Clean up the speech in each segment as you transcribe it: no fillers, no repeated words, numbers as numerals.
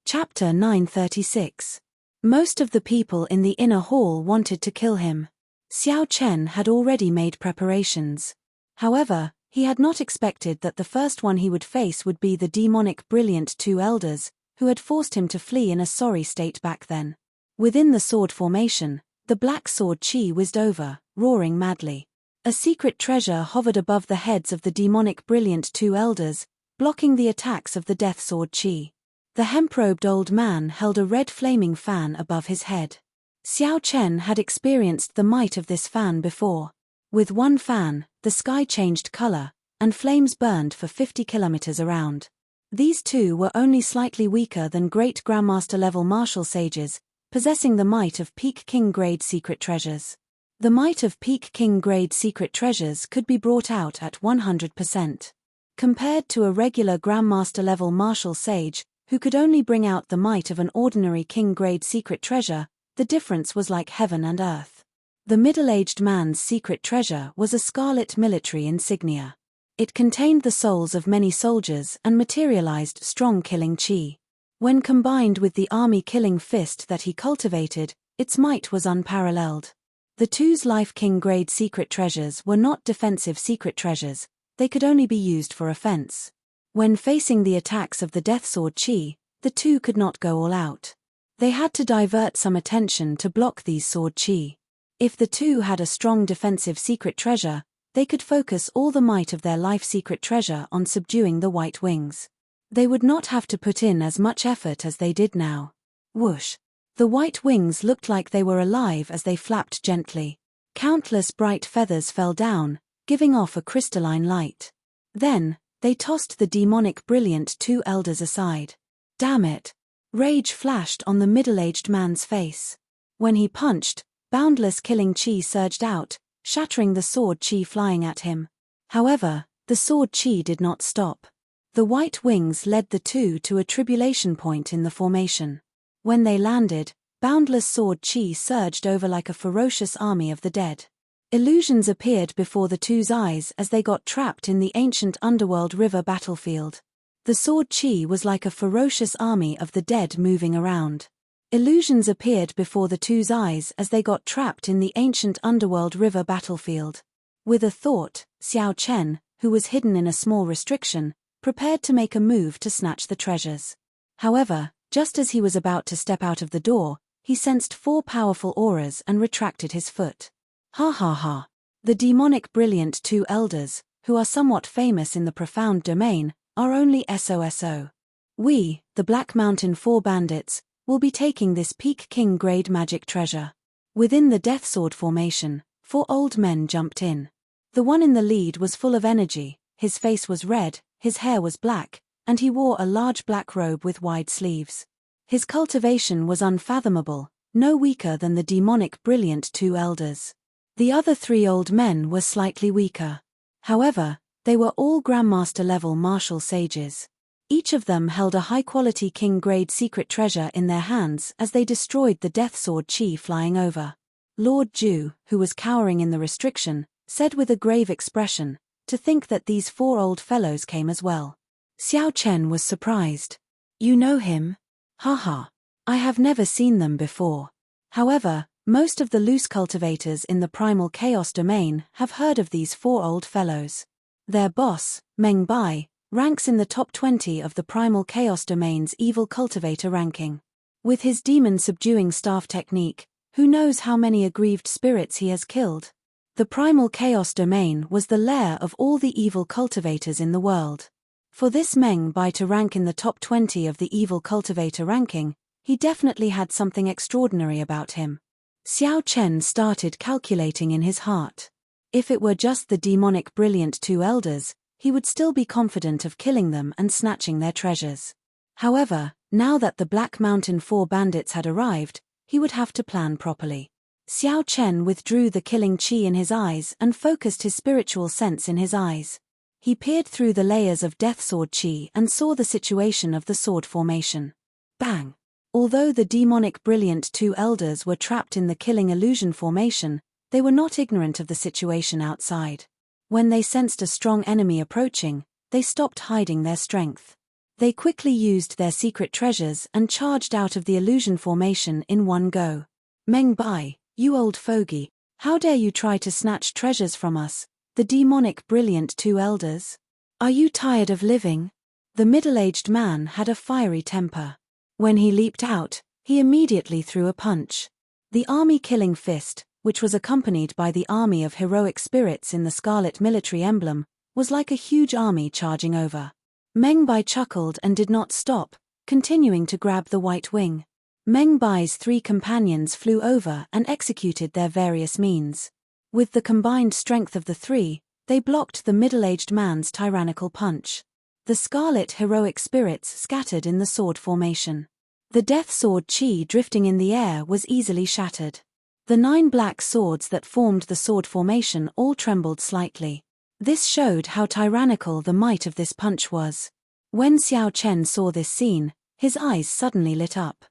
Chapter 936. Most of the people in the inner hall wanted to kill him. Xiao Chen had already made preparations. However, he had not expected that the first one he would face would be the demonic brilliant two elders, who had forced him to flee in a sorry state back then. Within the sword formation, the black sword chi whizzed over, roaring madly. A secret treasure hovered above the heads of the demonic brilliant two elders, blocking the attacks of the death sword chi. The hemp-robed old man held a red flaming fan above his head. Xiao Chen had experienced the might of this fan before. With one fan, the sky changed color, and flames burned for 50 kilometers around. These two were only slightly weaker than great Grandmaster-level martial sages, possessing the might of Peak King-grade secret treasures. The might of Peak King-grade secret treasures could be brought out at 100%. Compared to a regular Grandmaster-level martial sage, who could only bring out the might of an ordinary king-grade secret treasure, the difference was like heaven and earth. The middle-aged man's secret treasure was a scarlet military insignia. It contained the souls of many soldiers and materialized strong killing chi. When combined with the army killing fist that he cultivated, its might was unparalleled. The two's life king-grade secret treasures were not defensive secret treasures, they could only be used for offense. When facing the attacks of the death sword chi, the two could not go all out. They had to divert some attention to block these sword chi. If the two had a strong defensive secret treasure, they could focus all the might of their life secret treasure on subduing the white wings. They would not have to put in as much effort as they did now. Whoosh! The white wings looked like they were alive as they flapped gently. Countless bright feathers fell down, giving off a crystalline light. Then, they tossed the demonic brilliant two elders aside. Damn it! Rage flashed on the middle-aged man's face. When he punched, boundless killing chi surged out, shattering the sword chi flying at him. However, the sword chi did not stop. The white wings led the two to a tribulation point in the formation. When they landed, boundless sword chi surged over like a ferocious army of the dead. Illusions appeared before the two's eyes as they got trapped in the ancient underworld river battlefield. The sword chi was like a ferocious army of the dead moving around. Illusions appeared before the two's eyes as they got trapped in the ancient underworld river battlefield. With a thought, Xiao Chen, who was hidden in a small restriction, prepared to make a move to snatch the treasures. However, just as he was about to step out of the door, he sensed 4 powerful auras and retracted his foot. Ha ha ha. The demonic brilliant two elders, who are somewhat famous in the profound domain, are only SOSO. We, the Black Mountain 4 bandits, will be taking this Peak King grade magic treasure. Within the Death Sword formation, 4 old men jumped in. The one in the lead was full of energy, his face was red, his hair was black, and he wore a large black robe with wide sleeves. His cultivation was unfathomable, no weaker than the demonic brilliant two elders. The other 3 old men were slightly weaker. However, they were all Grandmaster-level martial sages. Each of them held a high-quality king-grade secret treasure in their hands as they destroyed the death sword chi flying over. Lord Ju, who was cowering in the restriction, said with a grave expression, "To think that these 4 old fellows came as well." Xiao Chen was surprised. "You know him?" "Haha. I have never seen them before. However, most of the loose cultivators in the primal chaos domain have heard of these 4 old fellows. Their boss, Meng Bai, ranks in the top 20 of the primal chaos domain's evil cultivator ranking. With his demon-subduing staff technique, who knows how many aggrieved spirits he has killed? The primal chaos domain was the lair of all the evil cultivators in the world. For this Meng Bai to rank in the top 20 of the evil cultivator ranking, he definitely had something extraordinary about him. Xiao Chen started calculating in his heart. If it were just the demonic brilliant two elders, he would still be confident of killing them and snatching their treasures. However, now that the Black Mountain 4 bandits had arrived, he would have to plan properly. Xiao Chen withdrew the killing chi in his eyes and focused his spiritual sense in his eyes. He peered through the layers of death sword chi and saw the situation of the sword formation. Bang! Although the demonic brilliant two elders were trapped in the killing illusion formation, they were not ignorant of the situation outside. When they sensed a strong enemy approaching, they stopped hiding their strength. They quickly used their secret treasures and charged out of the illusion formation in one go. Meng Bai, you old fogey, how dare you try to snatch treasures from us, the demonic brilliant two elders? Are you tired of living? The middle-aged man had a fiery temper. When he leaped out, he immediately threw a punch. The army-killing fist, which was accompanied by the army of heroic spirits in the scarlet military emblem, was like a huge army charging over. Meng Bai chuckled and did not stop, continuing to grab the white wing. Meng Bai's three companions flew over and executed their various means. With the combined strength of the three, they blocked the middle-aged man's tyrannical punch. The scarlet heroic spirits scattered in the sword formation. The death sword chi drifting in the air was easily shattered. The 9 black swords that formed the sword formation all trembled slightly. This showed how tyrannical the might of this punch was. When Xiao Chen saw this scene, his eyes suddenly lit up.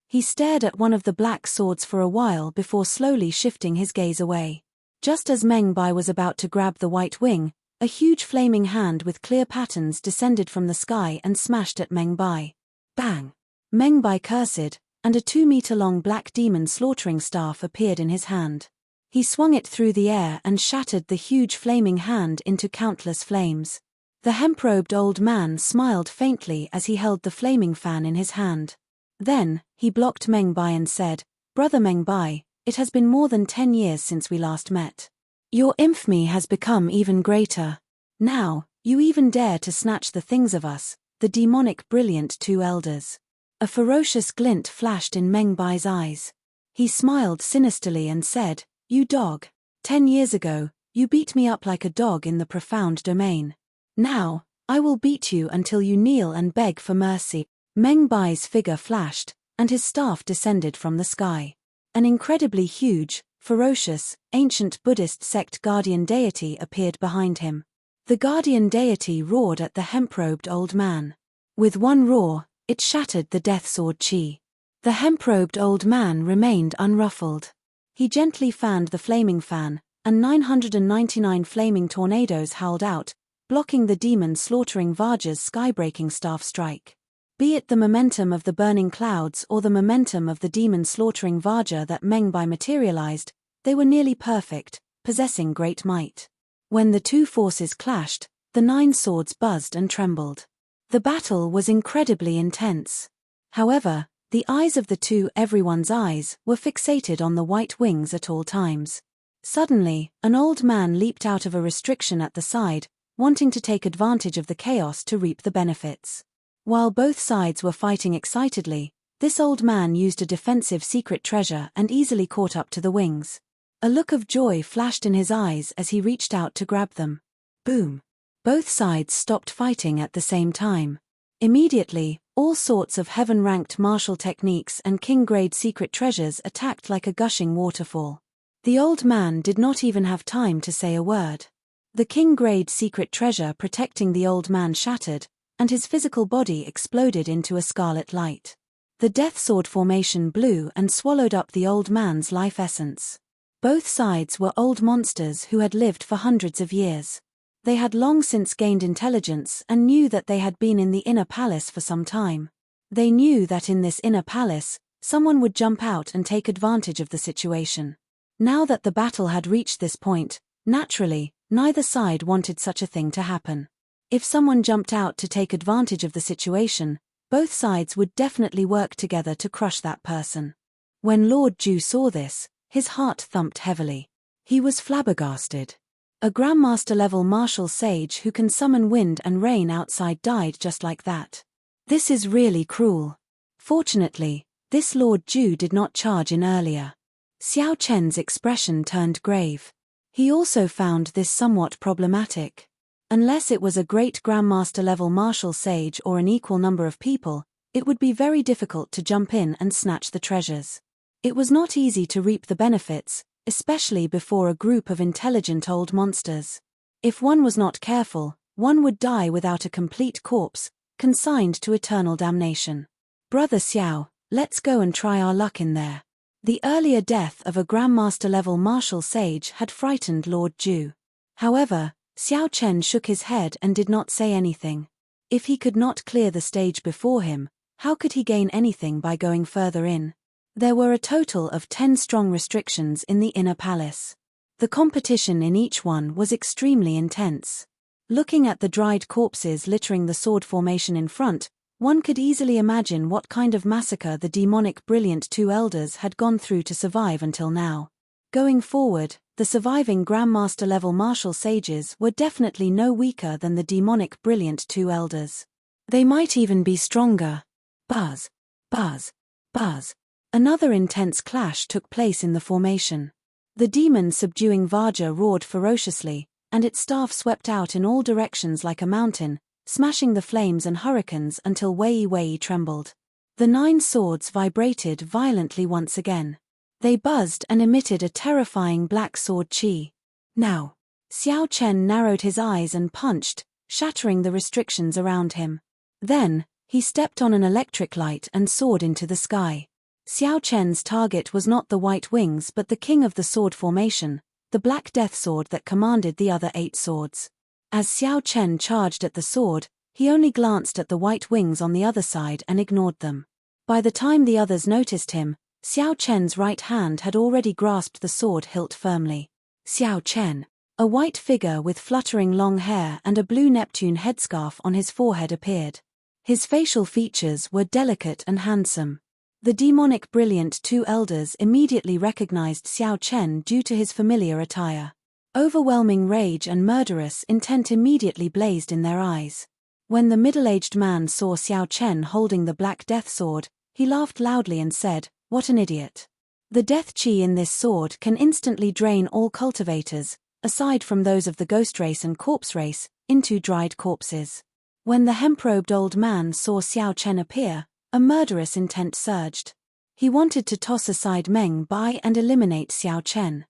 He stared at one of the black swords for a while before slowly shifting his gaze away. Just as Meng Bai was about to grab the white wing, a huge flaming hand with clear patterns descended from the sky and smashed at Meng Bai. Bang! Meng Bai cursed, and a 2-meter-long black demon slaughtering staff appeared in his hand. He swung it through the air and shattered the huge flaming hand into countless flames. The hemp-robed old man smiled faintly as he held the flaming fan in his hand. Then, he blocked Meng Bai and said, "Brother Meng Bai, it has been more than 10 years since we last met. Your infamy has become even greater. Now, you even dare to snatch the things of us, the demonic brilliant two elders." A ferocious glint flashed in Meng Bai's eyes. He smiled sinisterly and said, "You dog. 10 years ago, you beat me up like a dog in the profound domain. Now, I will beat you until you kneel and beg for mercy." Meng Bai's figure flashed, and his staff descended from the sky. An incredibly huge, ferocious, ancient Buddhist sect guardian deity appeared behind him. The guardian deity roared at the hemp-robed old man. With one roar, it shattered the death sword chi. The hemp-robed old man remained unruffled. He gently fanned the flaming fan, and 999 flaming tornadoes howled out, blocking the demon slaughtering Vajra's sky-breaking staff strike. Be it the momentum of the burning clouds or the momentum of the demon slaughtering Vajra that Meng Bai materialized, they were nearly perfect, possessing great might. When the two forces clashed, the 9 swords buzzed and trembled. The battle was incredibly intense. However, the eyes of the two everyone's eyes were fixated on the white wings at all times. Suddenly, an old man leaped out of a restriction at the side, wanting to take advantage of the chaos to reap the benefits. While both sides were fighting excitedly, this old man used a defensive secret treasure and easily caught up to the wings. A look of joy flashed in his eyes as he reached out to grab them. Boom! Both sides stopped fighting at the same time. Immediately, all sorts of heaven-ranked martial techniques and king-grade secret treasures attacked like a gushing waterfall. The old man did not even have time to say a word. The king-grade secret treasure protecting the old man shattered, and his physical body exploded into a scarlet light. The death sword formation blew and swallowed up the old man's life essence. Both sides were old monsters who had lived for hundreds of years. They had long since gained intelligence and knew that they had been in the inner palace for some time. They knew that in this inner palace, someone would jump out and take advantage of the situation. Now that the battle had reached this point, naturally, neither side wanted such a thing to happen. If someone jumped out to take advantage of the situation, both sides would definitely work together to crush that person. When Lord Ju saw this, his heart thumped heavily. He was flabbergasted. A Grandmaster-level martial sage who can summon wind and rain outside died just like that. This is really cruel. Fortunately, this Lord Ju did not charge in earlier. Xiao Chen's expression turned grave. He also found this somewhat problematic. Unless it was a great Grandmaster-level martial sage or an equal number of people, it would be very difficult to jump in and snatch the treasures. It was not easy to reap the benefits, especially before a group of intelligent old monsters. If one was not careful, one would die without a complete corpse, consigned to eternal damnation. Brother Xiao, let's go and try our luck in there. The earlier death of a Grandmaster-level martial sage had frightened Lord Ju. However, Xiao Chen shook his head and did not say anything. If he could not clear the stage before him, how could he gain anything by going further in? There were a total of 10 strong restrictions in the inner palace. The competition in each one was extremely intense. Looking at the dried corpses littering the sword formation in front, one could easily imagine what kind of massacre the demonic brilliant two elders had gone through to survive until now. Going forward, the surviving Grandmaster-level martial sages were definitely no weaker than the demonic brilliant two elders. They might even be stronger. Buzz, buzz, buzz. Another intense clash took place in the formation. The demon subduing Vajra roared ferociously, and its staff swept out in all directions like a mountain, smashing the flames and hurricanes until Wei Wei trembled. The 9 swords vibrated violently once again. They buzzed and emitted a terrifying black sword chi. Now, Xiao Chen narrowed his eyes and punched, shattering the restrictions around him. Then, he stepped on an electric light and soared into the sky. Xiao Chen's target was not the white wings but the king of the sword formation, the black death sword that commanded the other 8 swords. As Xiao Chen charged at the sword, he only glanced at the white wings on the other side and ignored them. By the time the others noticed him, Xiao Chen's right hand had already grasped the sword hilt firmly. Xiao Chen, a white figure with fluttering long hair and a blue Neptune headscarf on his forehead appeared. His facial features were delicate and handsome. The demonic brilliant two elders immediately recognized Xiao Chen due to his familiar attire. Overwhelming rage and murderous intent immediately blazed in their eyes. When the middle-aged man saw Xiao Chen holding the black death sword, he laughed loudly and said, "What an idiot. The death chi in this sword can instantly drain all cultivators, aside from those of the ghost race and corpse race, into dried corpses." When the hemp-robed old man saw Xiao Chen appear, a murderous intent surged. He wanted to toss aside Meng Bai and eliminate Xiao Chen.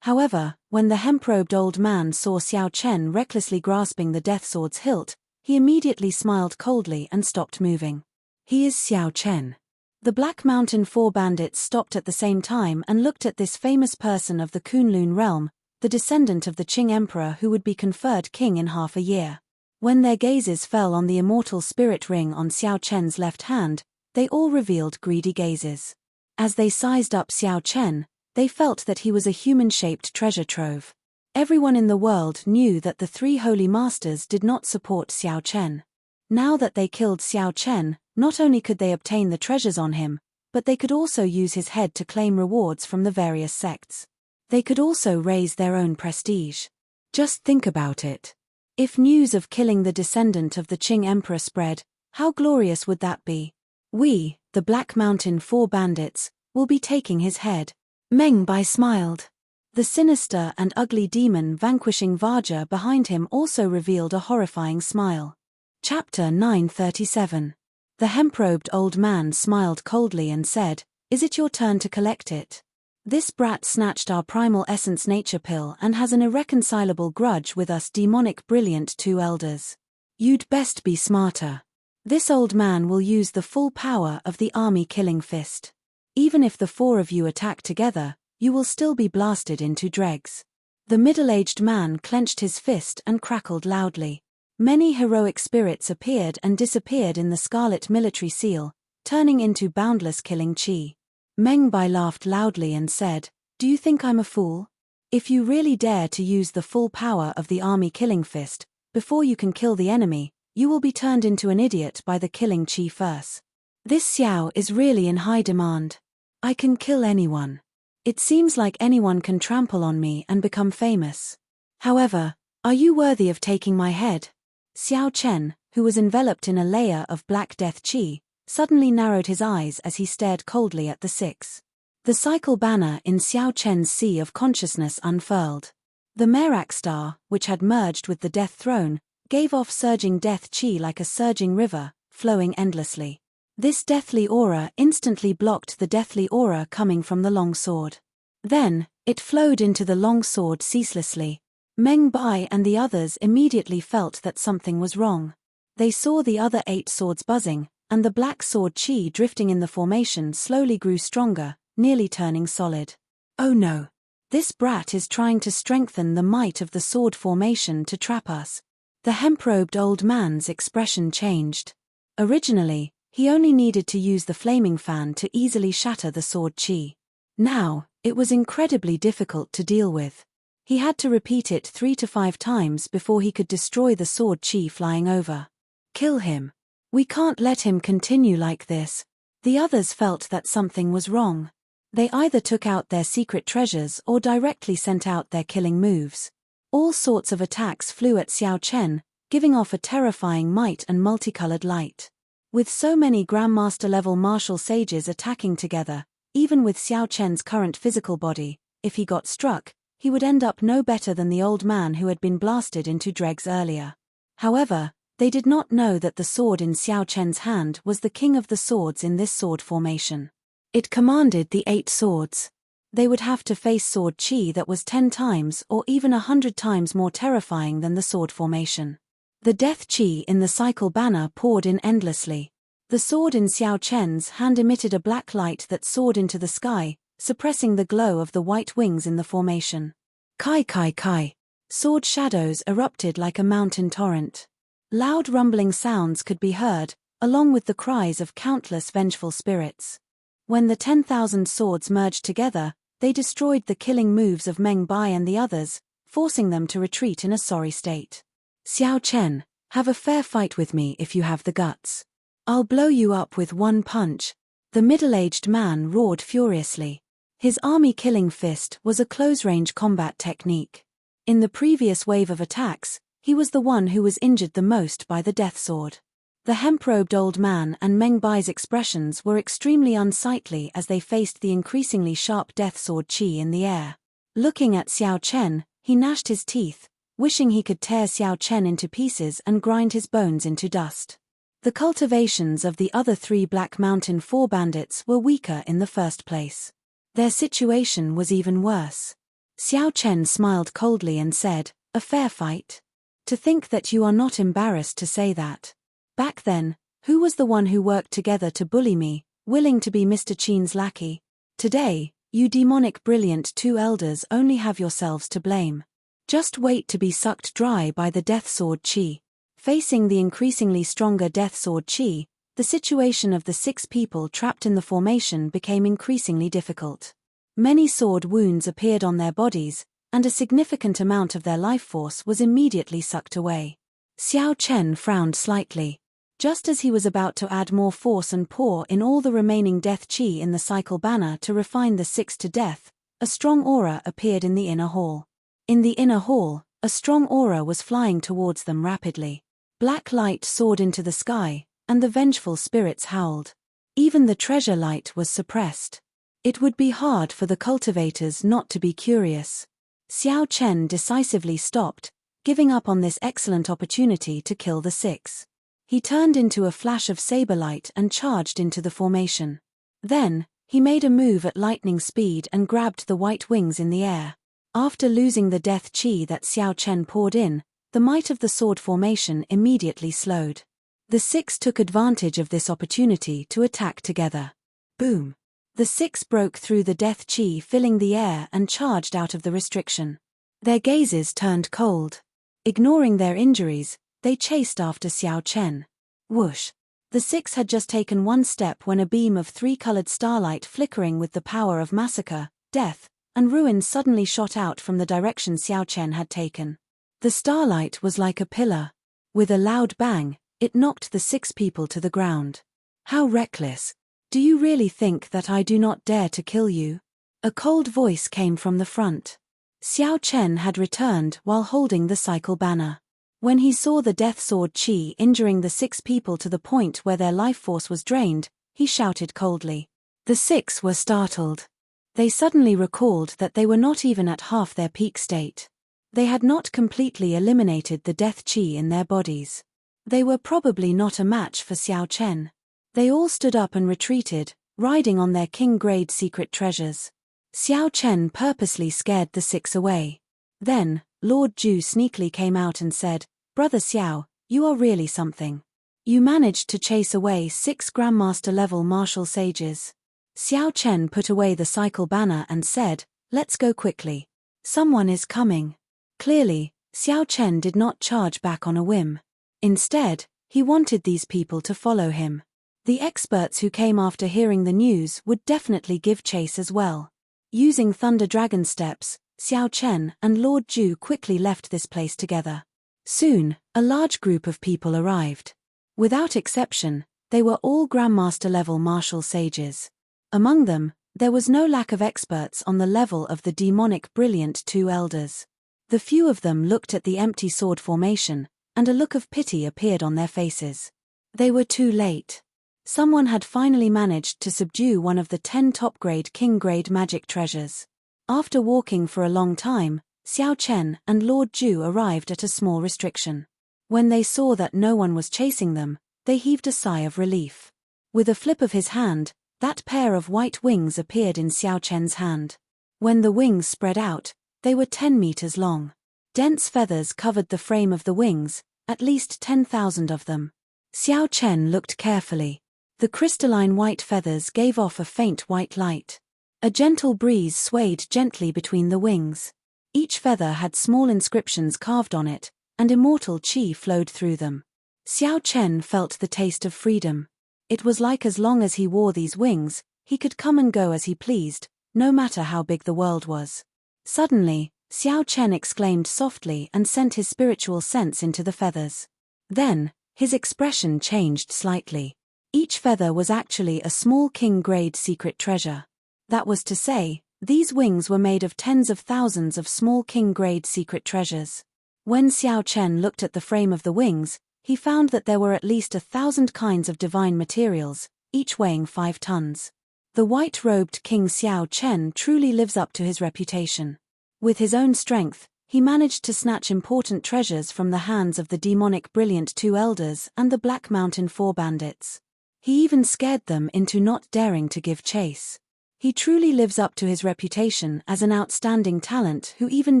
However, when the hemp-robed old man saw Xiao Chen recklessly grasping the death sword's hilt, he immediately smiled coldly and stopped moving. He is Xiao Chen. The Black Mountain 4 bandits stopped at the same time and looked at this famous person of the Kunlun realm, the descendant of the Qing emperor who would be conferred king in half a year. When their gazes fell on the immortal spirit ring on Xiao Chen's left hand, they all revealed greedy gazes. As they sized up Xiao Chen, they felt that he was a human-shaped treasure trove. Everyone in the world knew that the 3 holy masters did not support Xiao Chen. Now that they killed Xiao Chen, not only could they obtain the treasures on him, but they could also use his head to claim rewards from the various sects. They could also raise their own prestige. Just think about it. If news of killing the descendant of the Qing emperor spread, how glorious would that be? We, the Black Mountain 4 bandits, will be taking his head. Meng Bai smiled. The sinister and ugly demon vanquishing Vajra behind him also revealed a horrifying smile. Chapter 937. The hemp-robed old man smiled coldly and said, "Is it your turn to collect it? This brat snatched our primal essence nature pill and has an irreconcilable grudge with us demonic brilliant 2 elders. You'd best be smarter. This old man will use the full power of the army killing fist. Even if the 4 of you attack together, you will still be blasted into dregs." The middle-aged man clenched his fist and crackled loudly. Many heroic spirits appeared and disappeared in the scarlet military seal, turning into boundless killing chi. Meng Bai laughed loudly and said, "Do you think I'm a fool? If you really dare to use the full power of the army killing fist, before you can kill the enemy, you will be turned into an idiot by the killing chi first. This Xiao is really in high demand. I can kill anyone. It seems like anyone can trample on me and become famous. However, are you worthy of taking my head?" Xiao Chen, who was enveloped in a layer of black death chi, suddenly narrowed his eyes as he stared coldly at the 6. The cycle banner in Xiao Chen's sea of consciousness unfurled. The Merak star, which had merged with the death throne, gave off surging death chi like a surging river, flowing endlessly. This deathly aura instantly blocked the deathly aura coming from the long sword. Then, it flowed into the long sword ceaselessly. Meng Bai and the others immediately felt that something was wrong. They saw the other 8 swords buzzing, and the black sword chi drifting in the formation slowly grew stronger, nearly turning solid. "Oh no! This brat is trying to strengthen the might of the sword formation to trap us. The hemp-robed old man's expression changed. Originally, he only needed to use the flaming fan to easily shatter the sword chi. Now, it was incredibly difficult to deal with. He had to repeat it 3 to 5 times before he could destroy the sword chi flying over. Kill him. We can't let him continue like this. The others felt that something was wrong. They either took out their secret treasures or directly sent out their killing moves. All sorts of attacks flew at Xiao Chen, giving off a terrifying might and multicolored light. With so many Grandmaster-level martial sages attacking together, even with Xiao Chen's current physical body, if he got struck, he would end up no better than the old man who had been blasted into dregs earlier. However, they did not know that the sword in Xiao Chen's hand was the king of the swords in this sword formation. It commanded the 8 swords. They would have to face sword chi that was 10 times or even 100 times more terrifying than the sword formation. The death chi in the cycle banner poured in endlessly. The sword in Xiao Chen's hand emitted a black light that soared into the sky, suppressing the glow of the white wings in the formation. Kai kai kai. Sword shadows erupted like a mountain torrent. Loud rumbling sounds could be heard, along with the cries of countless vengeful spirits. When the 10,000 swords merged together, they destroyed the killing moves of Meng Bai and the others, forcing them to retreat in a sorry state. Xiao Chen, have a fair fight with me if you have the guts. I'll blow you up with one punch, the middle-aged man roared furiously. His army-killing fist was a close-range combat technique. In the previous wave of attacks, he was the one who was injured the most by the death sword. The hemp-robed old man and Meng Bai's expressions were extremely unsightly as they faced the increasingly sharp death sword chi in the air. Looking at Xiao Chen, he gnashed his teeth, wishing he could tear Xiao Chen into pieces and grind his bones into dust. The cultivations of the other 3 Black Mountain 4 bandits were weaker in the first place. Their situation was even worse. Xiao Chen smiled coldly and said, "A fair fight? To think that you are not embarrassed to say that. Back then, who was the one who worked together to bully me, willing to be Mr. Qin's lackey? Today, you demonic brilliant 2 elders only have yourselves to blame. Just wait to be sucked dry by the death sword chi." Facing the increasingly stronger death sword chi, the situation of the 6 people trapped in the formation became increasingly difficult. Many sword wounds appeared on their bodies, and a significant amount of their life force was immediately sucked away. Xiao Chen frowned slightly. Just as he was about to add more force and pour in all the remaining death chi in the cycle banner to refine the 6 to death, a strong aura appeared in the inner hall. In the inner hall, a strong aura was flying towards them rapidly. Black light soared into the sky, and the vengeful spirits howled. Even the treasure light was suppressed. It would be hard for the cultivators not to be curious. Xiao Chen decisively stopped, giving up on this excellent opportunity to kill the 6. He turned into a flash of saber light and charged into the formation. Then, he made a move at lightning speed and grabbed the white wings in the air. After losing the death chi that Xiao Chen poured in, the might of the sword formation immediately slowed. The 6 took advantage of this opportunity to attack together. Boom! The 6 broke through the death chi filling the air and charged out of the restriction. Their gazes turned cold. Ignoring their injuries, they chased after Xiao Chen. Whoosh! The 6 had just taken one step when a beam of 3-colored starlight flickering with the power of massacre, death, and ruin suddenly shot out from the direction Xiao Chen had taken. The starlight was like a pillar. With a loud bang, it knocked the 6 people to the ground. How reckless! Do you really think that I do not dare to kill you? A cold voice came from the front. Xiao Chen had returned while holding the cycle banner. When he saw the death sword chi injuring the 6 people to the point where their life force was drained, he shouted coldly. The 6 were startled. They suddenly recalled that they were not even at half their peak state. They had not completely eliminated the death chi in their bodies. They were probably not a match for Xiao Chen. They all stood up and retreated, riding on their king-grade secret treasures. Xiao Chen purposely scared the 6 away. Then, Lord Ju sneakily came out and said, "Brother Xiao, you are really something. You managed to chase away 6 Grandmaster-level martial sages." Xiao Chen put away the cycle banner and said, "Let's go quickly. Someone is coming." Clearly, Xiao Chen did not charge back on a whim. Instead, he wanted these people to follow him. The experts who came after hearing the news would definitely give chase as well. Using Thunder Dragon steps, Xiao Chen and Lord Ju quickly left this place together. Soon, a large group of people arrived. Without exception, they were all Grandmaster-level martial sages. Among them, there was no lack of experts on the level of the demonic brilliant two elders. The few of them looked at the empty sword formation, and a look of pity appeared on their faces. They were too late. Someone had finally managed to subdue one of the 10 top-grade king-grade magic treasures. After walking for a long time, Xiao Chen and Lord Ju arrived at a small restriction. When they saw that no one was chasing them, they heaved a sigh of relief. With a flip of his hand, that pair of white wings appeared in Xiao Chen's hand. When the wings spread out, they were 10 meters long. Dense feathers covered the frame of the wings, at least 10,000 of them. Xiao Chen looked carefully. The crystalline white feathers gave off a faint white light. A gentle breeze swayed gently between the wings. Each feather had small inscriptions carved on it, and immortal qi flowed through them. Xiao Chen felt the taste of freedom. It was like as long as he wore these wings, he could come and go as he pleased, no matter how big the world was. Suddenly, Xiao Chen exclaimed softly and sent his spiritual sense into the feathers. Then, his expression changed slightly. Each feather was actually a small king-grade secret treasure. That was to say, these wings were made of tens of thousands of small king-grade secret treasures. When Xiao Chen looked at the frame of the wings, he found that there were at least 1,000 kinds of divine materials, each weighing 5 tons. The white-robed King Xiao Chen truly lives up to his reputation. With his own strength, he managed to snatch important treasures from the hands of the demonic brilliant two elders and the Black Mountain 4 bandits. He even scared them into not daring to give chase. He truly lives up to his reputation as an outstanding talent who even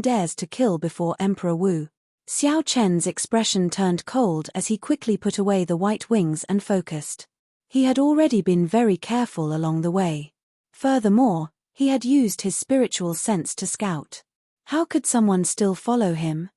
dares to kill before Emperor Wu. Xiao Chen's expression turned cold as he quickly put away the white wings and focused. He had already been very careful along the way. Furthermore, he had used his spiritual sense to scout. How could someone still follow him?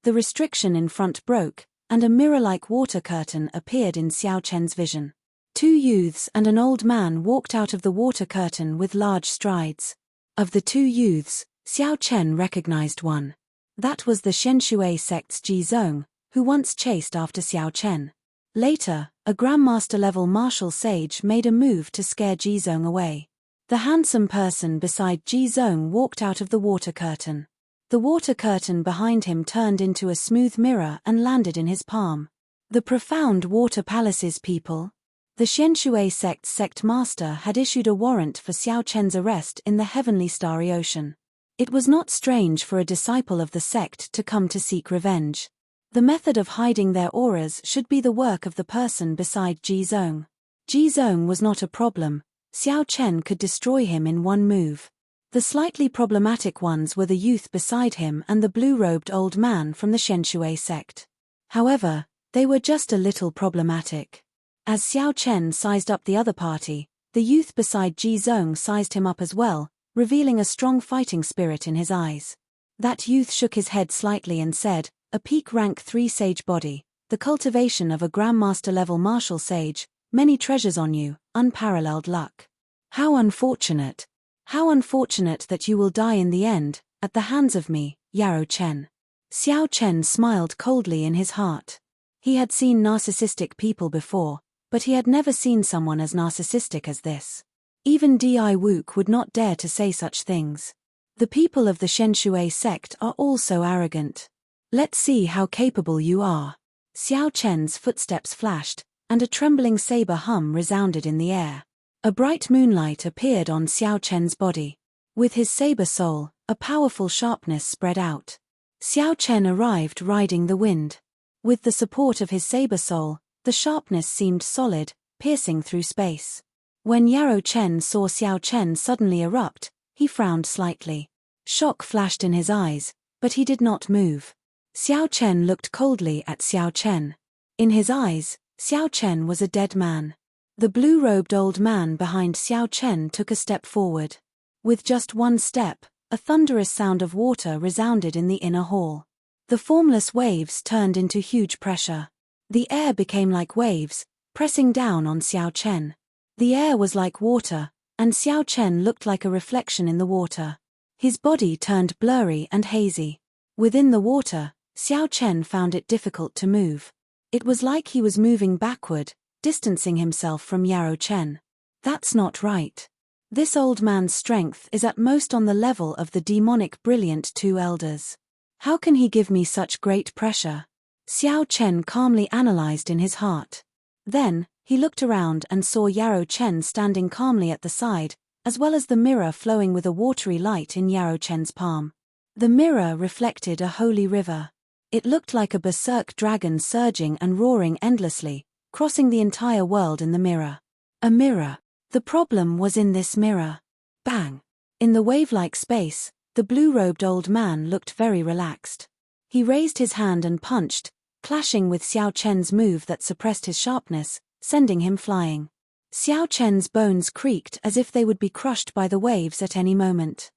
The restriction in front broke, and a mirror-like water curtain appeared in Xiao Chen's vision. 2 youths and an old man walked out of the water curtain with large strides. Of the 2 youths, Xiao Chen recognized one. That was the Shenshui sect's Ji Zong, who once chased after Xiao Chen. Later, a Grandmaster-level martial sage made a move to scare Ji Zong away. The handsome person beside Ji Zong walked out of the water curtain. The water curtain behind him turned into a smooth mirror and landed in his palm. The profound water palace's people. The Shenshui sect's sect master had issued a warrant for Xiao Chen's arrest in the heavenly starry ocean. It was not strange for a disciple of the sect to come to seek revenge. The method of hiding their auras should be the work of the person beside Ji Zong. Ji Zong was not a problem. Xiao Chen could destroy him in one move. The slightly problematic ones were the youth beside him and the blue-robed old man from the Shenshui sect. However, they were just a little problematic. As Xiao Chen sized up the other party, the youth beside Ji Zong sized him up as well, revealing a strong fighting spirit in his eyes. That youth shook his head slightly and said, "A peak rank 3 sage body, the cultivation of a Grandmaster-level martial sage, many treasures on you, unparalleled luck. How unfortunate. How unfortunate that you will die in the end, at the hands of me, Yarrow Chen." Xiao Chen smiled coldly in his heart. He had seen narcissistic people before, but he had never seen someone as narcissistic as this. Even Di Wook would not dare to say such things. The people of the Shenshui sect are all so arrogant. Let's see how capable you are. Xiao Chen's footsteps flashed, and a trembling saber hum resounded in the air. A bright moonlight appeared on Xiao Chen's body. With his saber soul, a powerful sharpness spread out. Xiao Chen arrived riding the wind. With the support of his saber soul, the sharpness seemed solid, piercing through space. When Yarrow Chen saw Xiao Chen suddenly erupt, he frowned slightly. Shock flashed in his eyes, but he did not move. Xiao Chen looked coldly at Xiao Chen. In his eyes, Xiao Chen was a dead man. The blue-robed old man behind Xiao Chen took a step forward. With just one step, a thunderous sound of water resounded in the inner hall. The formless waves turned into huge pressure. The air became like waves, pressing down on Xiao Chen. The air was like water, and Xiao Chen looked like a reflection in the water. His body turned blurry and hazy. Within the water, Xiao Chen found it difficult to move. It was like he was moving backward, distancing himself from Yarrow Chen. That's not right. This old man's strength is at most on the level of the demonic brilliant two elders. How can he give me such great pressure? Xiao Chen calmly analyzed in his heart. Then, he looked around and saw Yarrow Chen standing calmly at the side, as well as the mirror flowing with a watery light in Yarrow Chen's palm. The mirror reflected a holy river. It looked like a berserk dragon surging and roaring endlessly, crossing the entire world in the mirror. A mirror. The problem was in this mirror. Bang! In the wave-like space, the blue-robed old man looked very relaxed. He raised his hand and punched, clashing with Xiao Chen's move that suppressed his sharpness, sending him flying. Xiao Chen's bones creaked as if they would be crushed by the waves at any moment.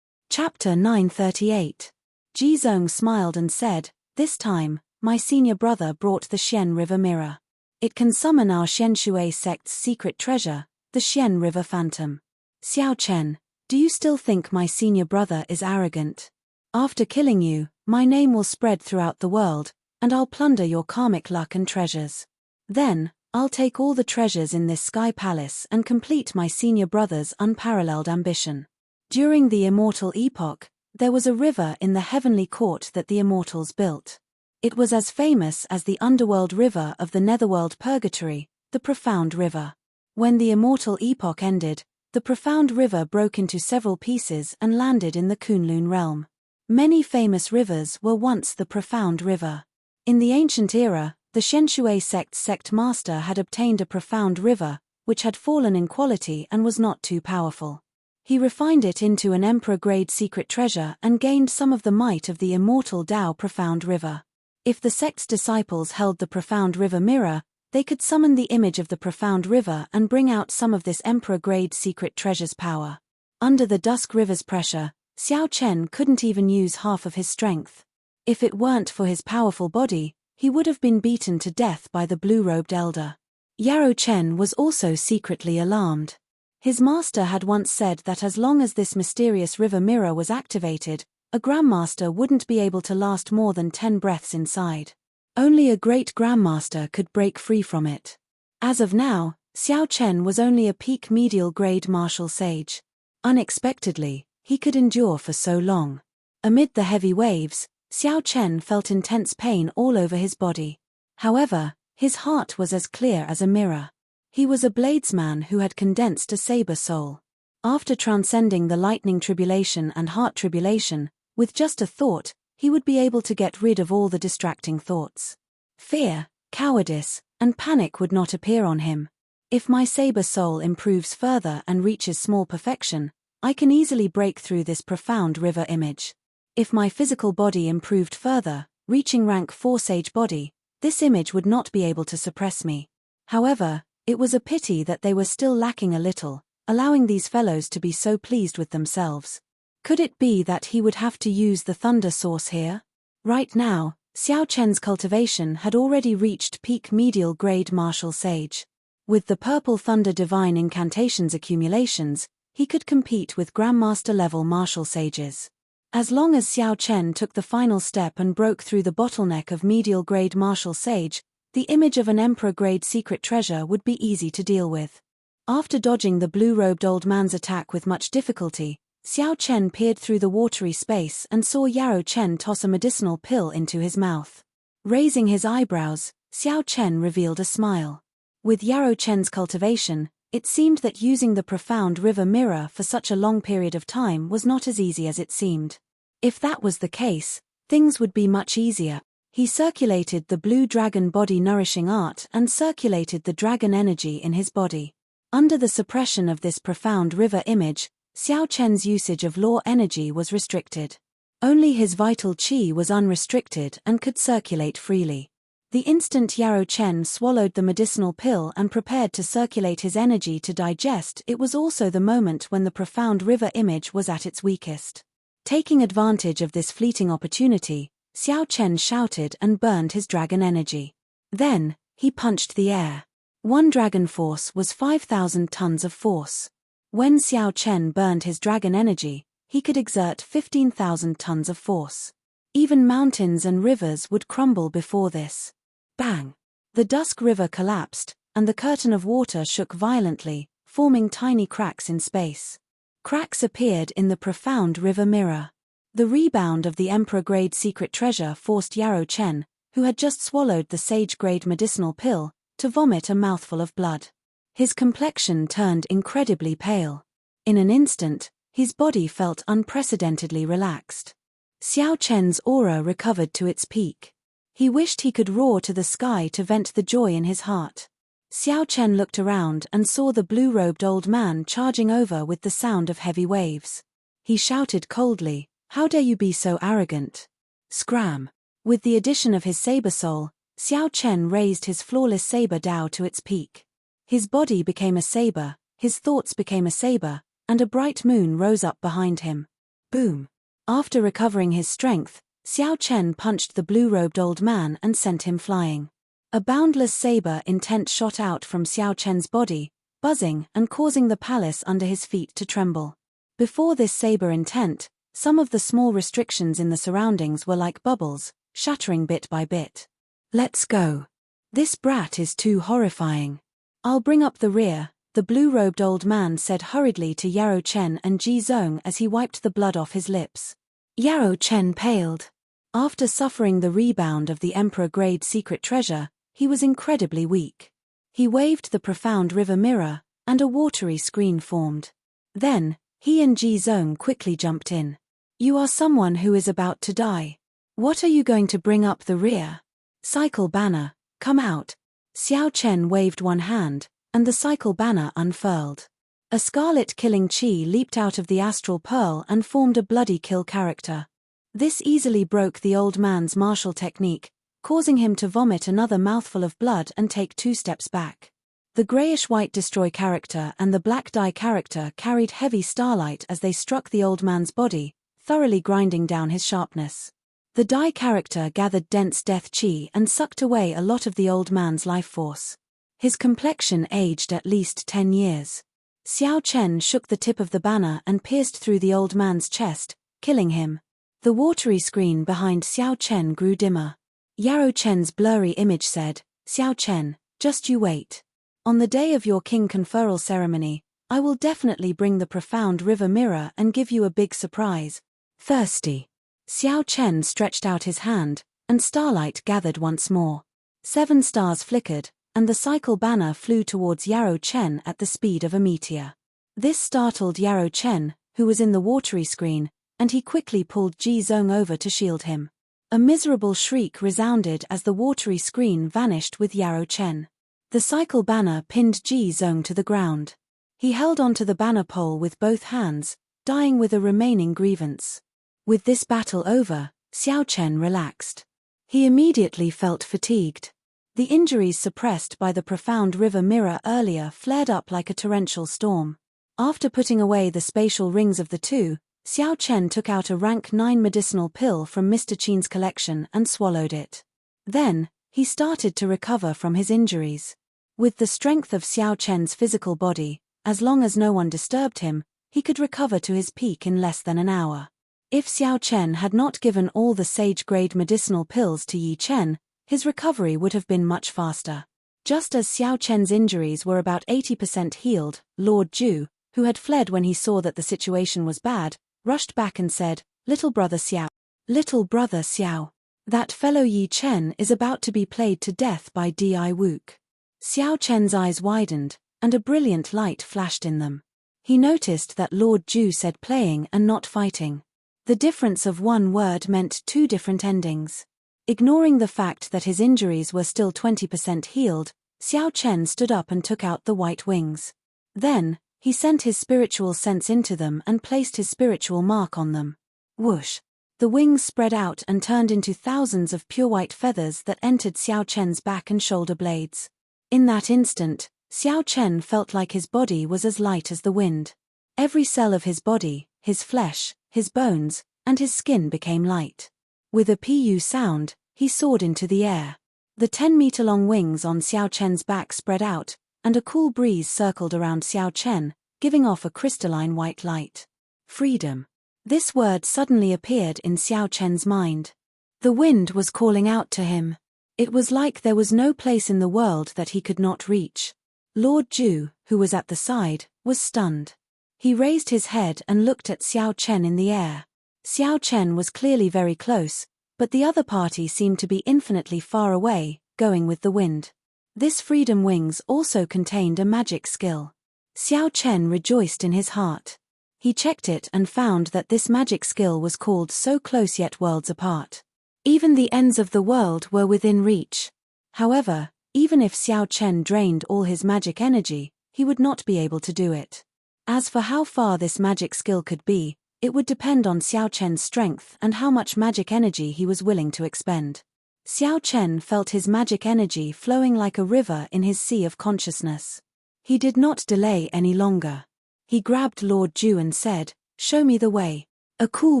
Chapter 938. Ji Zong smiled and said, "This time, my senior brother brought the Xian River Mirror. It can summon our Xianshui sect's secret treasure, the Xian River Phantom. Xiao Chen, do you still think my senior brother is arrogant? After killing you, my name will spread throughout the world, and I'll plunder your karmic luck and treasures. Then, I'll take all the treasures in this sky palace and complete my senior brother's unparalleled ambition." During the Immortal epoch, there was a river in the heavenly court that the Immortals built. It was as famous as the underworld river of the netherworld purgatory, the Profound River. When the Immortal epoch ended, the Profound River broke into several pieces and landed in the Kunlun realm. Many famous rivers were once the Profound River. In the ancient era, the Xianshui sect's sect master had obtained a profound river, which had fallen in quality and was not too powerful. He refined it into an emperor-grade secret treasure and gained some of the might of the immortal Tao Profound River. If the sect's disciples held the Profound River mirror, they could summon the image of the Profound River and bring out some of this emperor-grade secret treasure's power. Under the Dusk River's pressure, Xiao Chen couldn't even use half of his strength. If it weren't for his powerful body, he would have been beaten to death by the blue-robed elder. Yarrow Chen was also secretly alarmed. His master had once said that as long as this mysterious river mirror was activated, a grandmaster wouldn't be able to last more than 10 breaths inside. Only a great grandmaster could break free from it. As of now, Xiao Chen was only a peak medial grade martial sage. Unexpectedly, he could endure for so long. Amid the heavy waves, Xiao Chen felt intense pain all over his body. However, his heart was as clear as a mirror. He was a bladesman who had condensed a saber soul. After transcending the lightning tribulation and heart tribulation, with just a thought, he would be able to get rid of all the distracting thoughts. Fear, cowardice, and panic would not appear on him. If my saber soul improves further and reaches small perfection, I can easily break through this profound river image. If my physical body improved further, reaching rank 4 sage body, this image would not be able to suppress me. However, it was a pity that they were still lacking a little, allowing these fellows to be so pleased with themselves. Could it be that he would have to use the thunder source here? Right now, Xiao Chen's cultivation had already reached peak medial grade martial sage. With the purple thunder divine incantations accumulations, he could compete with grandmaster level martial sages. As long as Xiao Chen took the final step and broke through the bottleneck of medial grade martial sage, the image of an emperor-grade secret treasure would be easy to deal with. After dodging the blue-robed old man's attack with much difficulty, Xiao Chen peered through the watery space and saw Yarrow Chen toss a medicinal pill into his mouth. Raising his eyebrows, Xiao Chen revealed a smile. With Yarrow Chen's cultivation, it seemed that using the Profound River mirror for such a long period of time was not as easy as it seemed. If that was the case, things would be much easier. He circulated the blue dragon body nourishing art and circulated the dragon energy in his body. Under the suppression of this Profound River image, Xiao Chen's usage of law energy was restricted. Only his vital qi was unrestricted and could circulate freely. The instant Yarrow Chen swallowed the medicinal pill and prepared to circulate his energy to digest, it was also the moment when the Profound River image was at its weakest. Taking advantage of this fleeting opportunity, Xiao Chen shouted and burned his dragon energy. Then, he punched the air. One dragon force was 5,000 tons of force. When Xiao Chen burned his dragon energy, he could exert 15,000 tons of force. Even mountains and rivers would crumble before this. Bang! The Dusk River collapsed, and the curtain of water shook violently, forming tiny cracks in space. Cracks appeared in the profound river mirror. The rebound of the Emperor-grade secret treasure forced Yarrow Chen, who had just swallowed the sage-grade medicinal pill, to vomit a mouthful of blood. His complexion turned incredibly pale. In an instant, his body felt unprecedentedly relaxed. Xiao Chen's aura recovered to its peak. He wished he could roar to the sky to vent the joy in his heart. Xiao Chen looked around and saw the blue-robed old man charging over with the sound of heavy waves. He shouted coldly, "How dare you be so arrogant?" Scram! With the addition of his saber soul, Xiao Chen raised his flawless saber Dao to its peak. His body became a saber, his thoughts became a saber, and a bright moon rose up behind him. Boom! After recovering his strength, Xiao Chen punched the blue-robed old man and sent him flying. A boundless saber intent shot out from Xiao Chen's body, buzzing and causing the palace under his feet to tremble. Before this saber intent, some of the small restrictions in the surroundings were like bubbles, shattering bit by bit. "Let's go. This brat is too horrifying. I'll bring up the rear," the blue-robed old man said hurriedly to Yarrow Chen and Ji Zong as he wiped the blood off his lips. Yarrow Chen paled. After suffering the rebound of the Emperor-grade secret treasure, he was incredibly weak. He waved the profound river mirror, and a watery screen formed. Then, he and Ji Zong quickly jumped in. "You are someone who is about to die. What are you going to bring up the rear? Cycle banner, come out." Xiao Chen waved one hand, and the cycle banner unfurled. A scarlet killing chi leaped out of the astral pearl and formed a bloody kill character. This easily broke the old man's martial technique, causing him to vomit another mouthful of blood and take 2 steps back. The grayish-white destroy character and the black die character carried heavy starlight as they struck the old man's body, thoroughly grinding down his sharpness. The die character gathered dense death chi and sucked away a lot of the old man's life force. His complexion aged at least 10 years. Xiao Chen shook the tip of the banner and pierced through the old man's chest, killing him. The watery screen behind Xiao Chen grew dimmer. Yarrow Chen's blurry image said, "Xiao Chen, just you wait. On the day of your king conferral ceremony, I will definitely bring the profound river mirror and give you a big surprise." Thirsty. Xiao Chen stretched out his hand, and starlight gathered once more. 7 stars flickered, and the cycle banner flew towards Yarrow Chen at the speed of a meteor. This startled Yarrow Chen, who was in the watery screen, and he quickly pulled Ji Zong over to shield him. A miserable shriek resounded as the watery screen vanished with Yarrow Chen. The cycle banner pinned Ji Zong to the ground. He held onto the banner pole with both hands, dying with a remaining grievance. With this battle over, Xiao Chen relaxed. He immediately felt fatigued. The injuries suppressed by the profound river mirror earlier flared up like a torrential storm. After putting away the spatial rings of the two, Xiao Chen took out a rank 9 medicinal pill from Mr. Qin's collection and swallowed it. Then, he started to recover from his injuries. With the strength of Xiao Chen's physical body, as long as no one disturbed him, he could recover to his peak in less than an hour. If Xiao Chen had not given all the sage-grade medicinal pills to Yi Chen, his recovery would have been much faster. Just as Xiao Chen's injuries were about 80% healed, Lord Ju, who had fled when he saw that the situation was bad, rushed back and said, "Little brother Xiao. Little brother Xiao. That fellow Yi Chen is about to be played to death by Di Wook." Xiao Chen's eyes widened, and a brilliant light flashed in them. He noticed that Lord Ju said playing and not fighting. The difference of one word meant 2 different endings. Ignoring the fact that his injuries were still 20% healed, Xiao Chen stood up and took out the white wings. Then, he sent his spiritual sense into them and placed his spiritual mark on them. Whoosh! The wings spread out and turned into thousands of pure white feathers that entered Xiao Chen's back and shoulder blades. In that instant, Xiao Chen felt like his body was as light as the wind. Every cell of his body, his flesh, his bones, and his skin became light. With a pu sound, he soared into the air. The 10-meter-long wings on Xiao Chen's back spread out, and a cool breeze circled around Xiao Chen, giving off a crystalline white light. Freedom. This word suddenly appeared in Xiao Chen's mind. The wind was calling out to him. It was like there was no place in the world that he could not reach. Lord Ju, who was at the side, was stunned. He raised his head and looked at Xiao Chen in the air. Xiao Chen was clearly very close, but the other party seemed to be infinitely far away, going with the wind. This freedom wings also contained a magic skill. Xiao Chen rejoiced in his heart. He checked it and found that this magic skill was called so close yet worlds apart. Even the ends of the world were within reach. However, even if Xiao Chen drained all his magic energy, he would not be able to do it. As for how far this magic skill could be, it would depend on Xiao Chen's strength and how much magic energy he was willing to expend. Xiao Chen felt his magic energy flowing like a river in his sea of consciousness. He did not delay any longer. He grabbed Lord Ju and said, "Show me the way." A cool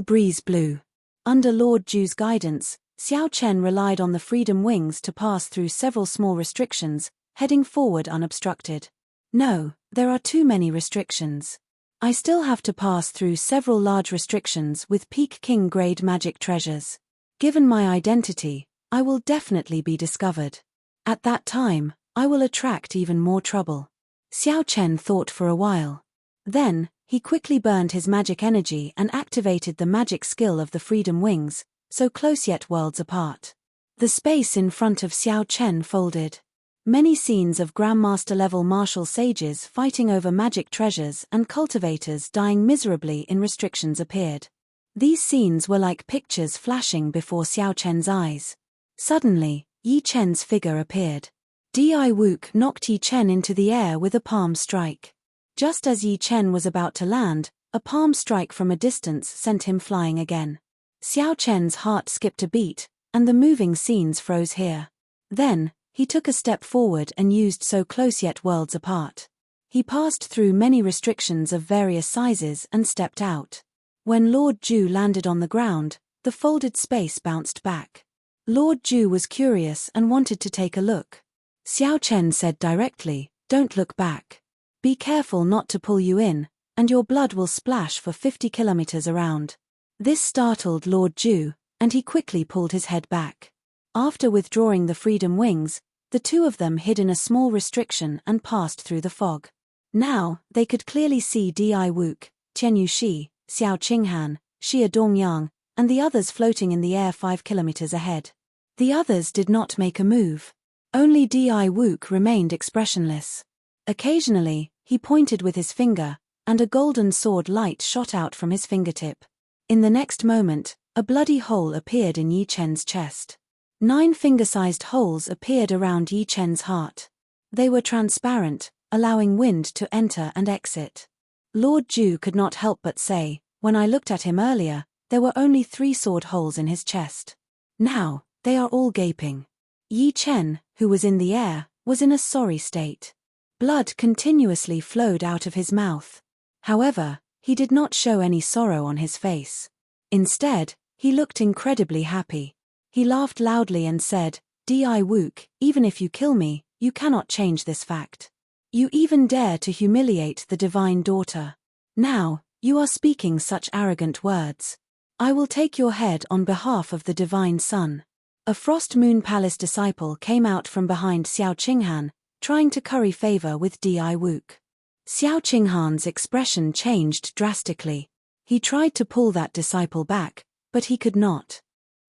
breeze blew. Under Lord Ju's guidance, Xiao Chen relied on the freedom wings to pass through several small restrictions, heading forward unobstructed. No, there are too many restrictions. I still have to pass through several large restrictions with peak king grade magic treasures. Given my identity, I will definitely be discovered. At that time, I will attract even more trouble. Xiao Chen thought for a while. Then, he quickly burned his magic energy and activated the magic skill of the freedom wings, so close yet worlds apart. The space in front of Xiao Chen folded. Many scenes of Grandmaster-level martial sages fighting over magic treasures and cultivators dying miserably in restrictions appeared. These scenes were like pictures flashing before Xiao Chen's eyes. Suddenly, Yi Chen's figure appeared. Di Wook knocked Yi Chen into the air with a palm strike. Just as Yi Chen was about to land, a palm strike from a distance sent him flying again. Xiao Chen's heart skipped a beat, and the moving scenes froze here. Then, he took a step forward and used so close yet worlds apart. He passed through many restrictions of various sizes and stepped out. When Lord Ju landed on the ground, the folded space bounced back. Lord Ju was curious and wanted to take a look. Xiao Chen said directly, "Don't look back. Be careful not to pull you in, and your blood will splash for 50 kilometers around." This startled Lord Ju, and he quickly pulled his head back. After withdrawing the freedom wings, the two of them hid in a small restriction and passed through the fog. Now, they could clearly see Di Wook, Tianyu Shi, Xiao Qinghan, Xia Dongyang, and the others floating in the air 5 kilometers ahead. The others did not make a move. Only Di Wook remained expressionless. Occasionally, he pointed with his finger, and a golden sword light shot out from his fingertip. In the next moment, a bloody hole appeared in Yi Chen's chest. 9 finger-sized holes appeared around Yi Chen's heart. They were transparent, allowing wind to enter and exit. Lord Ju could not help but say, "When I looked at him earlier, there were only 3 sword holes in his chest. Now, they are all gaping." Yi Chen, who was in the air, was in a sorry state. Blood continuously flowed out of his mouth. However, he did not show any sorrow on his face. Instead, he looked incredibly happy. He laughed loudly and said, "Di Wook, even if you kill me, you cannot change this fact. You even dare to humiliate the divine daughter. Now, you are speaking such arrogant words. I will take your head on behalf of the divine son." A Frost Moon Palace disciple came out from behind Xiao Qinghan, trying to curry favor with Di Wook. Xiao Qinghan's expression changed drastically. He tried to pull that disciple back, but he could not.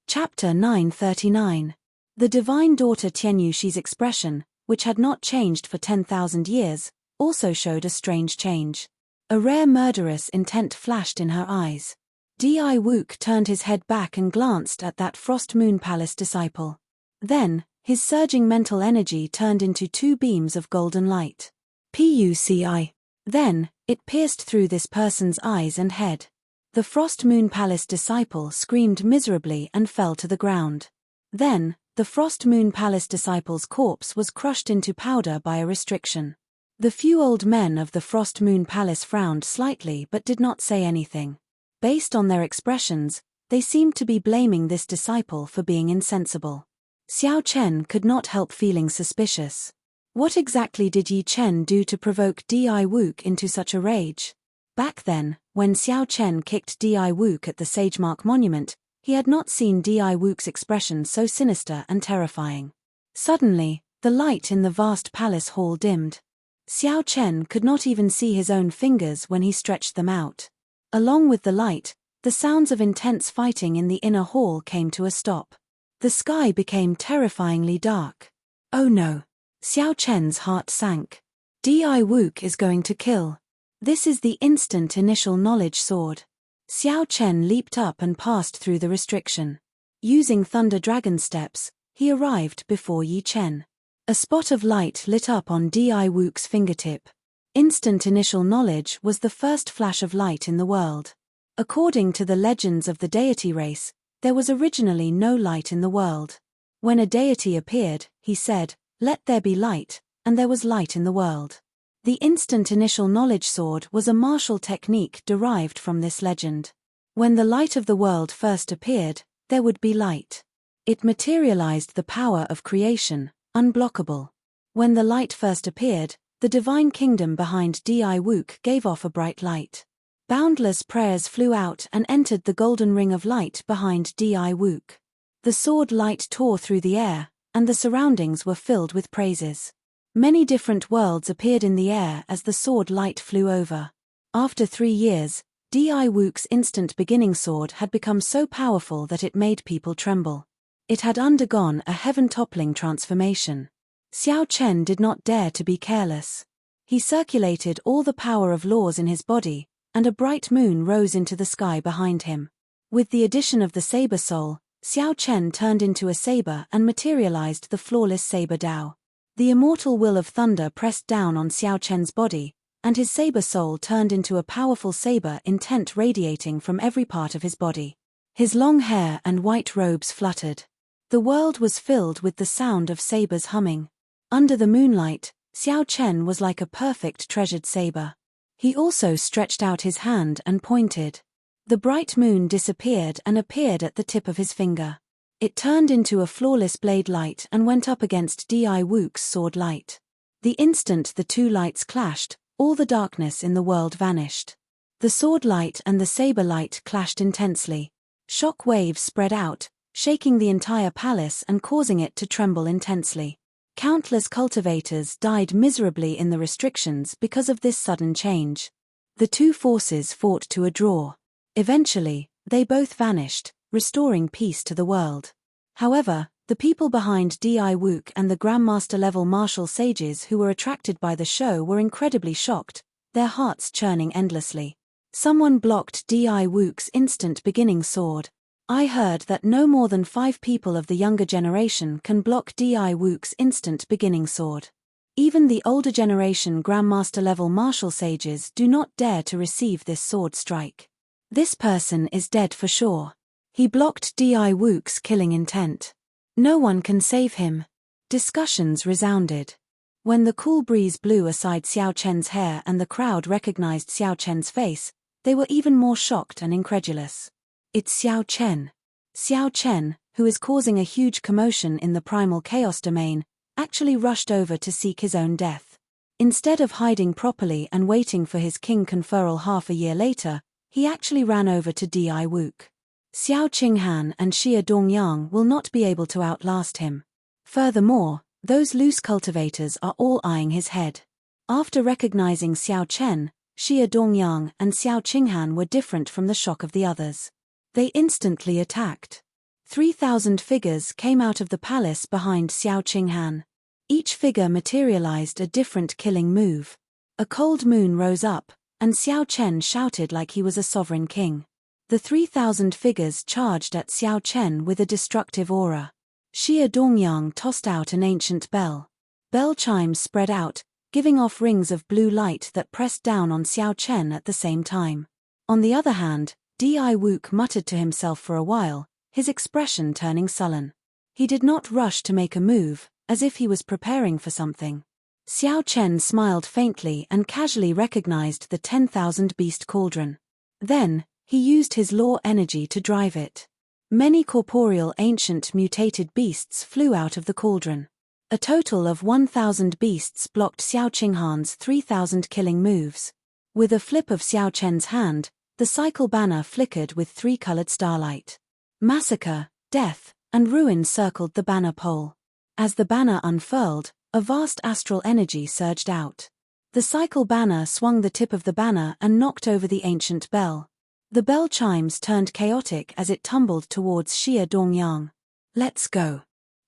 Chapter 939. The divine daughter Tianyu Shi's expression, which had not changed for 10,000 years, also showed a strange change. A rare murderous intent flashed in her eyes. Di Wook turned his head back and glanced at that Frost Moon Palace disciple. Then, his surging mental energy turned into 2 beams of golden light. Puci. Then, it pierced through this person's eyes and head. The Frost Moon Palace disciple screamed miserably and fell to the ground. Then, the Frost Moon Palace disciple's corpse was crushed into powder by a restriction. The few old men of the Frost Moon Palace frowned slightly but did not say anything. Based on their expressions, they seemed to be blaming this disciple for being insensible. Xiao Chen could not help feeling suspicious. What exactly did Yi Chen do to provoke Di Wook into such a rage? Back then, when Xiao Chen kicked Di Wook at the Sagemark Monument, he had not seen Di Wook's expression so sinister and terrifying. Suddenly, the light in the vast palace hall dimmed. Xiao Chen could not even see his own fingers when he stretched them out. Along with the light, the sounds of intense fighting in the inner hall came to a stop. The sky became terrifyingly dark. Oh no! Xiao Chen's heart sank. Di Wook is going to kill. This is the instant initial knowledge sword. Xiao Chen leaped up and passed through the restriction. Using Thunder Dragon steps, he arrived before Yi Chen. A spot of light lit up on Di Wook's fingertip. Instant initial knowledge was the first flash of light in the world. According to the legends of the deity race, there was originally no light in the world. When a deity appeared, he said, "Let there be light," and there was light in the world. The instant initial knowledge sword was a martial technique derived from this legend. When the light of the world first appeared, there would be light. It materialized the power of creation, unblockable. When the light first appeared, the divine kingdom behind Di Wook gave off a bright light. Boundless prayers flew out and entered the golden ring of light behind Di Wook. The sword light tore through the air, and the surroundings were filled with praises. Many different worlds appeared in the air as the sword light flew over. After 3 years, Di Wook's instant beginning sword had become so powerful that it made people tremble. It had undergone a heaven-toppling transformation. Xiao Chen did not dare to be careless. He circulated all the power of laws in his body, and a bright moon rose into the sky behind him. With the addition of the saber soul, Xiao Chen turned into a saber and materialized the flawless saber Dao. The immortal will of thunder pressed down on Xiao Chen's body, and his saber soul turned into a powerful saber intent radiating from every part of his body. His long hair and white robes fluttered. The world was filled with the sound of sabers humming. Under the moonlight, Xiao Chen was like a perfect treasured saber. He also stretched out his hand and pointed. The bright moon disappeared and appeared at the tip of his finger. It turned into a flawless blade light and went up against Di Wook's sword light. The instant the two lights clashed, all the darkness in the world vanished. The sword light and the saber light clashed intensely. Shock waves spread out, shaking the entire palace and causing it to tremble intensely. Countless cultivators died miserably in the restrictions because of this sudden change. The two forces fought to a draw. Eventually, they both vanished, restoring peace to the world. However, the people behind Di Wook and the Grandmaster-level martial sages who were attracted by the show were incredibly shocked, their hearts churning endlessly. Someone blocked Di Wook's instant beginning sword. I heard that no more than 5 people of the younger generation can block Di Wook's instant beginning sword. Even the older generation Grandmaster-level martial sages do not dare to receive this sword strike. This person is dead for sure. He blocked Di Wook's killing intent. No one can save him. Discussions resounded. When the cool breeze blew aside Xiao Chen's hair and the crowd recognized Xiao Chen's face, they were even more shocked and incredulous. It's Xiao Chen. Xiao Chen, who is causing a huge commotion in the primal chaos domain, actually rushed over to seek his own death. Instead of hiding properly and waiting for his king conferral half a year later, he actually ran over to Di Wook. Xiao Qinghan and Xia Dongyang will not be able to outlast him. Furthermore, those loose cultivators are all eyeing his head. After recognizing Xiao Chen, Xia Dongyang and Xiao Qinghan were different from the shock of the others. They instantly attacked. 3,000 figures came out of the palace behind Xiao Qinghan. Each figure materialized a different killing move. A cold moon rose up, and Xiao Chen shouted like he was a sovereign king. The 3,000 figures charged at Xiao Chen with a destructive aura. Xia Dongyang tossed out an ancient bell. Bell chimes spread out, giving off rings of blue light that pressed down on Xiao Chen at the same time. On the other hand, Di Wook muttered to himself for a while, his expression turning sullen. He did not rush to make a move, as if he was preparing for something. Xiao Chen smiled faintly and casually recognized the 10,000 beast cauldron. Then, He used his law energy to drive it. Many corporeal ancient mutated beasts flew out of the cauldron. A total of 1,000 beasts blocked Xiao Qinghan's 3,000 killing moves. With a flip of Xiao Chen's hand, the cycle banner flickered with three-colored starlight. Massacre, death, and ruin circled the banner pole. As the banner unfurled, a vast astral energy surged out. The cycle banner swung the tip of the banner and knocked over the ancient bell. The bell chimes turned chaotic as it tumbled towards Xia Dongyang. Let's go.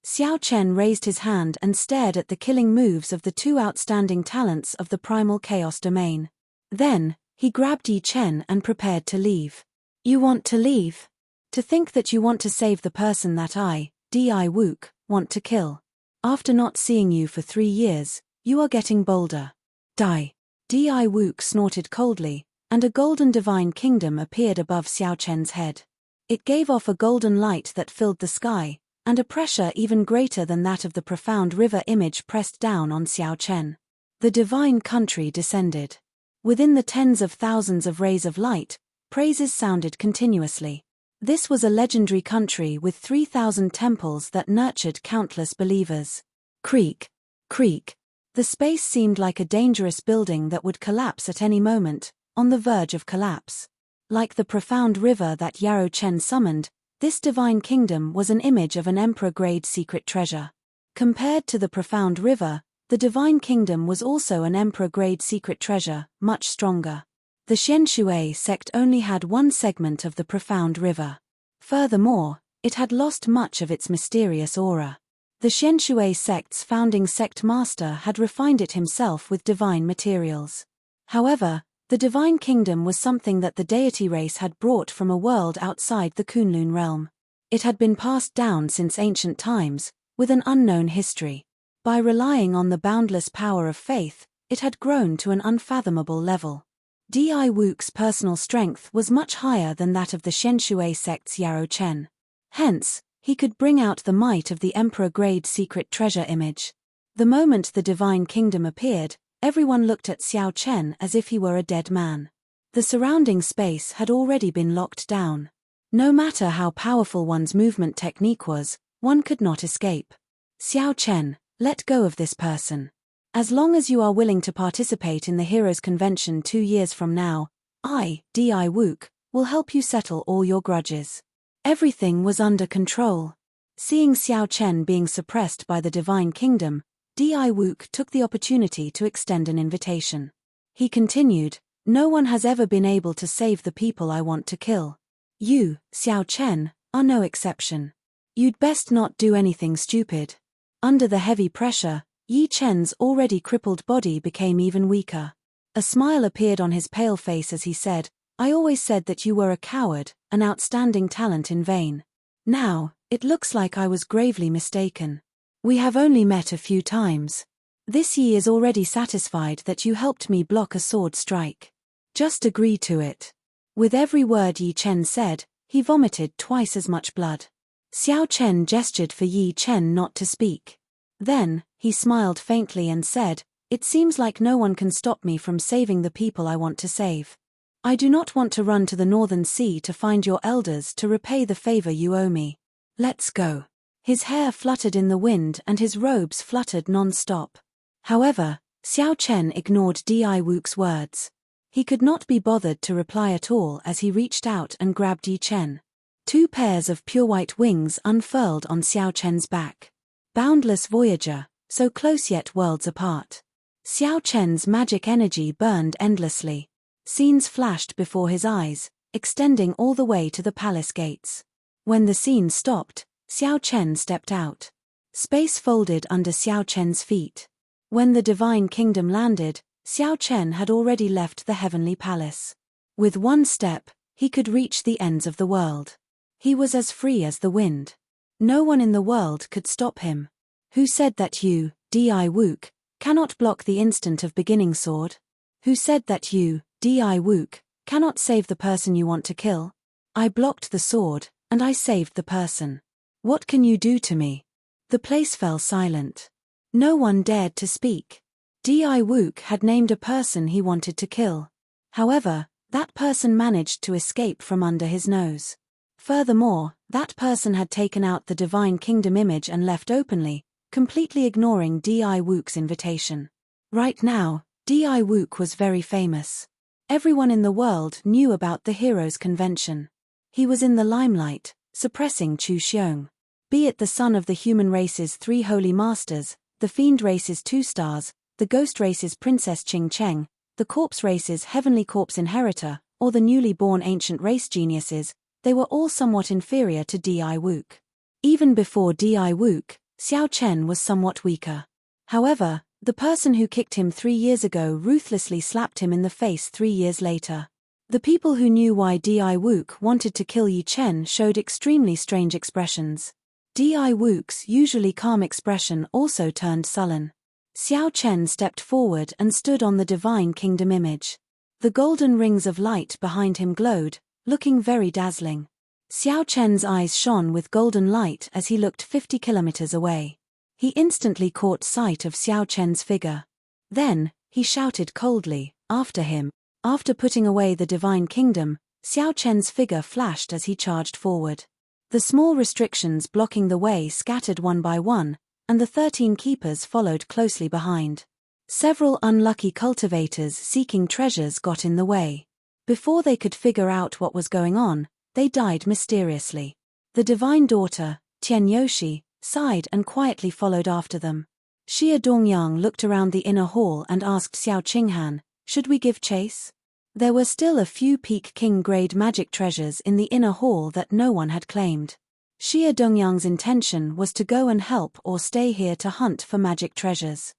Xiao Chen raised his hand and stared at the killing moves of the two outstanding talents of the primal chaos domain. Then, he grabbed Yi Chen and prepared to leave. You want to leave? To think that you want to save the person that I, Di Wook, want to kill. After not seeing you for 3 years, you are getting bolder. Die. Di Wook snorted coldly, and a golden divine kingdom appeared above Xiao Chen's head. It gave off a golden light that filled the sky, and a pressure even greater than that of the profound river image pressed down on Xiao Chen. The divine country descended. Within the tens of thousands of rays of light, praises sounded continuously. This was a legendary country with 3,000 temples that nurtured countless believers. Creak. Creak. The space seemed like a dangerous building that would collapse at any moment, on the verge of collapse. Like the profound river that Yarrow Chen summoned, this divine kingdom was an image of an emperor-grade secret treasure. Compared to the profound river, the divine kingdom was also an emperor-grade secret treasure, much stronger. The Xianshui sect only had one segment of the profound river. Furthermore, it had lost much of its mysterious aura. The Xianshui sect's founding sect master had refined it himself with divine materials. However, the divine kingdom was something that the deity race had brought from a world outside the Kunlun realm. It had been passed down since ancient times, with an unknown history. By relying on the boundless power of faith, it had grown to an unfathomable level. Di Wook's personal strength was much higher than that of the Xianshui sect's Yarrow Chen. Hence, he could bring out the might of the emperor-grade secret treasure image. The moment the divine kingdom appeared, everyone looked at Xiao Chen as if he were a dead man. The surrounding space had already been locked down. No matter how powerful one's movement technique was, one could not escape. Xiao Chen, let go of this person. As long as you are willing to participate in the Heroes' Convention 2 years from now, I, Di Wook, will help you settle all your grudges. Everything was under control. Seeing Xiao Chen being suppressed by the divine kingdom, Di Wook took the opportunity to extend an invitation. He continued, no one has ever been able to save the people I want to kill. You, Xiao Chen, are no exception. You'd best not do anything stupid. Under the heavy pressure, Yi Chen's already crippled body became even weaker. A smile appeared on his pale face as he said, I always said that you were a coward, an outstanding talent in vain. Now, it looks like I was gravely mistaken. We have only met a few times. This Yi is already satisfied that you helped me block a sword strike. Just agree to it. With every word Yi Chen said, he vomited twice as much blood. Xiao Chen gestured for Yi Chen not to speak. Then, he smiled faintly and said, it seems like no one can stop me from saving the people I want to save. I do not want to run to the Northern Sea to find your elders to repay the favor you owe me. Let's go. His hair fluttered in the wind and his robes fluttered non-stop. However, Xiao Chen ignored Di Wook's words. He could not be bothered to reply at all as he reached out and grabbed Yi Chen. 2 pairs of pure white wings unfurled on Xiao Chen's back. Boundless voyager, so close yet worlds apart. Xiao Chen's magic energy burned endlessly. Scenes flashed before his eyes, extending all the way to the palace gates. When the scene stopped, Xiao Chen stepped out. Space folded under Xiao Chen's feet. When the divine kingdom landed, Xiao Chen had already left the heavenly palace. With one step, he could reach the ends of the world. He was as free as the wind. No one in the world could stop him. Who said that you, Di Wook, cannot block the instant of beginning sword? Who said that you, Di Wook, cannot save the person you want to kill? I blocked the sword, and I saved the person. What can you do to me? The place fell silent. No one dared to speak. Di Wook had named a person he wanted to kill. However, That person managed to escape from under his nose. Furthermore, that person had taken out the Divine Kingdom image and left openly, completely ignoring D.I. Wook's invitation. Right now, D.I. Wook was very famous. Everyone in the world knew about the Heroes Convention. He was in the limelight, suppressing Chu Xiong. Be it the son of the human race's 3 holy masters, the fiend race's 2 stars, the ghost race's Princess Ching Cheng, the corpse race's heavenly corpse inheritor, or the newly born ancient race geniuses, they were all somewhat inferior to D.I. Wook. Even before D.I. Wook, Xiao Chen was somewhat weaker. However, the person who kicked him 3 years ago ruthlessly slapped him in the face 3 years later. The people who knew why D.I. Wook wanted to kill Yi Chen showed extremely strange expressions. D.I. Wook's usually calm expression also turned sullen. Xiao Chen stepped forward and stood on the Divine Kingdom image. The golden rings of light behind him glowed, looking very dazzling. Xiao Chen's eyes shone with golden light as he looked 50 kilometers away. He instantly caught sight of Xiao Chen's figure. Then, he shouted coldly, after him. After putting away the Divine Kingdom, Xiao Chen's figure flashed as he charged forward. The small restrictions blocking the way scattered one by one, and the 13 keepers followed closely behind. Several unlucky cultivators seeking treasures got in the way. Before they could figure out what was going on, they died mysteriously. The divine daughter, Tian Yoshi, sighed and quietly followed after them. Xia Dongyang looked around the inner hall and asked Xiao Qinghan, should we give chase? There were still a few Peak King-grade magic treasures in the inner hall that no one had claimed. Xia Dongyang's intention was to go and help or stay here to hunt for magic treasures.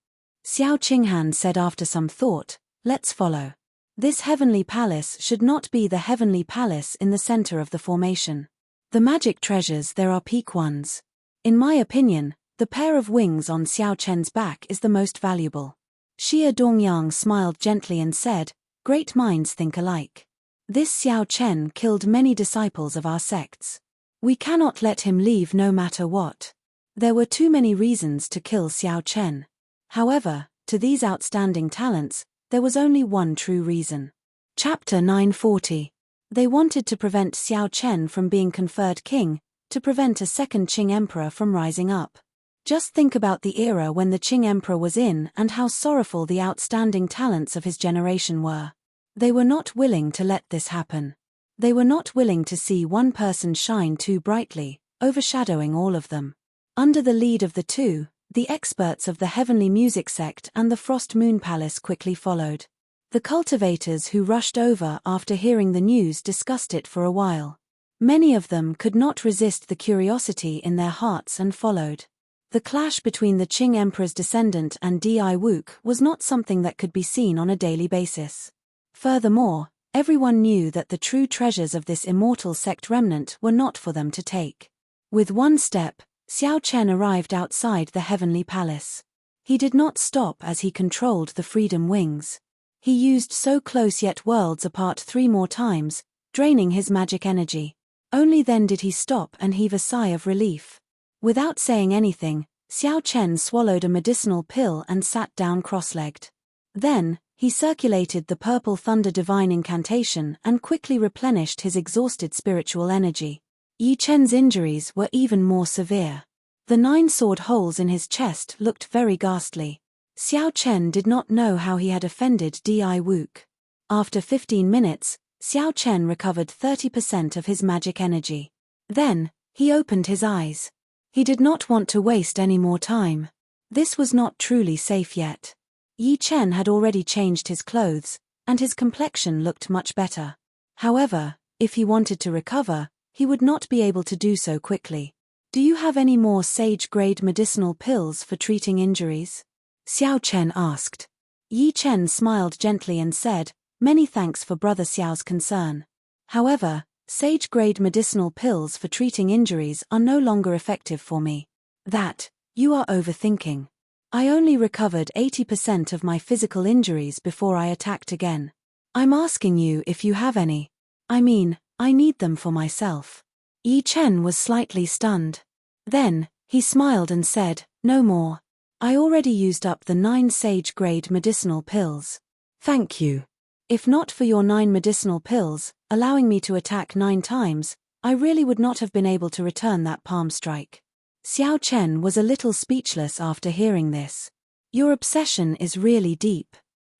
Xiao Qinghan said after some thought, let's follow. This heavenly palace should not be the heavenly palace in the center of the formation. The magic treasures there are peak ones. In my opinion, the pair of wings on Xiao Chen's back is the most valuable. Xia Dongyang smiled gently and said, great minds think alike. This Xiao Chen killed many disciples of our sects. We cannot let him leave no matter what. There were too many reasons to kill Xiao Chen. However, to these outstanding talents, there was only one true reason. Chapter 940. They wanted to prevent Xiao Chen from being conferred king, to prevent a second Qing emperor from rising up. Just think about the era when the Qing emperor was in and how sorrowful the outstanding talents of his generation were. They were not willing to let this happen. They were not willing to see one person shine too brightly, overshadowing all of them. Under the lead of the two, the experts of the Heavenly Music Sect and the Frost Moon Palace quickly followed. The cultivators who rushed over after hearing the news discussed it for a while. Many of them could not resist the curiosity in their hearts and followed. The clash between the Qing Emperor's descendant and D.I. Wook was not something that could be seen on a daily basis. Furthermore, everyone knew that the true treasures of this immortal sect remnant were not for them to take. With one step, Xiao Chen arrived outside the Heavenly Palace. He did not stop as he controlled the Freedom Wings. He used so close yet worlds apart 3 more times, draining his magic energy. Only then did he stop and heave a sigh of relief. Without saying anything, Xiao Chen swallowed a medicinal pill and sat down cross-legged. Then, he circulated the Purple Thunder Divine Incantation and quickly replenished his exhausted spiritual energy. Yi Chen's injuries were even more severe. The 9 sword holes in his chest looked very ghastly. Xiao Chen did not know how he had offended D.I. Wook. After 15 minutes, Xiao Chen recovered 30% of his magic energy. Then, he opened his eyes. He did not want to waste any more time. This was not truly safe yet. Yi Chen had already changed his clothes, and his complexion looked much better. However, if he wanted to recover, he would not be able to do so quickly. Do you have any more sage-grade medicinal pills for treating injuries? Xiao Chen asked. Yi Chen smiled gently and said, many thanks for Brother Xiao's concern. However, sage-grade medicinal pills for treating injuries are no longer effective for me. That, you are overthinking. I only recovered 80% of my physical injuries before I attacked again. I'm asking you if you have any. I mean, I need them for myself. Yi Chen was slightly stunned. Then, he smiled and said, no more. I already used up the 9 sage-grade medicinal pills. Thank you. If not for your 9 medicinal pills, allowing me to attack 9 times, I really would not have been able to return that palm strike. Xiao Chen was a little speechless after hearing this. Your obsession is really deep.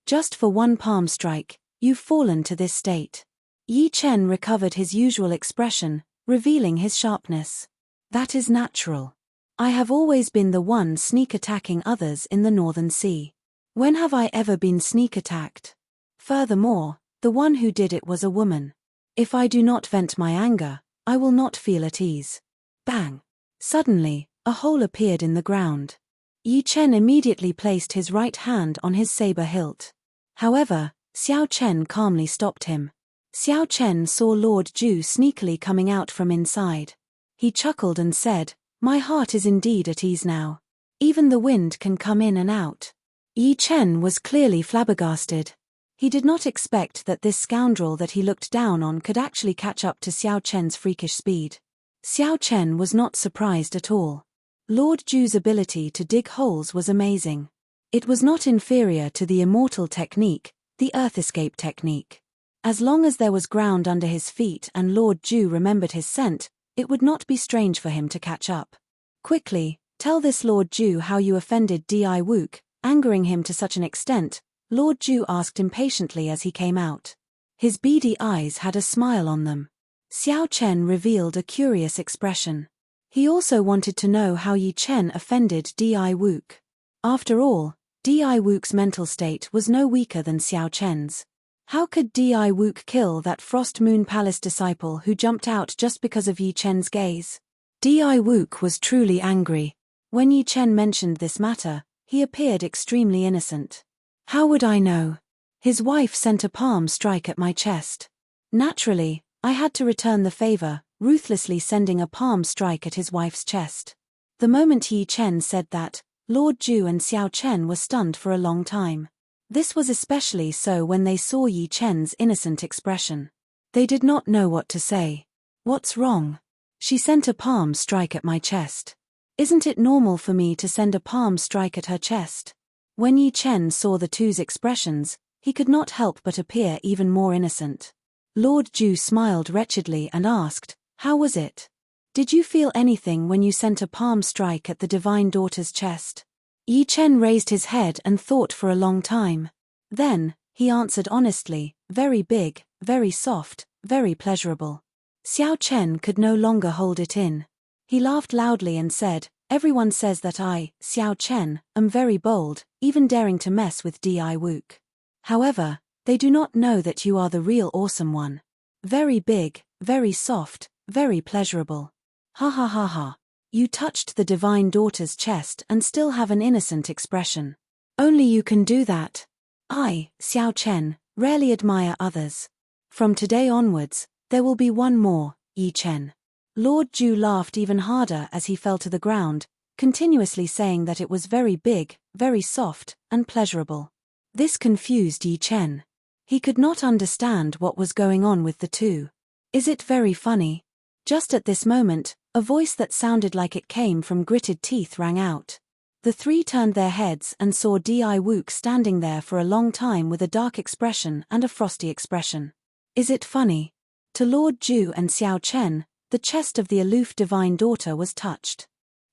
Just for 1 palm strike, you've fallen to this state. Yi Chen recovered his usual expression, revealing his sharpness. That is natural. I have always been the one sneak attacking others in the Northern Sea. When have I ever been sneak attacked? Furthermore, the one who did it was a woman. If I do not vent my anger, I will not feel at ease. Bang! Suddenly, a hole appeared in the ground. Yi Chen immediately placed his right hand on his saber hilt. However, Xiao Chen calmly stopped him. Xiao Chen saw Lord Ju sneakily coming out from inside. He chuckled and said, "My heart is indeed at ease now. Even the wind can come in and out." Yi Chen was clearly flabbergasted. He did not expect that this scoundrel that he looked down on could actually catch up to Xiao Chen's freakish speed. Xiao Chen was not surprised at all. Lord Ju's ability to dig holes was amazing. It was not inferior to the Immortal technique, the Earth Escape technique. As long as there was ground under his feet and Lord Ju remembered his scent, it would not be strange for him to catch up. Quickly, tell this Lord Ju how you offended Di Wook, angering him to such an extent, Lord Ju asked impatiently as he came out. His beady eyes had a smile on them. Xiao Chen revealed a curious expression. He also wanted to know how Yi Chen offended Di Wook. After all, Di Wook's mental state was no weaker than Xiao Chen's. How could Di Wook kill that Frost Moon Palace disciple who jumped out just because of Yi Chen's gaze? Di Wook was truly angry. When Yi Chen mentioned this matter, he appeared extremely innocent. How would I know? His wife sent a palm strike at my chest. Naturally, I had to return the favor, ruthlessly sending a palm strike at his wife's chest. The moment Yi Chen said that, Lord Ju and Xiao Chen were stunned for a long time. This was especially so when they saw Yi Chen's innocent expression. They did not know what to say. What's wrong? She sent a palm strike at my chest. Isn't it normal for me to send a palm strike at her chest? When Yi Chen saw the two's expressions, he could not help but appear even more innocent. Lord Ju smiled wretchedly and asked, "How was it? Did you feel anything when you sent a palm strike at the Divine Daughter's chest?" Yi Chen raised his head and thought for a long time. Then, he answered honestly, "Very big, very soft, very pleasurable." Xiao Chen could no longer hold it in. He laughed loudly and said, "Everyone says that I, Xiao Chen, am very bold, even daring to mess with Di Wook. However, they do not know that you are the real awesome one. Very big, very soft, very pleasurable. Ha ha ha ha. You touched the Divine Daughter's chest and still have an innocent expression. Only you can do that. I, Xiao Chen, rarely admire others. From today onwards, there will be one more, Yi Chen." Lord Ju laughed even harder as he fell to the ground, continuously saying that it was very big, very soft, and pleasurable. This confused Yi Chen. He could not understand what was going on with the two. Is it very funny? Just at this moment, a voice that sounded like it came from gritted teeth rang out. The three turned their heads and saw Di Wook standing there for a long time with a dark expression and a frosty expression. Is it funny? To Lord Ju and Xiao Chen, the chest of the aloof Divine Daughter was touched.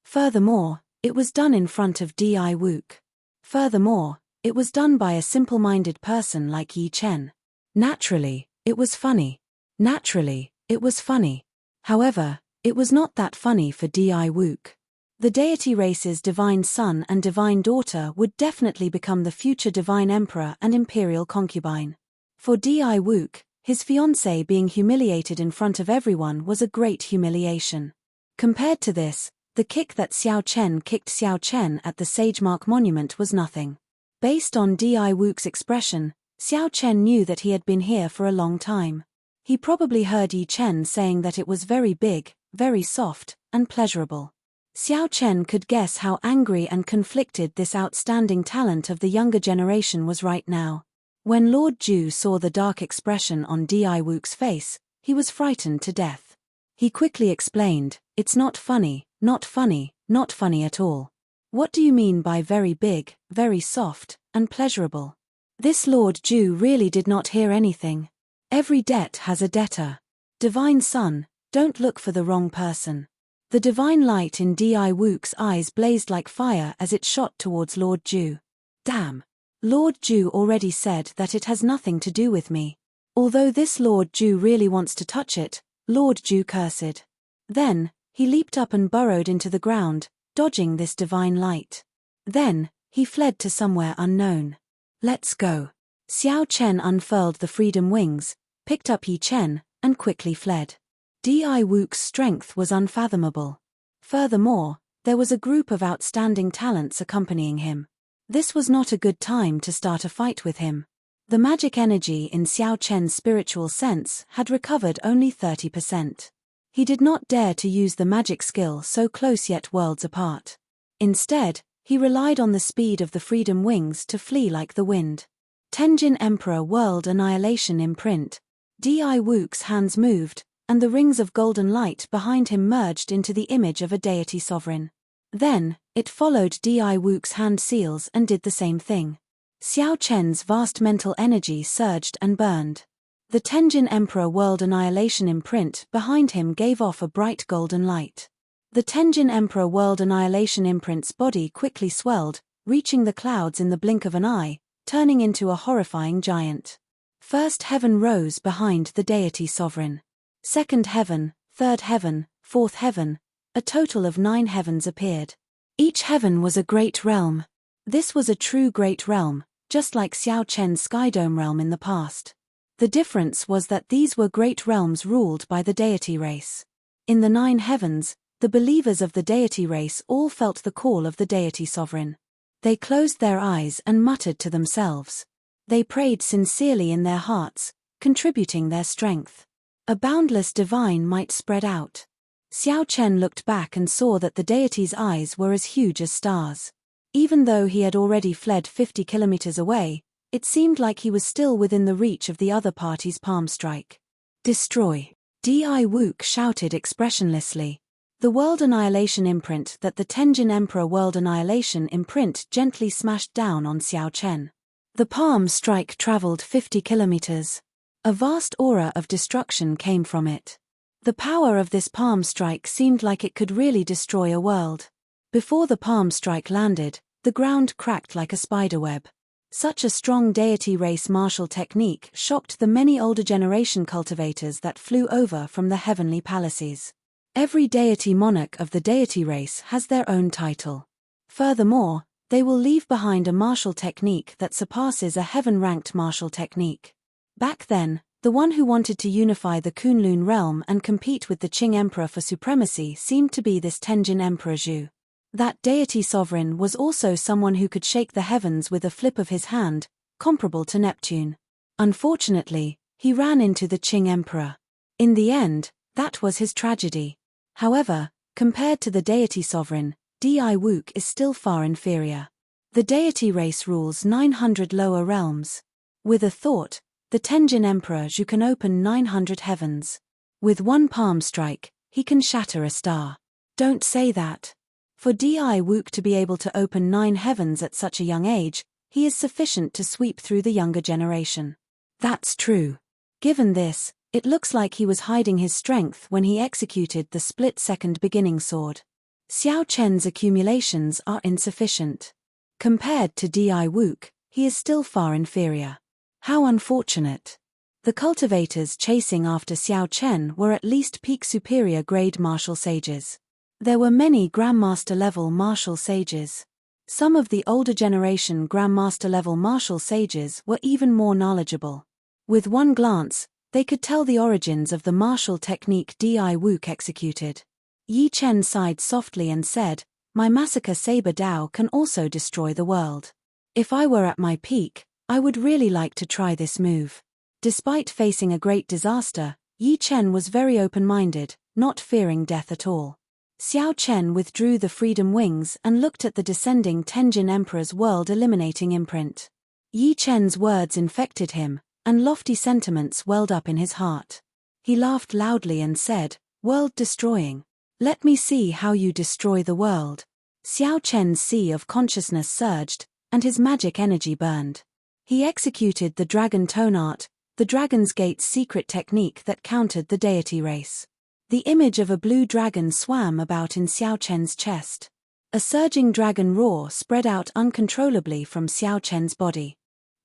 Furthermore, it was done in front of Di Wook. Furthermore, it was done by a simple-minded person like Yi Chen. Naturally, it was funny. Naturally, it was funny. However, it was not that funny for Di Wook. The deity race's Divine Son and Divine Daughter would definitely become the future Divine Emperor and Imperial Concubine. For Di Wook, his fiancée being humiliated in front of everyone was a great humiliation. Compared to this, the kick that Xiao Chen kicked Xiao Chen at the Sagemark Monument was nothing. Based on Di Wook's expression, Xiao Chen knew that he had been here for a long time. He probably heard Yi Chen saying that it was very big, very soft, and pleasurable. Xiao Chen could guess how angry and conflicted this outstanding talent of the younger generation was right now. When Lord Ju saw the dark expression on Di Wook's face, he was frightened to death. He quickly explained, "It's not funny, not funny, not funny at all. What do you mean by very big, very soft, and pleasurable?" This Lord Ju really did not hear anything. Every debt has a debtor. Divine Son, don't look for the wrong person. The divine light in Di Wook's eyes blazed like fire as it shot towards Lord Ju. Damn. Lord Ju already said that it has nothing to do with me. Although this Lord Ju really wants to touch it, Lord Ju cursed. Then, he leaped up and burrowed into the ground, dodging this divine light. Then, he fled to somewhere unknown. Let's go. Xiao Chen unfurled the freedom wings, picked up Yi Chen, and quickly fled. Di Wook's strength was unfathomable. Furthermore, there was a group of outstanding talents accompanying him. This was not a good time to start a fight with him. The magic energy in Xiao Chen's spiritual sense had recovered only 30%. He did not dare to use the magic skill so close yet worlds apart. Instead, he relied on the speed of the freedom wings to flee like the wind. Tenjin Emperor World Annihilation Imprint. Di Wook's hands moved, and the rings of golden light behind him merged into the image of a deity sovereign. Then, it followed Di Wook's hand seals and did the same thing. Xiao Chen's vast mental energy surged and burned. The Tenjin Emperor World Annihilation Imprint behind him gave off a bright golden light. The Tenjin Emperor World Annihilation Imprint's body quickly swelled, reaching the clouds in the blink of an eye, turning into a horrifying giant. First heaven rose behind the deity sovereign. Second heaven, third heaven, fourth heaven, a total of 9 heavens appeared. Each heaven was a great realm. This was a true great realm, just like Xiao Chen's Skydome realm in the past. The difference was that these were great realms ruled by the deity race. In the 9 heavens, the believers of the deity race all felt the call of the deity sovereign. They closed their eyes and muttered to themselves. They prayed sincerely in their hearts, contributing their strength. A boundless divine might spread out. Xiao Chen looked back and saw that the deity's eyes were as huge as stars. Even though he had already fled 50 kilometers away, it seemed like he was still within the reach of the other party's palm strike. Destroy. Di Wook shouted expressionlessly. The World Annihilation Imprint that the Tenjin Emperor World Annihilation Imprint gently smashed down on Xiao Chen. The palm strike traveled 50 kilometers. A vast aura of destruction came from it. The power of this palm strike seemed like it could really destroy a world. Before the palm strike landed, the ground cracked like a spiderweb. Such a strong deity race martial technique shocked the many older generation cultivators that flew over from the heavenly palaces. Every deity monarch of the deity race has their own title. Furthermore, they will leave behind a martial technique that surpasses a heaven-ranked martial technique. Back then, the one who wanted to unify the Kunlun realm and compete with the Qing Emperor for supremacy seemed to be this Tenjin Emperor Zhu. That deity sovereign was also someone who could shake the heavens with a flip of his hand, comparable to Neptune. Unfortunately, he ran into the Qing Emperor. In the end, that was his tragedy. However, compared to the deity sovereign, Di Wook is still far inferior. The deity race rules 900 lower realms. With a thought, the Tenjin Emperor Zhu can open 900 heavens. With one palm strike, he can shatter a star. Don't say that. For Di Wook to be able to open 9 heavens at such a young age, he is sufficient to sweep through the younger generation. That's true. Given this, it looks like he was hiding his strength when he executed the split-second beginning sword. Xiao Chen's accumulations are insufficient. Compared to Di Wook, he is still far inferior. How unfortunate. The cultivators chasing after Xiao Chen were at least peak superior grade martial sages. There were many Grandmaster-level martial sages. Some of the older generation Grandmaster-level martial sages were even more knowledgeable. With one glance, they could tell the origins of the martial technique Di Wook executed. Yi Chen sighed softly and said, "My massacre saber Dao can also destroy the world. If I were at my peak, I would really like to try this move." Despite facing a great disaster, Yi Chen was very open-minded, not fearing death at all. Xiao Chen withdrew the freedom wings and looked at the descending Tenjin Emperor's world-eliminating imprint. Yi Chen's words infected him, and lofty sentiments welled up in his heart. He laughed loudly and said, "World-destroying. Let me see how you destroy the world." Xiao Chen's sea of consciousness surged, and his magic energy burned. He executed the dragon tone art, the Dragon's Gate's secret technique that countered the deity race. The image of a blue dragon swam about in Xiao Chen's chest. A surging dragon roar spread out uncontrollably from Xiao Chen's body.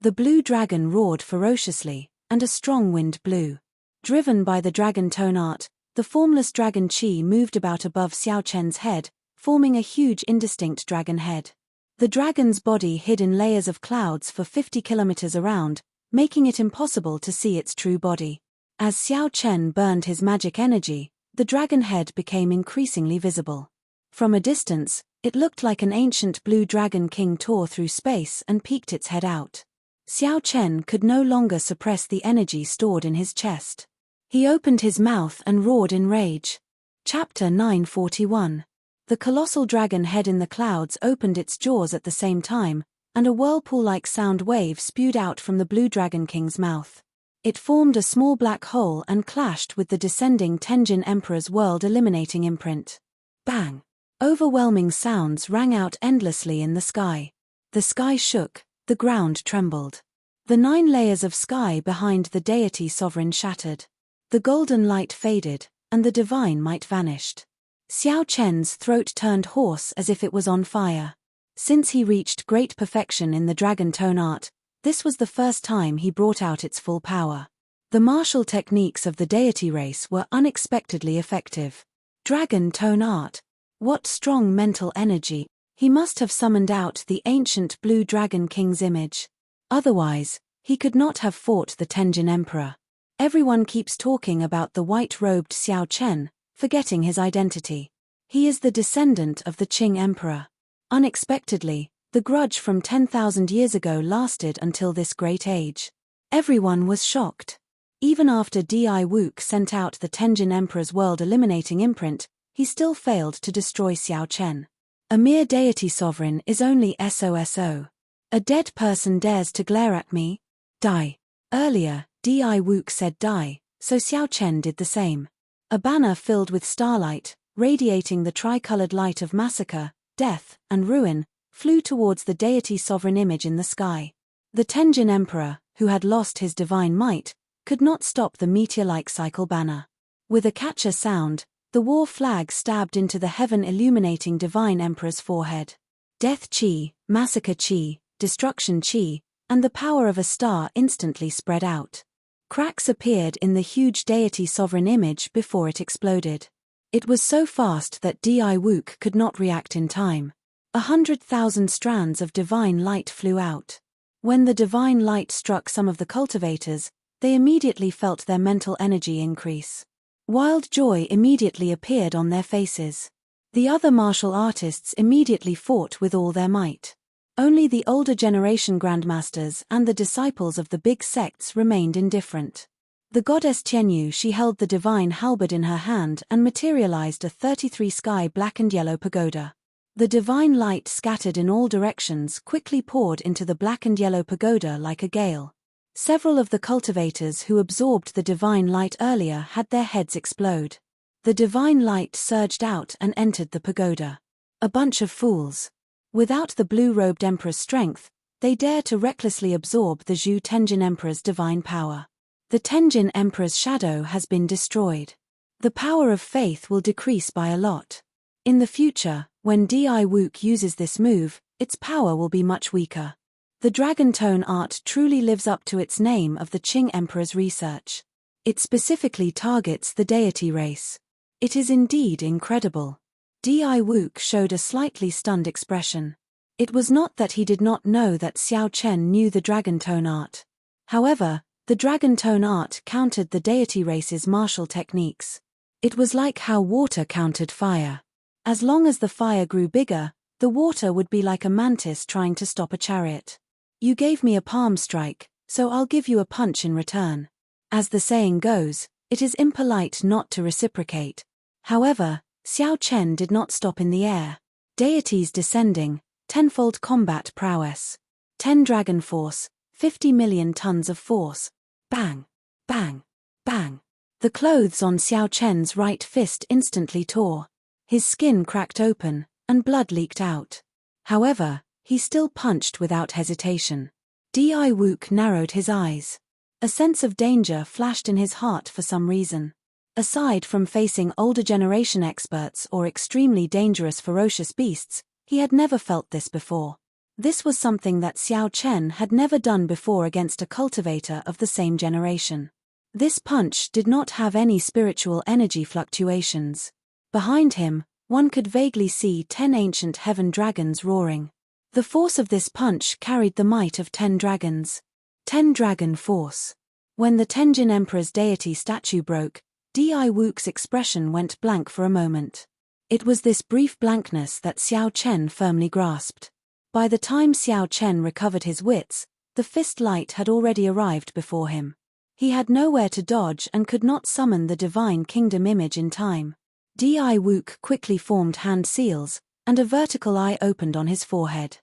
The blue dragon roared ferociously, and a strong wind blew. Driven by the dragon tone art, the formless dragon chi moved about above Xiao Chen's head, forming a huge indistinct dragon head. The dragon's body hid in layers of clouds for 50 kilometers around, making it impossible to see its true body. As Xiao Chen burned his magic energy, the dragon head became increasingly visible. From a distance, it looked like an ancient blue dragon king tore through space and peeked its head out. Xiao Chen could no longer suppress the energy stored in his chest. He opened his mouth and roared in rage. Chapter 941. The colossal dragon head in the clouds opened its jaws at the same time, and a whirlpool-like sound wave spewed out from the blue dragon king's mouth. It formed a small black hole and clashed with the descending Tenjin Emperor's world-eliminating imprint. Bang! Overwhelming sounds rang out endlessly in the sky. The sky shook, the ground trembled. The 9 layers of sky behind the deity sovereign shattered. The golden light faded, and the divine might vanished. Xiao Chen's throat turned hoarse as if it was on fire. Since he reached great perfection in the dragon tone art, this was the first time he brought out its full power. The martial techniques of the deity race were unexpectedly effective. Dragon tone art. What strong mental energy! He must have summoned out the ancient blue dragon king's image. Otherwise, he could not have fought the Tenjin Emperor. Everyone keeps talking about the white-robed Xiao Chen, forgetting his identity. He is the descendant of the Qing Emperor. Unexpectedly, the grudge from 10,000 years ago lasted until this great age. Everyone was shocked. Even after Di Wook sent out the Tenjin Emperor's world-eliminating imprint, he still failed to destroy Xiao Chen. A mere deity sovereign is only SOSO. A dead person dares to glare at me? Die. Earlier, Di Wook said die, so Xiao Chen did the same. A banner filled with starlight, radiating the tricolored light of massacre, death, and ruin, flew towards the deity sovereign image in the sky. The Tenjin Emperor, who had lost his divine might, could not stop the meteor-like cycle banner. With a catcher sound, the war flag stabbed into the heaven-illuminating divine emperor's forehead. Death chi, massacre chi, destruction chi, and the power of a star instantly spread out. Cracks appeared in the huge deity sovereign image before it exploded. It was so fast that Di Wook could not react in time. 100,000 strands of divine light flew out. When the divine light struck some of the cultivators, they immediately felt their mental energy increase. Wild joy immediately appeared on their faces. The other martial artists immediately fought with all their might. Only the older generation grandmasters and the disciples of the big sects remained indifferent. The goddess Tianyu, she held the divine halberd in her hand and materialized a 33 sky black and yellow pagoda. The divine light scattered in all directions quickly poured into the black and yellow pagoda like a gale. Several of the cultivators who absorbed the divine light earlier had their heads explode. The divine light surged out and entered the pagoda. A bunch of fools. Without the blue-robed emperor's strength, they dare to recklessly absorb the Zhu Tenjin Emperor's divine power. The Tenjin Emperor's shadow has been destroyed. The power of faith will decrease by a lot. In the future, when Di Wook uses this move, its power will be much weaker. The dragon tone art truly lives up to its name of the Qing Emperor's research. It specifically targets the deity race. It is indeed incredible. Di Wook showed a slightly stunned expression. It was not that he did not know that Xiao Chen knew the dragon tone art. However, the dragon tone art countered the deity race's martial techniques. It was like how water countered fire. As long as the fire grew bigger, the water would be like a mantis trying to stop a chariot. You gave me a palm strike, so I'll give you a punch in return. As the saying goes, it is impolite not to reciprocate. However, Xiao Chen did not stop in the air. Deities descending, tenfold combat prowess. 10 dragon force, 50 million tons of force. Bang, bang, bang. The clothes on Xiao Chen's right fist instantly tore. His skin cracked open, and blood leaked out. However, he still punched without hesitation. Di Wook narrowed his eyes. A sense of danger flashed in his heart for some reason. Aside from facing older generation experts or extremely dangerous ferocious beasts, he had never felt this before. This was something that Xiao Chen had never done before against a cultivator of the same generation. This punch did not have any spiritual energy fluctuations. Behind him, one could vaguely see 10 ancient heaven dragons roaring. The force of this punch carried the might of 10 dragons. 10 dragon force. When the Tenjin Emperor's deity statue broke, Di Wook's expression went blank for a moment. It was this brief blankness that Xiao Chen firmly grasped. By the time Xiao Chen recovered his wits, the fist light had already arrived before him. He had nowhere to dodge and could not summon the divine kingdom image in time. Di Wook quickly formed hand seals, and a vertical eye opened on his forehead.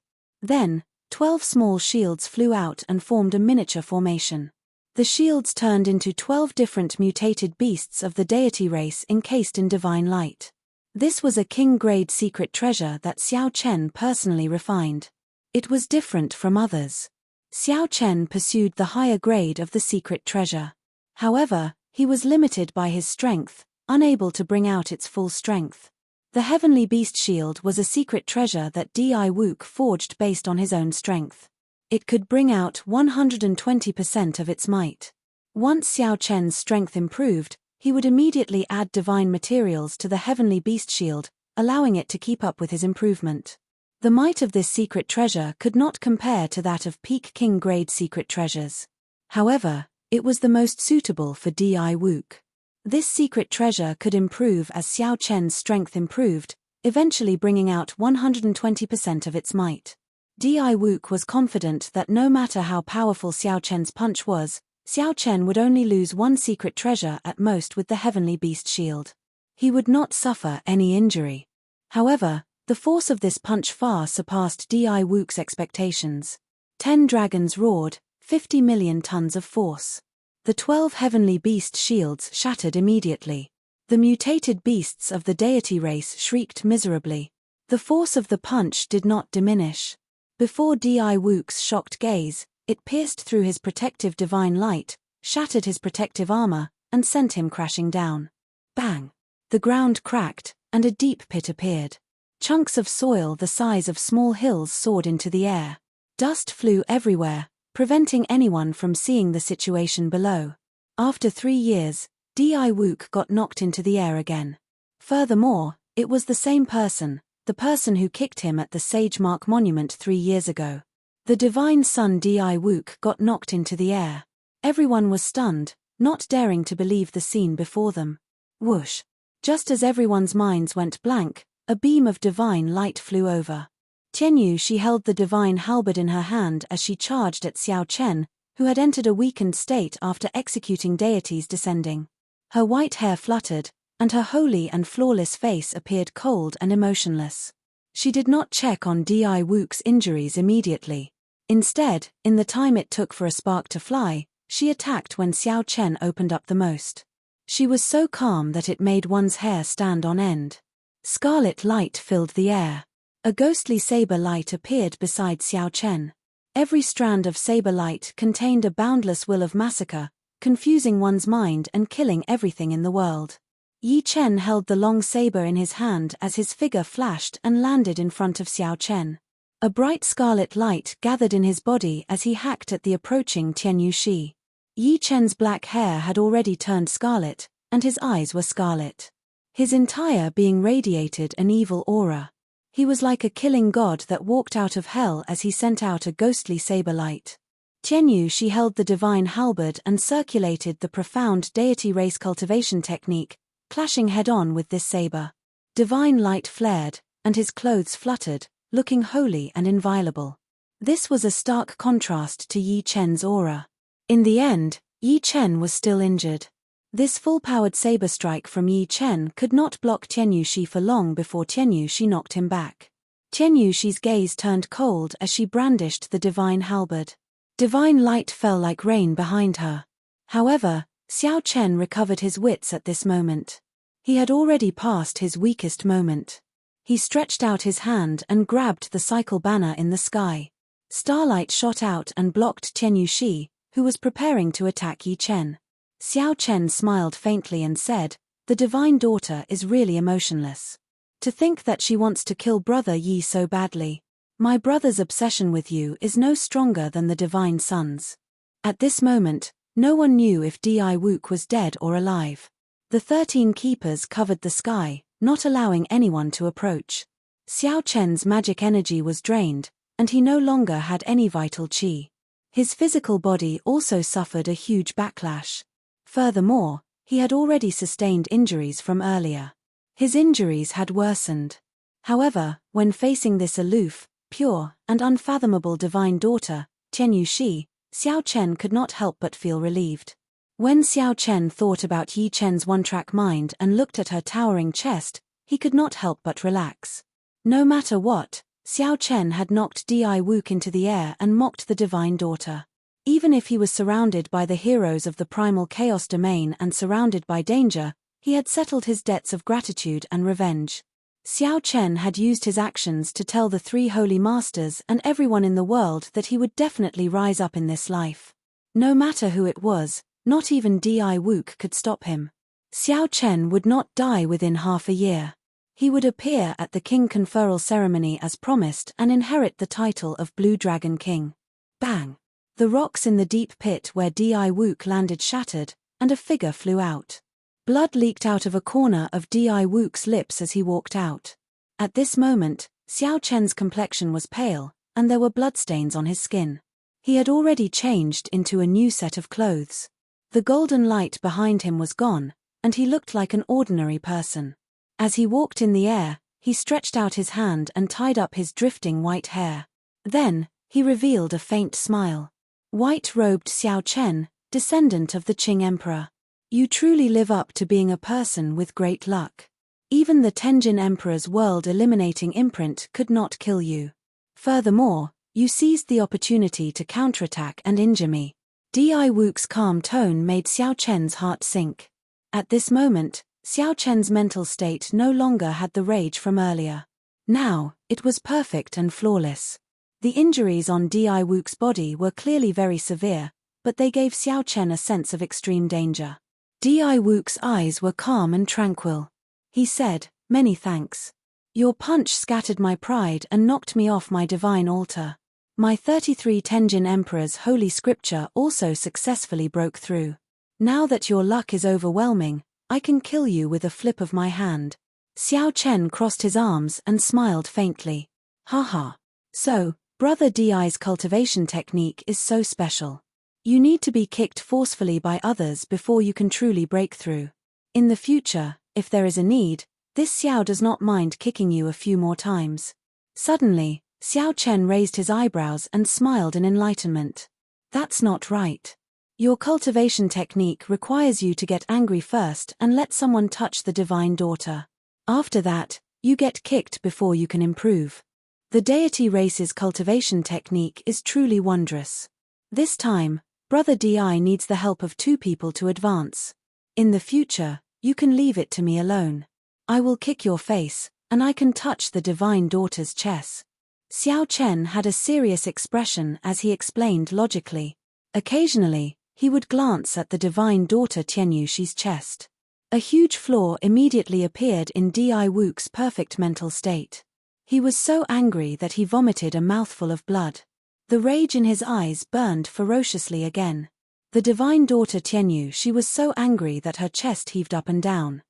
Then, 12 small shields flew out and formed a miniature formation. The shields turned into 12 different mutated beasts of the deity race encased in divine light. This was a king-grade secret treasure that Xiao Chen personally refined. It was different from others. Xiao Chen pursued the higher grade of the secret treasure. However, he was limited by his strength, unable to bring out its full strength. The Heavenly Beast Shield was a secret treasure that Di Wook forged based on his own strength. It could bring out 120% of its might. Once Xiao Chen's strength improved, he would immediately add divine materials to the Heavenly Beast Shield, allowing it to keep up with his improvement. The might of this secret treasure could not compare to that of peak king-grade secret treasures. However, it was the most suitable for Di Wook. This secret treasure could improve as Xiao Chen's strength improved, eventually bringing out 120% of its might. Di Wook was confident that no matter how powerful Xiao Chen's punch was, Xiao Chen would only lose one secret treasure at most with the Heavenly Beast Shield. He would not suffer any injury. However, the force of this punch far surpassed Di Wook's expectations. 10 dragons roared, 50 million tons of force. The 12 Heavenly Beast Shields shattered immediately. The mutated beasts of the deity race shrieked miserably. The force of the punch did not diminish. Before Di Wook's shocked gaze, it pierced through his protective divine light, shattered his protective armor, and sent him crashing down. Bang! The ground cracked, and a deep pit appeared. Chunks of soil the size of small hills soared into the air. Dust flew everywhere, preventing anyone from seeing the situation below. After 3 years, Di Wook got knocked into the air again. Furthermore, it was the same person, the person who kicked him at the Sage Mark Monument 3 years ago. The divine son Di Wook got knocked into the air. Everyone was stunned, not daring to believe the scene before them. Whoosh! Just as everyone's minds went blank, a beam of divine light flew over. Tianyu Shi held the divine halberd in her hand as she charged at Xiao Chen, who had entered a weakened state after executing deities descending. Her white hair fluttered, and her holy and flawless face appeared cold and emotionless. She did not check on Di Wook's injuries immediately. Instead, in the time it took for a spark to fly, she attacked when Xiao Chen opened up the most. She was so calm that it made one's hair stand on end. Scarlet light filled the air. A ghostly saber light appeared beside Xiao Chen. Every strand of saber light contained a boundless will of massacre, confusing one's mind and killing everything in the world. Yi Chen held the long saber in his hand as his figure flashed and landed in front of Xiao Chen. A bright scarlet light gathered in his body as he hacked at the approaching Tianyu Shi. Yi Chen's black hair had already turned scarlet, and his eyes were scarlet. His entire being radiated an evil aura. He was like a killing god that walked out of hell as he sent out a ghostly saber light. Tianyu Shi held the divine halberd and circulated the profound deity race cultivation technique, clashing head-on with this saber. Divine light flared, and his clothes fluttered, looking holy and inviolable. This was a stark contrast to Yi Chen's aura. In the end, Yi Chen was still injured. This full-powered saber strike from Yi Chen could not block Tianyu Shi for long before Tianyu Shi knocked him back. Tianyu Shi's gaze turned cold as she brandished the divine halberd. Divine light fell like rain behind her. However, Xiao Chen recovered his wits at this moment. He had already passed his weakest moment. He stretched out his hand and grabbed the cycle banner in the sky. Starlight shot out and blocked Chen Yuxi, who was preparing to attack Yi Chen. Xiao Chen smiled faintly and said, "The divine daughter is really emotionless. To think that she wants to kill brother Yi so badly. My brother's obsession with you is no stronger than the divine son's." At this moment, no one knew if Dai Wook was dead or alive. The 13 keepers covered the sky, not allowing anyone to approach. Xiao Chen's magic energy was drained, and he no longer had any vital qi. His physical body also suffered a huge backlash. Furthermore, he had already sustained injuries from earlier. His injuries had worsened. However, when facing this aloof, pure, and unfathomable divine daughter, Chen Yuxi, Xiao Chen could not help but feel relieved. When Xiao Chen thought about Yi Chen's one-track mind and looked at her towering chest, he could not help but relax. No matter what, Xiao Chen had knocked Dai Wook into the air and mocked the divine daughter. Even if he was surrounded by the heroes of the primal chaos domain and surrounded by danger, he had settled his debts of gratitude and revenge. Xiao Chen had used his actions to tell the 3 holy masters and everyone in the world that he would definitely rise up in this life. No matter who it was, not even Dai Wook could stop him. Xiao Chen would not die within half a year. He would appear at the king conferral ceremony as promised and inherit the title of Blue Dragon King. Bang! The rocks in the deep pit where Dai Wook landed shattered, and a figure flew out. Blood leaked out of a corner of Dai Wook's lips as he walked out. At this moment, Xiao Chen's complexion was pale, and there were bloodstains on his skin. He had already changed into a new set of clothes. The golden light behind him was gone, and he looked like an ordinary person. As he walked in the air, he stretched out his hand and tied up his drifting white hair. Then, he revealed a faint smile. White-robed Xiao Chen, descendant of the Qing Emperor. You truly live up to being a person with great luck. Even the Tenjin Emperor's world-eliminating imprint could not kill you. Furthermore, you seized the opportunity to counterattack and injure me. Dai Wook's calm tone made Xiao Chen's heart sink. At this moment, Xiao Chen's mental state no longer had the rage from earlier. Now, it was perfect and flawless. The injuries on Dai Wook's body were clearly very severe, but they gave Xiao Chen a sense of extreme danger. Dai Wook's eyes were calm and tranquil. He said, "Many thanks. Your punch scattered my pride and knocked me off my divine altar. My 33 Tenjin Emperor's holy scripture also successfully broke through. Now that your luck is overwhelming, I can kill you with a flip of my hand." Xiao Chen crossed his arms and smiled faintly. Haha. So, Brother Dai's cultivation technique is so special. You need to be kicked forcefully by others before you can truly break through. In the future, if there is a need, this Xiao does not mind kicking you a few more times. Suddenly, Xiao Chen raised his eyebrows and smiled in enlightenment. That's not right. Your cultivation technique requires you to get angry first and let someone touch the divine daughter. After that, you get kicked before you can improve. The deity race's cultivation technique is truly wondrous. This time, Brother Dai needs the help of 2 people to advance. In the future, you can leave it to me alone. I will kick your face, and I can touch the divine daughter's chest. Xiao Chen had a serious expression as he explained logically. Occasionally, he would glance at the divine daughter Chen Yuxi's chest. A huge flaw immediately appeared in Dai Wook's perfect mental state. He was so angry that he vomited a mouthful of blood. The rage in his eyes burned ferociously again. The divine daughter Tianyu, she was so angry that her chest heaved up and down.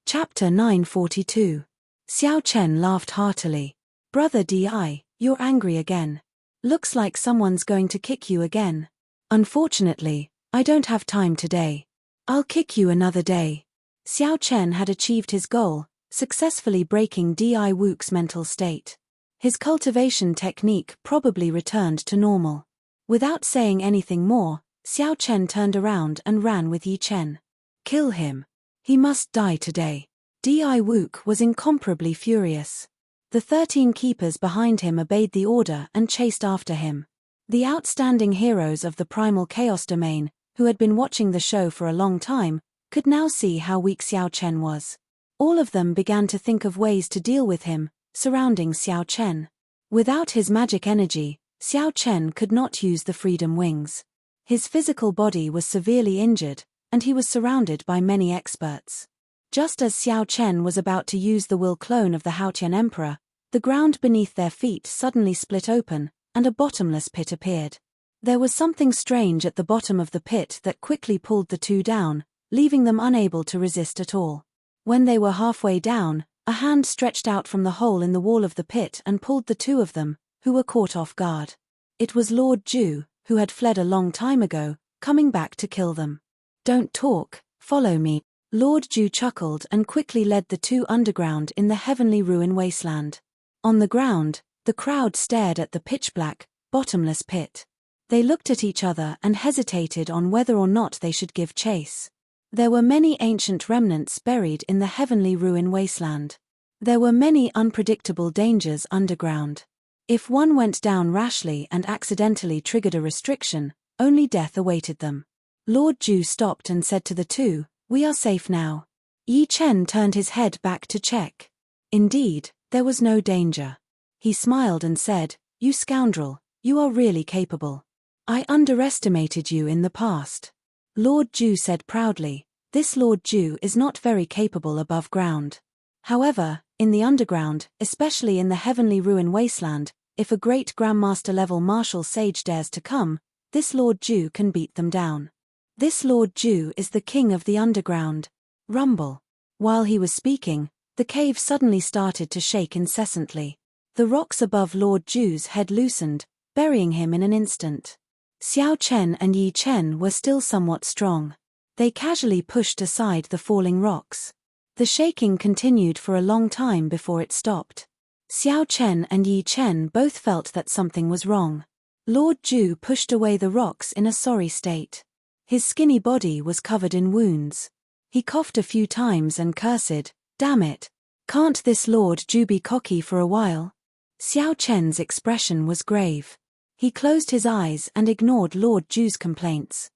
Chapter 942. Xiao Chen laughed heartily. Brother Di, you're angry again. Looks like someone's going to kick you again. Unfortunately, I don't have time today. I'll kick you another day. Xiao Chen had achieved his goal, successfully breaking Dai Wook's mental state. His cultivation technique probably returned to normal. Without saying anything more, Xiao Chen turned around and ran with Yi Chen. Kill him. He must die today. Dai Wook was incomparably furious. The 13 keepers behind him obeyed the order and chased after him. The outstanding heroes of the primal chaos domain, who had been watching the show for a long time, could now see how weak Xiao Chen was. All of them began to think of ways to deal with him, surrounding Xiao Chen. Without his magic energy, Xiao Chen could not use the freedom wings. His physical body was severely injured, and he was surrounded by many experts. Just as Xiao Chen was about to use the will clone of the Haotian Emperor, the ground beneath their feet suddenly split open, and a bottomless pit appeared. There was something strange at the bottom of the pit that quickly pulled the two down, leaving them unable to resist at all. When they were halfway down, a hand stretched out from the hole in the wall of the pit and pulled the two of them, who were caught off guard. It was Lord Ju, who had fled a long time ago, coming back to kill them. "Don't talk, follow me." Lord Ju chuckled and quickly led the two underground in the heavenly ruin wasteland. On the ground, the crowd stared at the pitch-black, bottomless pit. They looked at each other and hesitated on whether or not they should give chase. There were many ancient remnants buried in the heavenly ruin wasteland. There were many unpredictable dangers underground. If one went down rashly and accidentally triggered a restriction, only death awaited them. Lord Ju stopped and said to the two, "We are safe now." Yi Chen turned his head back to check. Indeed, there was no danger. He smiled and said, "You scoundrel, you are really capable. I underestimated you in the past." Lord Ju said proudly, "This Lord Ju is not very capable above ground. However, in the underground, especially in the heavenly ruin wasteland, if a great Grandmaster-level martial sage dares to come, this Lord Ju can beat them down. This Lord Ju is the king of the underground." Rumble. While he was speaking, the cave suddenly started to shake incessantly. The rocks above Lord Ju's head loosened, burying him in an instant. Xiao Chen and Yi Chen were still somewhat strong. They casually pushed aside the falling rocks. The shaking continued for a long time before it stopped. Xiao Chen and Yi Chen both felt that something was wrong. Lord Ju pushed away the rocks in a sorry state. His skinny body was covered in wounds. He coughed a few times and cursed, "Damn it! Can't this Lord Ju be cocky for a while?" Xiao Chen's expression was grave. He closed his eyes and ignored Lord Ju's complaints.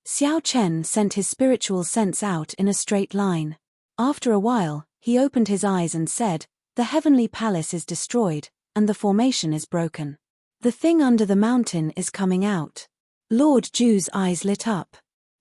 Xiao Chen sent his spiritual sense out in a straight line. After a while, he opened his eyes and said, "The heavenly palace is destroyed, and the formation is broken. The thing under the mountain is coming out." Lord Ju's eyes lit up.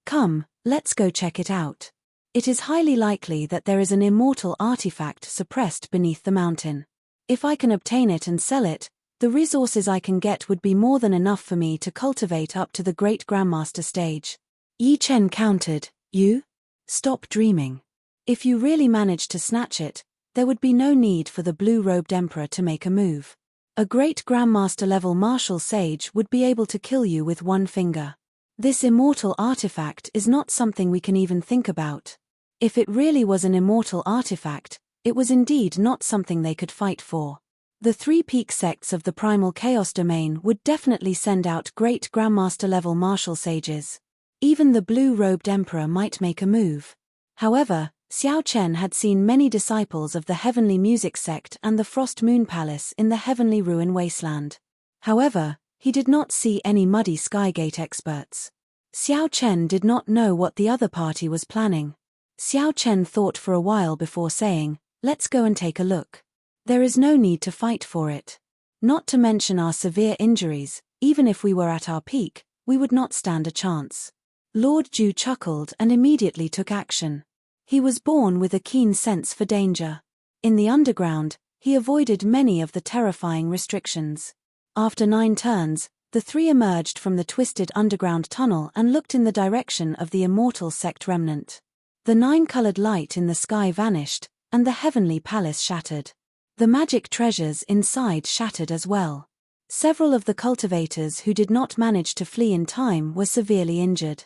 "Come, let's go check it out. It is highly likely that there is an immortal artifact suppressed beneath the mountain. If I can obtain it and sell it, the resources I can get would be more than enough for me to cultivate up to the Great Grandmaster stage." Yi Chen countered, "You? Stop dreaming. If you really managed to snatch it, there would be no need for the blue-robed emperor to make a move. A Great Grandmaster-level martial sage would be able to kill you with one finger. This immortal artifact is not something we can even think about. If it really was an immortal artifact, it was indeed not something they could fight for. The three peak sects of the primal chaos domain would definitely send out Great Grandmaster-level martial sages. Even the blue-robed emperor might make a move. However, Xiao Chen had seen many disciples of the Heavenly Music Sect and the Frost Moon Palace in the Heavenly Ruin Wasteland. However, he did not see any Muddy Skygate experts. Xiao Chen did not know what the other party was planning. Xiao Chen thought for a while before saying, "Let's go and take a look. There is no need to fight for it. Not to mention our severe injuries, even if we were at our peak, we would not stand a chance." Lord Ju chuckled and immediately took action. He was born with a keen sense for danger. In the underground, he avoided many of the terrifying restrictions. After 9 turns, the three emerged from the twisted underground tunnel and looked in the direction of the Immortal sect remnant. The 9-colored light in the sky vanished, and the heavenly palace shattered. The magic treasures inside shattered as well. Several of the cultivators who did not manage to flee in time were severely injured.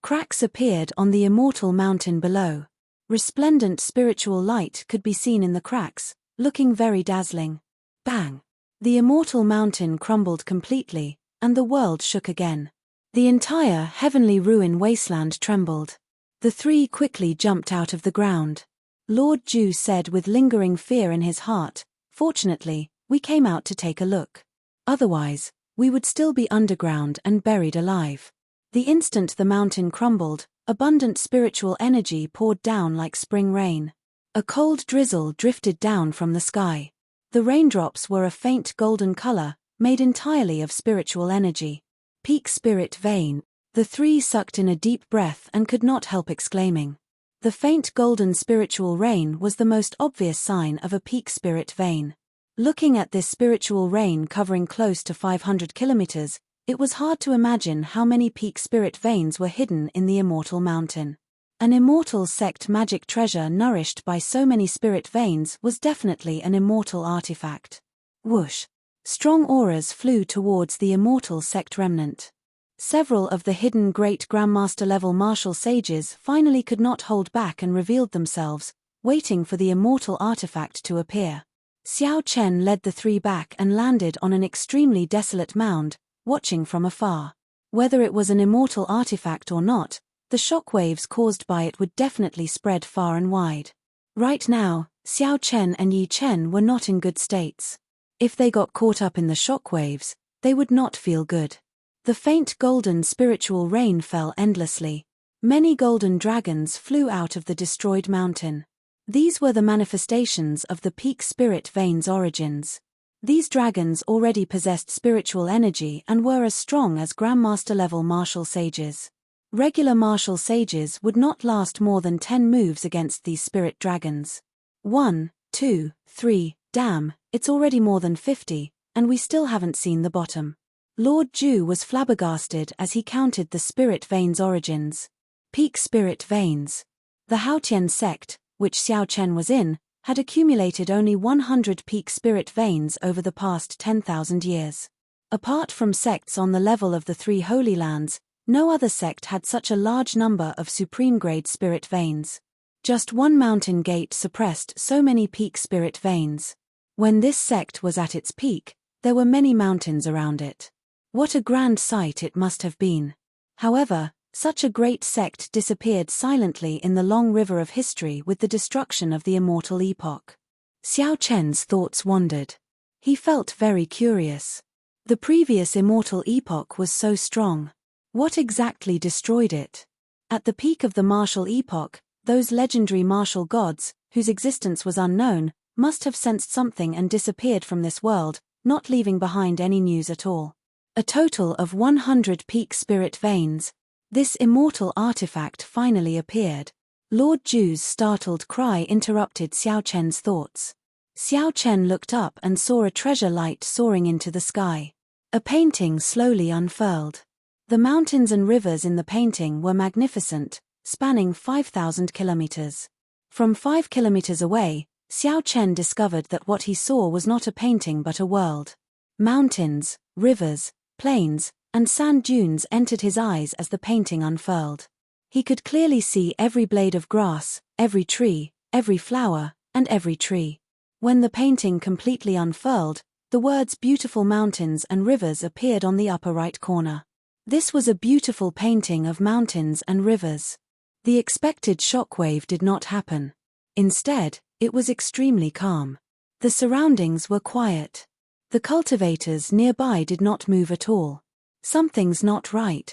Cracks appeared on the Immortal mountain below. Resplendent spiritual light could be seen in the cracks, looking very dazzling. Bang! The Immortal mountain crumbled completely, and the world shook again. The entire heavenly ruin wasteland trembled. The three quickly jumped out of the ground. Lord Ju said with lingering fear in his heart, "Fortunately, we came out to take a look. Otherwise, we would still be underground and buried alive." The instant the mountain crumbled, abundant spiritual energy poured down like spring rain. A cold drizzle drifted down from the sky. The raindrops were a faint golden color, made entirely of spiritual energy. Peak spirit vein. The three sucked in a deep breath and could not help exclaiming. The faint golden spiritual rain was the most obvious sign of a peak spirit vein. Looking at this spiritual rain covering close to 500 kilometers, it was hard to imagine how many peak spirit veins were hidden in the Immortal Mountain. An Immortal sect magic treasure nourished by so many spirit veins was definitely an Immortal artifact. Whoosh! Strong auras flew towards the Immortal sect remnant. Several of the hidden great Grandmaster-level martial sages finally could not hold back and revealed themselves, waiting for the Immortal artifact to appear. Xiao Chen led the three back and landed on an extremely desolate mound, watching from afar. Whether it was an Immortal artifact or not, the shockwaves caused by it would definitely spread far and wide. Right now, Xiao Chen and Yi Chen were not in good states. If they got caught up in the shockwaves, they would not feel good. The faint golden spiritual rain fell endlessly. Many golden dragons flew out of the destroyed mountain. These were the manifestations of the peak spirit vein's origins. These dragons already possessed spiritual energy and were as strong as Grandmaster-level martial sages. Regular martial sages would not last more than 10 moves against these spirit dragons. 1, 2, 3, damn, it's already more than 50, and we still haven't seen the bottom. Lord Zhu was flabbergasted as he counted the spirit vein's origins. Peak spirit veins. The Haotian sect, which Xiao Chen was in, had accumulated only 100 peak spirit veins over the past 10,000 years. Apart from sects on the level of the three Holy Lands, no other sect had such a large number of supreme-grade spirit veins. Just one mountain gate suppressed so many peak spirit veins. When this sect was at its peak, there were many mountains around it. What a grand sight it must have been. However, such a great sect disappeared silently in the long river of history with the destruction of the Immortal Epoch. Xiao Chen's thoughts wandered. He felt very curious. The previous Immortal Epoch was so strong. What exactly destroyed it? At the peak of the martial epoch, those legendary martial gods, whose existence was unknown, must have sensed something and disappeared from this world, not leaving behind any news at all. A total of 100 peak spirit veins. This immortal artifact finally appeared. Lord Zhu's startled cry interrupted Xiao Chen's thoughts. Xiao Chen looked up and saw a treasure light soaring into the sky. A painting slowly unfurled. The mountains and rivers in the painting were magnificent, spanning 5,000 kilometers. From 5 kilometers away, Xiao Chen discovered that what he saw was not a painting but a world. Mountains, rivers, plains, and sand dunes entered his eyes as the painting unfurled. He could clearly see every blade of grass, every tree, every flower, and every tree. When the painting completely unfurled, the words "beautiful mountains and rivers" appeared on the upper right corner. This was a beautiful painting of mountains and rivers. The expected shockwave did not happen. Instead, it was extremely calm. The surroundings were quiet. The cultivators nearby did not move at all. Something's not right.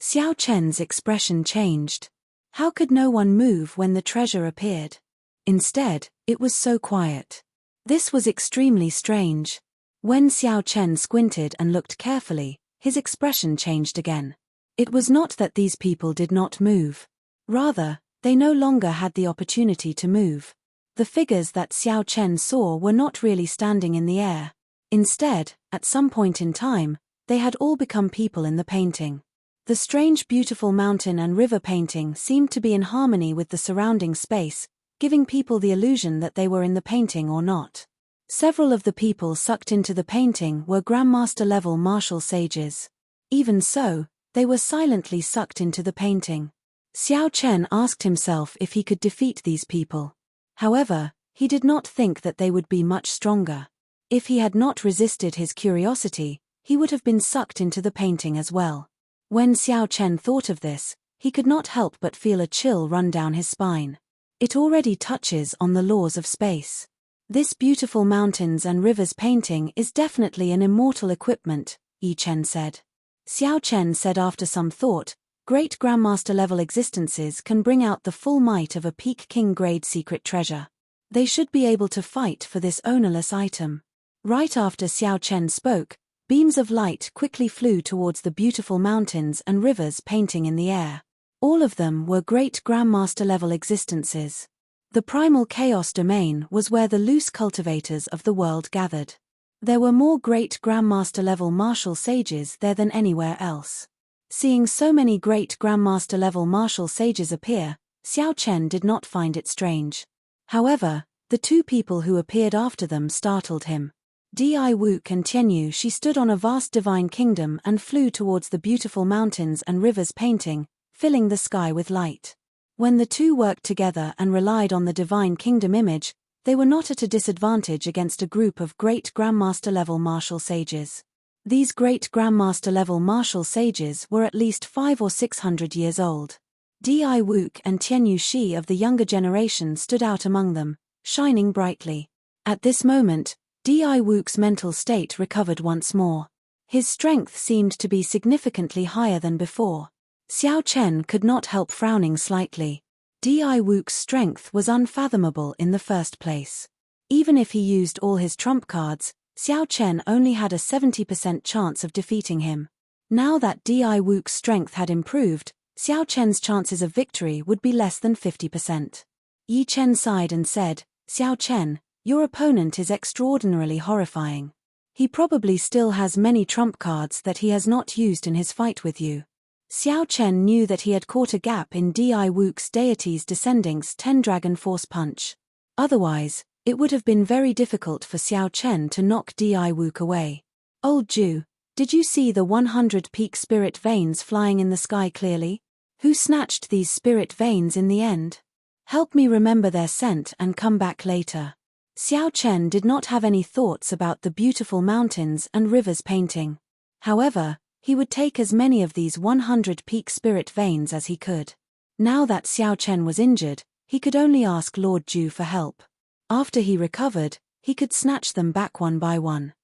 Xiao Chen's expression changed. How could no one move when the treasure appeared? Instead, it was so quiet. This was extremely strange. When Xiao Chen squinted and looked carefully, his expression changed again. It was not that these people did not move. Rather, they no longer had the opportunity to move. The figures that Xiao Chen saw were not really standing in the air. Instead, at some point in time, they had all become people in the painting. The strange beautiful mountain and river painting seemed to be in harmony with the surrounding space, giving people the illusion that they were in the painting or not. Several of the people sucked into the painting were Grandmaster-level martial sages. Even so, they were silently sucked into the painting. Xiao Chen asked himself if he could defeat these people. However, he did not think that they would be much stronger. If he had not resisted his curiosity, he would have been sucked into the painting as well. When Xiao Chen thought of this, he could not help but feel a chill run down his spine. It already touches on the laws of space. This beautiful mountains and rivers painting is definitely an immortal equipment, Yi Chen said. Xiao Chen said after some thought, great Grandmaster-level existences can bring out the full might of a peak king-grade secret treasure. They should be able to fight for this ownerless item. Right after Xiao Chen spoke, Beams of light quickly flew towards the beautiful mountains and rivers painting in the air. All of them were great Grandmaster-level existences. The primal chaos domain was where the loose cultivators of the world gathered. There were more great Grandmaster-level martial sages there than anywhere else. Seeing so many great Grandmaster-level martial sages appear, Xiao Chen did not find it strange. However, the two people who appeared after them startled him. Di Wook and Tianyu Shi stood on a vast divine kingdom and flew towards the beautiful mountains and rivers painting, filling the sky with light. When the two worked together and relied on the divine kingdom image, they were not at a disadvantage against a group of great Grandmaster-level martial sages. These great Grandmaster-level martial sages were at least 500 or 600 years old. Di Wook and Tianyu Shi of the younger generation stood out among them, shining brightly. At this moment, Di Wook's mental state recovered once more. His strength seemed to be significantly higher than before. Xiao Chen could not help frowning slightly. Di Wook's strength was unfathomable in the first place. Even if he used all his trump cards, Xiao Chen only had a 70% chance of defeating him. Now that Di Wook's strength had improved, Xiao Chen's chances of victory would be less than 50%. Yi Chen sighed and said, "Xiao Chen, your opponent is extraordinarily horrifying. He probably still has many trump cards that he has not used in his fight with you." Xiao Chen knew that he had caught a gap in Di Wook's deity's descending's 10 Dragon Force punch. Otherwise, it would have been very difficult for Xiao Chen to knock Di Wook away. "Old Jew, did you see the 100 peak spirit veins flying in the sky clearly? Who snatched these spirit veins in the end? Help me remember their scent and come back later." Xiao Chen did not have any thoughts about the beautiful mountains and rivers painting. However, he would take as many of these 100 peak spirit veins as he could. Now that Xiao Chen was injured, he could only ask Lord Ju for help. After he recovered, he could snatch them back one by one.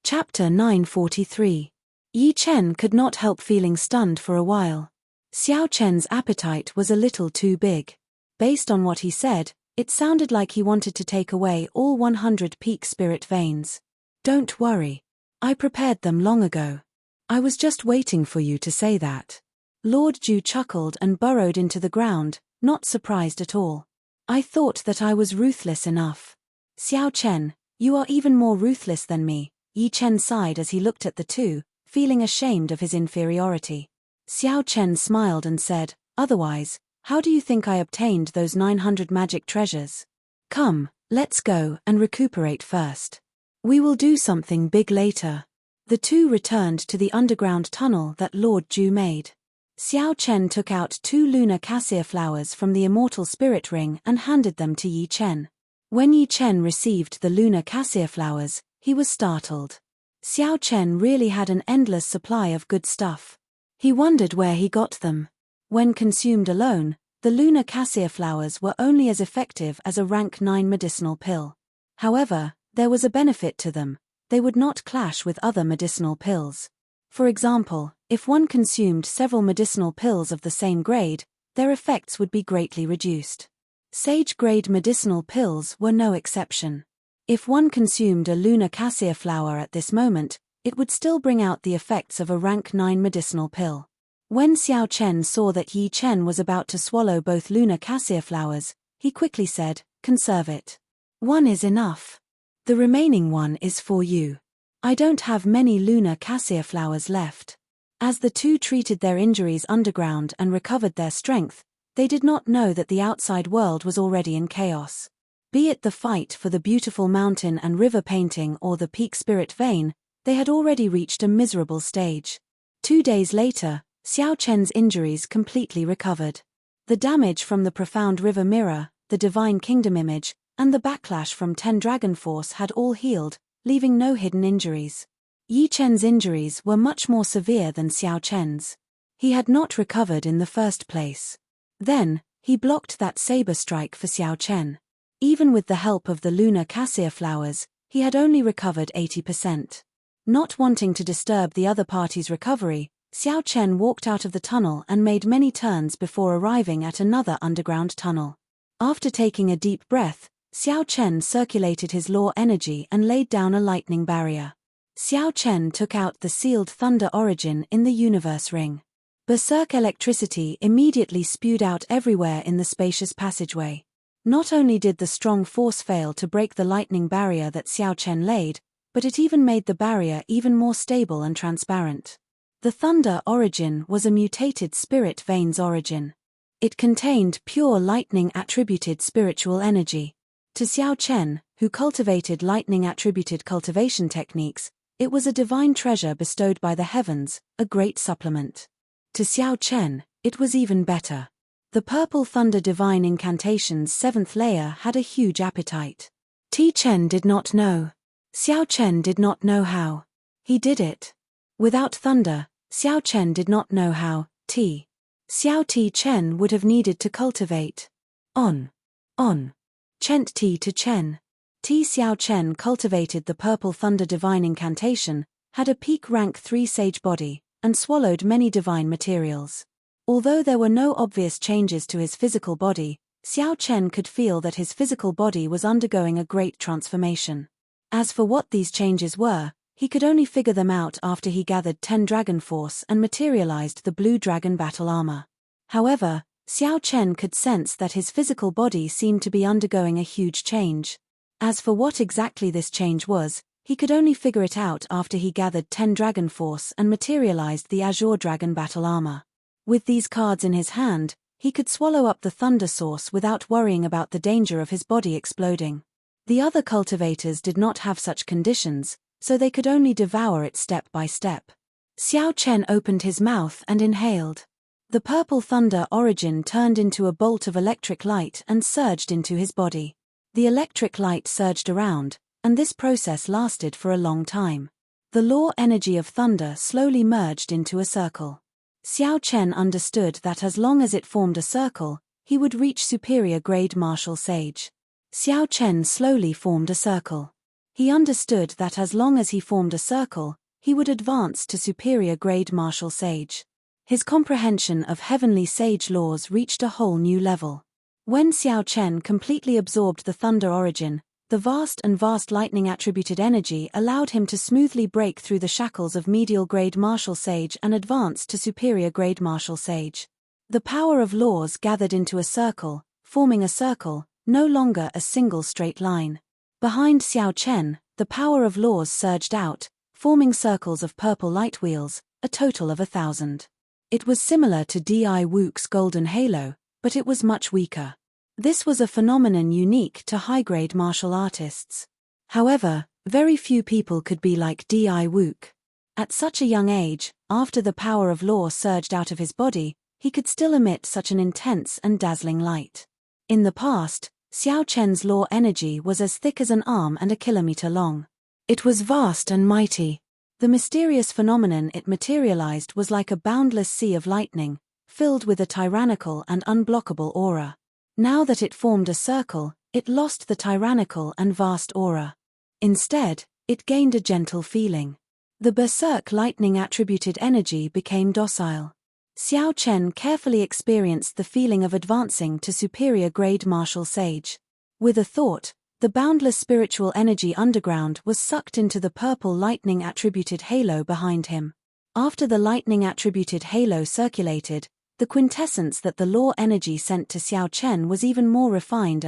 Chapter 943. Yi Chen could not help feeling stunned for a while. Xiao Chen's appetite was a little too big. Based on what he said, it sounded like he wanted to take away all 100 peak spirit veins. "Don't worry. I prepared them long ago. I was just waiting for you to say that." Lord Ju chuckled and burrowed into the ground, not surprised at all. "I thought that I was ruthless enough." "Xiao Chen, you are even more ruthless than me," Yi Chen sighed as he looked at the two, feeling ashamed of his inferiority. Xiao Chen smiled and said, "Otherwise, how do you think I obtained those 900 magic treasures? Come, let's go and recuperate first. We will do something big later." The two returned to the underground tunnel that Lord Ju made. Xiao Chen took out 2 lunar cassia flowers from the Immortal Spirit Ring and handed them to Yi Chen. When Yi Chen received the lunar cassia flowers, he was startled. Xiao Chen really had an endless supply of good stuff. He wondered where he got them. When consumed alone, the lunar cassia flowers were only as effective as a rank 9 medicinal pill. However, there was a benefit to them. They would not clash with other medicinal pills. For example, if one consumed several medicinal pills of the same grade, their effects would be greatly reduced. Sage-grade medicinal pills were no exception. If one consumed a lunar cassia flower at this moment, it would still bring out the effects of a rank 9 medicinal pill. When Xiao Chen saw that Yi Chen was about to swallow both lunar cassia flowers, he quickly said, "Conserve it. One is enough. The remaining one is for you. I don't have many lunar cassia flowers left." As the two treated their injuries underground and recovered their strength, they did not know that the outside world was already in chaos. Be it the fight for the beautiful mountain and river painting or the peak spirit vein, they had already reached a miserable stage. 2 days later, Xiao Chen's injuries completely recovered. The damage from the profound river mirror, the divine kingdom image, and the backlash from 10 Dragon Force had all healed, leaving no hidden injuries. Yi Chen's injuries were much more severe than Xiao Chen's. He had not recovered in the first place. Then, he blocked that saber strike for Xiao Chen. Even with the help of the lunar cassia flowers, he had only recovered 80%. Not wanting to disturb the other party's recovery, Xiao Chen walked out of the tunnel and made many turns before arriving at another underground tunnel. After taking a deep breath, Xiao Chen circulated his law energy and laid down a lightning barrier. Xiao Chen took out the sealed thunder origin in the universe ring. Berserk electricity immediately spewed out everywhere in the spacious passageway. Not only did the strong force fail to break the lightning barrier that Xiao Chen laid, but it even made the barrier even more stable and transparent. The thunder origin was a mutated spirit veins origin. It contained pure lightning-attributed spiritual energy. To Xiao Chen, who cultivated lightning-attributed cultivation techniques, it was a divine treasure bestowed by the heavens, a great supplement. To Xiao Chen, it was even better. The purple thunder divine incantation's 7th layer had a huge appetite. Ti Chen did not know. Xiao Chen did not know how. He did it. Without thunder, Xiao Chen did not know how. Xiao Ti Chen would have needed to cultivate. On. Chent Ti to Chen. Xiao Chen cultivated the purple thunder divine incantation, had a peak rank 3 sage body, and swallowed many divine materials. Although there were no obvious changes to his physical body, Xiao Chen could feel that his physical body was undergoing a great transformation. As for what these changes were, he could only figure them out after he gathered 10 dragon force and materialized the blue dragon battle armor. However, Xiao Chen could sense that his physical body seemed to be undergoing a huge change. As for what exactly this change was, he could only figure it out after he gathered 10 dragon force and materialized the azure dragon battle armor. With these cards in his hand, he could swallow up the thunder source without worrying about the danger of his body exploding. The other cultivators did not have such conditions, so they could only devour it step by step. Xiao Chen opened his mouth and inhaled. The purple thunder origin turned into a bolt of electric light and surged into his body. The electric light surged around, and this process lasted for a long time. The law energy of thunder slowly merged into a circle. Xiao Chen understood that as long as it formed a circle, he would reach superior grade martial sage. Xiao Chen slowly formed a circle. He understood that as long as he formed a circle, he would advance to superior grade martial sage. His comprehension of heavenly sage laws reached a whole new level. When Xiao Chen completely absorbed the thunder origin, the vast lightning-attributed energy allowed him to smoothly break through the shackles of medial grade martial sage and advance to superior grade martial sage. The power of laws gathered into a circle, forming a circle, no longer a single straight line. Behind Xiao Chen, the power of laws surged out, forming circles of purple light wheels, a total of 1,000. It was similar to Di Wook's golden halo, but it was much weaker. This was a phenomenon unique to high-grade martial artists. However, very few people could be like Di Wook. At such a young age, after the power of law surged out of his body, he could still emit such an intense and dazzling light. In the past, Xiao Chen's law energy was as thick as an arm and a kilometer long. It was vast and mighty. The mysterious phenomenon it materialized was like a boundless sea of lightning, filled with a tyrannical and unblockable aura. Now that it formed a circle, it lost the tyrannical and vast aura. Instead, it gained a gentle feeling. The berserk lightning-attributed energy became docile. Xiao Chen carefully experienced the feeling of advancing to superior grade martial sage. With a thought, the boundless spiritual energy underground was sucked into the purple lightning-attributed halo behind him. After the lightning-attributed halo circulated, the quintessence that the law energy sent to Xiao Chen was even more refined,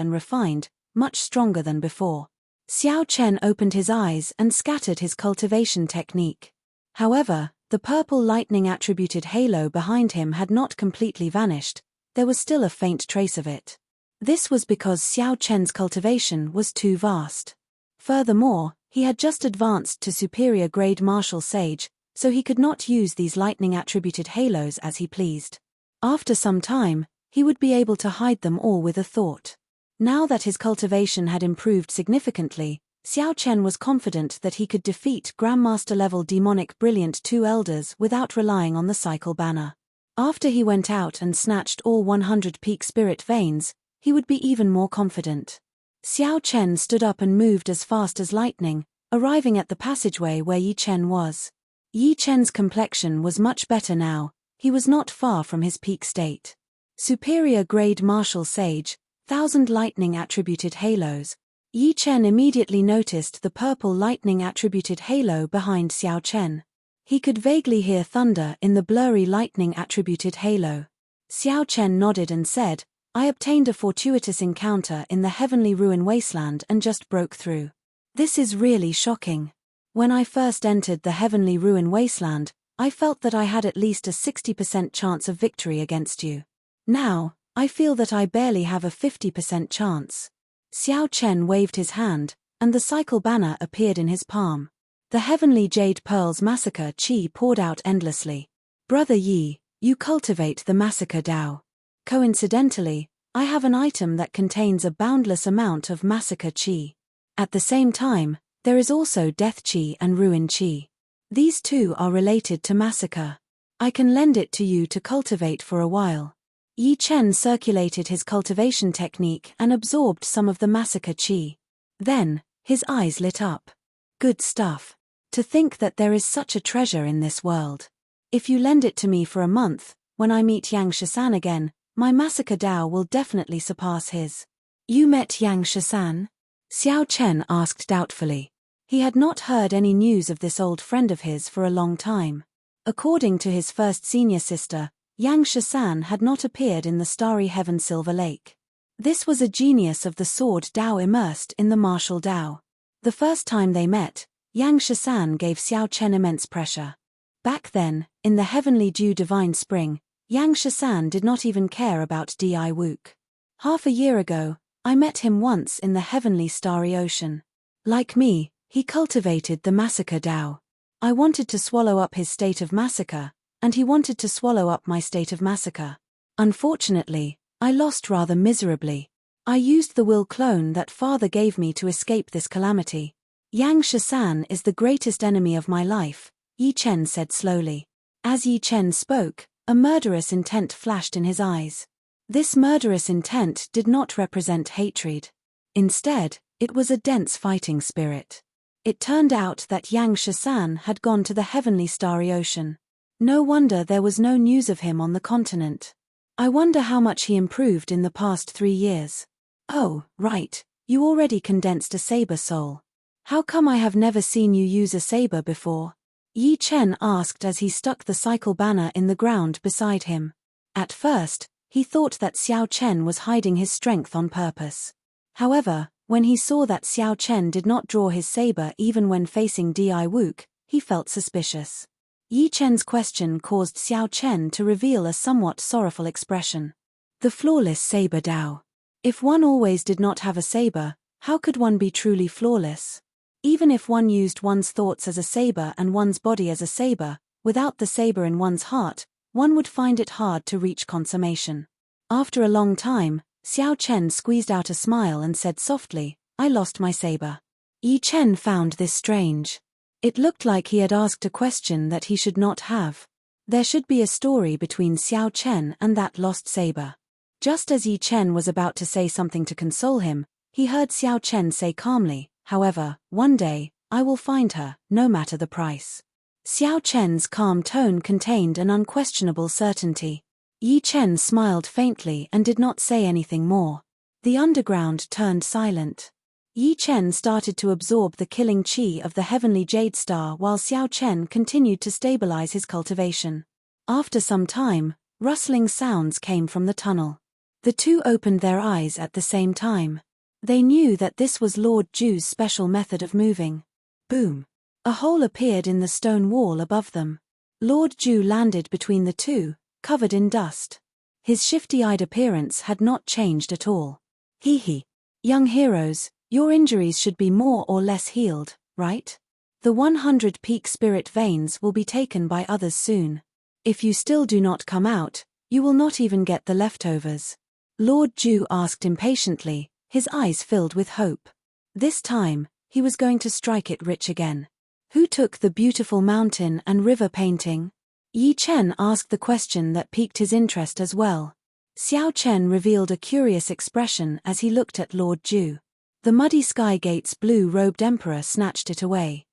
much stronger than before. Xiao Chen opened his eyes and scattered his cultivation technique. However, the purple lightning-attributed halo behind him had not completely vanished, there was still a faint trace of it. This was because Xiao Chen's cultivation was too vast. Furthermore, he had just advanced to superior grade martial sage, so he could not use these lightning-attributed halos as he pleased. After some time, he would be able to hide them all with a thought. Now that his cultivation had improved significantly, Xiao Chen was confident that he could defeat Grandmaster-level demonic brilliant 2 elders without relying on the cycle banner. After he went out and snatched all 100 peak spirit veins, he would be even more confident. Xiao Chen stood up and moved as fast as lightning, arriving at the passageway where Yi Chen was. Yi Chen's complexion was much better now, he was not far from his peak state. Superior grade martial sage, 1,000 lightning-attributed halos. Yi Chen immediately noticed the purple lightning-attributed halo behind Xiao Chen. He could vaguely hear thunder in the blurry lightning-attributed halo. Xiao Chen nodded and said, "I obtained a fortuitous encounter in the heavenly ruin wasteland and just broke through. This is really shocking. When I first entered the heavenly ruin wasteland, I felt that I had at least a 60% chance of victory against you. Now, I feel that I barely have a 50% chance." Xiao Chen waved his hand, and the cycle banner appeared in his palm. The heavenly jade pearls massacre chi poured out endlessly. "Brother Yi, you cultivate the massacre Dao. Coincidentally, I have an item that contains a boundless amount of massacre chi. At the same time, there is also death chi and ruin chi. These two are related to massacre. I can lend it to you to cultivate for a while." Yi Chen circulated his cultivation technique and absorbed some of the massacre chi. Then, his eyes lit up. "Good stuff. To think that there is such a treasure in this world. If you lend it to me for a month, when I meet Yang Shisan again, my massacre Dao will definitely surpass his." "You met Yang Shisan?" Xiao Chen asked doubtfully. He had not heard any news of this old friend of his for a long time. According to his first senior sister, Yang Shisan had not appeared in the starry heaven Silver Lake. This was a genius of the sword Dao immersed in the martial Dao. The first time they met, Yang Shisan gave Xiao Chen immense pressure. Back then, in the heavenly dew divine spring, Yang Shisan did not even care about Di Wook. "Half a year ago, I met him once in the heavenly starry ocean. Like me, he cultivated the massacre Dao. I wanted to swallow up his state of massacre, and he wanted to swallow up my state of massacre. Unfortunately, I lost rather miserably. I used the will clone that father gave me to escape this calamity. Yang Shisan is the greatest enemy of my life," Yi Chen said slowly. As Yi Chen spoke, a murderous intent flashed in his eyes. This murderous intent did not represent hatred. Instead, it was a dense fighting spirit. It turned out that Yang Shisan had gone to the heavenly starry ocean. No wonder there was no news of him on the continent. I wonder how much he improved in the past 3 years. "Oh, right, you already condensed a saber soul. How come I have never seen you use a saber before?" Yi Chen asked as he stuck the cycle banner in the ground beside him. At first, he thought that Xiao Chen was hiding his strength on purpose. However, when he saw that Xiao Chen did not draw his saber even when facing Di Wook, he felt suspicious. Yi Chen's question caused Xiao Chen to reveal a somewhat sorrowful expression. "The flawless saber Dao. If one always did not have a saber, how could one be truly flawless? Even if one used one's thoughts as a saber and one's body as a saber, without the saber in one's heart, one would find it hard to reach consummation." After a long time, Xiao Chen squeezed out a smile and said softly, "I lost my saber." Yi Chen found this strange. It looked like he had asked a question that he should not have. There should be a story between Xiao Chen and that lost saber. Just as Yi Chen was about to say something to console him, he heard Xiao Chen say calmly, "However, one day, I will find her, no matter the price." Xiao Chen's calm tone contained an unquestionable certainty. Yi Chen smiled faintly and did not say anything more. The underground turned silent. Yi Chen started to absorb the killing chi of the heavenly jade star while Xiao Chen continued to stabilize his cultivation. After some time, rustling sounds came from the tunnel. The two opened their eyes at the same time. They knew that this was Lord Ju's special method of moving. Boom! A hole appeared in the stone wall above them. Lord Ju landed between the two, covered in dust. His shifty-eyed appearance had not changed at all. "Hee hee. Young heroes, your injuries should be more or less healed, right? The 100 peak spirit veins will be taken by others soon. If you still do not come out, you will not even get the leftovers." Lord Ju asked impatiently, his eyes filled with hope. This time, he was going to strike it rich again. "Who took the beautiful mountain and river painting?" Yi Chen asked the question that piqued his interest as well. Xiao Chen revealed a curious expression as he looked at Lord Ju. The muddy sky gate's blue-robed emperor snatched it away.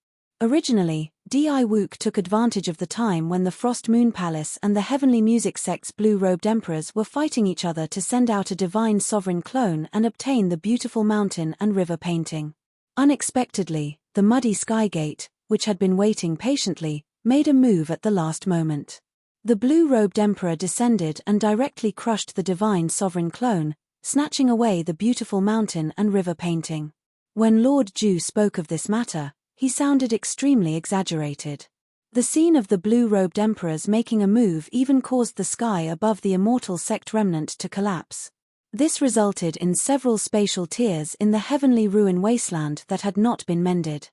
Originally, Di Wook took advantage of the time when the Frost Moon Palace and the Heavenly Music Sect's blue-robed emperors were fighting each other to send out a divine sovereign clone and obtain the beautiful mountain and river painting. Unexpectedly, the muddy Skygate, which had been waiting patiently, made a move at the last moment. The blue-robed emperor descended and directly crushed the divine sovereign clone, snatching away the beautiful mountain and river painting. When Lord Ju spoke of this matter, he sounded extremely exaggerated. The scene of the blue-robed emperors making a move even caused the sky above the Immortal sect remnant to collapse. This resulted in several spatial tears in the heavenly ruin wasteland that had not been mended.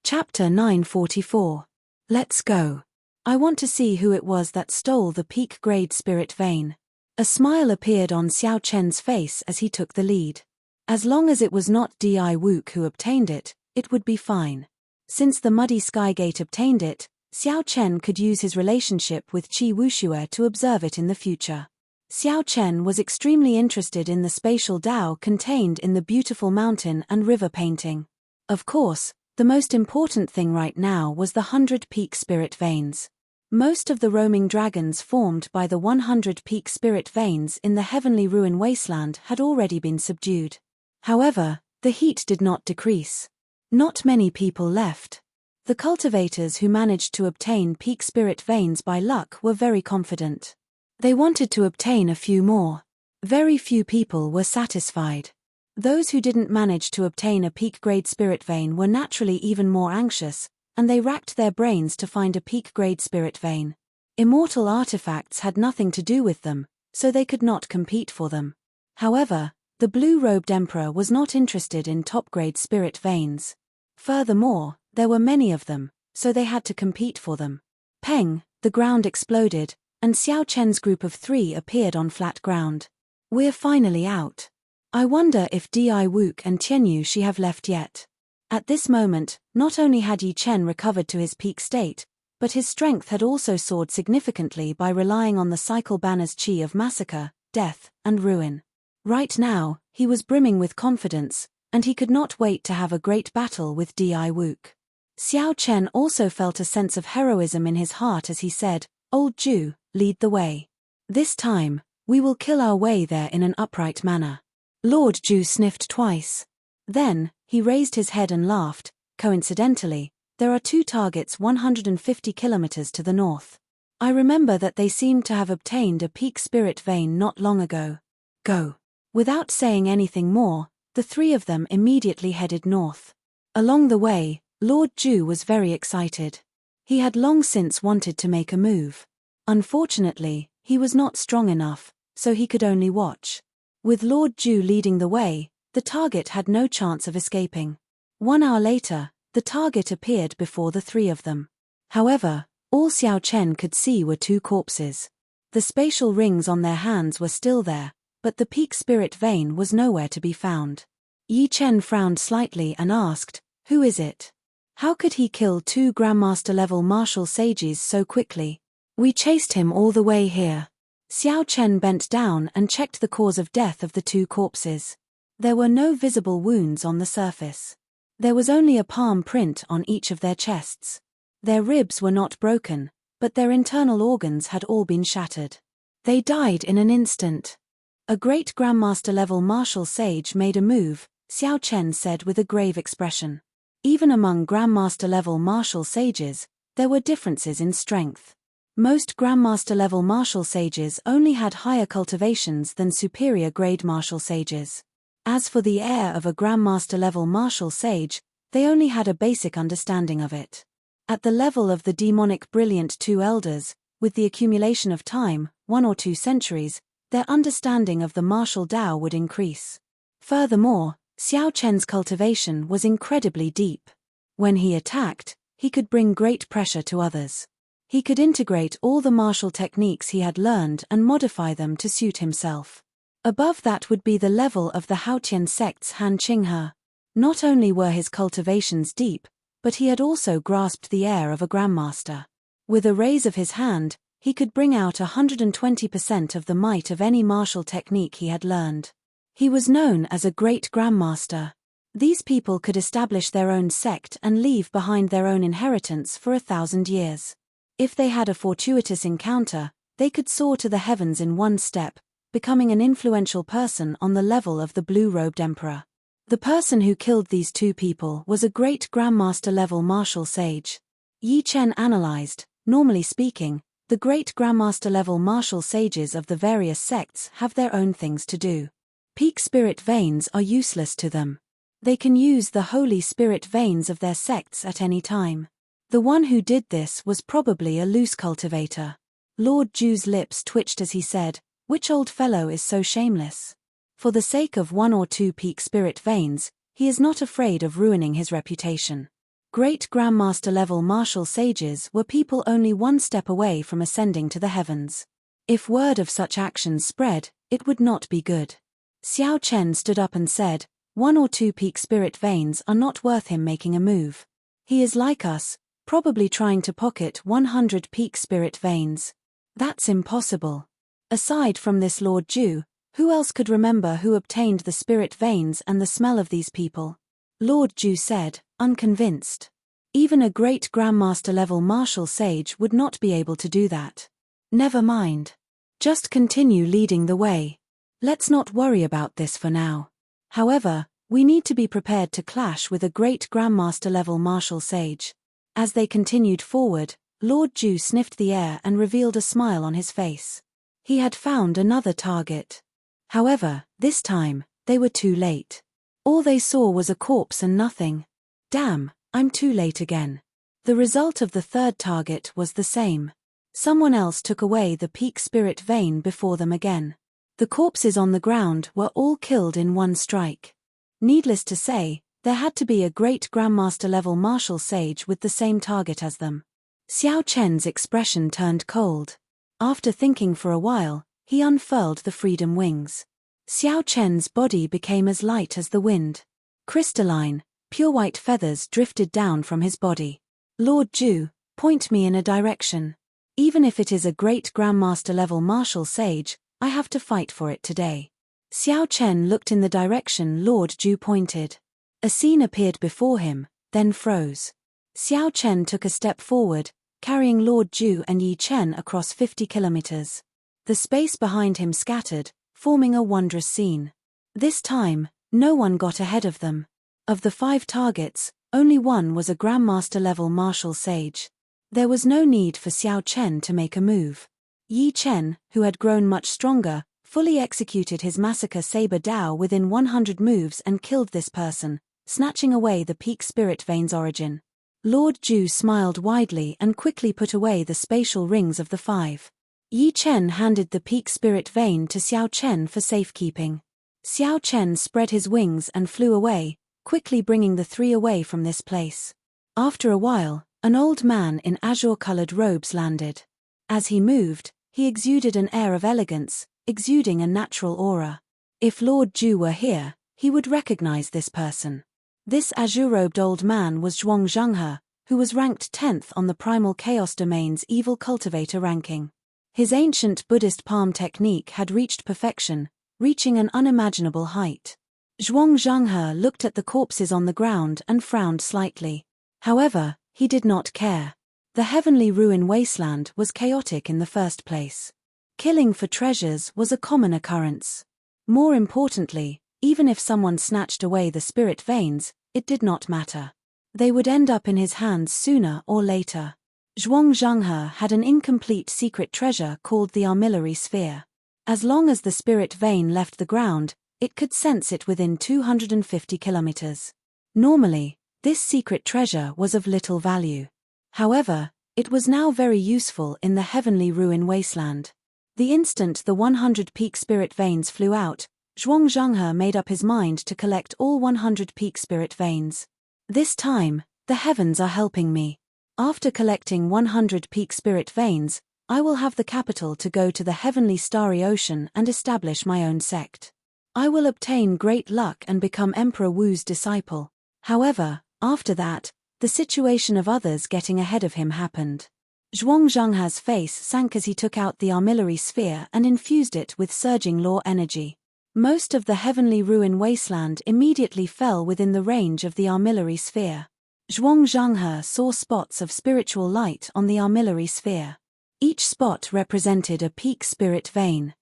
Chapter 944. Let's go. I want to see who it was that stole the peak-grade spirit vein. A smile appeared on Xiao Chen's face as he took the lead. As long as it was not Di Wook who obtained it, it would be fine. Since the muddy Skygate obtained it, Xiao Chen could use his relationship with Qi Wuxue to observe it in the future. Xiao Chen was extremely interested in the spatial Dao contained in the beautiful mountain and river painting. Of course, the most important thing right now was the 100 peak spirit veins. Most of the roaming dragons formed by the 100 peak spirit veins in the heavenly ruin wasteland had already been subdued. However, the heat did not decrease. Not many people left. The cultivators who managed to obtain peak spirit veins by luck were very confident. They wanted to obtain a few more. Very few people were satisfied. Those who didn't manage to obtain a peak-grade spirit vein were naturally even more anxious, and they racked their brains to find a peak-grade spirit vein. Immortal artifacts had nothing to do with them, so they could not compete for them. However, the blue-robed emperor was not interested in top-grade spirit veins. Furthermore, there were many of them, so they had to compete for them. Peng, the ground exploded, and Xiao Chen's group of 3 appeared on flat ground. We're finally out. I wonder if Di Wook and Tianyu Shi have left yet. At this moment, not only had Yi Chen recovered to his peak state, but his strength had also soared significantly by relying on the cycle banner's chi of massacre, death, and ruin. Right now, he was brimming with confidence, and he could not wait to have a great battle with Di Wook. Xiao Chen also felt a sense of heroism in his heart as he said, "Old Ju, lead the way. This time, we will kill our way there in an upright manner." Lord Ju sniffed twice. Then, he raised his head and laughed. Coincidentally, there are 2 targets 150 kilometers to the north. I remember that they seemed to have obtained a peak spirit vein not long ago. Go. Without saying anything more, the 3 of them immediately headed north. Along the way, Lord Ju was very excited. He had long since wanted to make a move. Unfortunately, he was not strong enough, so he could only watch. With Lord Ju leading the way, the target had no chance of escaping. 1 hour later, the target appeared before the 3 of them. However, all Xiao Chen could see were 2 corpses. The spatial rings on their hands were still there, but the peak spirit vein was nowhere to be found. Yi Chen frowned slightly and asked, "Who is it? How could he kill 2 Grandmaster-level martial sages so quickly? We chased him all the way here." Xiao Chen bent down and checked the cause of death of the 2 corpses. There were no visible wounds on the surface. There was only a palm print on each of their chests. Their ribs were not broken, but their internal organs had all been shattered. They died in an instant. A great Grandmaster-level martial sage made a move, Xiao Chen said with a grave expression. Even among Grandmaster-level martial sages, there were differences in strength. Most Grandmaster-level martial sages only had higher cultivations than superior-grade martial sages. As for the heir of a Grandmaster-level martial sage, they only had a basic understanding of it. At the level of the demonic brilliant 2 elders, with the accumulation of time, 1 or 2 centuries, their understanding of the martial Dao would increase. Furthermore, Xiao Chen's cultivation was incredibly deep. When he attacked, he could bring great pressure to others. He could integrate all the martial techniques he had learned and modify them to suit himself. Above that would be the level of the Haotian sect's Han Qinghe. Not only were his cultivations deep, but he had also grasped the air of a grandmaster. With a raise of his hand, he could bring out 120% of the might of any martial technique he had learned. He was known as a great grandmaster. These people could establish their own sect and leave behind their own inheritance for 1,000 years. If they had a fortuitous encounter, they could soar to the heavens in one step, becoming an influential person on the level of the blue-robed emperor. The person who killed these two people was a great Grandmaster-level martial sage. Yi Chen analyzed. Normally speaking, the great Grandmaster-level martial sages of the various sects have their own things to do. Peak spirit veins are useless to them. They can use the holy spirit veins of their sects at any time. The one who did this was probably a loose cultivator. Lord Ju's lips twitched as he said, "Which old fellow is so shameless? For the sake of one or two peak spirit veins, he is not afraid of ruining his reputation." Great Grandmaster-level martial sages were people only one step away from ascending to the heavens. If word of such actions spread, it would not be good. Xiao Chen stood up and said, "One or two peak spirit veins are not worth him making a move. He is like us, probably trying to pocket 100 peak spirit veins. That's impossible." Aside from this Lord Ju, who else could remember who obtained the spirit veins and the smell of these people? Lord Ju said, unconvinced. Even a great Grandmaster-level martial sage would not be able to do that. Never mind. Just continue leading the way. Let's not worry about this for now. However, we need to be prepared to clash with a great Grandmaster-level martial sage. As they continued forward, Lord Ju sniffed the air and revealed a smile on his face. He had found another target. However, this time, they were too late. All they saw was a corpse and nothing. Damn, I'm too late again. The result of the third target was the same. Someone else took away the peak spirit vein before them again. The corpses on the ground were all killed in one strike. Needless to say, there had to be a great Grandmaster-level martial sage with the same target as them. Xiao Chen's expression turned cold. After thinking for a while, he unfurled the freedom wings. Xiao Chen's body became as light as the wind. Crystalline, pure white feathers drifted down from his body. "Lord Ju, point me in a direction. Even if it is a great Grandmaster-level martial sage, I have to fight for it today." Xiao Chen looked in the direction Lord Ju pointed. A scene appeared before him, then froze. Xiao Chen took a step forward, carrying Lord Ju and Yi Chen across 50 kilometers. The space behind him scattered, forming a wondrous scene. This time, no one got ahead of them. Of the 5 targets, only one was a Grandmaster-level martial sage. There was no need for Xiao Chen to make a move. Yi Chen, who had grown much stronger, fully executed his massacre saber Dao within 100 moves and killed this person, snatching away the peak spirit vein's origin. Lord Ju smiled widely and quickly put away the spatial rings of the 5. Yi Chen handed the peak spirit vein to Xiao Chen for safekeeping. Xiao Chen spread his wings and flew away, quickly bringing the 3 away from this place. After a while, an old man in azure-colored robes landed. As he moved, he exuded an air of elegance, exuding a natural aura. If Lord Ju were here, he would recognize this person. This azure-robed old man was Zhuang Zhenghe, who was ranked 10th on the Primal Chaos Domain's Evil Cultivator ranking. His ancient Buddhist palm technique had reached perfection, reaching an unimaginable height. Zhuang Zhenghe looked at the corpses on the ground and frowned slightly. However, he did not care. The heavenly ruin wasteland was chaotic in the first place. Killing for treasures was a common occurrence. More importantly, even if someone snatched away the spirit veins, it did not matter. They would end up in his hands sooner or later. Zhuang Zhenghe had an incomplete secret treasure called the armillary sphere. As long as the spirit vein left the ground, it could sense it within 250 kilometers. Normally, this secret treasure was of little value. However, it was now very useful in the heavenly ruin wasteland. The instant the 100 peak spirit veins flew out, Zhuang Zhenghe made up his mind to collect all 100 peak spirit veins. This time, the heavens are helping me. After collecting 100 peak spirit veins, I will have the capital to go to the heavenly starry ocean and establish my own sect. I will obtain great luck and become Emperor Wu's disciple. However, after that, the situation of others getting ahead of him happened. Zhuang Zhenghe's face sank as he took out the armillary sphere and infused it with surging law energy. Most of the heavenly ruin wasteland immediately fell within the range of the armillary sphere. Zhuang Zhanghe saw spots of spiritual light on the armillary sphere. Each spot represented a peak spirit vein.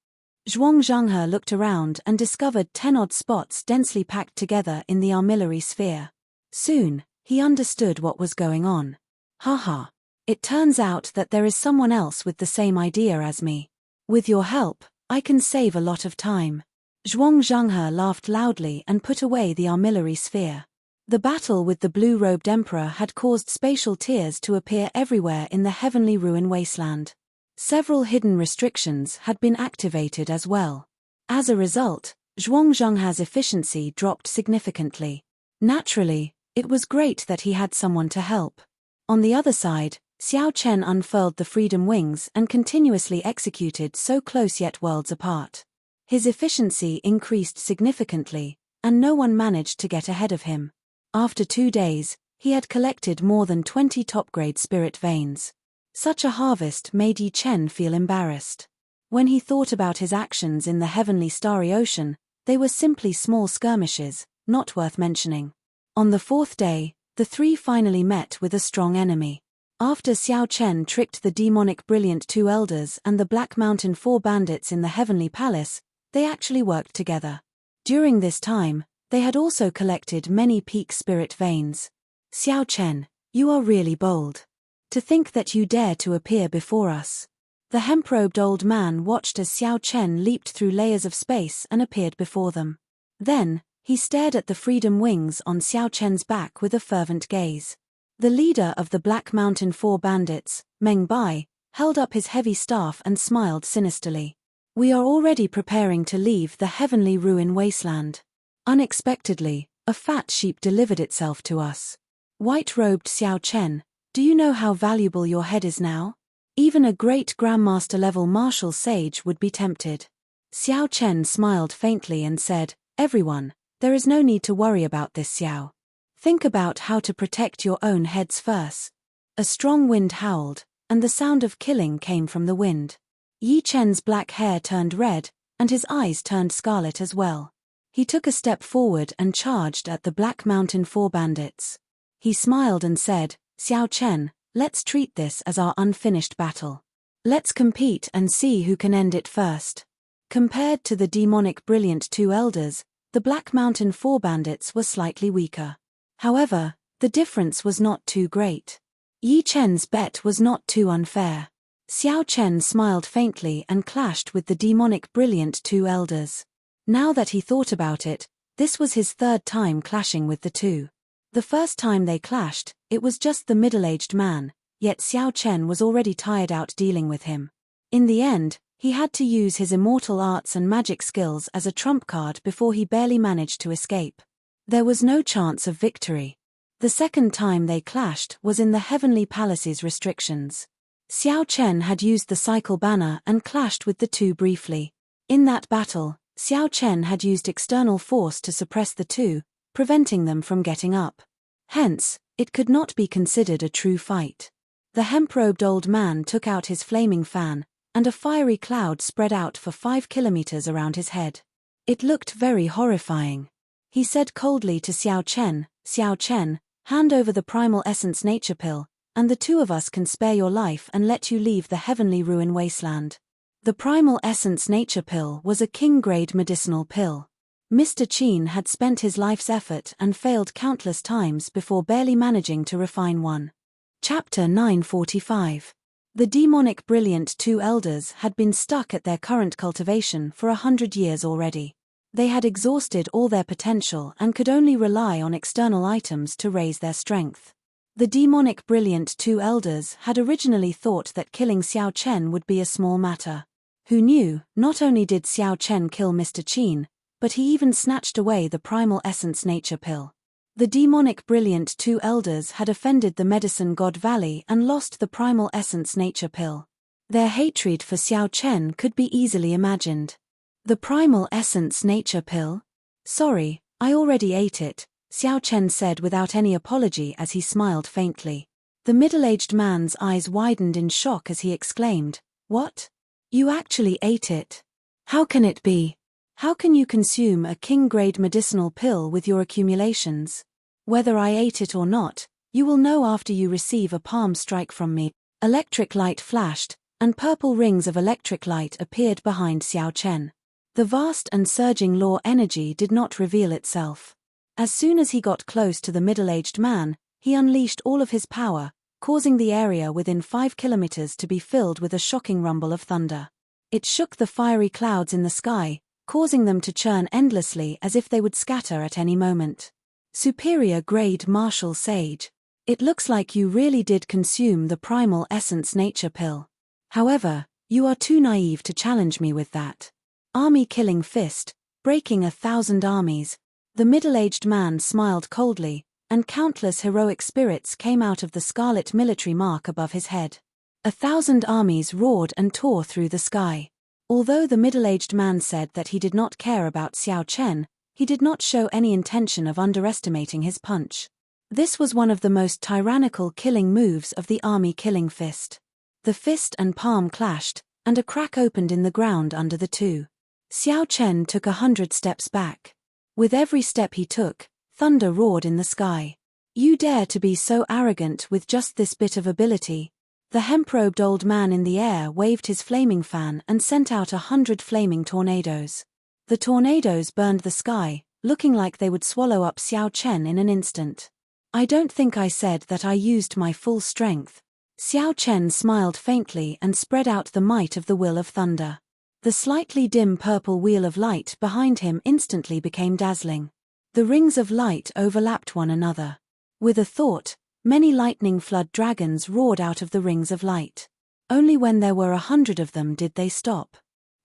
Zhuang Zhanghe looked around and discovered 10-odd spots densely packed together in the armillary sphere. Soon, he understood what was going on. Haha. It turns out that there is someone else with the same idea as me. With your help, I can save a lot of time. Zhuang Zhanghe laughed loudly and put away the armillary sphere. The battle with the blue-robed emperor had caused spatial tears to appear everywhere in the heavenly ruin wasteland. Several hidden restrictions had been activated as well. As a result, Zhuang Zhanghe's efficiency dropped significantly. Naturally, it was great that he had someone to help. On the other side, Xiao Chen unfurled the freedom wings and continuously executed so close yet worlds apart. His efficiency increased significantly, and no one managed to get ahead of him. After 2 days, he had collected more than 20 top-grade spirit veins. Such a harvest made Yi Chen feel embarrassed. When he thought about his actions in the heavenly starry ocean, they were simply small skirmishes, not worth mentioning. On the 4th day, the three finally met with a strong enemy. After Xiao Chen tricked the demonic brilliant 2 elders and the Black Mountain 4 bandits in the heavenly palace, they actually worked together. During this time, they had also collected many peak spirit veins. Xiao Chen, you are really bold. To think that you dare to appear before us. The hemp-robed old man watched as Xiao Chen leaped through layers of space and appeared before them. Then, he stared at the freedom wings on Xiao Chen's back with a fervent gaze. The leader of the Black Mountain 4 bandits, Meng Bai, held up his heavy staff and smiled sinisterly. We are already preparing to leave the heavenly ruin wasteland. Unexpectedly, a fat sheep delivered itself to us. White-robed Xiao Chen, do you know how valuable your head is now? Even a great Grandmaster-level martial sage would be tempted. Xiao Chen smiled faintly and said, Everyone, there is no need to worry about this, Xiao. Think about how to protect your own heads first. A strong wind howled, and the sound of killing came from the wind. Yi Chen's black hair turned red, and his eyes turned scarlet as well. He took a step forward and charged at the Black Mountain 4 bandits. He smiled and said, Xiao Chen, let's treat this as our unfinished battle. Let's compete and see who can end it first. Compared to the demonic brilliant 2 elders, the Black Mountain 4 bandits were slightly weaker. However, the difference was not too great. Yi Chen's bet was not too unfair. Xiao Chen smiled faintly and clashed with the demonic brilliant 2 elders. Now that he thought about it, this was his 3rd time clashing with the 2. The first time they clashed, it was just the middle-aged man, yet Xiao Chen was already tired out dealing with him. In the end, he had to use his immortal arts and magic skills as a trump card before he barely managed to escape. There was no chance of victory. The second time they clashed was in the Heavenly Palace's restrictions. Xiao Chen had used the cycle banner and clashed with the 2 briefly. In that battle, Xiao Chen had used external force to suppress the 2, preventing them from getting up. Hence, it could not be considered a true fight. The hemp-robed old man took out his flaming fan, and a fiery cloud spread out for 5 kilometers around his head. It looked very horrifying. He said coldly to Xiao Chen, hand over the primal essence nature pill, and the 2 of us can spare your life and let you leave the heavenly ruin wasteland. The primal essence nature pill was a king-grade medicinal pill. Mr. Qin had spent his life's effort and failed countless times before barely managing to refine one. Chapter 945. The demonic brilliant 2 elders had been stuck at their current cultivation for 100 years already. They had exhausted all their potential and could only rely on external items to raise their strength. The demonic brilliant 2 elders had originally thought that killing Xiao Chen would be a small matter. Who knew, not only did Xiao Chen kill Mr. Qin, but he even snatched away the primal essence nature pill. The demonic brilliant 2 elders had offended the medicine god Valley and lost the primal essence nature pill. Their hatred for Xiao Chen could be easily imagined. The primal essence nature pill? Sorry, I already ate it, Xiao Chen said without any apology as he smiled faintly. The middle-aged man's eyes widened in shock as he exclaimed, What? You actually ate it? How can it be? How can you consume a king-grade medicinal pill with your accumulations? Whether I ate it or not, you will know after you receive a palm strike from me. Electric light flashed, and purple rings of electric light appeared behind Xiao Chen. The vast and surging law energy did not reveal itself. As soon as he got close to the middle-aged man, he unleashed all of his power, causing the area within 5 kilometers to be filled with a shocking rumble of thunder. It shook the fiery clouds in the sky, causing them to churn endlessly as if they would scatter at any moment. Superior grade martial sage. It looks like you really did consume the primal essence nature pill. However, you are too naive to challenge me with that. Army killing fist, breaking 1,000 armies. The middle-aged man smiled coldly, and countless heroic spirits came out of the scarlet military mark above his head. 1,000 armies roared and tore through the sky. Although the middle-aged man said that he did not care about Xiao Chen, he did not show any intention of underestimating his punch. This was one of the most tyrannical killing moves of the army killing fist. The fist and palm clashed, and a crack opened in the ground under the two. Xiao Chen took 100 steps back. With every step he took, thunder roared in the sky. You dare to be so arrogant with just this bit of ability? The hemp-robed old man in the air waved his flaming fan and sent out 100 flaming tornadoes. The tornadoes burned the sky, looking like they would swallow up Xiao Chen in an instant. I don't think I said that I used my full strength. Xiao Chen smiled faintly and spread out the might of the will of thunder. The slightly dim purple wheel of light behind him instantly became dazzling. The rings of light overlapped one another. With a thought, many lightning flood dragons roared out of the rings of light. Only when there were 100 of them did they stop.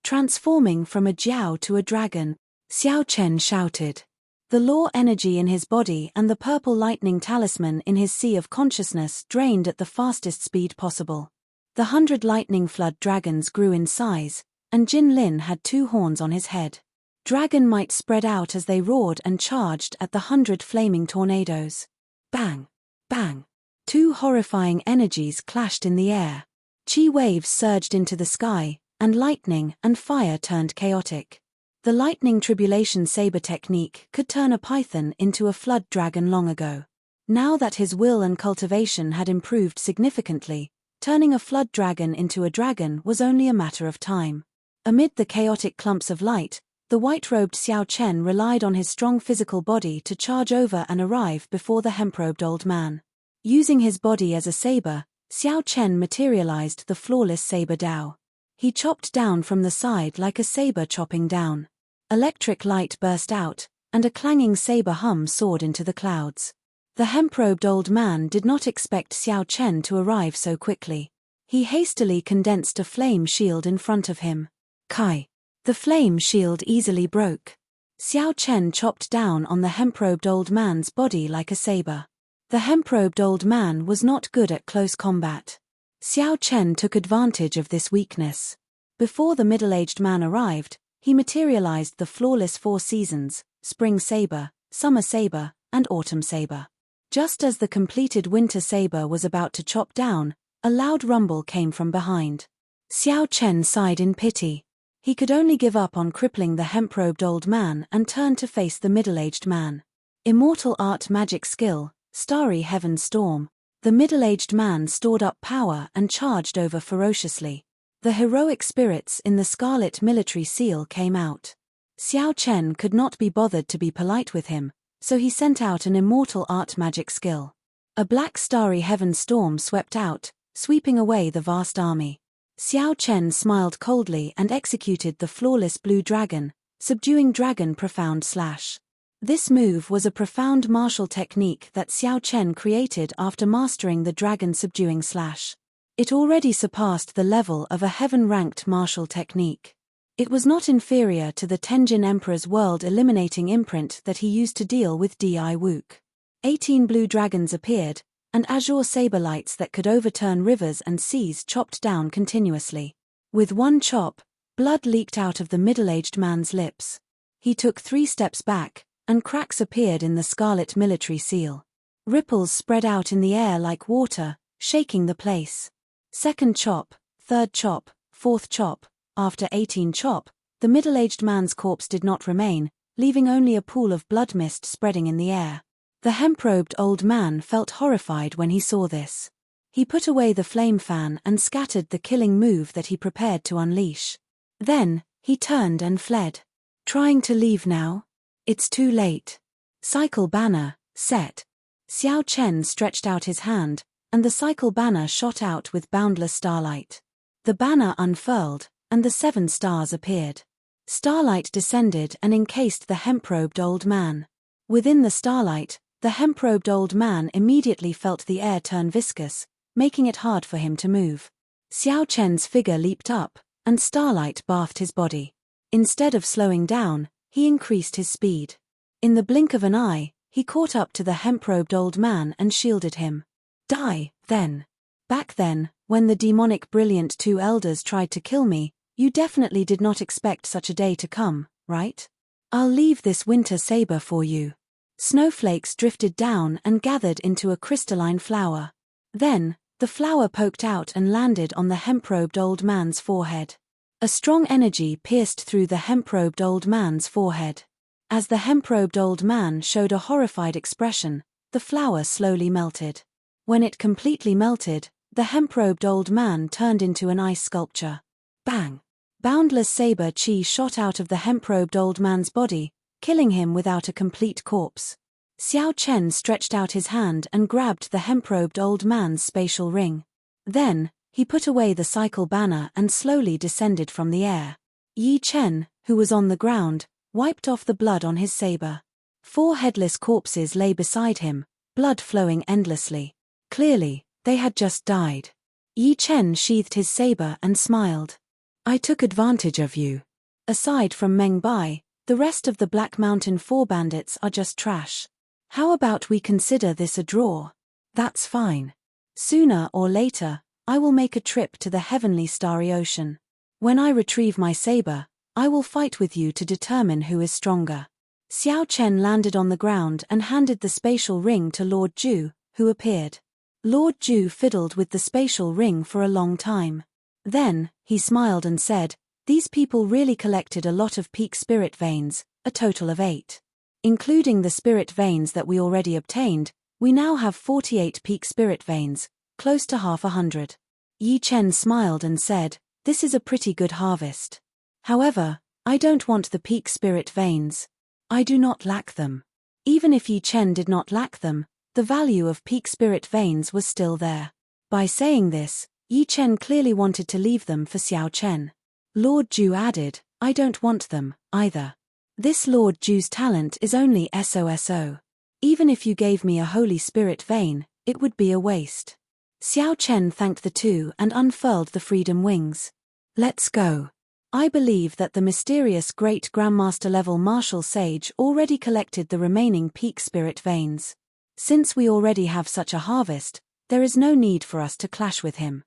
Transforming from a jiao to a dragon, Xiao Chen shouted. The law energy in his body and the purple lightning talisman in his sea of consciousness drained at the fastest speed possible. The 100 lightning flood dragons grew in size, and Jin Lin had 2 horns on his head. Dragon might spread out as they roared and charged at the 100 flaming tornadoes. Bang! Bang! 2 horrifying energies clashed in the air. Chi waves surged into the sky, and lightning and fire turned chaotic. The lightning tribulation saber technique could turn a python into a flood dragon long ago. Now that his will and cultivation had improved significantly, turning a flood dragon into a dragon was only a matter of time. Amid the chaotic clumps of light, the white-robed Xiao Chen relied on his strong physical body to charge over and arrive before the hemp-robed old man. Using his body as a saber, Xiao Chen materialized the flawless saber Dao. He chopped down from the side like a saber chopping down. Electric light burst out, and a clanging saber hum soared into the clouds. The hemp-robed old man did not expect Xiao Chen to arrive so quickly. He hastily condensed a flame shield in front of him. Kai! The flame shield easily broke. Xiao Chen chopped down on the hemp-robed old man's body like a saber. The hemp-robed old man was not good at close combat. Xiao Chen took advantage of this weakness. Before the middle-aged man arrived, he materialized the flawless 4 seasons, spring saber, summer saber, and autumn saber. Just as the completed winter saber was about to chop down, a loud rumble came from behind. Xiao Chen sighed in pity. He could only give up on crippling the hemp-robed old man and turn to face the middle-aged man. Immortal art magic skill, Starry Heaven Storm. The middle-aged man stored up power and charged over ferociously. The heroic spirits in the scarlet military seal came out. Xiao Chen could not be bothered to be polite with him, so he sent out an immortal art magic skill. A black starry heaven storm swept out, sweeping away the vast army. Xiao Chen smiled coldly and executed the flawless blue dragon, subduing dragon profound slash. This move was a profound martial technique that Xiao Chen created after mastering the dragon subduing slash. It already surpassed the level of a heaven-ranked martial technique. It was not inferior to the Tenjin Emperor's world-eliminating imprint that he used to deal with Di Wook. 18 blue dragons appeared, and azure saber lights that could overturn rivers and seas chopped down continuously. With one chop, blood leaked out of the middle-aged man's lips. He took 3 steps back, and cracks appeared in the scarlet military seal. Ripples spread out in the air like water, shaking the place. Second chop, third chop, fourth chop. After 18 chop, The middle-aged man's corpse did not remain, leaving only a pool of blood mist spreading in the air. The hemp-robed old man felt horrified when he saw this. He put away the flame fan and scattered the killing move that he prepared to unleash. Then, he turned and fled. Trying to leave now? It's too late. Cycle banner, set. Xiao Chen stretched out his hand, and the cycle banner shot out with boundless starlight. The banner unfurled, and the 7 stars appeared. Starlight descended and encased the hemp-robed old man. Within the starlight, the hemp-robed old man immediately felt the air turn viscous, making it hard for him to move. Xiao Chen's figure leaped up, and starlight bathed his body. Instead of slowing down, he increased his speed. In the blink of an eye, he caught up to the hemp-robed old man and shielded him. Die, then. Back then, when the demonic brilliant 2 elders tried to kill me, you definitely did not expect such a day to come, right? I'll leave this winter saber for you. Snowflakes drifted down and gathered into a crystalline flower. Then, the flower poked out and landed on the hemp-robed old man's forehead. A strong energy pierced through the hemp-robed old man's forehead. As the hemp-robed old man showed a horrified expression, the flower slowly melted. When it completely melted, the hemp-robed old man turned into an ice sculpture. Bang! Boundless saber chi shot out of the hemp-robed old man's body, killing him without a complete corpse. Xiao Chen stretched out his hand and grabbed the hemp-robed old man's spatial ring. Then, he put away the cycle banner and slowly descended from the air. Yi Chen, who was on the ground, wiped off the blood on his saber. 4 headless corpses lay beside him, blood flowing endlessly. Clearly, they had just died. Yi Chen sheathed his saber and smiled. I took advantage of you. Aside from Meng Bai, the rest of the Black Mountain 4 bandits are just trash. How about we consider this a draw? That's fine. Sooner or later, I will make a trip to the heavenly starry ocean. When I retrieve my saber, I will fight with you to determine who is stronger. Xiao Chen landed on the ground and handed the spatial ring to Lord Ju, who appeared. Lord Ju fiddled with the spatial ring for a long time. Then, he smiled and said, these people really collected a lot of peak spirit veins, a total of 8. Including the spirit veins that we already obtained, we now have 48 peak spirit veins, close to half 100. Yi Chen smiled and said, this is a pretty good harvest. However, I don't want the peak spirit veins. I do not lack them. Even if Yi Chen did not lack them, the value of peak spirit veins was still there. By saying this, Yi Chen clearly wanted to leave them for Xiao Chen. Lord Ju added, I don't want them, either. This Lord Ju's talent is only SOSO. Even if you gave me a Holy Spirit vein, it would be a waste. Xiao Chen thanked the 2 and unfurled the freedom wings. Let's go. I believe that the mysterious Great Grandmaster level Martial Sage already collected the remaining peak spirit veins. Since we already have such a harvest, there is no need for us to clash with him.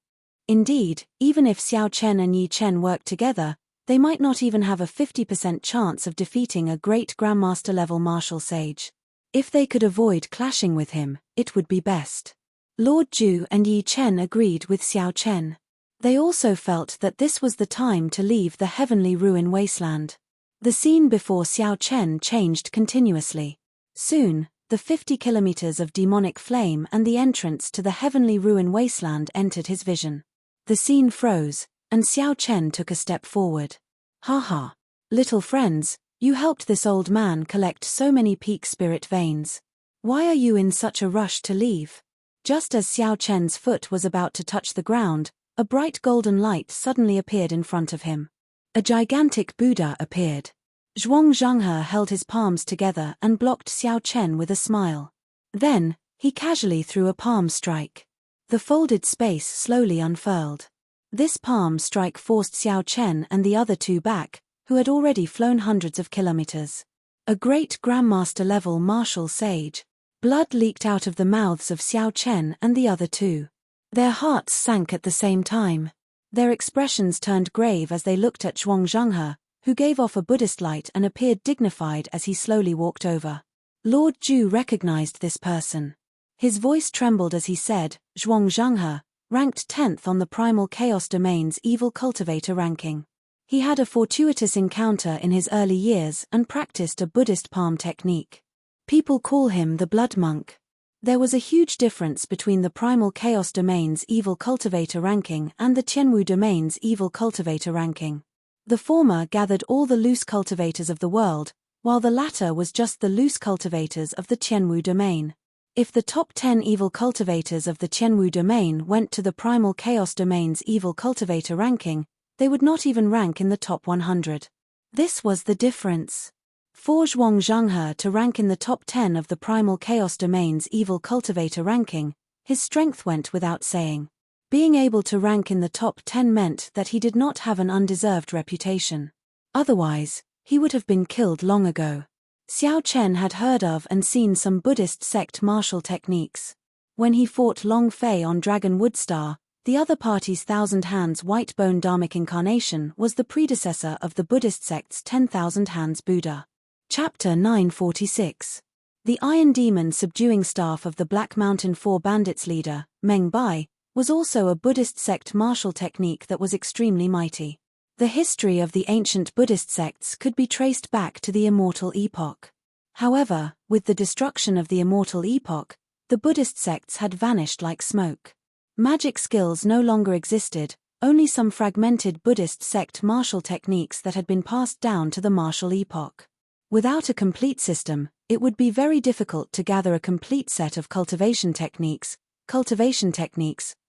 Indeed, even if Xiao Chen and Yi Chen work together, they might not even have a 50% chance of defeating a Great Grandmaster level Martial Sage. If they could avoid clashing with him, it would be best. Lord Ju and Yi Chen agreed with Xiao Chen. They also felt that this was the time to leave the heavenly ruin wasteland. The scene before Xiao Chen changed continuously. Soon, the 50 kilometers of demonic flame and the entrance to the heavenly ruin wasteland entered his vision. The scene froze, and Xiao Chen took a step forward. Haha. Little friends, you helped this old man collect so many peak spirit veins. Why are you in such a rush to leave? Just as Xiao Chen's foot was about to touch the ground, a bright golden light suddenly appeared in front of him. A gigantic Buddha appeared. Zhuang Zhanghe held his palms together and blocked Xiao Chen with a smile. Then, he casually threw a palm strike. The folded space slowly unfurled. This palm strike forced Xiao Chen and the other 2 back, who had already flown hundreds of kilometers. A great Grandmaster level Martial Sage. Blood leaked out of the mouths of Xiao Chen and the other 2. Their hearts sank at the same time. Their expressions turned grave as they looked at Zhuang Zhanghe, who gave off a Buddhist light and appeared dignified as he slowly walked over. Lord Ju recognized this person. His voice trembled as he said, Zhuang Zhanghe, ranked 10th on the Primal Chaos Domain's Evil Cultivator ranking. He had a fortuitous encounter in his early years and practiced a Buddhist palm technique. People call him the Blood Monk. There was a huge difference between the Primal Chaos Domain's Evil Cultivator ranking and the Tianwu Domain's Evil Cultivator ranking. The former gathered all the loose cultivators of the world, while the latter was just the loose cultivators of the Tianwu Domain. If the top 10 evil cultivators of the Tianwu Domain went to the Primal Chaos Domain's Evil Cultivator ranking, they would not even rank in the top 100. This was the difference. For Zhuang Zhanghe to rank in the top 10 of the Primal Chaos Domain's Evil Cultivator ranking, his strength went without saying. Being able to rank in the top 10 meant that he did not have an undeserved reputation. Otherwise, he would have been killed long ago. Xiao Chen had heard of and seen some Buddhist sect martial techniques. When he fought Long Fei on Dragon Woodstar, the other party's Thousand Hands White Bone Dharmic Incarnation was the predecessor of the Buddhist sect's 10,000 Hands Buddha. Chapter 946. The Iron Demon subduing staff of the Black Mountain Four Bandits leader, Meng Bai, was also a Buddhist sect martial technique that was extremely mighty. The history of the ancient Buddhist sects could be traced back to the Immortal epoch. However, with the destruction of the Immortal epoch, the Buddhist sects had vanished like smoke. Magic skills no longer existed, only some fragmented Buddhist sect martial techniques that had been passed down to the martial epoch. Without a complete system, it would be very difficult to gather a complete set of cultivation techniques,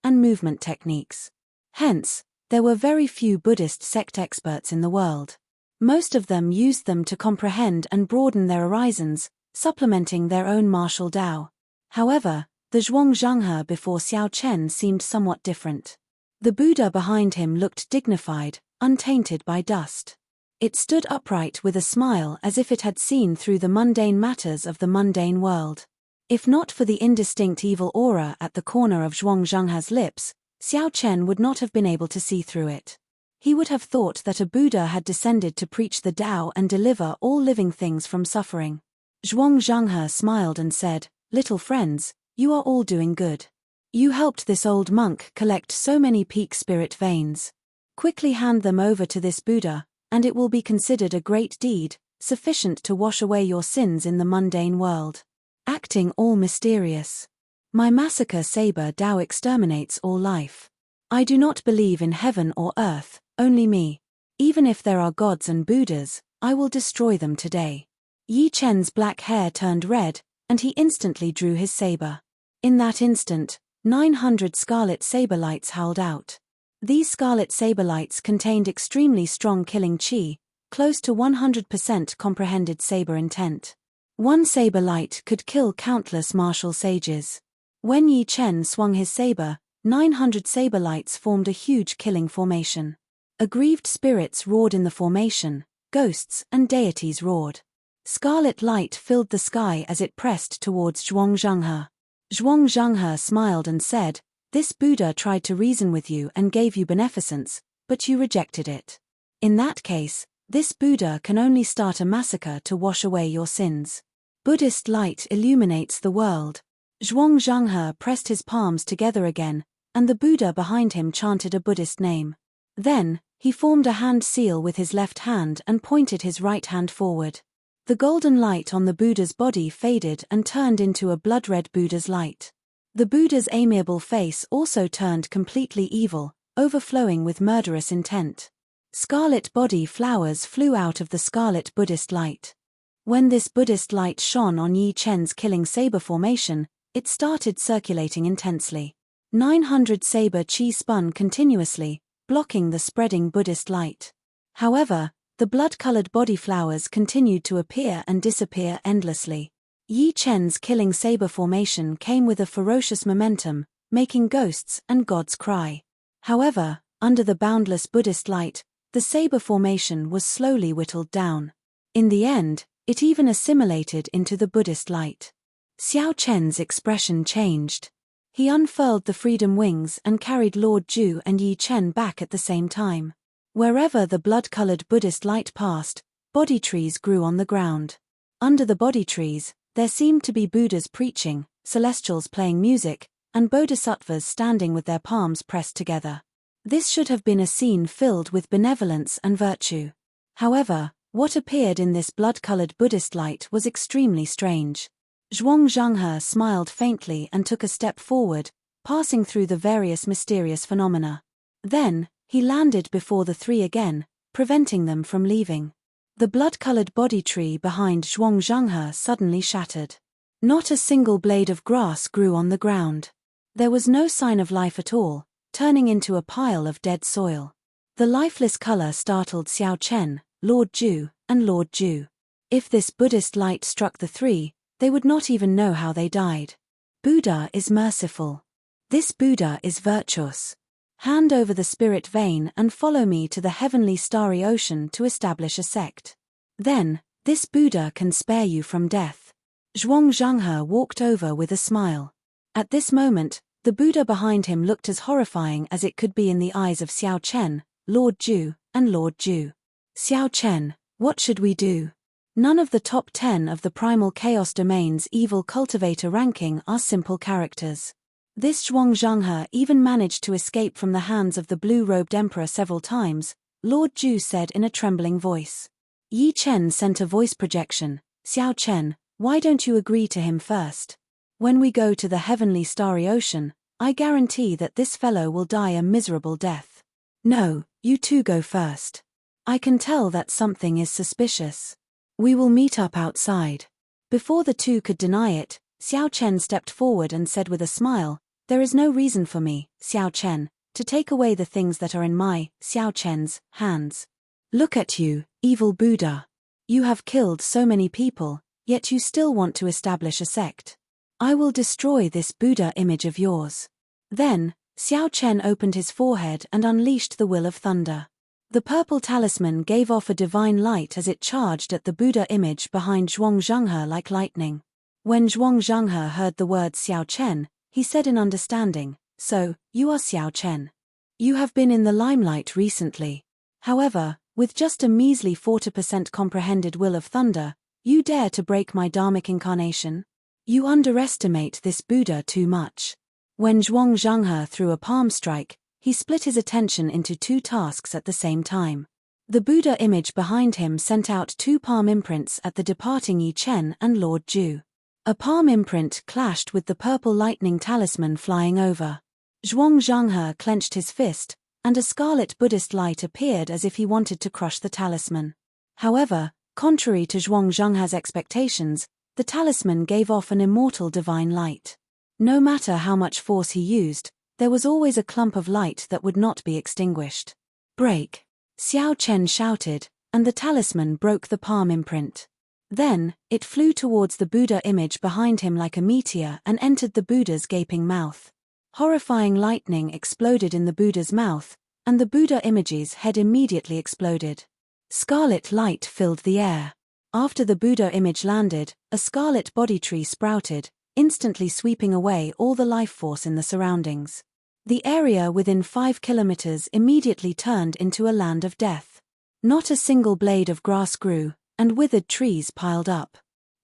and movement techniques. Hence, there were very few Buddhist sect experts in the world. Most of them used them to comprehend and broaden their horizons, supplementing their own martial Tao. However, the Zhuang Zhanghe before Xiao Chen seemed somewhat different. The Buddha behind him looked dignified, untainted by dust. It stood upright with a smile as if it had seen through the mundane matters of the mundane world. If not for the indistinct evil aura at the corner of Zhuang Zhanghe's lips, Xiao Chen would not have been able to see through it. He would have thought that a Buddha had descended to preach the Tao and deliver all living things from suffering. Zhuang Zhanghe smiled and said, "Little friends, you are all doing good. You helped this old monk collect so many peak spirit veins. Quickly hand them over to this Buddha, and it will be considered a great deed, sufficient to wash away your sins in the mundane world." Acting all mysterious. My massacre saber Tao exterminates all life. I do not believe in heaven or earth, only me. Even if there are gods and Buddhas, I will destroy them today. Yi Chen's black hair turned red, and he instantly drew his saber. In that instant, 900 scarlet saber lights howled out. These scarlet saber lights contained extremely strong killing chi, close to 100% comprehended saber intent. One saber light could kill countless martial sages. When Yi Chen swung his saber, 900 saber lights formed a huge killing formation. Aggrieved spirits roared in the formation, ghosts and deities roared. Scarlet light filled the sky as it pressed towards Zhuang Zhanghe. Zhuang Zhanghe smiled and said, "This Buddha tried to reason with you and gave you beneficence, but you rejected it. In that case, this Buddha can only start a massacre to wash away your sins. Buddhist light illuminates the world." Zhuang Zhanghe pressed his palms together again, and the Buddha behind him chanted a Buddhist name. Then, he formed a hand seal with his left hand and pointed his right hand forward. The golden light on the Buddha's body faded and turned into a blood-red Buddha's light. The Buddha's amiable face also turned completely evil, overflowing with murderous intent. Scarlet body flowers flew out of the scarlet Buddhist light. When this Buddhist light shone on Yi Chen's killing saber formation, it started circulating intensely. 900 saber chi spun continuously, blocking the spreading Buddhist light. However, the blood-colored body flowers continued to appear and disappear endlessly. Yi Chen's killing saber formation came with a ferocious momentum, making ghosts and gods cry. However, under the boundless Buddhist light, the saber formation was slowly whittled down. In the end, it even assimilated into the Buddhist light. Xiao Chen's expression changed. He unfurled the freedom wings and carried Lord Zhu and Yi Chen back at the same time. Wherever the blood-colored Buddhist light passed, body trees grew on the ground. Under the body trees, there seemed to be Buddhas preaching, celestials playing music, and bodhisattvas standing with their palms pressed together. This should have been a scene filled with benevolence and virtue. However, what appeared in this blood-colored Buddhist light was extremely strange. Zhuang Zhanghe smiled faintly and took a step forward, passing through the various mysterious phenomena. Then, he landed before the three again, preventing them from leaving. The blood-colored body tree behind Zhuang Zhanghe suddenly shattered. Not a single blade of grass grew on the ground. There was no sign of life at all, turning into a pile of dead soil. The lifeless color startled Xiao Chen, Lord Ju, and Lord Ju. If this Buddhist light struck the three, they would not even know how they died. Buddha is merciful. This Buddha is virtuous. Hand over the spirit vein and follow me to the heavenly starry ocean to establish a sect. Then, this Buddha can spare you from death. Zhuang Zhanghe walked over with a smile. At this moment, the Buddha behind him looked as horrifying as it could be in the eyes of Xiao Chen, Lord Ju, and Lord Ju. Xiao Chen, what should we do? None of the top 10 of the Primal Chaos Domain's evil cultivator ranking are simple characters. This Zhuang Zhanghe even managed to escape from the hands of the blue-robed emperor several times, Lord Ju said in a trembling voice. Yi Chen sent a voice projection. Xiao Chen, why don't you agree to him first? When we go to the heavenly starry ocean, I guarantee that this fellow will die a miserable death. No, you two go first. I can tell that something is suspicious. We will meet up outside. Before the two could deny it, Xiao Chen stepped forward and said with a smile, there is no reason for me, Xiao Chen, to take away the things that are in my, Xiao Chen's, hands. Look at you, evil Buddha. You have killed so many people, yet you still want to establish a sect. I will destroy this Buddha image of yours. Then, Xiao Chen opened his forehead and unleashed the will of thunder. The purple talisman gave off a divine light as it charged at the Buddha image behind Zhuang Zhanghe like lightning. When Zhuang Zhanghe heard the word Xiao Chen, he said in understanding, so, you are Xiao Chen. You have been in the limelight recently. However, with just a measly 40% comprehended will of thunder, you dare to break my dharmic incarnation? You underestimate this Buddha too much. When Zhuang Zhanghe threw a palm strike, he split his attention into two tasks at the same time. The Buddha image behind him sent out two palm imprints at the departing Yi Chen and Lord Ju. A palm imprint clashed with the purple lightning talisman flying over. Zhuang Zhanghe clenched his fist, and a scarlet Buddhist light appeared as if he wanted to crush the talisman. However, contrary to Zhuang Zhanghe's expectations, the talisman gave off an immortal divine light. No matter how much force he used, there was always a clump of light that would not be extinguished. Break! Xiao Chen shouted, and the talisman broke the palm imprint. Then, it flew towards the Buddha image behind him like a meteor and entered the Buddha's gaping mouth. Horrifying lightning exploded in the Buddha's mouth, and the Buddha image's head immediately exploded. Scarlet light filled the air. After the Buddha image landed, a scarlet body tree sprouted, instantly sweeping away all the life force in the surroundings. The area within 5 kilometers immediately turned into a land of death. Not a single blade of grass grew, and withered trees piled up.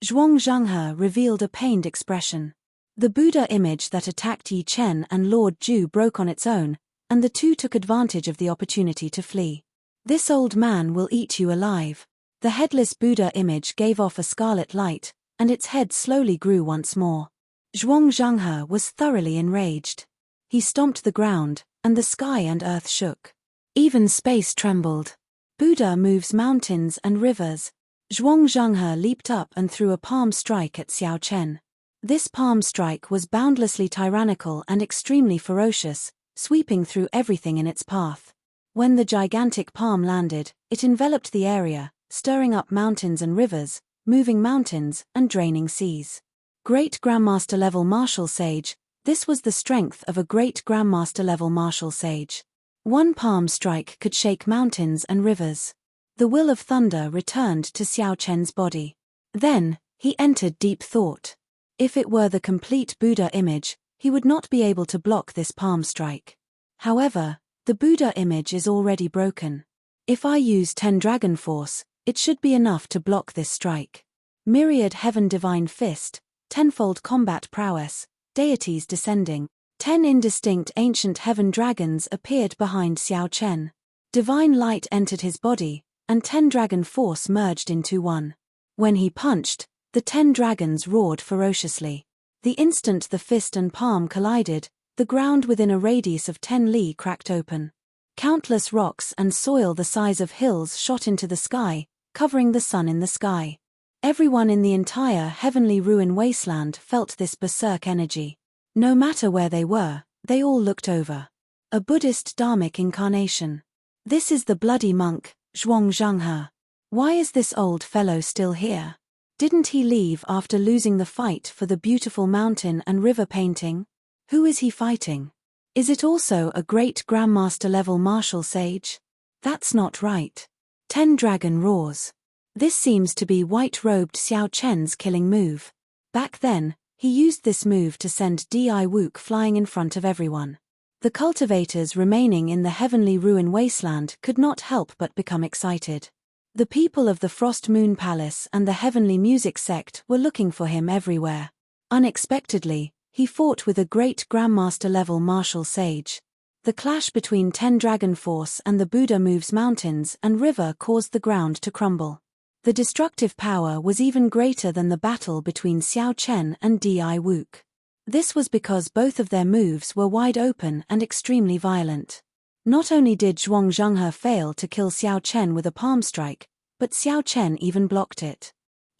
Zhuang Zhanghe revealed a pained expression. The Buddha image that attacked Yi Chen and Lord Ju broke on its own, and the two took advantage of the opportunity to flee. This old man will eat you alive. The headless Buddha image gave off a scarlet light, and its head slowly grew once more. Zhuang Zhanghe was thoroughly enraged. He stomped the ground, and the sky and earth shook. Even space trembled. Buddha moves mountains and rivers. Zhuang Zhanghe leaped up and threw a palm strike at Xiao Chen. This palm strike was boundlessly tyrannical and extremely ferocious, sweeping through everything in its path. When the gigantic palm landed, it enveloped the area, stirring up mountains and rivers, moving mountains and draining seas. Great Grandmaster-level martial sage, this was the strength of a great Grandmaster-level martial sage. One palm strike could shake mountains and rivers. The will of thunder returned to Xiao Chen's body. Then, he entered deep thought. If it were the complete Buddha image, he would not be able to block this palm strike. However, the Buddha image is already broken. If I use 10 Dragon Force, it should be enough to block this strike. Myriad Heaven Divine Fist, tenfold combat prowess, deities descending. 10 indistinct ancient heaven dragons appeared behind Xiao Chen. Divine light entered his body, and 10 dragon force merged into one. When he punched, the 10 dragons roared ferociously. The instant the fist and palm collided, the ground within a radius of 10 li cracked open. Countless rocks and soil the size of hills shot into the sky, covering the sun in the sky. Everyone in the entire heavenly ruin wasteland felt this berserk energy. No matter where they were, they all looked over. A Buddhist Dharmic incarnation. This is the bloody monk, Zhuang Zhanghe. Why is this old fellow still here? Didn't he leave after losing the fight for the beautiful mountain and river painting? Who is he fighting? Is it also a great Grandmaster-level martial sage? That's not right. 10 dragon roars. This seems to be white-robed Xiao Chen's killing move. Back then, he used this move to send Di Wook flying in front of everyone. The cultivators remaining in the heavenly ruin wasteland could not help but become excited. The people of the Frost Moon Palace and the Heavenly Music Sect were looking for him everywhere. Unexpectedly, he fought with a great Grandmaster-level martial sage. The clash between 10 Dragon Force and the Buddha Moves Mountains and River caused the ground to crumble. The destructive power was even greater than the battle between Xiao Chen and Di Wook. This was because both of their moves were wide open and extremely violent. Not only did Zhuang Zhanghe fail to kill Xiao Chen with a palm strike, but Xiao Chen even blocked it.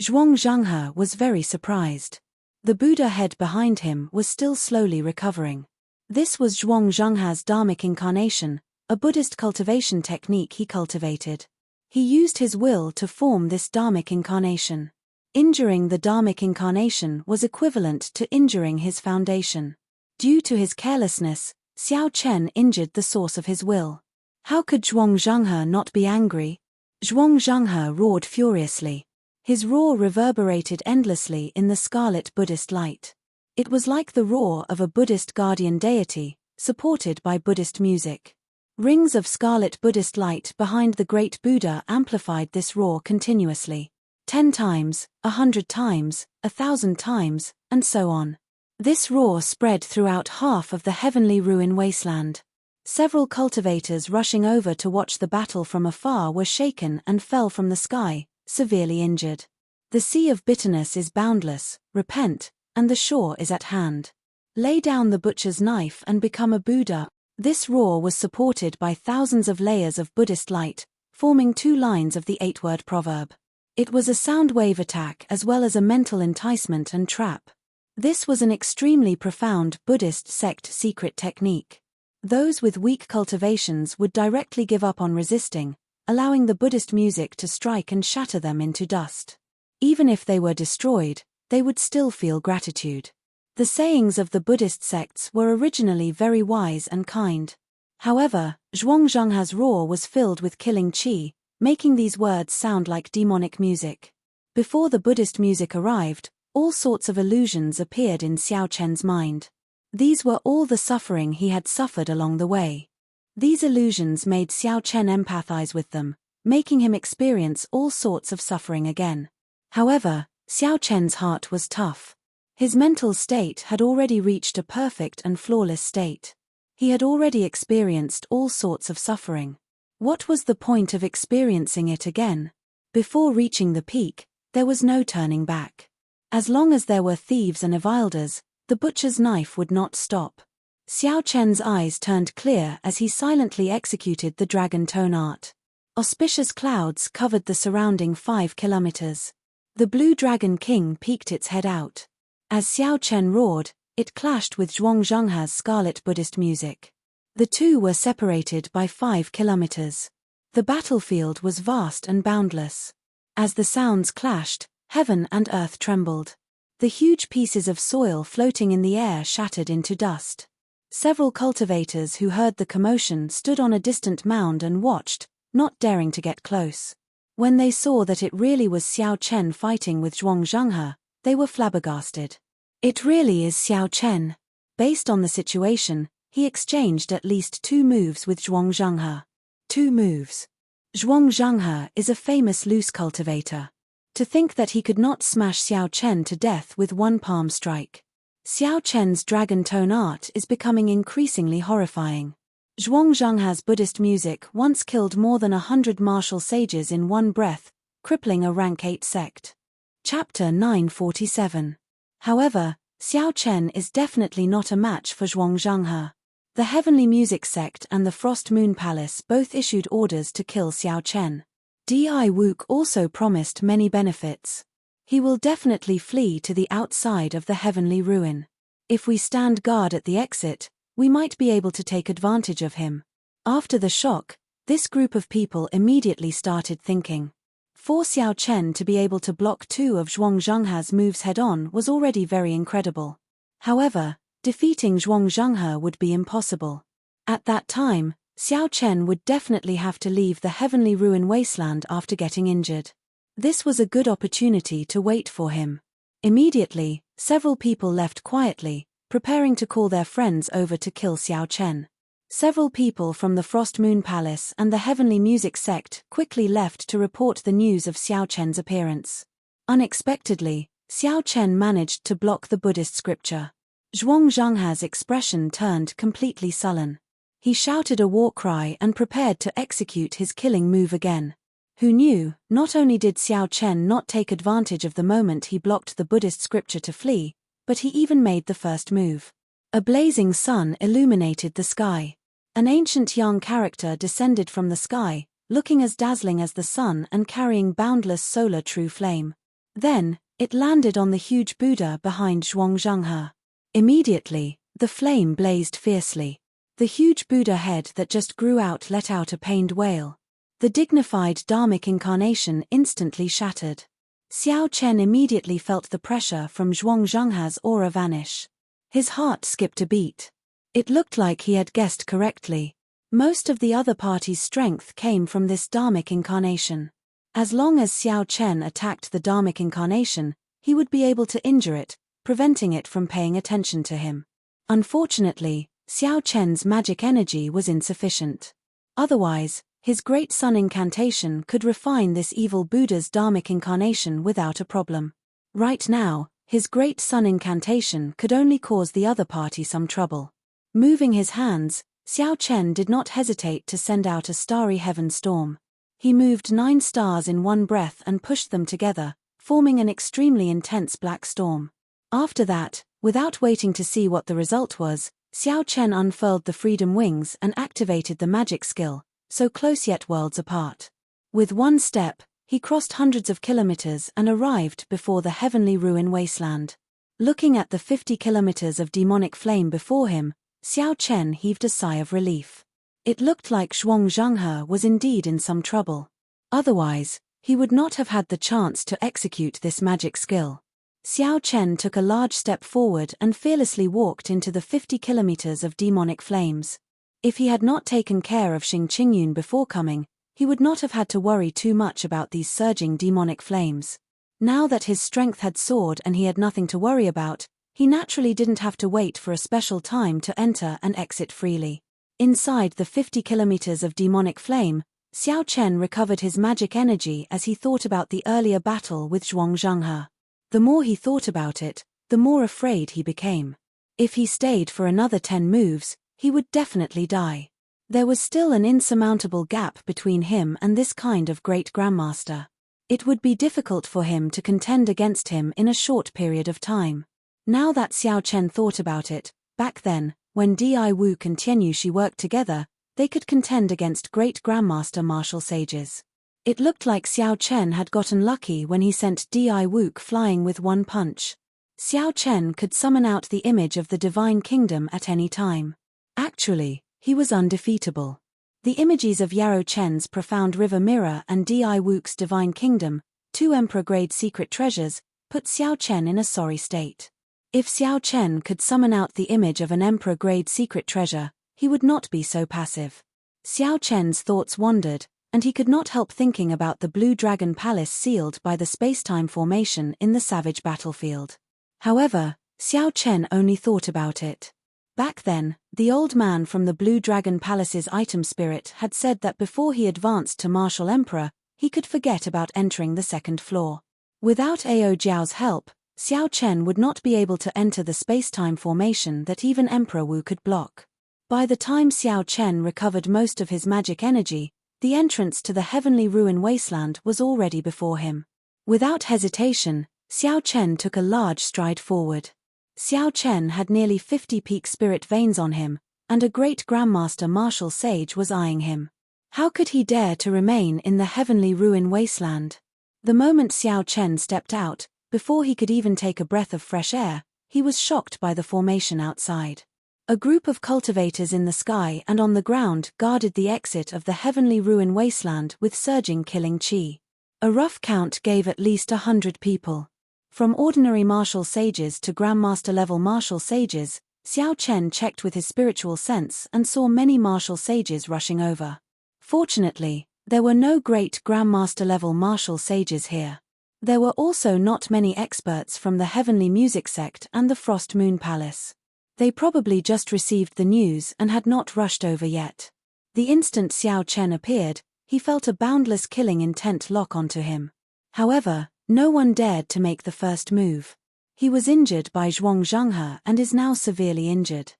Zhuang Zhanghe was very surprised. The Buddha head behind him was still slowly recovering. This was Zhuang Zhanghe's Dharmic incarnation, a Buddhist cultivation technique he cultivated. He used his will to form this Dharmic incarnation. Injuring the Dharmic incarnation was equivalent to injuring his foundation. Due to his carelessness, Xiao Chen injured the source of his will. How could Zhuang Zhanghe not be angry? Zhuang Zhanghe roared furiously. His roar reverberated endlessly in the scarlet Buddhist light. It was like the roar of a Buddhist guardian deity, supported by Buddhist music. Rings of scarlet Buddhist light behind the great Buddha amplified this roar continuously. 10 times, 100 times, 1,000 times, and so on. This roar spread throughout half of the heavenly ruin wasteland. Several cultivators rushing over to watch the battle from afar were shaken and fell from the sky, severely injured. The sea of bitterness is boundless, repent, and the shore is at hand. Lay down the butcher's knife and become a Buddha. This roar was supported by thousands of layers of Buddhist light, forming 2 lines of the 8-word proverb. It was a sound wave attack as well as a mental enticement and trap. This was an extremely profound Buddhist sect secret technique. Those with weak cultivations would directly give up on resisting, allowing the Buddhist music to strike and shatter them into dust. Even if they were destroyed, they would still feel gratitude. The sayings of the Buddhist sects were originally very wise and kind. However, Zhuang Zhanghe's roar was filled with killing qi, making these words sound like demonic music. Before the Buddhist music arrived, all sorts of illusions appeared in Xiao Chen's mind. These were all the suffering he had suffered along the way. These illusions made Xiao Chen empathize with them, making him experience all sorts of suffering again. However, Xiao Chen's heart was tough. His mental state had already reached a perfect and flawless state. He had already experienced all sorts of suffering. What was the point of experiencing it again? Before reaching the peak, there was no turning back. As long as there were thieves and Evilders, the butcher's knife would not stop. Xiao Chen's eyes turned clear as he silently executed the dragon tone art. Auspicious clouds covered the surrounding 5 kilometers. The blue dragon king peeked its head out. As Xiao Chen roared, it clashed with Zhuang Zhanghe's scarlet Buddhist music. The two were separated by 5 kilometers. The battlefield was vast and boundless. As the sounds clashed, heaven and earth trembled. The huge pieces of soil floating in the air shattered into dust. Several cultivators who heard the commotion stood on a distant mound and watched, not daring to get close. When they saw that it really was Xiao Chen fighting with Zhuang Zhanghe, they were flabbergasted. It really is Xiao Chen. Based on the situation, he exchanged at least 2 moves with Zhuang Zhanghe. 2 moves. Zhuang Zhanghe is a famous loose cultivator. To think that he could not smash Xiao Chen to death with 1 palm strike. Xiao Chen's dragon tone art is becoming increasingly horrifying. Zhuang Zhengha's Buddhist music once killed more than 100 martial sages in one breath, crippling a rank 8 sect. Chapter 947. However, Xiao Chen is definitely not a match for Zhuang Zhengha. The Heavenly Music Sect and the Frost Moon Palace both issued orders to kill Xiao Chen. Di Wook also promised many benefits. He will definitely flee to the outside of the Heavenly Ruin. If we stand guard at the exit, we might be able to take advantage of him. After the shock, this group of people immediately started thinking. For Xiao Chen to be able to block 2 of Zhuang Zhengha's moves head-on was already very incredible. However, defeating Zhuang Zhengha would be impossible. At that time, Xiao Chen would definitely have to leave the Heavenly Ruin Wasteland after getting injured. This was a good opportunity to wait for him. Immediately, several people left quietly, preparing to call their friends over to kill Xiao Chen. Several people from the Frost Moon Palace and the Heavenly Music Sect quickly left to report the news of Xiao Chen's appearance. Unexpectedly, Xiao Chen managed to block the Buddhist scripture. Zhuang Zhengha's expression turned completely sullen. He shouted a war cry and prepared to execute his killing move again. Who knew, not only did Xiao Chen not take advantage of the moment he blocked the Buddhist scripture to flee, but he even made the first move. A blazing sun illuminated the sky. An ancient Yang character descended from the sky, looking as dazzling as the sun and carrying boundless solar true flame. Then, it landed on the huge Buddha behind Zhuang Zhengha. Immediately, the flame blazed fiercely. The huge Buddha head that just grew out let out a pained wail. The dignified Dharmic incarnation instantly shattered. Xiao Chen immediately felt the pressure from Zhuang Zhengha's aura vanish. His heart skipped a beat. It looked like he had guessed correctly. Most of the other party's strength came from this Dharmic incarnation. As long as Xiao Chen attacked the Dharmic incarnation, he would be able to injure it, preventing it from paying attention to him. Unfortunately, Xiao Chen's magic energy was insufficient. Otherwise, his Great Sun incantation could refine this evil Buddha's Dharmic incarnation without a problem. Right now, his Great Sun incantation could only cause the other party some trouble. Moving his hands, Xiao Chen did not hesitate to send out a starry heaven storm. He moved 9 stars in one breath and pushed them together, forming an extremely intense black storm. After that, without waiting to see what the result was, Xiao Chen unfurled the freedom wings and activated the magic skill, so close yet worlds apart. With one step, he crossed hundreds of kilometers and arrived before the Heavenly Ruin Wasteland. Looking at the 50 kilometers of demonic flame before him, Xiao Chen heaved a sigh of relief. It looked like Zhuang Zhengha was indeed in some trouble. Otherwise, he would not have had the chance to execute this magic skill. Xiao Chen took a large step forward and fearlessly walked into the 50 kilometers of demonic flames. If he had not taken care of Xing Qingyun before coming, he would not have had to worry too much about these surging demonic flames. Now that his strength had soared and he had nothing to worry about, he naturally didn't have to wait for a special time to enter and exit freely. Inside the 50 kilometers of demonic flame, Xiao Chen recovered his magic energy as he thought about the earlier battle with Zhuang Zhengha. The more he thought about it, the more afraid he became. If he stayed for another 10 moves, he would definitely die. There was still an insurmountable gap between him and this kind of great grandmaster. It would be difficult for him to contend against him in a short period of time. Now that Xiao Chen thought about it, back then, when Di Wook and Tianyushi worked together, they could contend against great grandmaster martial sages. It looked like Xiao Chen had gotten lucky when he sent Di Wook flying with one punch. Xiao Chen could summon out the image of the Divine Kingdom at any time. Actually, he was undefeatable. The images of Yarrow Chen's Profound River Mirror and Di Wook's Divine Kingdom, 2 Emperor-grade secret treasures, put Xiao Chen in a sorry state. If Xiao Chen could summon out the image of an Emperor-grade secret treasure, he would not be so passive. Xiao Chen's thoughts wandered, and he could not help thinking about the Blue Dragon Palace sealed by the space-time formation in the savage battlefield. However, Xiao Chen only thought about it. Back then, the old man from the Blue Dragon Palace's item spirit had said that before he advanced to Martial Emperor, he could forget about entering the 2nd floor. Without Ao Jiao's help, Xiao Chen would not be able to enter the space-time formation that even Emperor Wu could block. By the time Xiao Chen recovered most of his magic energy, the entrance to the heavenly ruin wasteland was already before him. Without hesitation, Xiao Chen took a large stride forward. Xiao Chen had nearly 50 peak spirit veins on him, and a great Grandmaster martial sage was eyeing him. How could he dare to remain in the heavenly ruin wasteland? The moment Xiao Chen stepped out, before he could even take a breath of fresh air, he was shocked by the formation outside. A group of cultivators in the sky and on the ground guarded the exit of the heavenly ruin wasteland with surging killing chi. A rough count gave at least 100 people. From ordinary martial sages to Grandmaster-level martial sages, Xiao Chen checked with his spiritual sense and saw many martial sages rushing over. Fortunately, there were no great Grandmaster-level martial sages here. There were also not many experts from the Heavenly Music Sect and the Frost Moon Palace. They probably just received the news and had not rushed over yet. The instant Xiao Chen appeared, he felt a boundless killing intent lock onto him. However, no one dared to make the first move. He was injured by Zhuang Zhenghe and is now severely injured.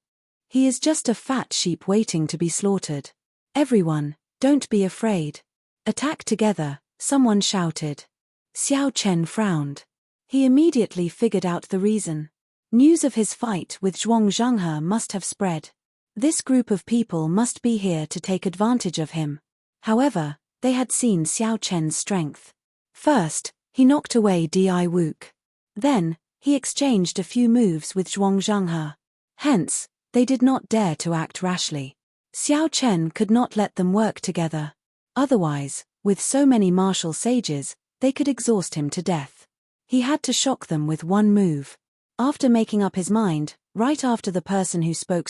He is just a fat sheep waiting to be slaughtered. Everyone, don't be afraid. Attack together, someone shouted. Xiao Chen frowned. He immediately figured out the reason. News of his fight with Zhuang Zhenghe must have spread. This group of people must be here to take advantage of him. However, they had seen Xiao Chen's strength. First, he knocked away Di Wook. Then, he exchanged a few moves with Zhuang Zhenghe. Hence, they did not dare to act rashly. Xiao Chen could not let them work together. Otherwise, with so many martial sages, they could exhaust him to death. He had to shock them with one move. After making up his mind, right after the person who spoke,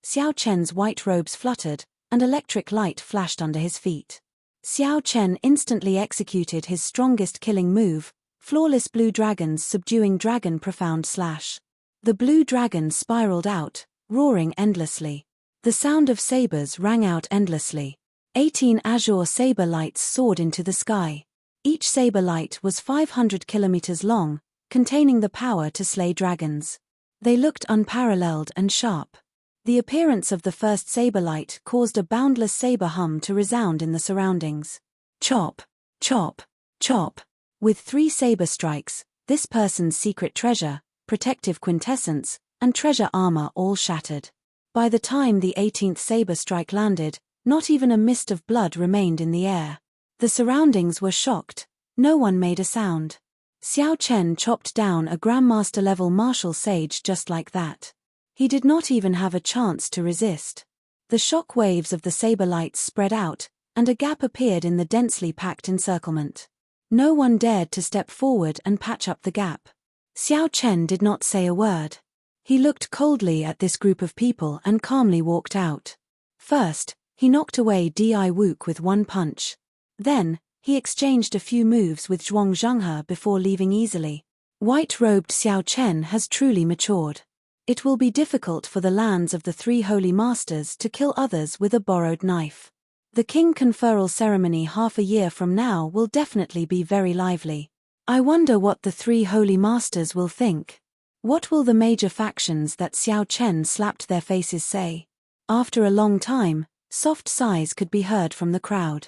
Xiao Chen's white robes fluttered, and electric light flashed under his feet. Xiao Chen instantly executed his strongest killing move, Flawless Blue Dragon's Subduing Dragon Profound Slash. The blue dragon spiraled out, roaring endlessly. The sound of sabers rang out endlessly. 18 azure saber lights soared into the sky. Each saber light was 500 kilometers long, containing the power to slay dragons. They looked unparalleled and sharp. The appearance of the first saber light caused a boundless saber hum to resound in the surroundings. Chop, chop, chop. With 3 saber strikes, this person's secret treasure, protective quintessence, and treasure armor all shattered. By the time the 18th saber strike landed, not even a mist of blood remained in the air. The surroundings were shocked. No one made a sound. Xiao Chen chopped down a Grandmaster-level martial sage just like that. He did not even have a chance to resist. The shock waves of the saber lights spread out, and a gap appeared in the densely packed encirclement. No one dared to step forward and patch up the gap. Xiao Chen did not say a word. He looked coldly at this group of people and calmly walked out. First, he knocked away Di Wook with one punch. Then, he exchanged a few moves with Zhuang Zhenghe before leaving easily. White-robed Xiao Chen has truly matured. It will be difficult for the lands of the 3 holy masters to kill others with a borrowed knife. The king conferral ceremony half a year from now will definitely be very lively. I wonder what the 3 holy masters will think. What will the major factions that Xiao Chen slapped their faces say? After a long time, soft sighs could be heard from the crowd.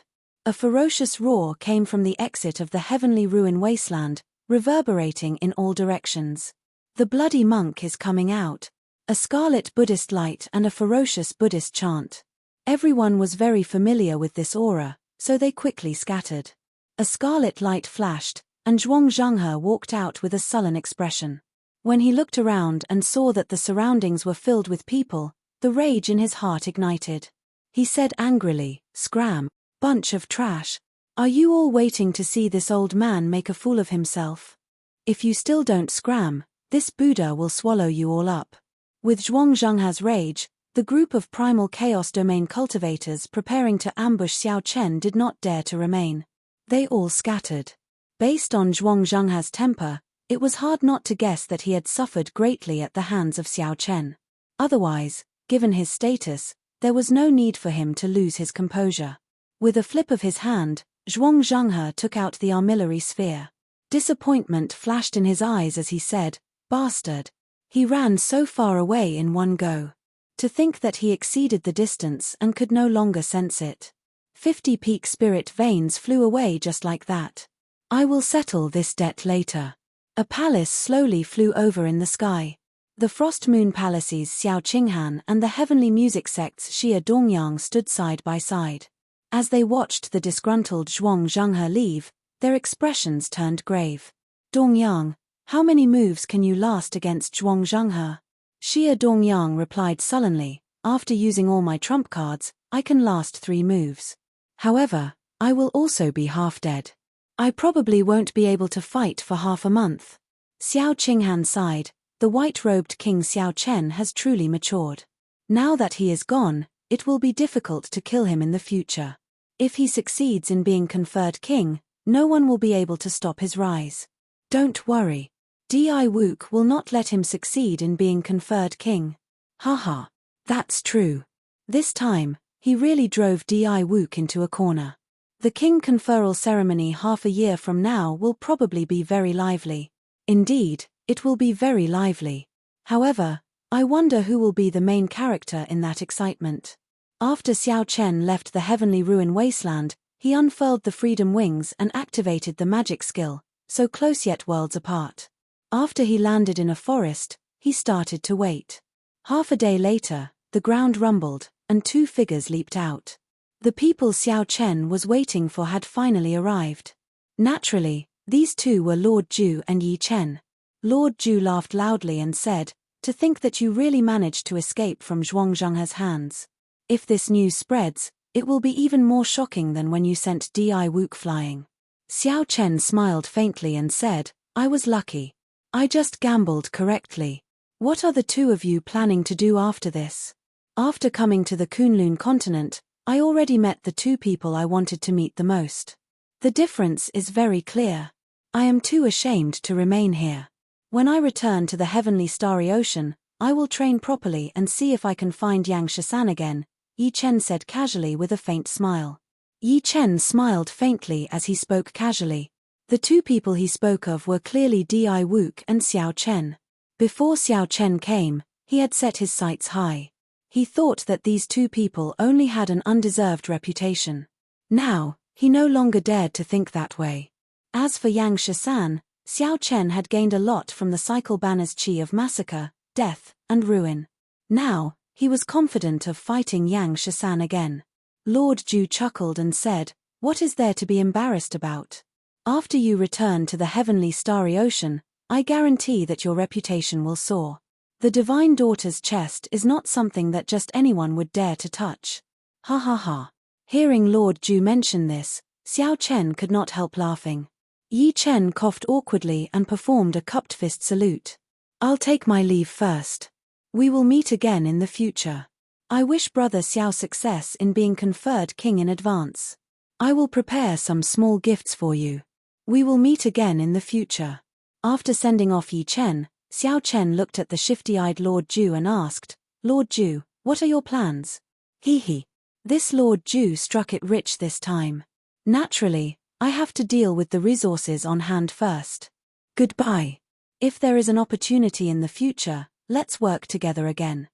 A ferocious roar came from the exit of the heavenly ruin wasteland, reverberating in all directions. The bloody monk is coming out. A scarlet Buddhist light and a ferocious Buddhist chant. Everyone was very familiar with this aura, so they quickly scattered. A scarlet light flashed, and Zhuang Zhenghe walked out with a sullen expression. When he looked around and saw that the surroundings were filled with people, the rage in his heart ignited. He said angrily, "Scram! Bunch of trash. Are you all waiting to see this old man make a fool of himself? If you still don't scram, this Buddha will swallow you all up." With Zhuang Zhenghe's rage, the group of primal chaos domain cultivators preparing to ambush Xiao Chen did not dare to remain. They all scattered. Based on Zhuang Zhenghe's temper, it was hard not to guess that he had suffered greatly at the hands of Xiao Chen. Otherwise, given his status, there was no need for him to lose his composure. With a flip of his hand, Zhuang Zhenghe took out the armillary sphere. Disappointment flashed in his eyes as he said, "Bastard." He ran so far away in one go. To think that he exceeded the distance and could no longer sense it. 50 peak spirit veins flew away just like that. I will settle this debt later. A palace slowly flew over in the sky. The Frost Moon Palaces Xiao Qinghan and the heavenly music sects Xia Dongyang stood side by side. As they watched the disgruntled Zhuang Zhenghe leave, their expressions turned grave. "Dongyang, how many moves can you last against Zhuang Zhenghe?" Xia Dongyang replied sullenly, "After using all my trump cards, I can last 3 moves. However, I will also be half dead. I probably won't be able to fight for half a month." Xiao Qinghan sighed. The white-robed King Xiao Chen has truly matured. Now that he is gone, it will be difficult to kill him in the future. If he succeeds in being conferred king, no one will be able to stop his rise. Don't worry. Di Wook will not let him succeed in being conferred king. Haha. That's true. This time, he really drove Di Wook into a corner. The king conferral ceremony half a year from now will probably be very lively. Indeed, it will be very lively. However, I wonder who will be the main character in that excitement. After Xiao Chen left the heavenly ruin wasteland, he unfurled the freedom wings and activated the magic skill, so close yet worlds apart. After he landed in a forest, he started to wait. Half a day later, the ground rumbled, and 2 figures leaped out. The people Xiao Chen was waiting for had finally arrived. Naturally, these 2 were Lord Ju and Yi Chen. Lord Ju laughed loudly and said, "To think that you really managed to escape from Zhuang Zhenghe's hands. If this news spreads, it will be even more shocking than when you sent Di Wook flying." Xiao Chen smiled faintly and said, "I was lucky. I just gambled correctly. What are the 2 of you planning to do after this?" "After coming to the Kunlun continent, I already met the 2 people I wanted to meet the most. The difference is very clear. I am too ashamed to remain here. When I return to the heavenly starry ocean, I will train properly and see if I can find Yang Shisan again," Yi Chen said casually with a faint smile. Yi Chen smiled faintly as he spoke casually. The 2 people he spoke of were clearly Di Wook and Xiao Chen. Before Xiao Chen came, he had set his sights high. He thought that these 2 people only had an undeserved reputation. Now, he no longer dared to think that way. As for Yang Shisan, Xiao Chen had gained a lot from the cycle banner's chi of massacre, death, and ruin. Now, he was confident of fighting Yang Shisan again. Lord Ju chuckled and said, "What is there to be embarrassed about? After you return to the heavenly starry ocean, I guarantee that your reputation will soar. The divine daughter's chest is not something that just anyone would dare to touch." Ha ha ha. Hearing Lord Ju mention this, Xiao Chen could not help laughing. Yi Chen coughed awkwardly and performed a cupped fist salute. "I'll take my leave first. We will meet again in the future. I wish Brother Xiao success in being conferred king in advance. I will prepare some small gifts for you. We will meet again in the future." After sending off Yi Chen, Xiao Chen looked at the shifty-eyed Lord Ju and asked, "Lord Ju, what are your plans?" He. This Lord Ju struck it rich this time. "Naturally, I have to deal with the resources on hand first. Goodbye. If there is an opportunity in the future, let's work together again."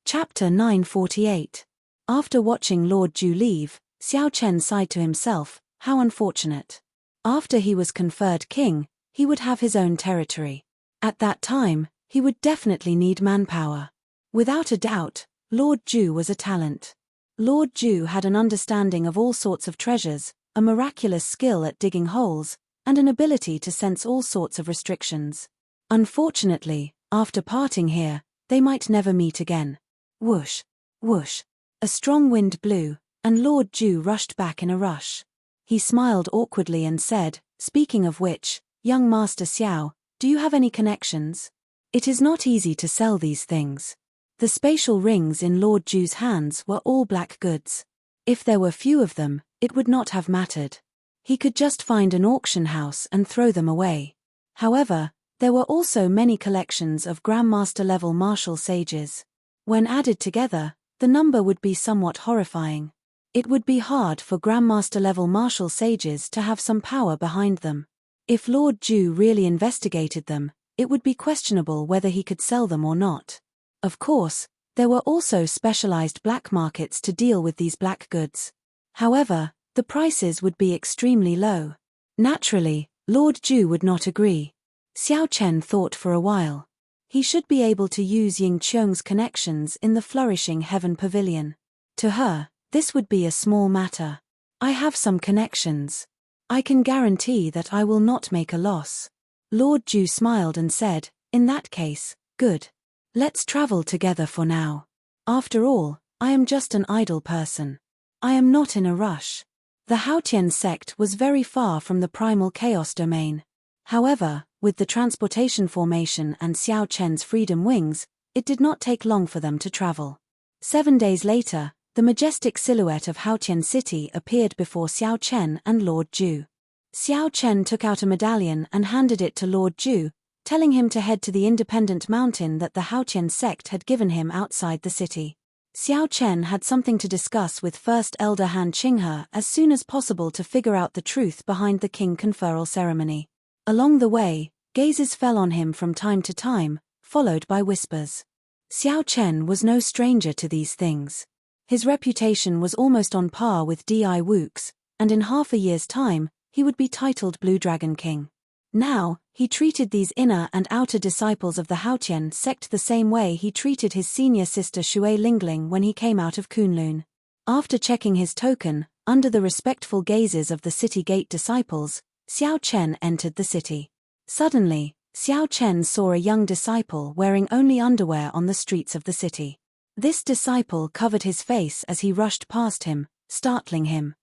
Chapter 948. After watching Lord Ju leave, Xiao Chen sighed to himself, how unfortunate. After he was conferred king, he would have his own territory. At that time, he would definitely need manpower. Without a doubt, Lord Ju was a talent. Lord Ju had an understanding of all sorts of treasures, a miraculous skill at digging holes, and an ability to sense all sorts of restrictions. Unfortunately, after parting here, they might never meet again. Whoosh, whoosh. A strong wind blew, and Lord Ju rushed back in a rush. He smiled awkwardly and said, "Speaking of which, young Master Xiao, do you have any connections? It is not easy to sell these things." The spatial rings in Lord Ju's hands were all black goods. If there were few of them, it would not have mattered. He could just find an auction house and throw them away. However, there were also many collections of Grandmaster-level martial sages. When added together, the number would be somewhat horrifying. It would be hard for Grandmaster-level martial sages to have some power behind them. If Lord Ju really investigated them, it would be questionable whether he could sell them or not. Of course, there were also specialized black markets to deal with these black goods. However, the prices would be extremely low. Naturally, Lord Ju would not agree. Xiao Chen thought for a while. He should be able to use Ying Qiong's connections in the Flourishing Heaven Pavilion. To her, this would be a small matter. I have some connections. I can guarantee that I will not make a loss. Lord Ju smiled and said, in that case, good. Let's travel together for now. After all, I am just an idle person. I am not in a rush. The Haotian sect was very far from the primal chaos domain. However, with the transportation formation and Xiao Chen's freedom wings, it did not take long for them to travel. 7 days later, the majestic silhouette of Haotian City appeared before Xiao Chen and Lord Ju. Xiao Chen took out a medallion and handed it to Lord Ju, telling him to head to the independent mountain that the Haotian sect had given him outside the city. Xiao Chen had something to discuss with First Elder Han Qinghe as soon as possible to figure out the truth behind the king conferral ceremony. Along the way, gazes fell on him from time to time, followed by whispers. Xiao Chen was no stranger to these things. His reputation was almost on par with Di Wu's, and in half a year's time, he would be titled Blue Dragon King. Now, he treated these inner and outer disciples of the Haotian sect the same way he treated his senior sister Shui Lingling when he came out of Kunlun. After checking his token, under the respectful gazes of the city gate disciples, Xiao Chen entered the city. Suddenly, Xiao Chen saw a young disciple wearing only underwear on the streets of the city. This disciple covered his face as he rushed past him, startling him.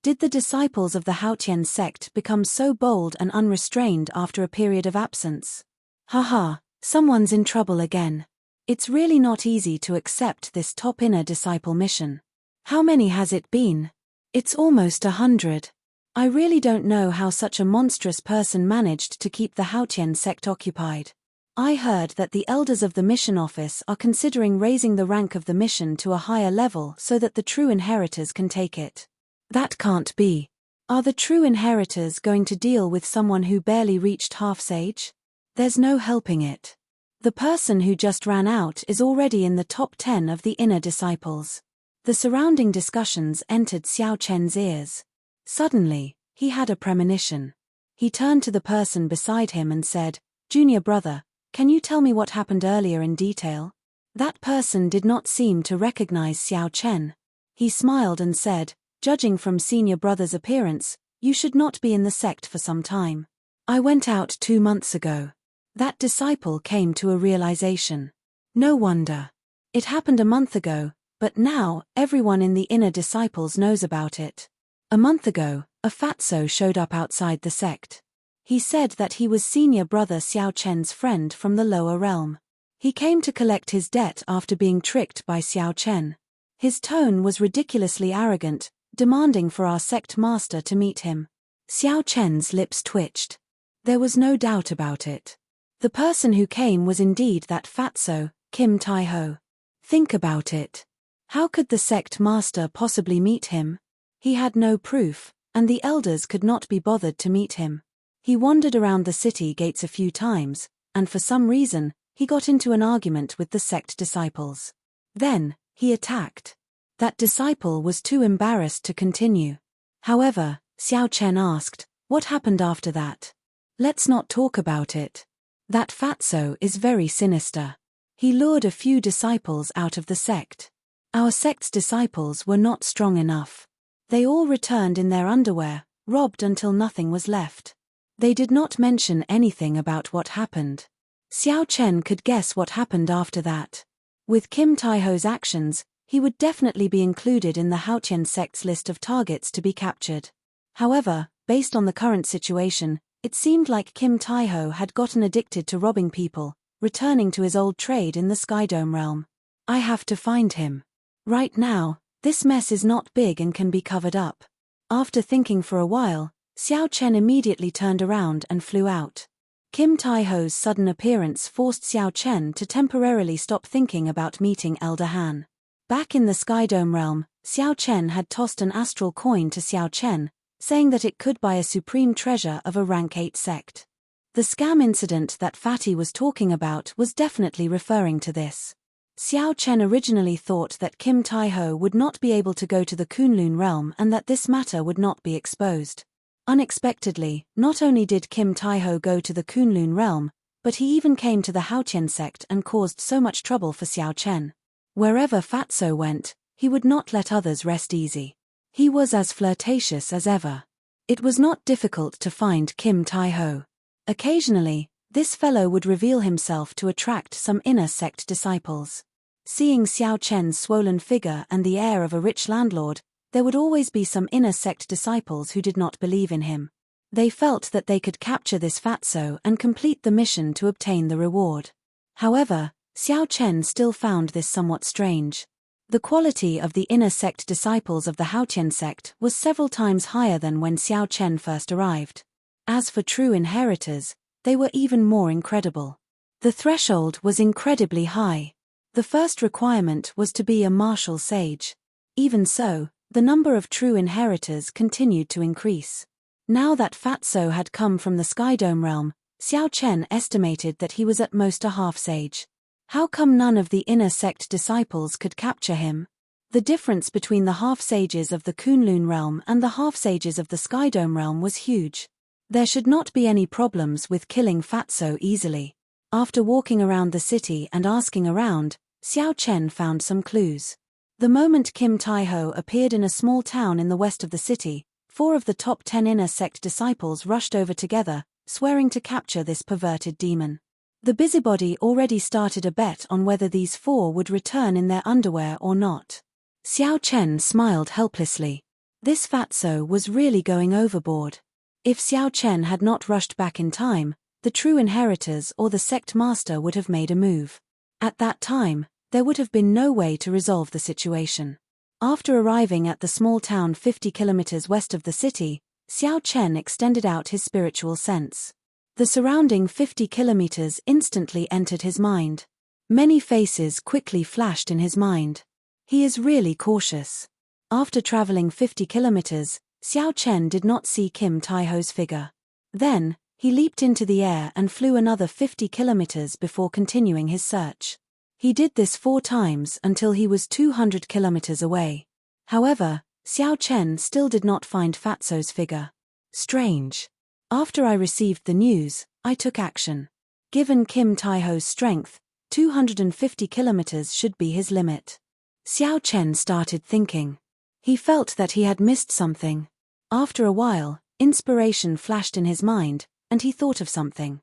Did the disciples of the Haotian sect become so bold and unrestrained after a period of absence? Haha, someone's in trouble again. It's really not easy to accept this top inner disciple mission. How many has it been? It's almost 100. I really don't know how such a monstrous person managed to keep the Haotian sect occupied. I heard that the elders of the mission office are considering raising the rank of the mission to a higher level so that the true inheritors can take it. That can't be. Are the true inheritors going to deal with someone who barely reached half-sage? There's no helping it. The person who just ran out is already in the top 10 of the inner disciples. The surrounding discussions entered Xiao Chen's ears. Suddenly, he had a premonition. He turned to the person beside him and said, "Junior brother, can you tell me what happened earlier in detail?" That person did not seem to recognize Xiao Chen. He smiled and said, "Judging from senior brother's appearance, you should not be in the sect for some time. I went out 2 months ago." That disciple came to a realization. No wonder. It happened a month ago, but now, everyone in the inner disciples knows about it. A month ago, a fatso showed up outside the sect. He said that he was senior brother Xiao Chen's friend from the lower realm. He came to collect his debt after being tricked by Xiao Chen. His tone was ridiculously arrogant, demanding for our sect master to meet him. Xiao Chen's lips twitched. There was no doubt about it. The person who came was indeed that fatso, Kim Tai-ho. Think about it. How could the sect master possibly meet him? He had no proof, and the elders could not be bothered to meet him. He wandered around the city gates a few times, and for some reason, he got into an argument with the sect disciples. Then, he attacked. That disciple was too embarrassed to continue. However, Xiao Chen asked, "What happened after that?" "Let's not talk about it. That fatso is very sinister. He lured a few disciples out of the sect. Our sect's disciples were not strong enough. They all returned in their underwear, robbed until nothing was left. They did not mention anything about what happened." Xiao Chen could guess what happened after that. With Kim Tai-ho's actions, he would definitely be included in the Haotian sect's list of targets to be captured. However, based on the current situation, it seemed like Kim Tai-ho had gotten addicted to robbing people, returning to his old trade in the Skydome realm. I have to find him. Right now, this mess is not big and can be covered up. After thinking for a while, Xiao Chen immediately turned around and flew out. Kim Tai-ho's sudden appearance forced Xiao Chen to temporarily stop thinking about meeting Elder Han. Back in the Skydome realm, Xiao Chen had tossed an astral coin to Xiao Chen, saying that it could buy a supreme treasure of a rank 8 sect. The scam incident that Fatty was talking about was definitely referring to this. Xiao Chen originally thought that Kim Tai-ho would not be able to go to the Kunlun realm and that this matter would not be exposed. Unexpectedly, not only did Kim Tai-ho go to the Kunlun realm, but he even came to the Haotian sect and caused so much trouble for Xiao Chen. Wherever Fatso went, he would not let others rest easy. He was as flirtatious as ever. It was not difficult to find Kim Tai-ho. Occasionally, this fellow would reveal himself to attract some inner sect disciples. Seeing Xiao Chen's swollen figure and the air of a rich landlord, there would always be some inner sect disciples who did not believe in him. They felt that they could capture this fatso and complete the mission to obtain the reward. However, Xiao Chen still found this somewhat strange. The quality of the inner sect disciples of the Haotian sect was several times higher than when Xiao Chen first arrived. As for true inheritors, they were even more incredible. The threshold was incredibly high. The first requirement was to be a martial sage. Even so, the number of true inheritors continued to increase. Now that Fatso had come from the Skydome realm, Xiao Chen estimated that he was at most a half-sage. How come none of the inner sect disciples could capture him? The difference between the half-sages of the Kunlun realm and the half-sages of the Skydome realm was huge. There should not be any problems with killing Fatso easily. After walking around the city and asking around, Xiao Chen found some clues. The moment Kim Tai-ho appeared in a small town in the west of the city, 4 of the top 10 inner sect disciples rushed over together, swearing to capture this perverted demon. The busybody already started a bet on whether these 4 would return in their underwear or not. Xiao Chen smiled helplessly. This fatso was really going overboard. If Xiao Chen had not rushed back in time, the true inheritors or the sect master would have made a move. At that time, there would have been no way to resolve the situation. After arriving at the small town 50 kilometers west of the city, Xiao Chen extended out his spiritual sense. The surrounding 50 kilometers instantly entered his mind. Many faces quickly flashed in his mind. He is really cautious. After traveling 50 kilometers, Xiao Chen did not see Kim Tai-ho's figure. Then, he leaped into the air and flew another 50 kilometers before continuing his search. He did this 4 times until he was 200 kilometers away. However, Xiao Chen still did not find Fatso's figure. Strange. After I received the news, I took action. Given Kim Tai-ho's strength, 250 kilometers should be his limit. Xiao Chen started thinking. He felt that he had missed something. After a while, inspiration flashed in his mind, and he thought of something.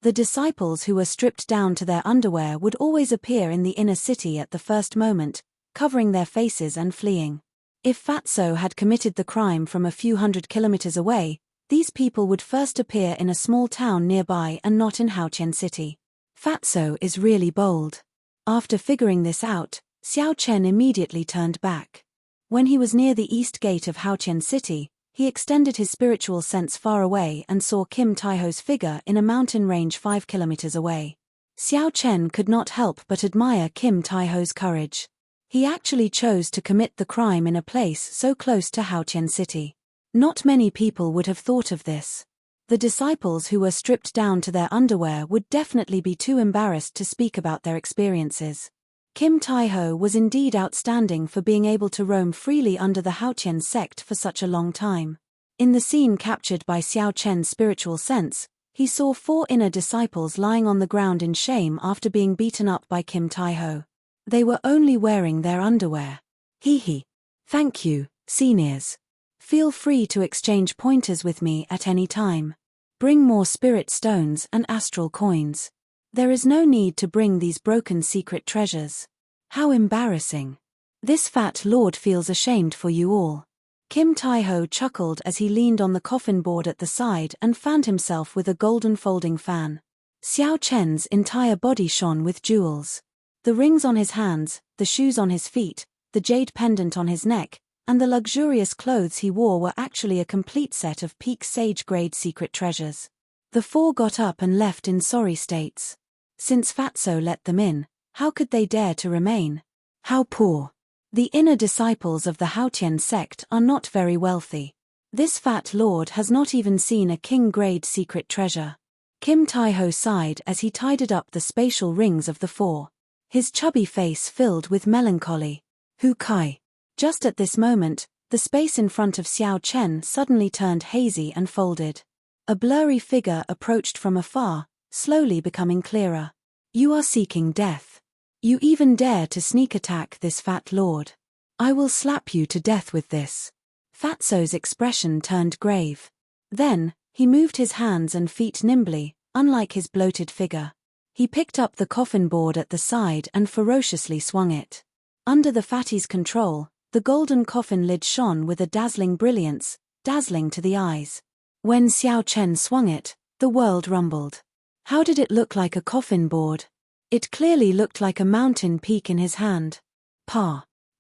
The disciples who were stripped down to their underwear would always appear in the inner city at the first moment, covering their faces and fleeing. If Fatso had committed the crime from a few hundred kilometers away, these people would first appear in a small town nearby and not in Haotian City. Fatso is really bold. After figuring this out, Xiao Chen immediately turned back. When he was near the east gate of Haotian City, he extended his spiritual sense far away and saw Kim Tai-ho's figure in a mountain range 5 kilometers away. Xiao Chen could not help but admire Kim Tai-ho's courage. He actually chose to commit the crime in a place so close to Haotian City. Not many people would have thought of this. The disciples who were stripped down to their underwear would definitely be too embarrassed to speak about their experiences. Kim Tai-ho was indeed outstanding for being able to roam freely under the Haotian sect for such a long time. In the scene captured by Xiao Chen's spiritual sense, he saw 4 inner disciples lying on the ground in shame after being beaten up by Kim Tai-ho. They were only wearing their underwear. Hee. Thank you, seniors. Feel free to exchange pointers with me at any time. Bring more spirit stones and astral coins. There is no need to bring these broken secret treasures. How embarrassing. This fat lord feels ashamed for you all. Kim Tai-ho chuckled as he leaned on the coffin board at the side and fanned himself with a golden folding fan. Xiao Chen's entire body shone with jewels. The rings on his hands, the shoes on his feet, the jade pendant on his neck, and the luxurious clothes he wore were actually a complete set of peak sage-grade secret treasures. The 4 got up and left in sorry states. Since Fatso let them in, how could they dare to remain? How poor. The inner disciples of the Haotian sect are not very wealthy. This fat lord has not even seen a king-grade secret treasure. Kim Tae-ho sighed as he tidied up the spatial rings of the four. His chubby face filled with melancholy. Hu Kai. Just at this moment, the space in front of Xiao Chen suddenly turned hazy and folded. A blurry figure approached from afar, slowly becoming clearer. You are seeking death. You even dare to sneak attack this fat lord. I will slap you to death with this. Fatso's expression turned grave. Then, he moved his hands and feet nimbly, unlike his bloated figure. He picked up the coffin board at the side and ferociously swung it. Under the fatty's control, the golden coffin lid shone with a dazzling brilliance, dazzling to the eyes. When Xiao Chen swung it, the world rumbled. How did it look like a coffin board? It clearly looked like a mountain peak in his hand.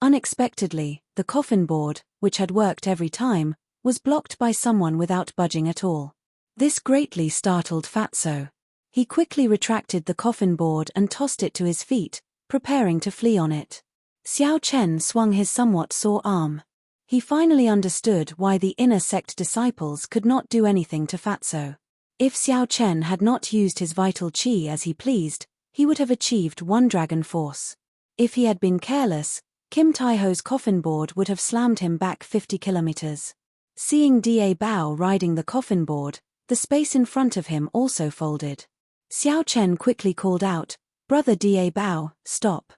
Unexpectedly, the coffin board, which had worked every time, was blocked by someone without budging at all. This greatly startled Fatso. He quickly retracted the coffin board and tossed it to his feet, preparing to flee on it. Xiao Chen swung his somewhat sore arm. He finally understood why the inner sect disciples could not do anything to Fatso. If Xiao Chen had not used his vital qi as he pleased, he would have achieved one dragon force. If he had been careless, Kim Tae-ho's coffin board would have slammed him back 50 kilometers. Seeing Da Bao riding the coffin board, the space in front of him also folded. Xiao Chen quickly called out, "Brother Da Bao, stop."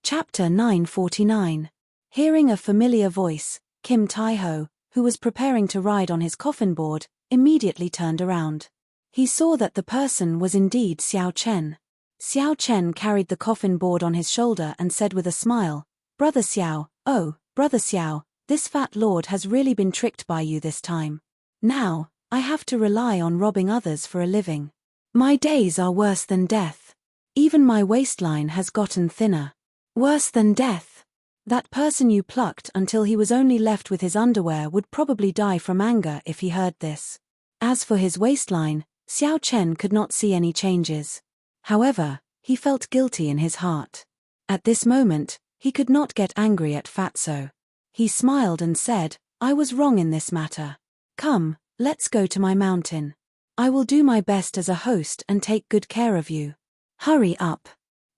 Chapter 949. Hearing a familiar voice, Kim Tae-ho, who was preparing to ride on his coffin board, immediately turned around. He saw that the person was indeed Xiao Chen. Xiao Chen carried the coffin board on his shoulder and said with a smile, "Brother Xiao, oh, Brother Xiao, this fat lord has really been tricked by you this time. Now, I have to rely on robbing others for a living. My days are worse than death. Even my waistline has gotten thinner. Worse than death. That person you plucked until he was only left with his underwear would probably die from anger if he heard this." As for his waistline, Xiao Chen could not see any changes. However, he felt guilty in his heart. At this moment, he could not get angry at Fatso. He smiled and said, "I was wrong in this matter. Come, let's go to my mountain. I will do my best as a host and take good care of you. Hurry up.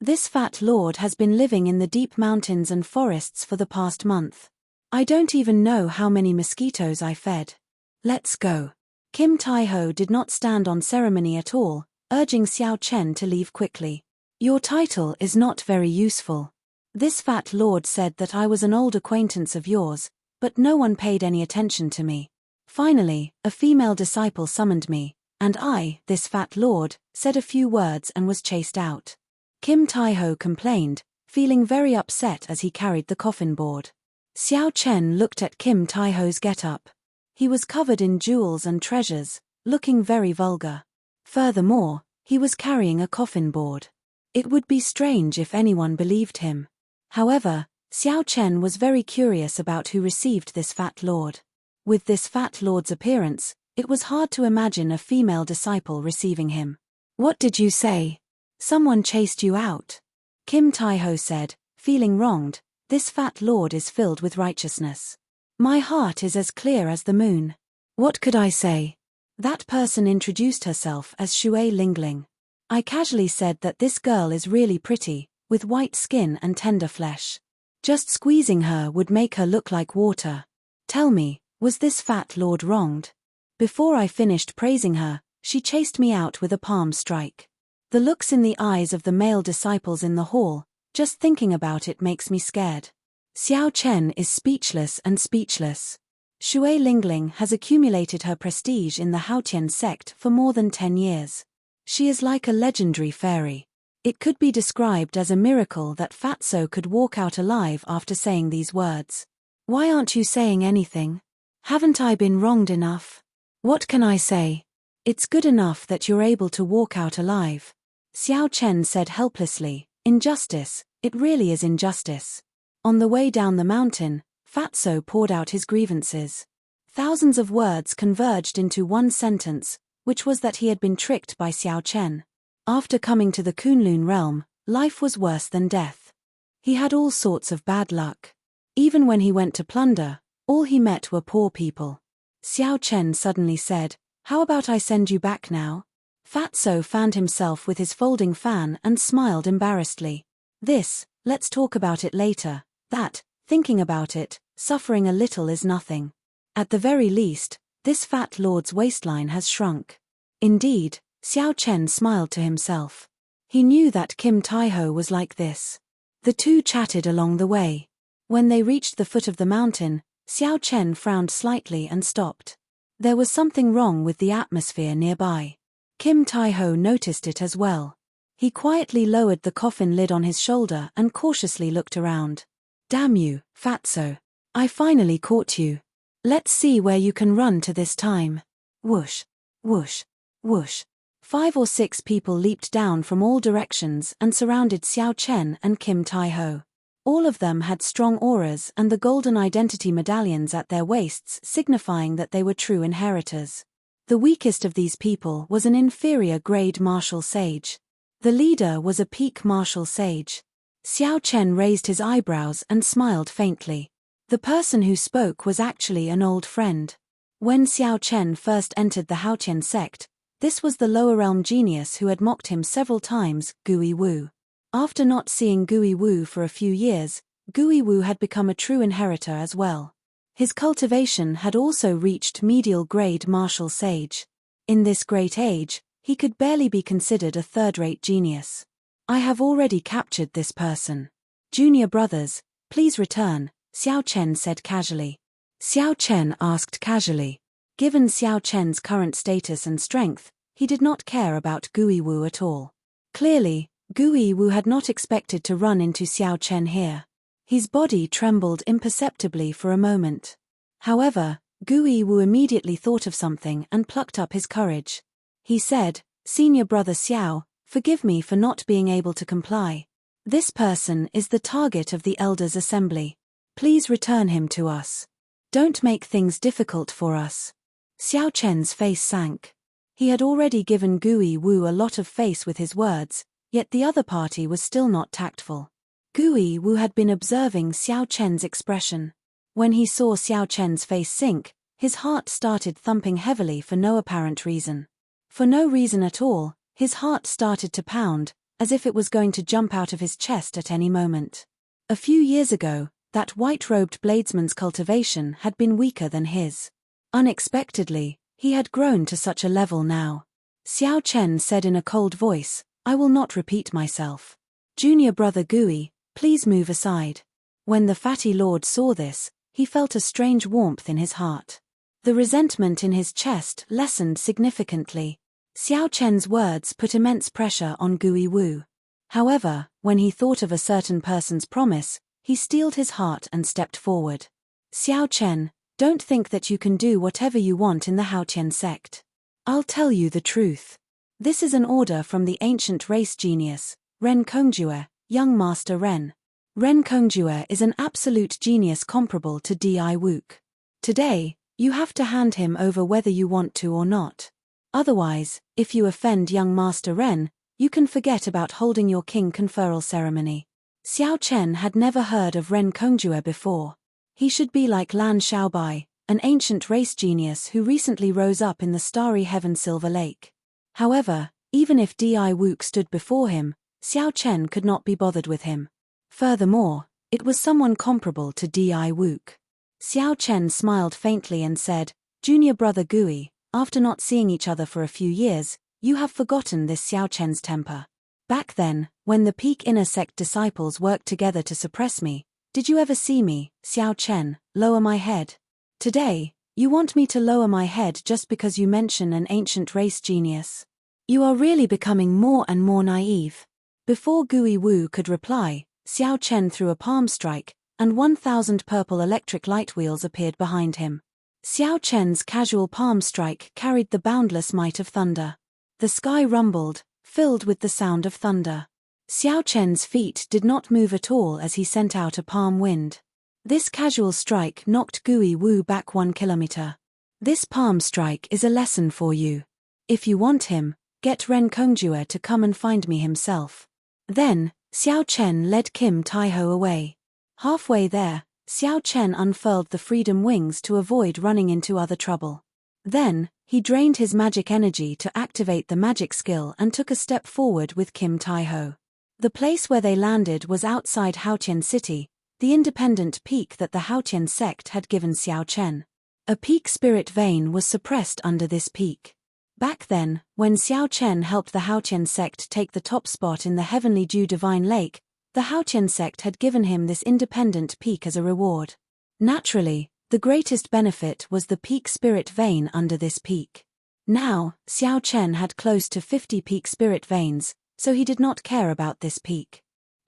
This fat lord has been living in the deep mountains and forests for the past month. I don't even know how many mosquitoes I fed. Let's go." Kim Tae-ho did not stand on ceremony at all, urging Xiao Chen to leave quickly. "Your title is not very useful. This fat lord said that I was an old acquaintance of yours, but no one paid any attention to me. Finally, a female disciple summoned me, and I, this fat lord, said a few words and was chased out." Kim Tae-ho complained, feeling very upset as he carried the coffin board. Xiao Chen looked at Kim Tae-ho's get-up. He was covered in jewels and treasures, looking very vulgar. Furthermore, he was carrying a coffin board. It would be strange if anyone believed him. However, Xiao Chen was very curious about who received this fat lord. With this fat lord's appearance, it was hard to imagine a female disciple receiving him. "What did you say? Someone chased you out?" Kim Tae-ho said, feeling wronged. "This fat lord is filled with righteousness. My heart is as clear as the moon. What could I say?" That person introduced herself as Shui Lingling. "I casually said that this girl is really pretty, with white skin and tender flesh. Just squeezing her would make her look like water. Tell me, was this fat lord wronged? Before I finished praising her, she chased me out with a palm strike. The looks in the eyes of the male disciples in the hall, just thinking about it makes me scared." Xiao Chen is speechless and speechless. Shui Lingling has accumulated her prestige in the Haotian sect for more than 10 years. She is like a legendary fairy. It could be described as a miracle that Fatso could walk out alive after saying these words. "Why aren't you saying anything? Haven't I been wronged enough? What can I say? It's good enough that you're able to walk out alive." Xiao Chen said helplessly, "Injustice, it really is injustice." On the way down the mountain, Fatso poured out his grievances. Thousands of words converged into one sentence, which was that he had been tricked by Xiao Chen. After coming to the Kunlun realm, life was worse than death. He had all sorts of bad luck. Even when he went to plunder, all he met were poor people. Xiao Chen suddenly said, "How about I send you back now?" Fatso fanned himself with his folding fan and smiled embarrassedly. Let's talk about it later. That, thinking about it, suffering a little is nothing. At the very least, this fat lord's waistline has shrunk. Indeed, Xiao Chen smiled to himself. He knew that Kim Taiho was like this. The two chatted along the way. When they reached the foot of the mountain, Xiao Chen frowned slightly and stopped. There was something wrong with the atmosphere nearby. Kim Taiho noticed it as well. He quietly lowered the coffin lid on his shoulder and cautiously looked around. "Damn you, Fatso. I finally caught you. Let's see where you can run to this time." Whoosh, whoosh, whoosh. 5 or 6 people leaped down from all directions and surrounded Xiao Chen and Kim Taiho. All of them had strong auras and the golden identity medallions at their waists, signifying that they were true inheritors. The weakest of these people was an inferior grade martial sage. The leader was a peak martial sage. Xiao Chen raised his eyebrows and smiled faintly. The person who spoke was actually an old friend. When Xiao Chen first entered the Haotian sect, this was the lower realm genius who had mocked him several times, Gui Wu. After not seeing Gui Wu for a few years, Gui Wu had become a true inheritor as well. His cultivation had also reached medial grade martial sage. In this great age, he could barely be considered a third-rate genius. "I have already captured this person. Junior brothers, please return," Xiao Chen said casually. Xiao Chen asked casually. Given Xiao Chen's current status and strength, he did not care about Gui Wu at all. Clearly, Gui Wu had not expected to run into Xiao Chen here. His body trembled imperceptibly for a moment. However, Gui Wu immediately thought of something and plucked up his courage. He said, "Senior brother Xiao, forgive me for not being able to comply. This person is the target of the Elders' Assembly. Please return him to us. Don't make things difficult for us." Xiao Chen's face sank. He had already given Gui Wu a lot of face with his words, yet the other party was still not tactful. Gui Wu had been observing Xiao Chen's expression. When he saw Xiao Chen's face sink, his heart started thumping heavily for no apparent reason. For no reason at all, his heart started to pound, as if it was going to jump out of his chest at any moment. A few years ago, that white-robed bladesman's cultivation had been weaker than his. Unexpectedly, he had grown to such a level now. Xiao Chen said in a cold voice, "I will not repeat myself. Junior brother Gui, please move aside." When the fatty lord saw this, he felt a strange warmth in his heart. The resentment in his chest lessened significantly. Xiao Chen's words put immense pressure on Gui Wu. However, when he thought of a certain person's promise, he steeled his heart and stepped forward. "Xiao Chen, don't think that you can do whatever you want in the Haotian sect. I'll tell you the truth. This is an order from the ancient race genius, Ren Kongjue, young master Ren. Ren Kongjue is an absolute genius comparable to Di Wook. Today, you have to hand him over whether you want to or not. Otherwise, if you offend young master Ren, you can forget about holding your king conferral ceremony." Xiao Chen had never heard of Ren Kongjue before. He should be like Lan Xiaobai, an ancient race genius who recently rose up in the starry heaven Silver Lake. However, even if Di Wook stood before him, Xiao Chen could not be bothered with him. Furthermore, it was someone comparable to Di Wook. Xiao Chen smiled faintly and said, "Junior brother Gui, after not seeing each other for a few years, you have forgotten this Xiao Chen's temper. Back then, when the peak inner sect disciples worked together to suppress me, did you ever see me, Xiao Chen, lower my head? Today, you want me to lower my head just because you mention an ancient race genius? You are really becoming more and more naive." Before Gui Wu could reply, Xiao Chen threw a palm strike, and 1,000 purple electric light wheels appeared behind him. Xiao Chen's casual palm strike carried the boundless might of thunder. The sky rumbled, filled with the sound of thunder. Xiao Chen's feet did not move at all as he sent out a palm wind. This casual strike knocked Gui Wu back 1 kilometer. "This palm strike is a lesson for you. If you want him, get Ren Kongjue to come and find me himself." Then, Xiao Chen led Kim Taiho away. Halfway there, Xiao Chen unfurled the freedom wings to avoid running into other trouble. Then, he drained his magic energy to activate the magic skill and took a step forward with Kim Tai-ho. The place where they landed was outside Haotian City, the independent peak that the Haotian sect had given Xiao Chen. A peak spirit vein was suppressed under this peak. Back then, when Xiao Chen helped the Haotian sect take the top spot in the Heavenly Dew Divine Lake, the Haotian sect had given him this independent peak as a reward. Naturally, the greatest benefit was the peak spirit vein under this peak. Now, Xiao Chen had close to 50 peak spirit veins, so he did not care about this peak.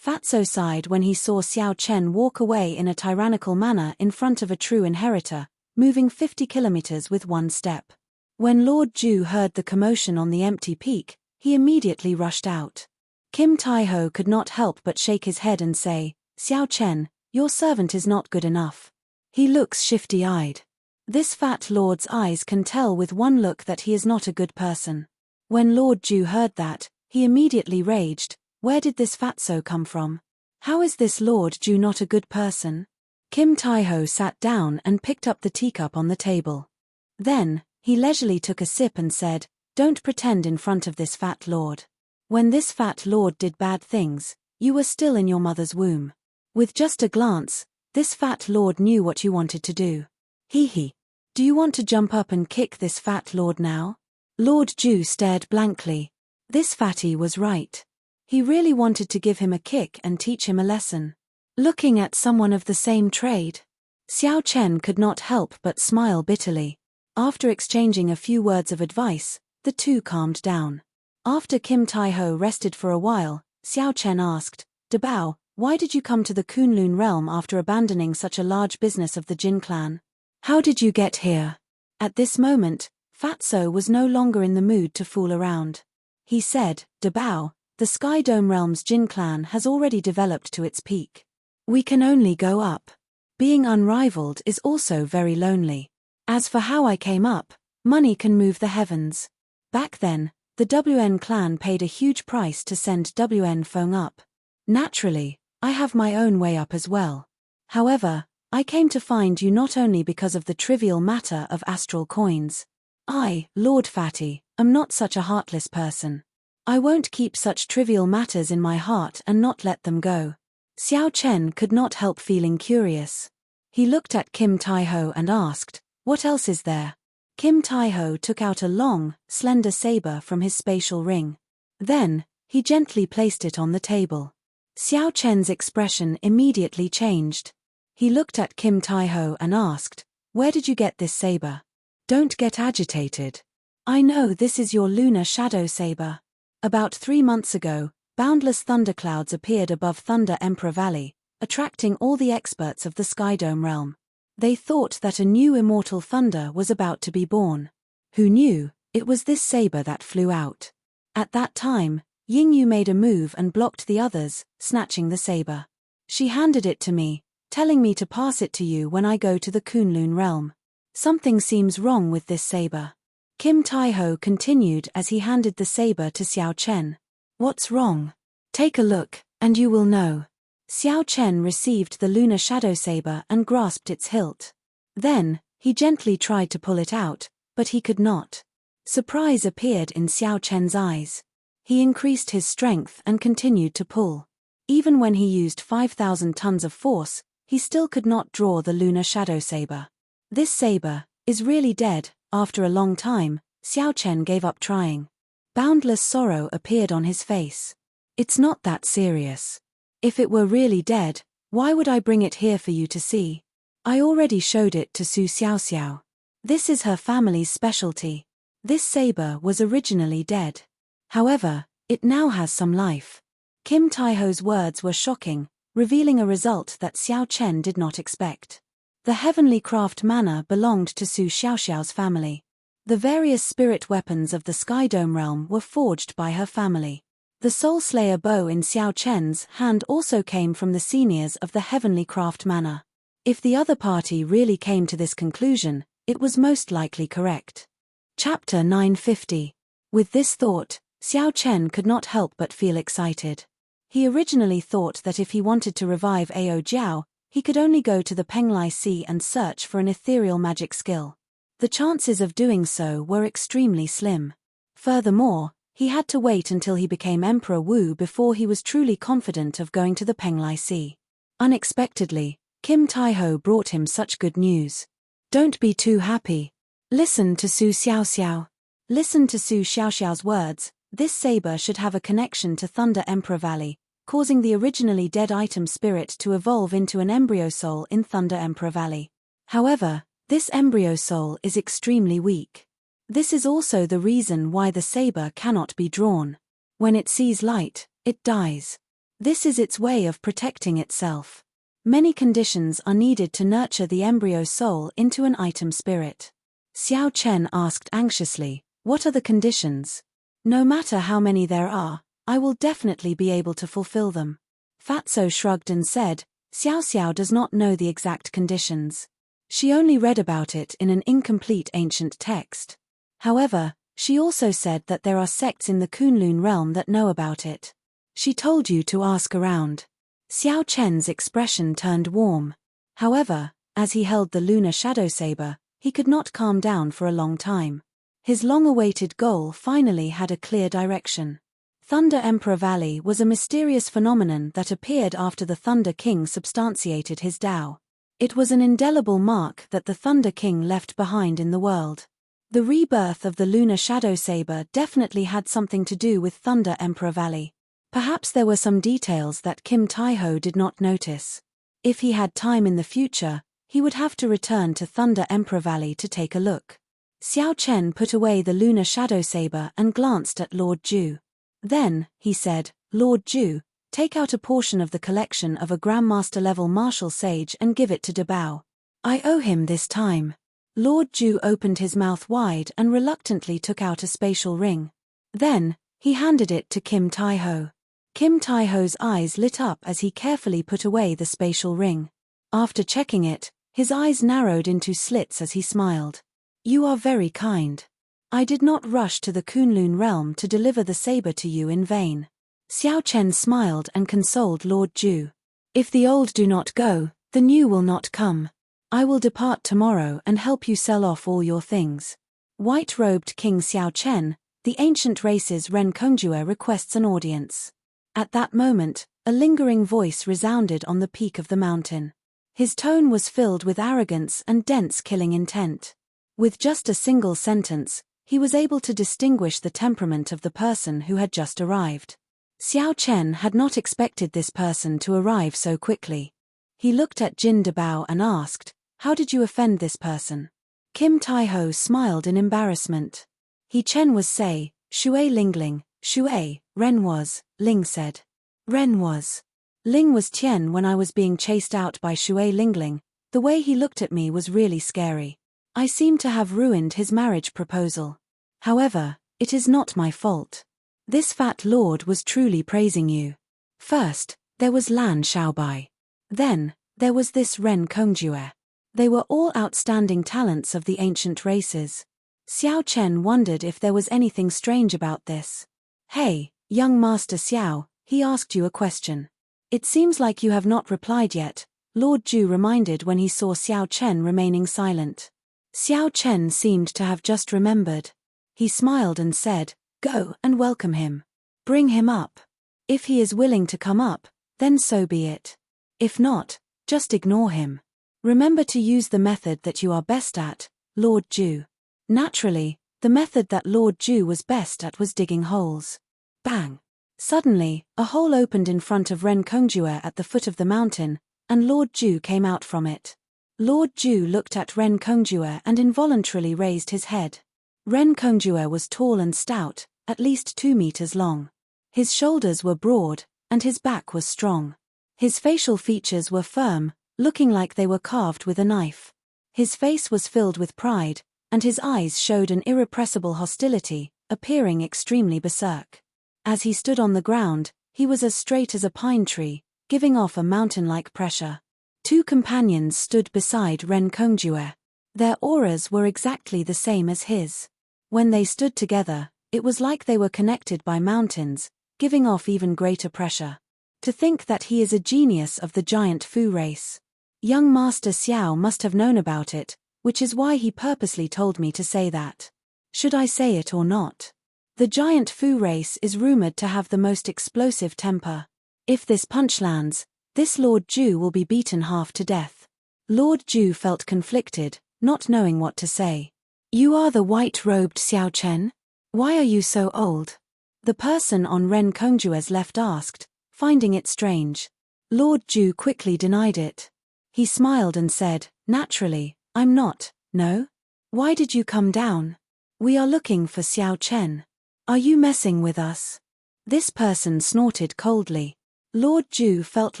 Fatso sighed when he saw Xiao Chen walk away in a tyrannical manner in front of a true inheritor, moving 50 kilometers with one step. When Lord Ju heard the commotion on the empty peak, he immediately rushed out. Kim Tai-ho could not help but shake his head and say, "Xiao Chen, your servant is not good enough. He looks shifty-eyed. This fat lord's eyes can tell with one look that he is not a good person." When Lord Ju heard that, he immediately raged. Where did this fatso come from? How is this Lord Ju not a good person? Kim Tai-ho sat down and picked up the teacup on the table. Then, he leisurely took a sip and said, "Don't pretend in front of this fat lord. When this fat lord did bad things, you were still in your mother's womb. With just a glance, this fat lord knew what you wanted to do. Hee. Do you want to jump up and kick this fat lord now?" Lord Ju stared blankly. This fatty was right. He really wanted to give him a kick and teach him a lesson. Looking at someone of the same trade, Xiao Chen could not help but smile bitterly. After exchanging a few words of advice, the two calmed down. After Kim Tai-ho rested for a while, Xiao Chen asked, "Dabao, why did you come to the Kunlun realm after abandoning such a large business of the Jin clan? How did you get here?" At this moment, Fatso was no longer in the mood to fool around. He said, "Dabao, the Sky Dome realm's Jin clan has already developed to its peak. We can only go up. Being unrivaled is also very lonely. As for how I came up, money can move the heavens. Back then, the WN clan paid a huge price to send WN Feng up. Naturally, I have my own way up as well. However, I came to find you not only because of the trivial matter of astral coins. I, Lord Fatty, am not such a heartless person. I won't keep such trivial matters in my heart and not let them go." Xiao Chen could not help feeling curious. He looked at Kim Tai-ho and asked, "What else is there?" Kim Tai-ho took out a long, slender saber from his spatial ring. Then, he gently placed it on the table. Xiao Chen's expression immediately changed. He looked at Kim Tai-ho and asked, "Where did you get this saber? Don't get agitated. I know this is your lunar shadow saber. About 3 months ago, boundless thunderclouds appeared above Thunder Emperor Valley, attracting all the experts of the Sky Dome realm. They thought that a new immortal thunder was about to be born. Who knew, it was this saber that flew out. At that time, Yingyu made a move and blocked the others, snatching the saber. She handed it to me, telling me to pass it to you when I go to the Kunlun realm. Something seems wrong with this saber." Kim Tai-ho continued as he handed the saber to Xiao Chen. "What's wrong? Take a look, and you will know." Xiao Chen received the lunar shadow saber and grasped its hilt. Then, he gently tried to pull it out, but he could not. Surprise appeared in Xiao Chen's eyes. He increased his strength and continued to pull. Even when he used 5,000 tons of force, he still could not draw the lunar shadow saber. This saber is really dead. After a long time, Xiao Chen gave up trying. Boundless sorrow appeared on his face. "It's not that serious. If it were really dead, why would I bring it here for you to see? I already showed it to Su Xiaoxiao. This is her family's specialty. This saber was originally dead. However, it now has some life." Kim Tai-ho's words were shocking, revealing a result that Xiao Chen did not expect. The heavenly craft manor belonged to Su Xiaoxiao's family. The various spirit weapons of the Sky Dome realm were forged by her family. The Soul Slayer bow in Xiao Chen's hand also came from the seniors of the heavenly craft manor. If the other party really came to this conclusion, it was most likely correct. Chapter 950. With this thought, Xiao Chen could not help but feel excited. He originally thought that if he wanted to revive Ao Jiao, he could only go to the Penglai Sea and search for an ethereal magic skill. The chances of doing so were extremely slim. Furthermore, he had to wait until he became Emperor Wu before he was truly confident of going to the Penglai Sea. Unexpectedly, Kim Taiho brought him such good news. Don't be too happy. Listen to Su Xiaoxiao. Listen to Su Xiaoxiao's words. This saber should have a connection to Thunder Emperor Valley, causing the originally dead item spirit to evolve into an embryo soul in Thunder Emperor Valley. However, this embryo soul is extremely weak. This is also the reason why the saber cannot be drawn. When it sees light, it dies. This is its way of protecting itself. Many conditions are needed to nurture the embryo soul into an item spirit. Xiao Chen asked anxiously, "What are the conditions?" "No matter how many there are, I will definitely be able to fulfill them." Fatso shrugged and said, Xiao Xiao does not know the exact conditions. She only read about it in an incomplete ancient text. However, she also said that there are sects in the Kunlun realm that know about it. She told you to ask around. Xiao Chen's expression turned warm. However, as he held the lunar shadow saber, he could not calm down for a long time. His long-awaited goal finally had a clear direction. Thunder Emperor Valley was a mysterious phenomenon that appeared after the Thunder King substantiated his Tao. It was an indelible mark that the Thunder King left behind in the world. The rebirth of the lunar shadow saber definitely had something to do with Thunder Emperor Valley. Perhaps there were some details that Kim Taiho did not notice. If he had time in the future, he would have to return to Thunder Emperor Valley to take a look. Xiao Chen put away the lunar shadow saber and glanced at Lord Ju. Then, he said, "Lord Ju, take out a portion of the collection of a Grandmaster-level martial sage and give it to Dabao. I owe him this time." Lord Ju opened his mouth wide and reluctantly took out a spatial ring. Then, he handed it to Kim Taiho. Kim Taiho's eyes lit up as he carefully put away the spatial ring. After checking it, his eyes narrowed into slits as he smiled. "You are very kind. I did not rush to the Kunlun realm to deliver the saber to you in vain." Xiao Chen smiled and consoled Lord Ju. "If the old do not go, the new will not come. I will depart tomorrow and help you sell off all your things." White-robed King Xiao Chen, the ancient race's Ren Kongjue, requests an audience. At that moment, a lingering voice resounded on the peak of the mountain. His tone was filled with arrogance and dense killing intent. With just a single sentence, he was able to distinguish the temperament of the person who had just arrived. Xiao Chen had not expected this person to arrive so quickly. He looked at Jin Dabao and asked, "How did you offend this person?" Kim Taiho smiled in embarrassment. "He Chen was say, Shui Lingling, Shui, Ren was," Ling said. "Ren was. Ling was Tian when I was being chased out by Shui Lingling. The way he looked at me was really scary. I seem to have ruined his marriage proposal. However, it is not my fault. This fat lord was truly praising you. First, there was Lan Xiaobai. Then, there was this Ren Kongjue. They were all outstanding talents of the ancient races." Xiao Chen wondered if there was anything strange about this. "Hey, young Master Xiao," he asked you a question. "It seems like you have not replied yet," Lord Ju reminded when he saw Xiao Chen remaining silent. Xiao Chen seemed to have just remembered. He smiled and said, "Go and welcome him. Bring him up. If he is willing to come up, then so be it. If not, just ignore him. Remember to use the method that you are best at, Lord Ju." Naturally, the method that Lord Ju was best at was digging holes. Bang! Suddenly, a hole opened in front of Ren Kongjue at the foot of the mountain, and Lord Ju came out from it. Lord Ju looked at Ren Kongjue and involuntarily raised his head. Ren Kongjue was tall and stout, at least 2 meters long. His shoulders were broad, and his back was strong. His facial features were firm, looking like they were carved with a knife. His face was filled with pride, and his eyes showed an irrepressible hostility, appearing extremely berserk. As he stood on the ground, he was as straight as a pine tree, giving off a mountain-like pressure. 2 companions stood beside Ren Kongjue. Their auras were exactly the same as his. When they stood together, it was like they were connected by mountains, giving off even greater pressure. To think that he is a genius of the giant Fu race. Young Master Xiao must have known about it, which is why he purposely told me to say that. Should I say it or not? The giant Fu race is rumored to have the most explosive temper. If this punch lands, this Lord Ju will be beaten half to death. Lord Ju felt conflicted, not knowing what to say. You are the white-robed Xiao Chen? Why are you so old? The person on Ren Kongjue's left asked, finding it strange. Lord Ju quickly denied it. He smiled and said, naturally, I'm not, no? Why did you come down? We are looking for Xiao Chen. Are you messing with us? This person snorted coldly. Lord Ju felt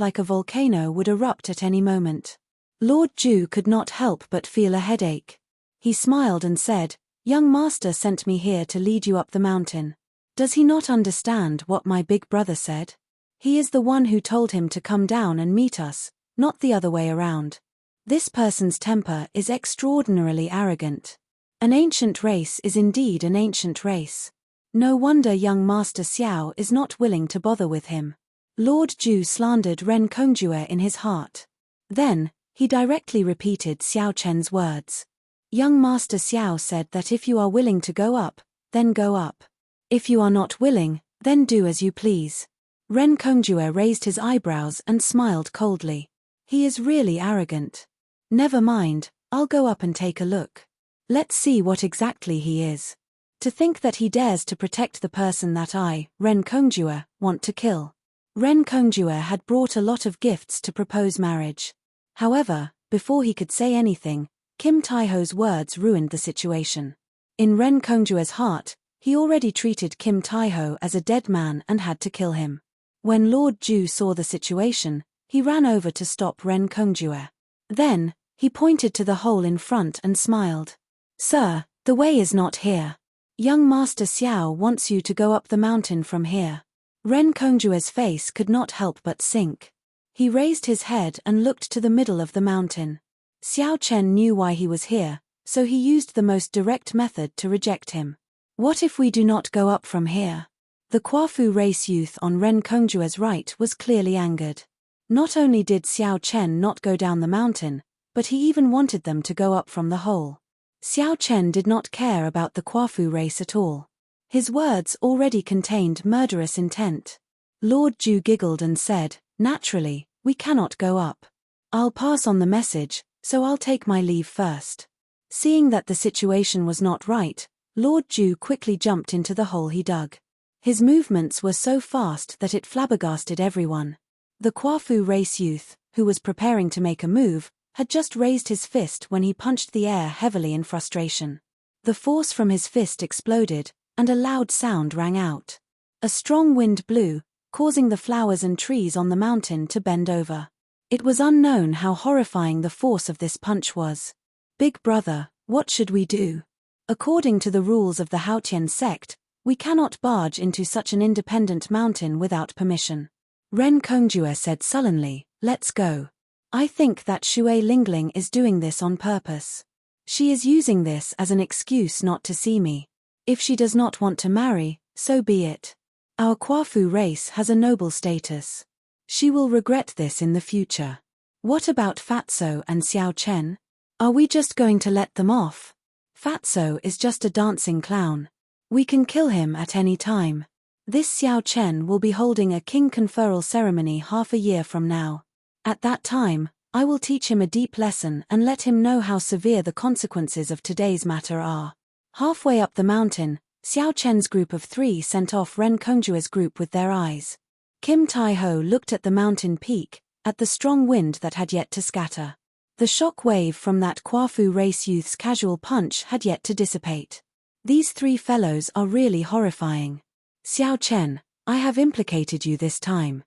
like a volcano would erupt at any moment. Lord Ju could not help but feel a headache. He smiled and said, Young Master sent me here to lead you up the mountain. Does he not understand what my big brother said? He is the one who told him to come down and meet us, not the other way around. This person's temper is extraordinarily arrogant. An ancient race is indeed an ancient race. No wonder young Master Xiao is not willing to bother with him. Lord Ju slandered Ren Kongjue in his heart. Then, he directly repeated Xiao Chen's words. Young Master Xiao said that if you are willing to go up, then go up. If you are not willing, then do as you please. Ren Kongjue raised his eyebrows and smiled coldly. He is really arrogant. Never mind, I'll go up and take a look. Let's see what exactly he is. To think that he dares to protect the person that I, Ren Kongjue, want to kill. Ren Kongjue had brought a lot of gifts to propose marriage. However, before he could say anything, Kim Taiho's words ruined the situation. In Ren Kongjue's heart, he already treated Kim Taiho as a dead man and had to kill him. When Lord Ju saw the situation, he ran over to stop Ren Kongjue. Then, he pointed to the hole in front and smiled. Sir, the way is not here. Young Master Xiao wants you to go up the mountain from here. Ren Kongjue's face could not help but sink. He raised his head and looked to the middle of the mountain. Xiao Chen knew why he was here, so he used the most direct method to reject him. What if we do not go up from here? The Kwafu race youth on Ren Kongjue's right was clearly angered. Not only did Xiao Chen not go down the mountain, but he even wanted them to go up from the hole. Xiao Chen did not care about the Kwafu race at all. His words already contained murderous intent. Lord Ju giggled and said, naturally, we cannot go up. I'll pass on the message, so I'll take my leave first. Seeing that the situation was not right, Lord Ju quickly jumped into the hole he dug. His movements were so fast that it flabbergasted everyone. The Kwafu race youth, who was preparing to make a move, had just raised his fist when he punched the air heavily in frustration. The force from his fist exploded, and a loud sound rang out. A strong wind blew, causing the flowers and trees on the mountain to bend over. It was unknown how horrifying the force of this punch was. Big brother, what should we do? According to the rules of the Haotian sect, we cannot barge into such an independent mountain without permission. Ren Kongjue said sullenly, let's go. I think that Xue Lingling is doing this on purpose. She is using this as an excuse not to see me. If she does not want to marry, so be it. Our Kwafu race has a noble status. She will regret this in the future. What about Fatso and Xiao Chen? Are we just going to let them off? Fatso is just a dancing clown. We can kill him at any time. This Xiao Chen will be holding a king conferral ceremony half a year from now. At that time, I will teach him a deep lesson and let him know how severe the consequences of today's matter are. Halfway up the mountain, Xiao Chen's group of 3 sent off Ren Kongjue's group with their eyes. Kim Taiho looked at the mountain peak, at the strong wind that had yet to scatter. The shock wave from that Kwafu race youth's casual punch had yet to dissipate. These 3 fellows are really horrifying. Xiao Chen, I have implicated you this time.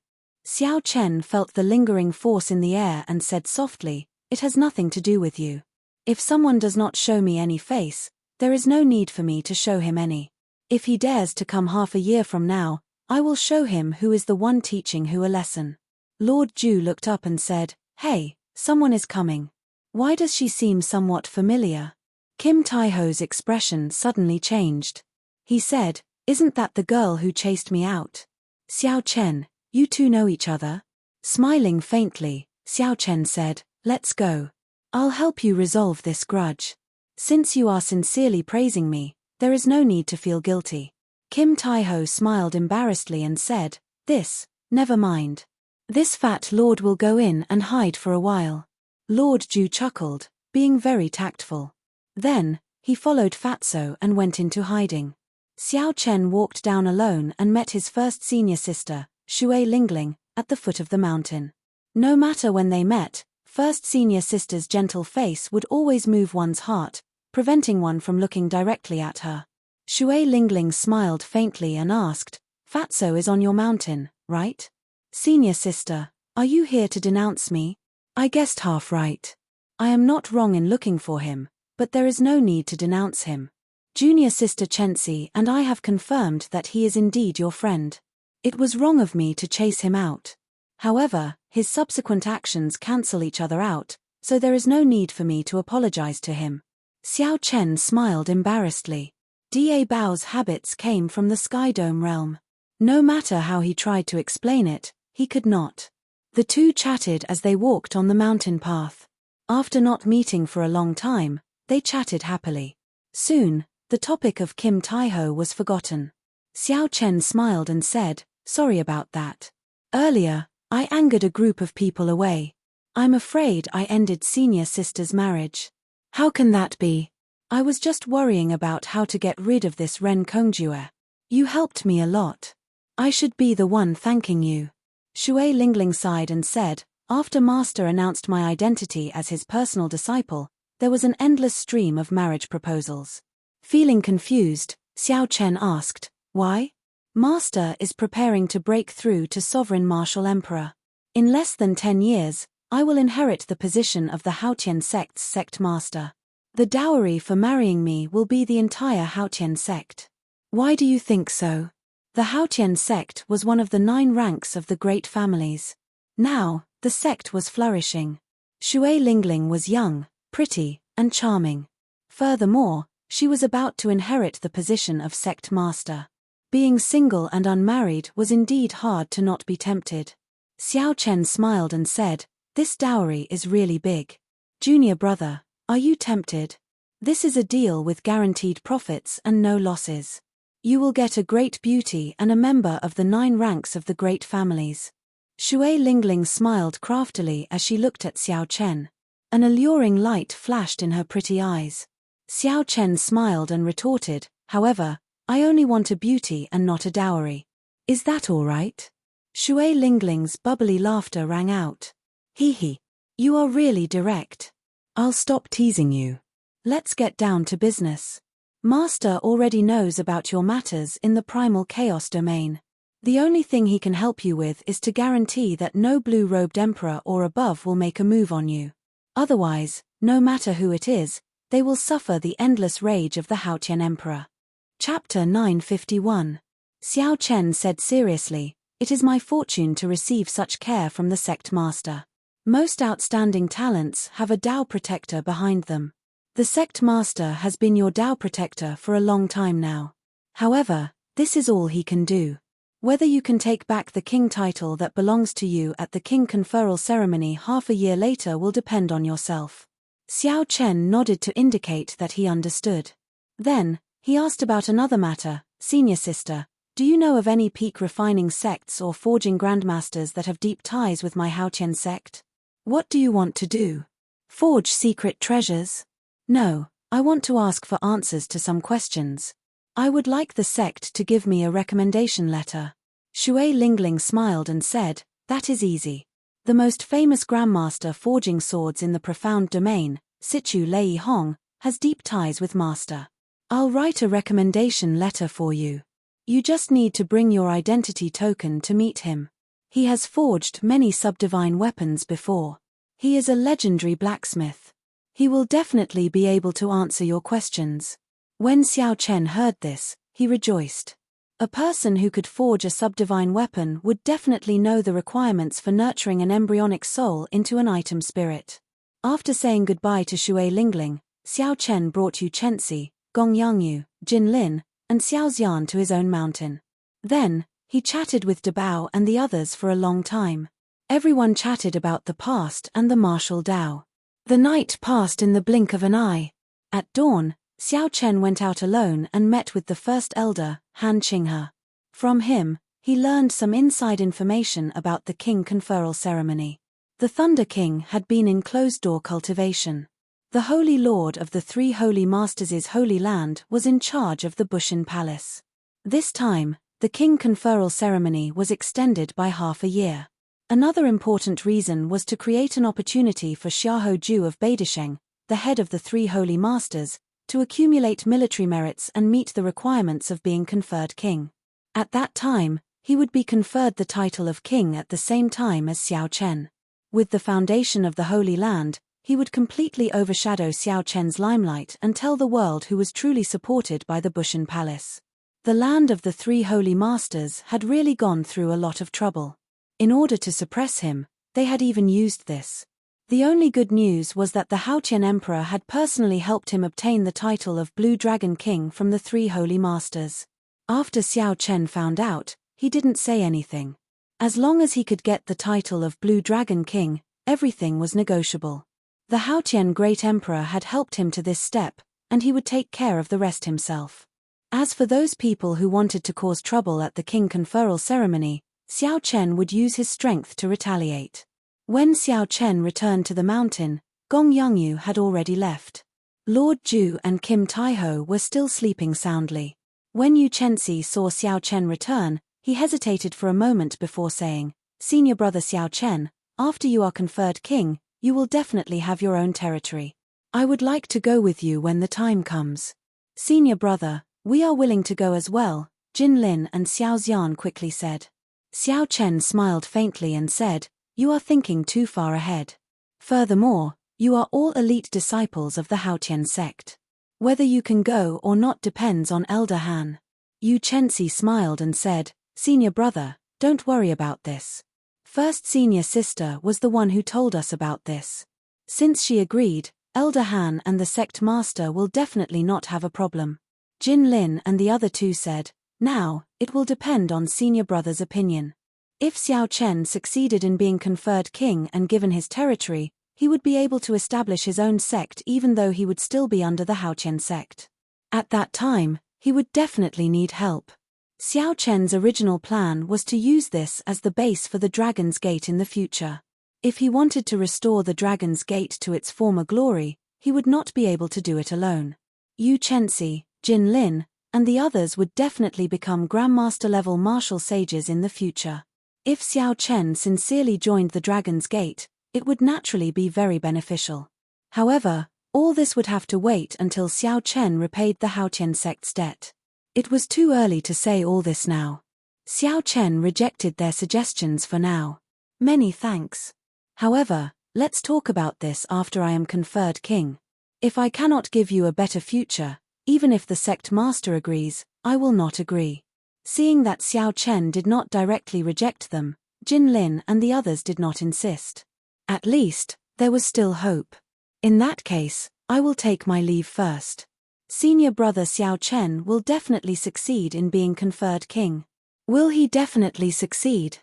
Xiao Chen felt the lingering force in the air and said softly, it has nothing to do with you. If someone does not show me any face, there is no need for me to show him any. If he dares to come half a year from now, I will show him who is the one teaching who a lesson. Lord Ju looked up and said, hey, someone is coming. Why does she seem somewhat familiar? Kim Taiho's expression suddenly changed. He said, isn't that the girl who chased me out? Xiao Chen, you two know each other? Smiling faintly, Xiao Chen said, Let's go. I'll help you resolve this grudge. Since you are sincerely praising me, there is no need to feel guilty. Kim Tae-ho smiled embarrassedly and said, never mind. This fat lord will go in and hide for a while. Lord Ju chuckled, being very tactful. Then, he followed Fatso and went into hiding. Xiao Chen walked down alone and met his first senior sister, Shui Lingling, at the foot of the mountain. No matter when they met, first senior sister's gentle face would always move one's heart, preventing one from looking directly at her. Shui Lingling smiled faintly and asked, Fatso is on your mountain, right? Senior sister, are you here to denounce me? I guessed half right. I am not wrong in looking for him, but there is no need to denounce him. Junior sister Chensi and I have confirmed that he is indeed your friend. It was wrong of me to chase him out. However, his subsequent actions cancel each other out, so there is no need for me to apologize to him. Xiao Chen smiled embarrassedly. Da Bao's habits came from the Sky Dome realm. No matter how he tried to explain it, he could not. The two chatted as they walked on the mountain path. After not meeting for a long time, they chatted happily. Soon, the topic of Kim Tae-ho was forgotten. Xiao Chen smiled and said, sorry about that. Earlier, I angered a group of people away. I'm afraid I ended senior sister's marriage. How can that be? I was just worrying about how to get rid of this Ren Kongjue. You helped me a lot. I should be the one thanking you. Shui Lingling sighed and said, after Master announced my identity as his personal disciple, there was an endless stream of marriage proposals. Feeling confused, Xiao Chen asked, why? Master is preparing to break through to Sovereign Martial Emperor. In less than 10 years, I will inherit the position of the Haotian sect's sect master. The dowry for marrying me will be the entire Haotian sect. Why do you think so? The Haotian sect was one of the 9 ranks of the great families. Now, the sect was flourishing. Shui Lingling was young, pretty, and charming. Furthermore, she was about to inherit the position of sect master. Being single and unmarried was indeed hard to not be tempted. Xiao Chen smiled and said, this dowry is really big. Junior brother, are you tempted? This is a deal with guaranteed profits and no losses. You will get a great beauty and a member of the 9 ranks of the great families. Shui Lingling smiled craftily as she looked at Xiao Chen. An alluring light flashed in her pretty eyes. Xiao Chen smiled and retorted, however, I only want a beauty and not a dowry. Is that all right? Shui Lingling's bubbly laughter rang out. Hee. You are really direct. I'll stop teasing you. Let's get down to business. Master already knows about your matters in the primal chaos domain. The only thing he can help you with is to guarantee that no blue-robed emperor or above will make a move on you. Otherwise, no matter who it is, they will suffer the endless rage of the Haotian emperor. Chapter 951. Xiao Chen said seriously, it is my fortune to receive such care from the sect master. Most outstanding talents have a Dao protector behind them. The sect master has been your Dao protector for a long time now. However, this is all he can do. Whether you can take back the king title that belongs to you at the king conferral ceremony half a year later will depend on yourself. Xiao Chen nodded to indicate that he understood. Then, he asked about another matter, senior sister, do you know of any peak refining sects or forging grandmasters that have deep ties with my Haotian sect? What do you want to do? Forge secret treasures? No, I want to ask for answers to some questions. I would like the sect to give me a recommendation letter. Shui Lingling smiled and said, that is easy. The most famous grandmaster forging swords in the profound domain, Situ Lei Hong, has deep ties with master. I'll write a recommendation letter for you. You just need to bring your identity token to meet him. He has forged many subdivine weapons before. He is a legendary blacksmith. He will definitely be able to answer your questions. When Xiao Chen heard this, he rejoiced. A person who could forge a subdivine weapon would definitely know the requirements for nurturing an embryonic soul into an item spirit. After saying goodbye to Shui Lingling, Xiao Chen brought Yu Chenxi, Gong Yangyu, Jin Lin, and Xiao Xian to his own mountain. Then, he chatted with Dabao and the others for a long time. Everyone chatted about the past and the martial Dao. The night passed in the blink of an eye. At dawn, Xiao Chen went out alone and met with the first elder, Han Qinghe. From him, he learned some inside information about the king conferral ceremony. The Thunder King had been in closed-door cultivation. The Holy Lord of the Three Holy Masters' Holy Land was in charge of the Bushin Palace. This time, the king conferral ceremony was extended by half a year. Another important reason was to create an opportunity for Xiahou Ju of Beidisheng, the head of the Three Holy Masters, to accumulate military merits and meet the requirements of being conferred king. At that time, he would be conferred the title of king at the same time as Xiao Chen. With the foundation of the Holy Land, he would completely overshadow Xiao Chen's limelight and tell the world who was truly supported by the Bushin Palace. The land of the Three Holy Masters had really gone through a lot of trouble. In order to suppress him, they had even used this. The only good news was that the Haotian Emperor had personally helped him obtain the title of Blue Dragon King from the Three Holy Masters. After Xiao Chen found out, he didn't say anything. As long as he could get the title of Blue Dragon King, everything was negotiable. The Haotian Great Emperor had helped him to this step, and he would take care of the rest himself. As for those people who wanted to cause trouble at the king conferral ceremony, Xiao Chen would use his strength to retaliate. When Xiao Chen returned to the mountain, Gong Yangyu had already left. Lord Ju and Kim Taiho were still sleeping soundly. When Yu Chenxi saw Xiao Chen return, he hesitated for a moment before saying, "Senior brother Xiao Chen, after you are conferred king, you will definitely have your own territory. I would like to go with you when the time comes." "Senior brother, we are willing to go as well," Jin Lin and Xiao Xian quickly said. Xiao Chen smiled faintly and said, "You are thinking too far ahead. Furthermore, you are all elite disciples of the Haotian sect. Whether you can go or not depends on Elder Han." Yu Chenxi smiled and said, "Senior brother, don't worry about this. First senior sister was the one who told us about this. Since she agreed, Elder Han and the sect master will definitely not have a problem." Jin Lin and the other two said, "Now, it will depend on senior brother's opinion. If Xiao Chen succeeded in being conferred king and given his territory, he would be able to establish his own sect even though he would still be under the Haotian sect. At that time, he would definitely need help." Xiao Chen's original plan was to use this as the base for the Dragon's Gate in the future. If he wanted to restore the Dragon's Gate to its former glory, he would not be able to do it alone. Yu Chenxi, Jin Lin, and the others would definitely become Grandmaster-level martial sages in the future. If Xiao Chen sincerely joined the Dragon's Gate, it would naturally be very beneficial. However, all this would have to wait until Xiao Chen repaid the Haotian sect's debt. It was too early to say all this now. Xiao Chen rejected their suggestions for now. "Many thanks. However, let's talk about this after I am conferred king. If I cannot give you a better future, even if the sect master agrees, I will not agree." Seeing that Xiao Chen did not directly reject them, Jin Lin and the others did not insist. At least, there was still hope. "In that case, I will take my leave first. Senior brother Xiao Chen will definitely succeed in being conferred king." "Will he definitely succeed?"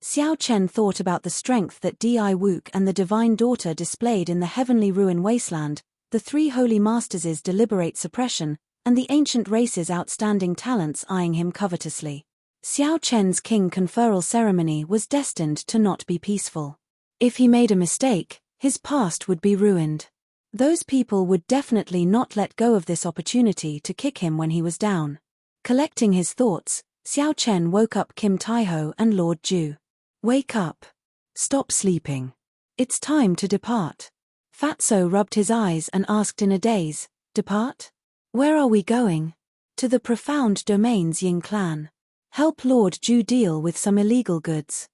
Xiao Chen thought about the strength that Di Wook and the Divine Daughter displayed in the Heavenly Ruin Wasteland, the Three Holy Masters' deliberate suppression, and the ancient race's outstanding talents eyeing him covetously. Xiao Chen's king conferral ceremony was destined to not be peaceful. If he made a mistake, his past would be ruined. Those people would definitely not let go of this opportunity to kick him when he was down. Collecting his thoughts, Xiao Chen woke up Kim Taiho and Lord Ju. "Wake up. Stop sleeping. It's time to depart." Fatso rubbed his eyes and asked in a daze, "Depart? Where are we going?" "To the profound domains Ying clan. Help Lord Ju deal with some illegal goods.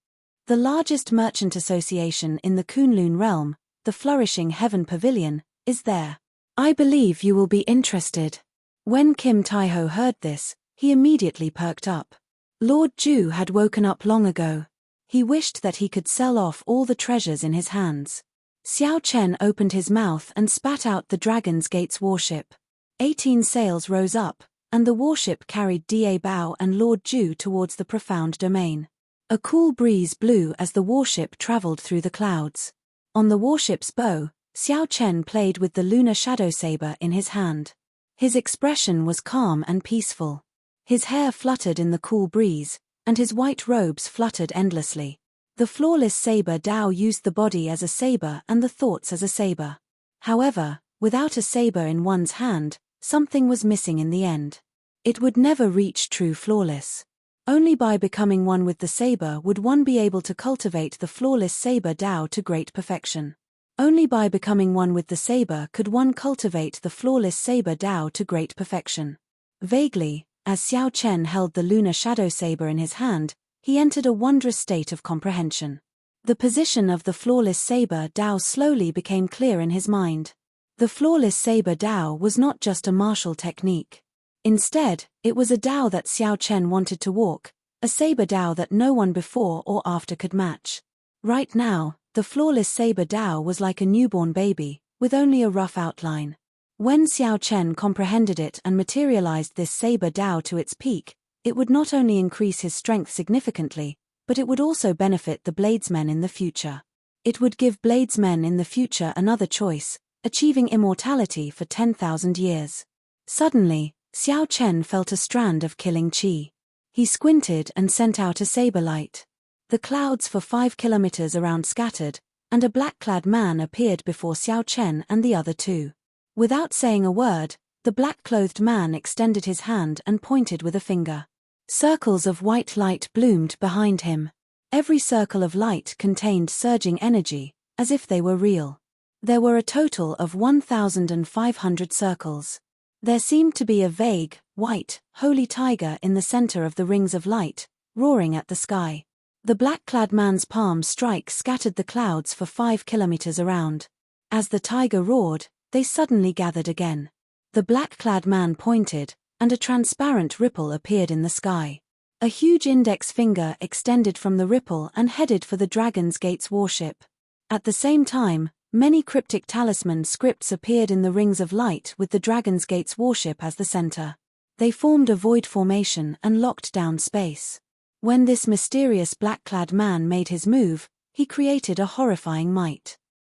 The largest merchant association in the Kunlun realm, the flourishing Heaven Pavilion, is there. I believe you will be interested." When Kim Taiho heard this, he immediately perked up. Lord Ju had woken up long ago. He wished that he could sell off all the treasures in his hands. Xiao Chen opened his mouth and spat out the Dragon's Gate's warship. 18 sails rose up, and the warship carried Da Bao and Lord Ju towards the profound domain. A cool breeze blew as the warship traveled through the clouds. On the warship's bow, Xiao Chen played with the lunar shadow saber in his hand. His expression was calm and peaceful. His hair fluttered in the cool breeze, and his white robes fluttered endlessly. The flawless saber Dao used the body as a saber and the thoughts as a saber. However, without a saber in one's hand, something was missing in the end. It would never reach true flawless. Only by becoming one with the saber would one be able to cultivate the flawless saber Dao to great perfection. Only by becoming one with the saber could one cultivate the flawless saber Dao to great perfection. Vaguely, as Xiao Chen held the lunar shadow saber in his hand, he entered a wondrous state of comprehension. The position of the flawless saber Dao slowly became clear in his mind. The flawless saber Dao was not just a martial technique. Instead, it was a Dao that Xiao Chen wanted to walk, a saber Dao that no one before or after could match. Right now, the flawless saber Dao was like a newborn baby, with only a rough outline. When Xiao Chen comprehended it and materialized this saber Dao to its peak, it would not only increase his strength significantly, but it would also benefit the bladesmen in the future. It would give bladesmen in the future another choice, achieving immortality for 10,000 years. Suddenly, Xiao Chen felt a strand of killing qi. He squinted and sent out a saber light. The clouds for 5 kilometers around scattered, and a black-clad man appeared before Xiao Chen and the other two. Without saying a word, the black-clothed man extended his hand and pointed with a finger. Circles of white light bloomed behind him. Every circle of light contained surging energy, as if they were real. There were a total of 1,500 circles. There seemed to be a vague, white, holy tiger in the center of the rings of light, roaring at the sky. The black-clad man's palm strike scattered the clouds for 5 kilometers around. As the tiger roared, they suddenly gathered again. The black-clad man pointed, and a transparent ripple appeared in the sky. A huge index finger extended from the ripple and headed for the Dragon's Gate's warship. At the same time, many cryptic talisman scripts appeared in the rings of light with the Dragon's Gate's warship as the center. They formed a void formation and locked down space. When this mysterious black-clad man made his move, he created a horrifying might.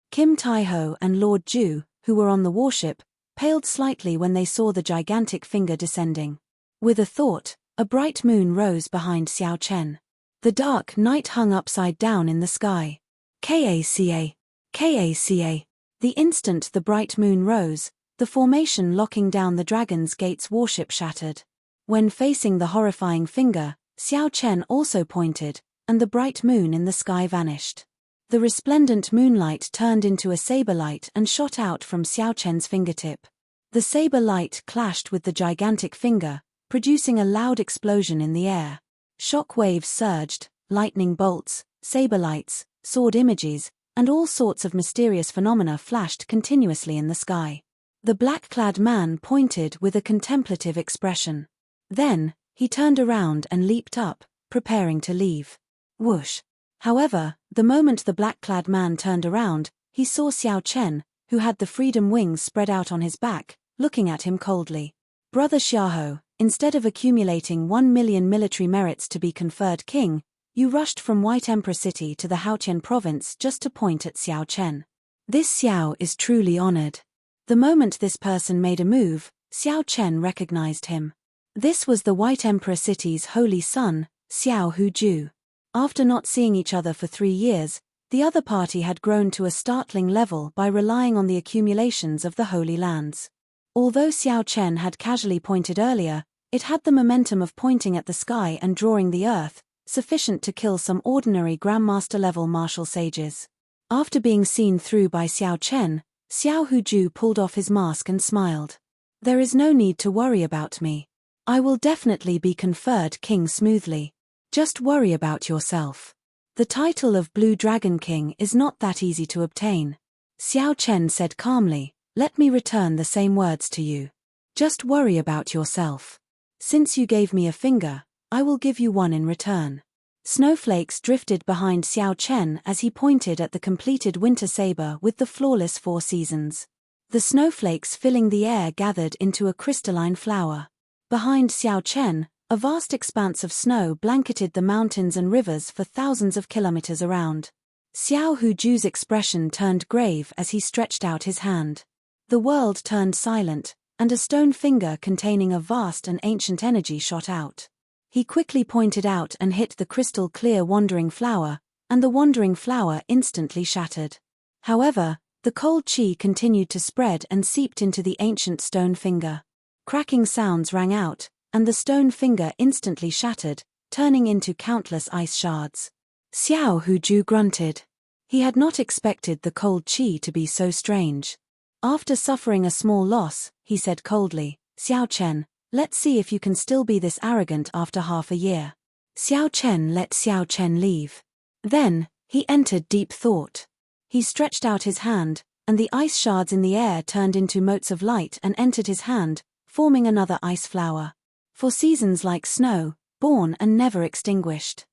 Kim Taiho and Lord Ju, who were on the warship, paled slightly when they saw the gigantic finger descending. With a thought, a bright moon rose behind Xiao Chen. The dark night hung upside down in the sky. Kaca. Kaca. The instant the bright moon rose, the formation locking down the Dragon's Gate's warship shattered. When facing the horrifying finger, Xiao Chen also pointed, and the bright moon in the sky vanished. The resplendent moonlight turned into a saber light and shot out from Xiao Chen's fingertip. The saber light clashed with the gigantic finger, producing a loud explosion in the air. Shock waves surged, lightning bolts, saber lights, sword images, and all sorts of mysterious phenomena flashed continuously in the sky. The black-clad man pointed with a contemplative expression. Then, he turned around and leaped up, preparing to leave. Whoosh! However, the moment the black-clad man turned around, he saw Xiao Chen, who had the freedom wings spread out on his back, looking at him coldly. Brother Xiaoho, instead of accumulating 1 million military merits to be conferred king, you rushed from White Emperor City to the Haotian province just to point at Xiao Chen. This Xiao is truly honored. The moment this person made a move, Xiao Chen recognized him. This was the White Emperor City's holy son, Xiao Huju. After not seeing each other for 3 years, the other party had grown to a startling level by relying on the accumulations of the Holy Lands. Although Xiao Chen had casually pointed earlier, it had the momentum of pointing at the sky and drawing the earth, sufficient to kill some ordinary Grandmaster-level martial sages. After being seen through by Xiao Chen, Xiao Huju pulled off his mask and smiled. There is no need to worry about me. I will definitely be conferred king smoothly. Just worry about yourself. The title of Blue Dragon King is not that easy to obtain. Xiao Chen said calmly, let me return the same words to you. Just worry about yourself. Since you gave me a finger, I will give you one in return. Snowflakes drifted behind Xiao Chen as he pointed at the completed winter saber with the flawless 4 seasons. The snowflakes filling the air gathered into a crystalline flower. Behind Xiao Chen, a A vast expanse of snow blanketed the mountains and rivers for thousands of kilometers around. Xiao Huju's expression turned grave as he stretched out his hand. The world turned silent, and a stone finger containing a vast and ancient energy shot out. He quickly pointed out and hit the crystal-clear wandering flower, and the wandering flower instantly shattered. However, the cold qi continued to spread and seeped into the ancient stone finger. Cracking sounds rang out, and the stone finger instantly shattered, turning into countless ice shards. Xiao Huju grunted. He had not expected the cold qi to be so strange. After suffering a small loss, he said coldly, "Xiao Chen, let's see if you can still be this arrogant after half a year." Xiao Chen let Xiao Chen leave. Then, he entered deep thought. He stretched out his hand, and the ice shards in the air turned into motes of light and entered his hand, forming another ice flower. For seasons like snow, born and never extinguished.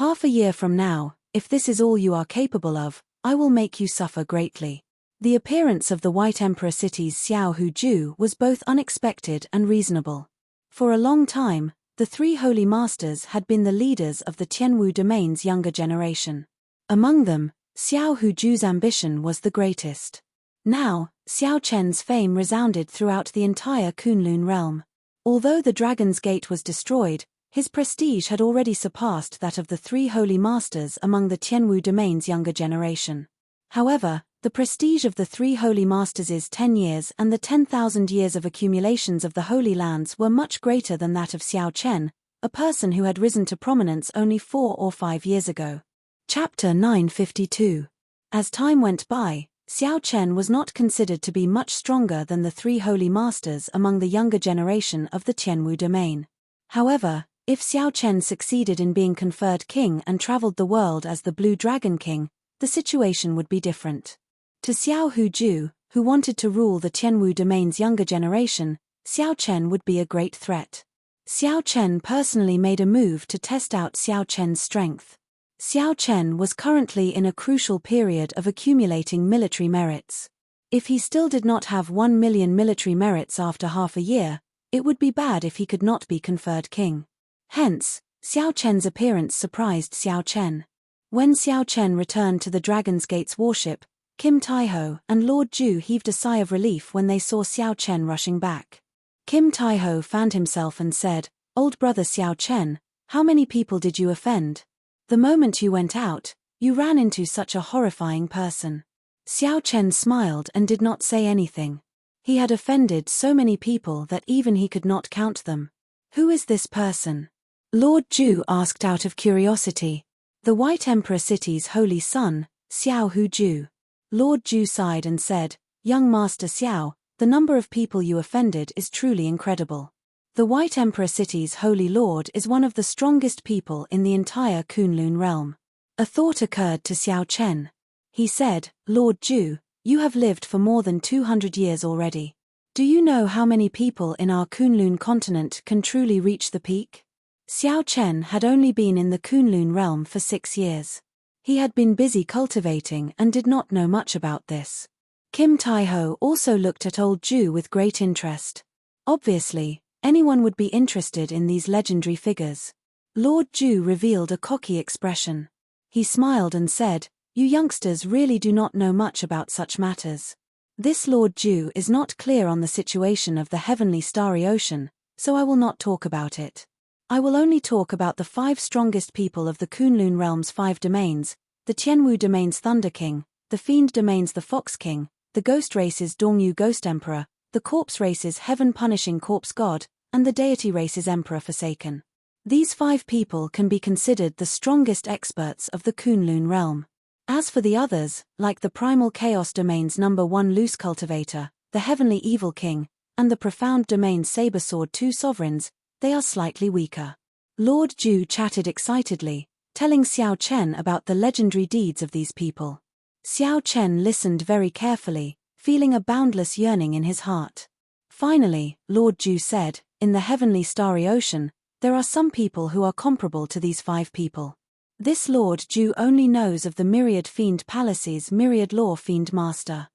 Half a year from now, if this is all you are capable of, I will make you suffer greatly. The appearance of the White Emperor city's Xiao Huju was both unexpected and reasonable. For a long time, the three holy masters had been the leaders of the Tianwu domain's younger generation. Among them, Xiao Huju's ambition was the greatest. Now, Xiao Chen's fame resounded throughout the entire Kunlun realm. Although the Dragon's Gate was destroyed, his prestige had already surpassed that of the three holy masters among the Tianwu domain's younger generation. However, the prestige of the three holy masters' 10 years and the 10,000 years of accumulations of the Holy Lands were much greater than that of Xiao Chen, a person who had risen to prominence only 4 or 5 years ago. Chapter 952. As time went by, Xiao Chen was not considered to be much stronger than the three holy masters among the younger generation of the Tianwu domain. However, if Xiao Chen succeeded in being conferred king and traveled the world as the Blue Dragon King, the situation would be different. To Xiao Huju, who wanted to rule the Tianwu domain's younger generation, Xiao Chen would be a great threat. Xiao Chen personally made a move to test out Xiao Chen's strength. Xiao Chen was currently in a crucial period of accumulating military merits. If he still did not have 1 million military merits after half a year, it would be bad if he could not be conferred king. Hence, Xiao Chen's appearance surprised Xiao Chen. When Xiao Chen returned to the Dragon's Gate's warship, Kim Taiho and Lord Ju heaved a sigh of relief when they saw Xiao Chen rushing back. Kim Taiho fanned himself and said, "Old brother Xiao Chen, how many people did you offend? The moment you went out, you ran into such a horrifying person." Xiao Chen smiled and did not say anything. He had offended so many people that even he could not count them. "Who is this person?" Lord Ju asked out of curiosity. "The White Emperor city's holy son, Xiao Huju." Lord Ju sighed and said, "Young Master Xiao, the number of people you offended is truly incredible. The White Emperor city's holy lord is one of the strongest people in the entire Kunlun realm." A thought occurred to Xiao Chen. He said, "Lord Ju, you have lived for more than 200 years already. Do you know how many people in our Kunlun continent can truly reach the peak?" Xiao Chen had only been in the Kunlun realm for 6 years. He had been busy cultivating and did not know much about this. Kim Taiho also looked at old Ju with great interest. Obviously, anyone would be interested in these legendary figures. Lord Ju revealed a cocky expression. He smiled and said, "You youngsters really do not know much about such matters. This Lord Ju is not clear on the situation of the heavenly starry ocean, so I will not talk about it. I will only talk about the 5 strongest people of the Kunlun realm's 5 domains, the Tianwu domain's Thunder King, the Fiend domain's the Fox King, the Ghost race's Dongyu Ghost Emperor, the Corpse race's Heaven-punishing Corpse God, and the Deity race's Emperor Forsaken. These 5 people can be considered the strongest experts of the Kunlun realm. As for the others, like the Primal Chaos domain's number 1 Loose Cultivator, the Heavenly Evil King, and the Profound domain's Saber Sword 2 Sovereigns, they are slightly weaker." Lord Ju chatted excitedly, telling Xiao Chen about the legendary deeds of these people. Xiao Chen listened very carefully, feeling a boundless yearning in his heart. Finally, Lord Ju said, "In the heavenly starry ocean, there are some people who are comparable to these 5 people. This Lord Ju only knows of the Myriad Fiend Palace's Myriad Law Fiend Master.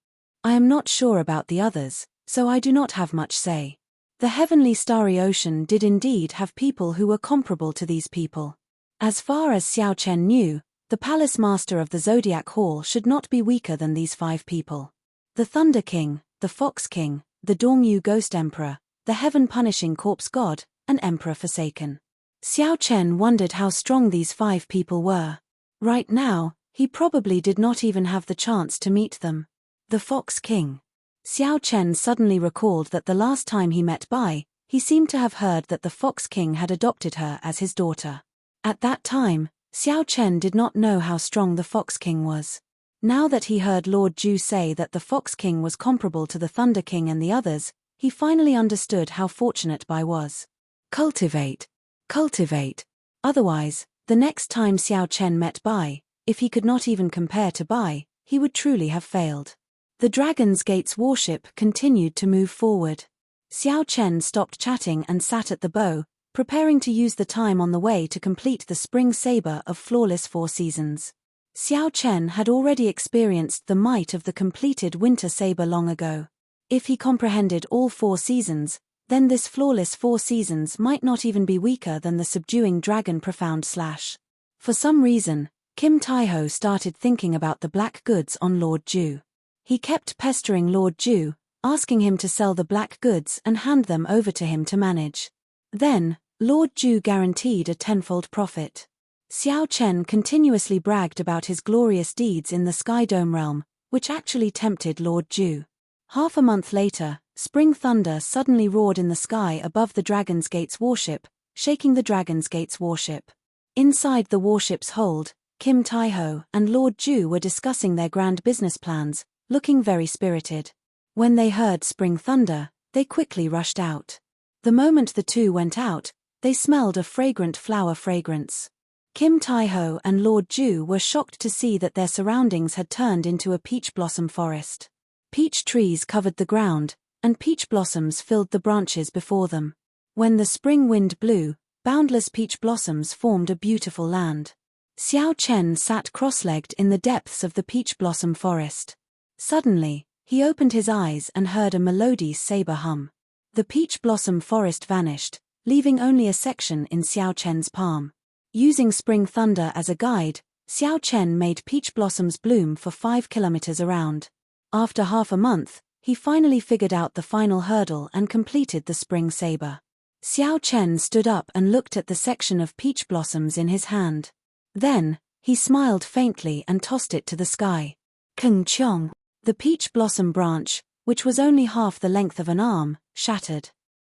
I am not sure about the others, so I do not have much say. The heavenly starry ocean did indeed have people who were comparable to these people. As far as Xiao Chen knew, the palace master of the Zodiac Hall should not be weaker than these 5 people. The Thunder King, the Fox King, the Dongyu Ghost Emperor, the Heaven-Punishing Corpse God, and Emperor Forsaken. Xiao Chen wondered how strong these 5 people were. Right now, he probably did not even have the chance to meet them. The Fox King. Xiao Chen suddenly recalled that the last time he met Bai, he seemed to have heard that the Fox King had adopted her as his daughter. At that time, Xiao Chen did not know how strong the Fox King was. Now that he heard Lord Ju say that the Fox King was comparable to the Thunder King and the others, he finally understood how fortunate Bai was. Cultivate. Cultivate. Otherwise, the next time Xiao Chen met Bai, if he could not even compare to Bai, he would truly have failed. The Dragon's Gate's warship continued to move forward. Xiao Chen stopped chatting and sat at the bow, preparing to use the time on the way to complete the spring saber of flawless 4 seasons. Xiao Chen had already experienced the might of the completed winter saber long ago. If he comprehended all 4 seasons, then this flawless 4 seasons might not even be weaker than the subduing dragon profound slash. For some reason, Kim Taiho started thinking about the black goods on Lord Ju. He kept pestering Lord Ju, asking him to sell the black goods and hand them over to him to manage. Then, Lord Ju guaranteed a 10-fold profit. Xiao Chen continuously bragged about his glorious deeds in the Sky Dome realm, which actually tempted Lord Ju. Half a month later, spring thunder suddenly roared in the sky above the Dragon's Gate's warship, shaking the Dragon's Gate's warship. Inside the warship's hold, Kim Taiho and Lord Ju were discussing their grand business plans, looking very spirited. When they heard spring thunder, they quickly rushed out. The moment the two went out, they smelled a fragrant flower fragrance. Kim Taiho and Lord Ju were shocked to see that their surroundings had turned into a peach blossom forest. Peach trees covered the ground, and peach blossoms filled the branches before them. When the spring wind blew, boundless peach blossoms formed a beautiful land. Xiao Chen sat cross-legged in the depths of the peach blossom forest. Suddenly, he opened his eyes and heard a melodious saber hum. The peach blossom forest vanished, leaving only a section in Xiao Chen's palm. Using spring thunder as a guide, Xiao Chen made peach blossoms bloom for 5 kilometers around. After half a month, he finally figured out the final hurdle and completed the spring saber. Xiao Chen stood up and looked at the section of peach blossoms in his hand. Then, he smiled faintly and tossed it to the sky. Keng Chong. The peach blossom branch, which was only half the length of an arm, shattered.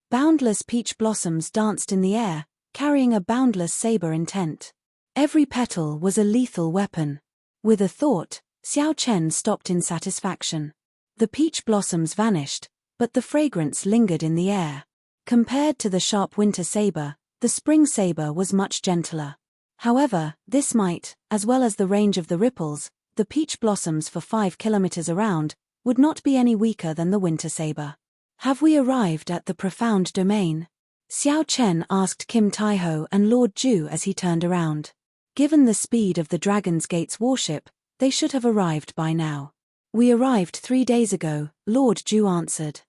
Boundless peach blossoms danced in the air, carrying a boundless saber intent. Every petal was a lethal weapon. With a thought, Xiao Chen stopped in satisfaction. The peach blossoms vanished, but the fragrance lingered in the air. Compared to the sharp winter saber, the spring saber was much gentler. However, this might, as well as the range of the ripples, the peach blossoms for 5 kilometers around, would not be any weaker than the winter saber. Have we arrived at the profound domain? Xiao Chen asked Kim Taiho and Lord Ju as he turned around. Given the speed of the Dragon's Gate's warship, they should have arrived by now. We arrived 3 days ago, Lord Ju answered.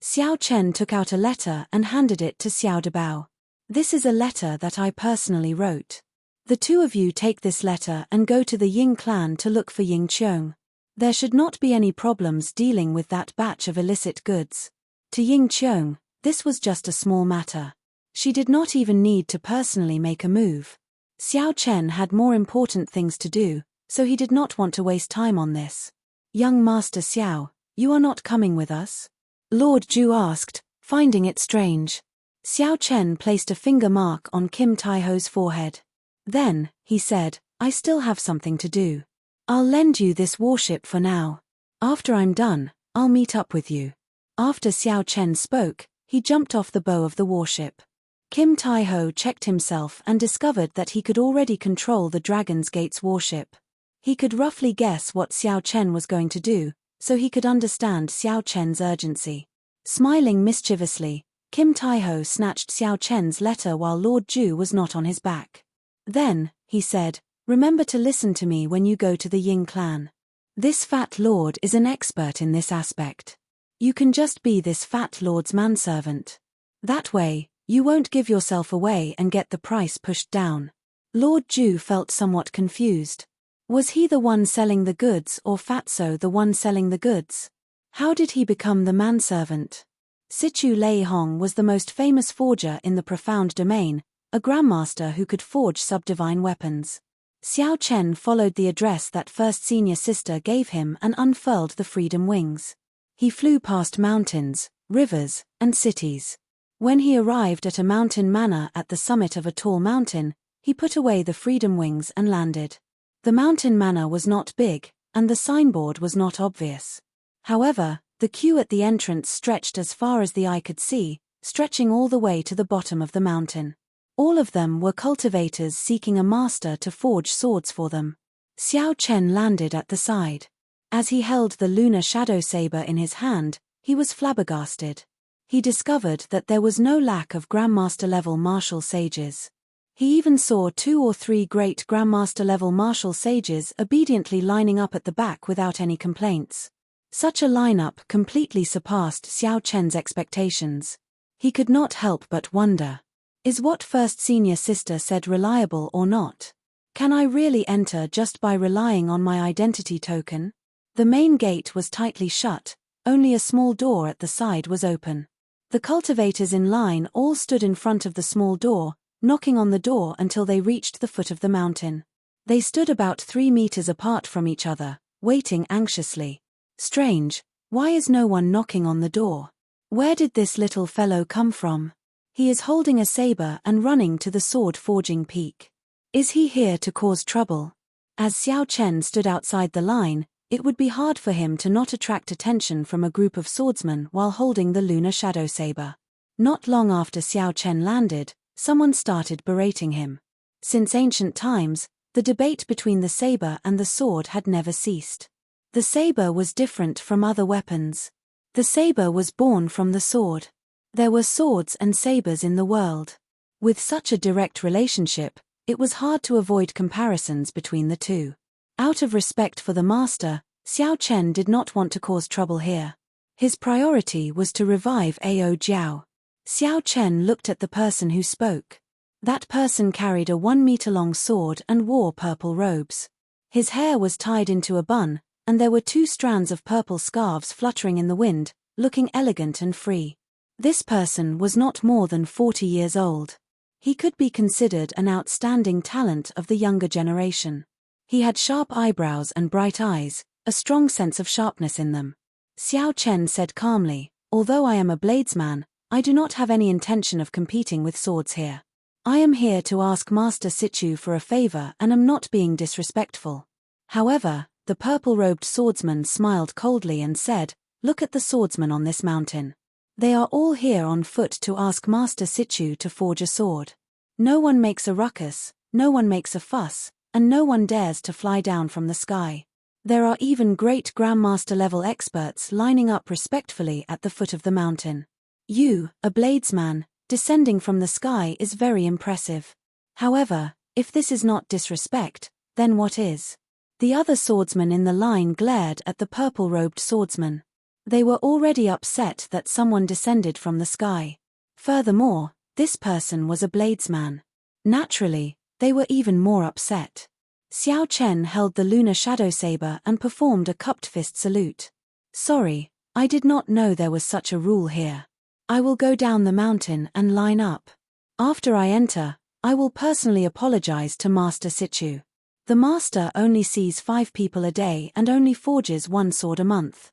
Xiao Chen took out a letter and handed it to Xiao Debao. This is a letter that I personally wrote. The 2 of you take this letter and go to the Ying clan to look for Ying Qiong. There should not be any problems dealing with that batch of illicit goods. To Ying Qiong, this was just a small matter. She did not even need to personally make a move. Xiao Chen had more important things to do, so he did not want to waste time on this. Young Master Xiao, you are not coming with us? Lord Ju asked, finding it strange. Xiao Chen placed a finger mark on Kim Taiho's forehead. Then, he said, I still have something to do. I'll lend you this warship for now. After I'm done, I'll meet up with you. After Xiao Chen spoke, he jumped off the bow of the warship. Kim Taiho checked himself and discovered that he could already control the Dragon's Gate's warship. He could roughly guess what Xiao Chen was going to do, so he could understand Xiao Chen's urgency. Smiling mischievously, Kim Taiho snatched Xiao Chen's letter while Lord Ju was not on his back. Then, he said, remember to listen to me when you go to the Ying clan. This fat lord is an expert in this aspect. You can just be this fat lord's manservant. That way, you won't give yourself away and get the price pushed down. Lord Ju felt somewhat confused. Was he the one selling the goods or Fatso the one selling the goods? How did he become the manservant? Sichu Lei Hong was the most famous forger in the Profound Domain, a grandmaster who could forge subdivine weapons. Xiao Chen followed the address that First Senior Sister gave him and unfurled the freedom wings. He flew past mountains, rivers, and cities. When he arrived at a mountain manor at the summit of a tall mountain, he put away the freedom wings and landed. The mountain manor was not big, and the signboard was not obvious. However, the queue at the entrance stretched as far as the eye could see, stretching all the way to the bottom of the mountain. All of them were cultivators seeking a master to forge swords for them. Xiao Chen landed at the side. As he held the lunar shadow saber in his hand, he was flabbergasted. He discovered that there was no lack of Grandmaster-level martial sages. He even saw 2 or 3 great Grandmaster-level martial sages obediently lining up at the back without any complaints. Such a lineup completely surpassed Xiao Chen's expectations. He could not help but wonder. Is what First Senior Sister said reliable or not? Can I really enter just by relying on my identity token? The main gate was tightly shut, only a small door at the side was open. The cultivators in line all stood in front of the small door, knocking on the door until they reached the foot of the mountain. They stood about 3 meters apart from each other, waiting anxiously. Strange, why is no one knocking on the door? Where did this little fellow come from? He is holding a saber and running to the sword forging peak. Is he here to cause trouble? As Xiao Chen stood outside the line, it would be hard for him to not attract attention from a group of swordsmen while holding the lunar shadow saber. Not long after Xiao Chen landed, someone started berating him. Since ancient times, the debate between the saber and the sword had never ceased. The saber was different from other weapons. The saber was born from the sword. There were swords and sabers in the world. With such a direct relationship, it was hard to avoid comparisons between the two. Out of respect for the master, Xiao Chen did not want to cause trouble here. His priority was to revive Ao Jiao. Xiao Chen looked at the person who spoke. That person carried a 1-meter-long sword and wore purple robes. His hair was tied into a bun, and there were 2 strands of purple scarves fluttering in the wind, looking elegant and free. This person was not more than 40 years old. He could be considered an outstanding talent of the younger generation. He had sharp eyebrows and bright eyes, a strong sense of sharpness in them. Xiao Chen said calmly, "Although I am a bladesman, I do not have any intention of competing with swords here. I am here to ask Master Sichu for a favor and am not being disrespectful." However, the purple-robed swordsman smiled coldly and said, "Look at the swordsmen on this mountain. They are all here on foot to ask Master Sichu to forge a sword. No one makes a ruckus, no one makes a fuss, and no one dares to fly down from the sky. There are even great Grandmaster-level experts lining up respectfully at the foot of the mountain. You, a bladesman, descending from the sky is very impressive. However, if this is not disrespect, then what is?" The other swordsmen in the line glared at the purple-robed swordsman. They were already upset that someone descended from the sky. Furthermore, this person was a bladesman. Naturally, they were even more upset. Xiao Chen held the lunar shadow saber and performed a cupped fist salute. "Sorry, I did not know there was such a rule here. I will go down the mountain and line up. After I enter, I will personally apologize to Master Sichu. The master only sees 5 people a day and only forges 1 sword a month.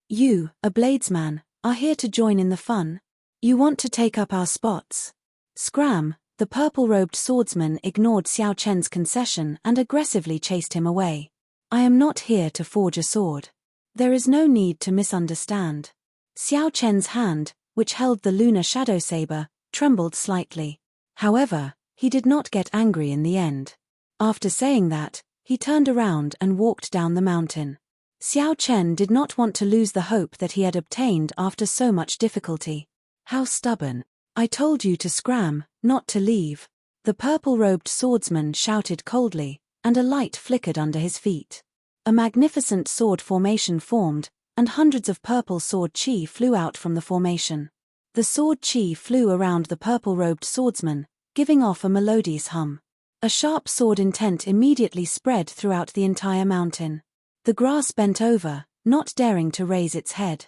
You, a bladesman, are here to join in the fun. You want to take up our spots." Scram, the purple-robed swordsman ignored Xiao Chen's concession and aggressively chased him away. "I am not here to forge a sword. There is no need to misunderstand." Xiao Chen's hand, which held the lunar shadow saber, trembled slightly. However, he did not get angry in the end. After saying that, he turned around and walked down the mountain. Xiao Chen did not want to lose the hope that he had obtained after so much difficulty. "How stubborn. I told you to scram, not to leave." The purple-robed swordsman shouted coldly, and a light flickered under his feet. A magnificent sword formation formed, and hundreds of purple sword chi flew out from the formation. The sword chi flew around the purple-robed swordsman, giving off a melodious hum. A sharp sword intent immediately spread throughout the entire mountain. The grass bent over, not daring to raise its head.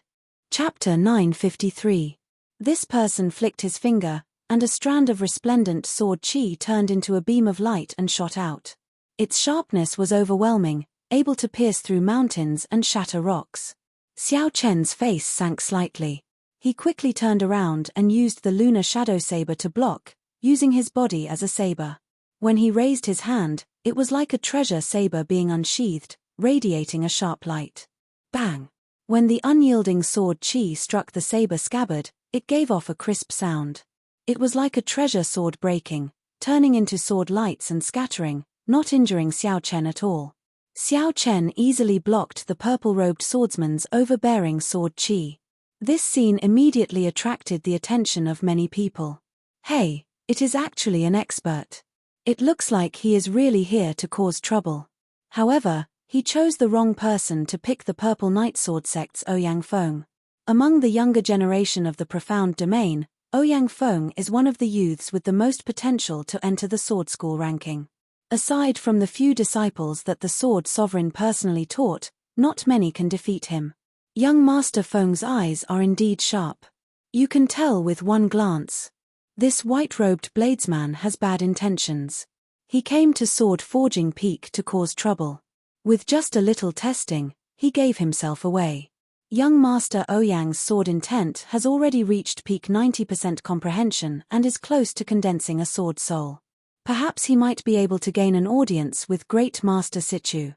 Chapter 953. This person flicked his finger, and a strand of resplendent sword chi turned into a beam of light and shot out. Its sharpness was overwhelming, able to pierce through mountains and shatter rocks. Xiao Chen's face sank slightly. He quickly turned around and used the lunar shadow saber to block, using his body as a saber. When he raised his hand, it was like a treasure saber being unsheathed, radiating a sharp light. Bang! When the unyielding sword chi struck the saber scabbard, it gave off a crisp sound. It was like a treasure sword breaking, turning into sword lights and scattering, not injuring Xiao Chen at all. Xiao Chen easily blocked the purple-robed swordsman's overbearing sword chi. This scene immediately attracted the attention of many people. Hey, it is actually an expert. It looks like he is really here to cause trouble. However, he chose the wrong person to pick the Purple Night Sword sect's Ouyang Feng. Among the younger generation of the Profound Domain, Ouyang Feng is one of the youths with the most potential to enter the sword school ranking. Aside from the few disciples that the Sword Sovereign personally taught, not many can defeat him. Young Master Feng's eyes are indeed sharp. You can tell with one glance. This white-robed bladesman has bad intentions. He came to Sword Forging Peak to cause trouble. With just a little testing, he gave himself away. Young Master Ouyang's sword intent has already reached peak 90% comprehension and is close to condensing a sword soul. Perhaps he might be able to gain an audience with Great Master Situ.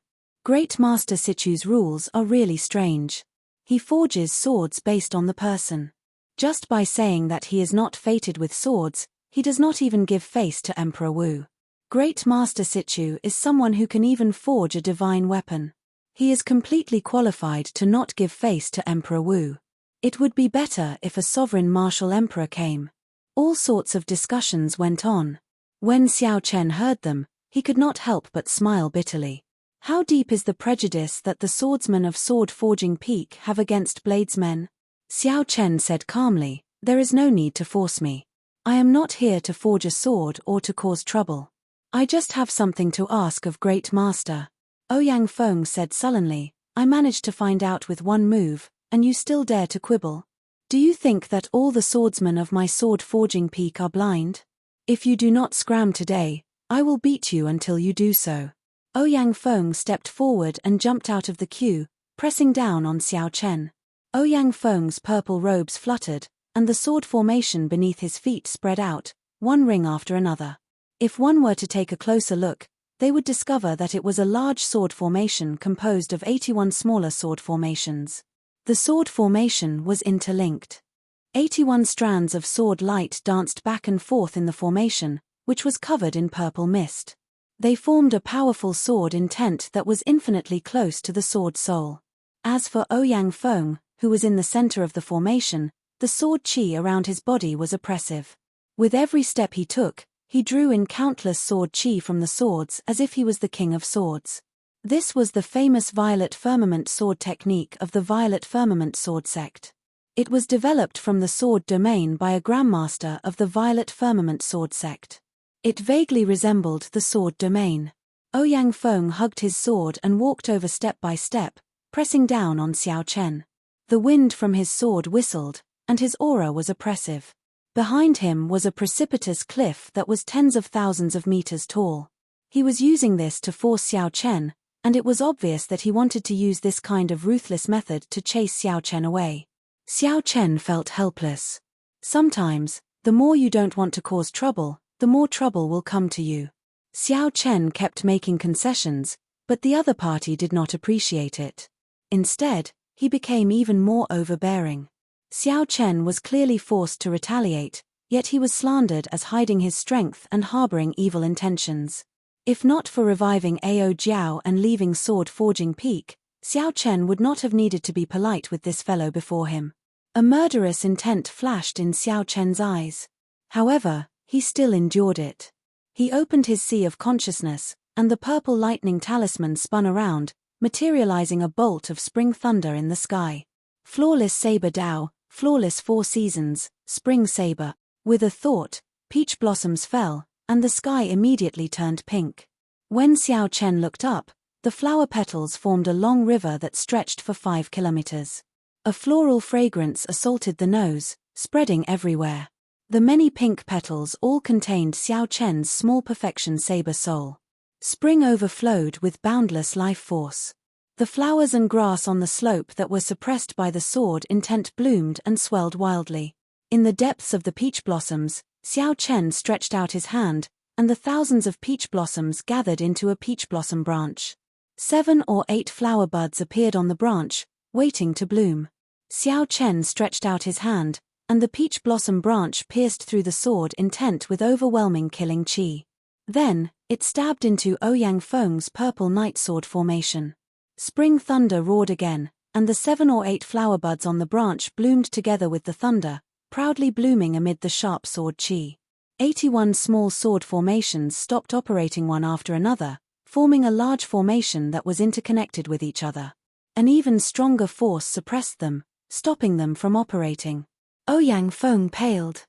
Great Master Situ's rules are really strange. He forges swords based on the person. Just by saying that he is not fated with swords, he does not even give face to Emperor Wu. Great Master Situ is someone who can even forge a divine weapon. He is completely qualified to not give face to Emperor Wu. It would be better if a sovereign martial emperor came. All sorts of discussions went on. When Xiao Chen heard them, he could not help but smile bitterly. How deep is the prejudice that the swordsmen of Sword Forging Peak have against bladesmen? Xiao Chen said calmly, "There is no need to force me. I am not here to forge a sword or to cause trouble. I just have something to ask of Great Master." Ouyang Feng said sullenly, "I managed to find out with one move, and you still dare to quibble? Do you think that all the swordsmen of my Sword Forging Peak are blind? If you do not scram today, I will beat you until you do so." Ouyang Feng stepped forward and jumped out of the queue, pressing down on Xiao Chen. Ouyang Feng's purple robes fluttered, and the sword formation beneath his feet spread out, one ring after another. If one were to take a closer look, they would discover that it was a large sword formation composed of 81 smaller sword formations. The sword formation was interlinked. 81 strands of sword light danced back and forth in the formation, which was covered in purple mist. They formed a powerful sword intent that was infinitely close to the sword soul. As for Ouyang Feng, who was in the center of the formation, the sword chi around his body was oppressive. With every step he took, he drew in countless sword chi from the swords as if he was the king of swords. This was the famous Violet Firmament sword technique of the Violet Firmament sword sect. It was developed from the sword domain by a grandmaster of the Violet Firmament sword sect. It vaguely resembled the sword domain. Ouyang Feng hugged his sword and walked over step by step, pressing down on Xiao Chen. The wind from his sword whistled, and his aura was oppressive. Behind him was a precipitous cliff that was tens of thousands of meters tall. He was using this to force Xiao Chen, and it was obvious that he wanted to use this kind of ruthless method to chase Xiao Chen away. Xiao Chen felt helpless. Sometimes, the more you don't want to cause trouble, the more trouble will come to you. Xiao Chen kept making concessions, but the other party did not appreciate it. Instead, he became even more overbearing. Xiao Chen was clearly forced to retaliate, yet he was slandered as hiding his strength and harboring evil intentions. If not for reviving Ao Jiao and leaving Sword Forging Peak, Xiao Chen would not have needed to be polite with this fellow before him. A murderous intent flashed in Xiao Chen's eyes. However, he still endured it. He opened his sea of consciousness, and the purple lightning talisman spun around, materializing a bolt of spring thunder in the sky. Flawless Saber Dao, flawless 4 seasons, Spring saber. With a thought, peach blossoms fell, and the sky immediately turned pink. When Xiao Chen looked up, the flower petals formed a long river that stretched for 5 kilometers. A floral fragrance assaulted the nose, spreading everywhere. The many pink petals all contained Xiao Chen's small perfection saber soul. Spring overflowed with boundless life force. The flowers and grass on the slope that were suppressed by the sword intent bloomed and swelled wildly. In the depths of the peach blossoms, Xiao Chen stretched out his hand, and the thousands of peach blossoms gathered into a peach blossom branch. 7 or 8 flower buds appeared on the branch, waiting to bloom. Xiao Chen stretched out his hand, and the peach blossom branch pierced through the sword intent with overwhelming killing chi. Then, it stabbed into Ouyang Feng's purple night sword formation. Spring thunder roared again, and the 7 or 8 flower buds on the branch bloomed together with the thunder, proudly blooming amid the sharp sword chi. 81 small sword formations stopped operating one after another, forming a large formation that was interconnected with each other. An even stronger force suppressed them, stopping them from operating. Ouyang Feng paled.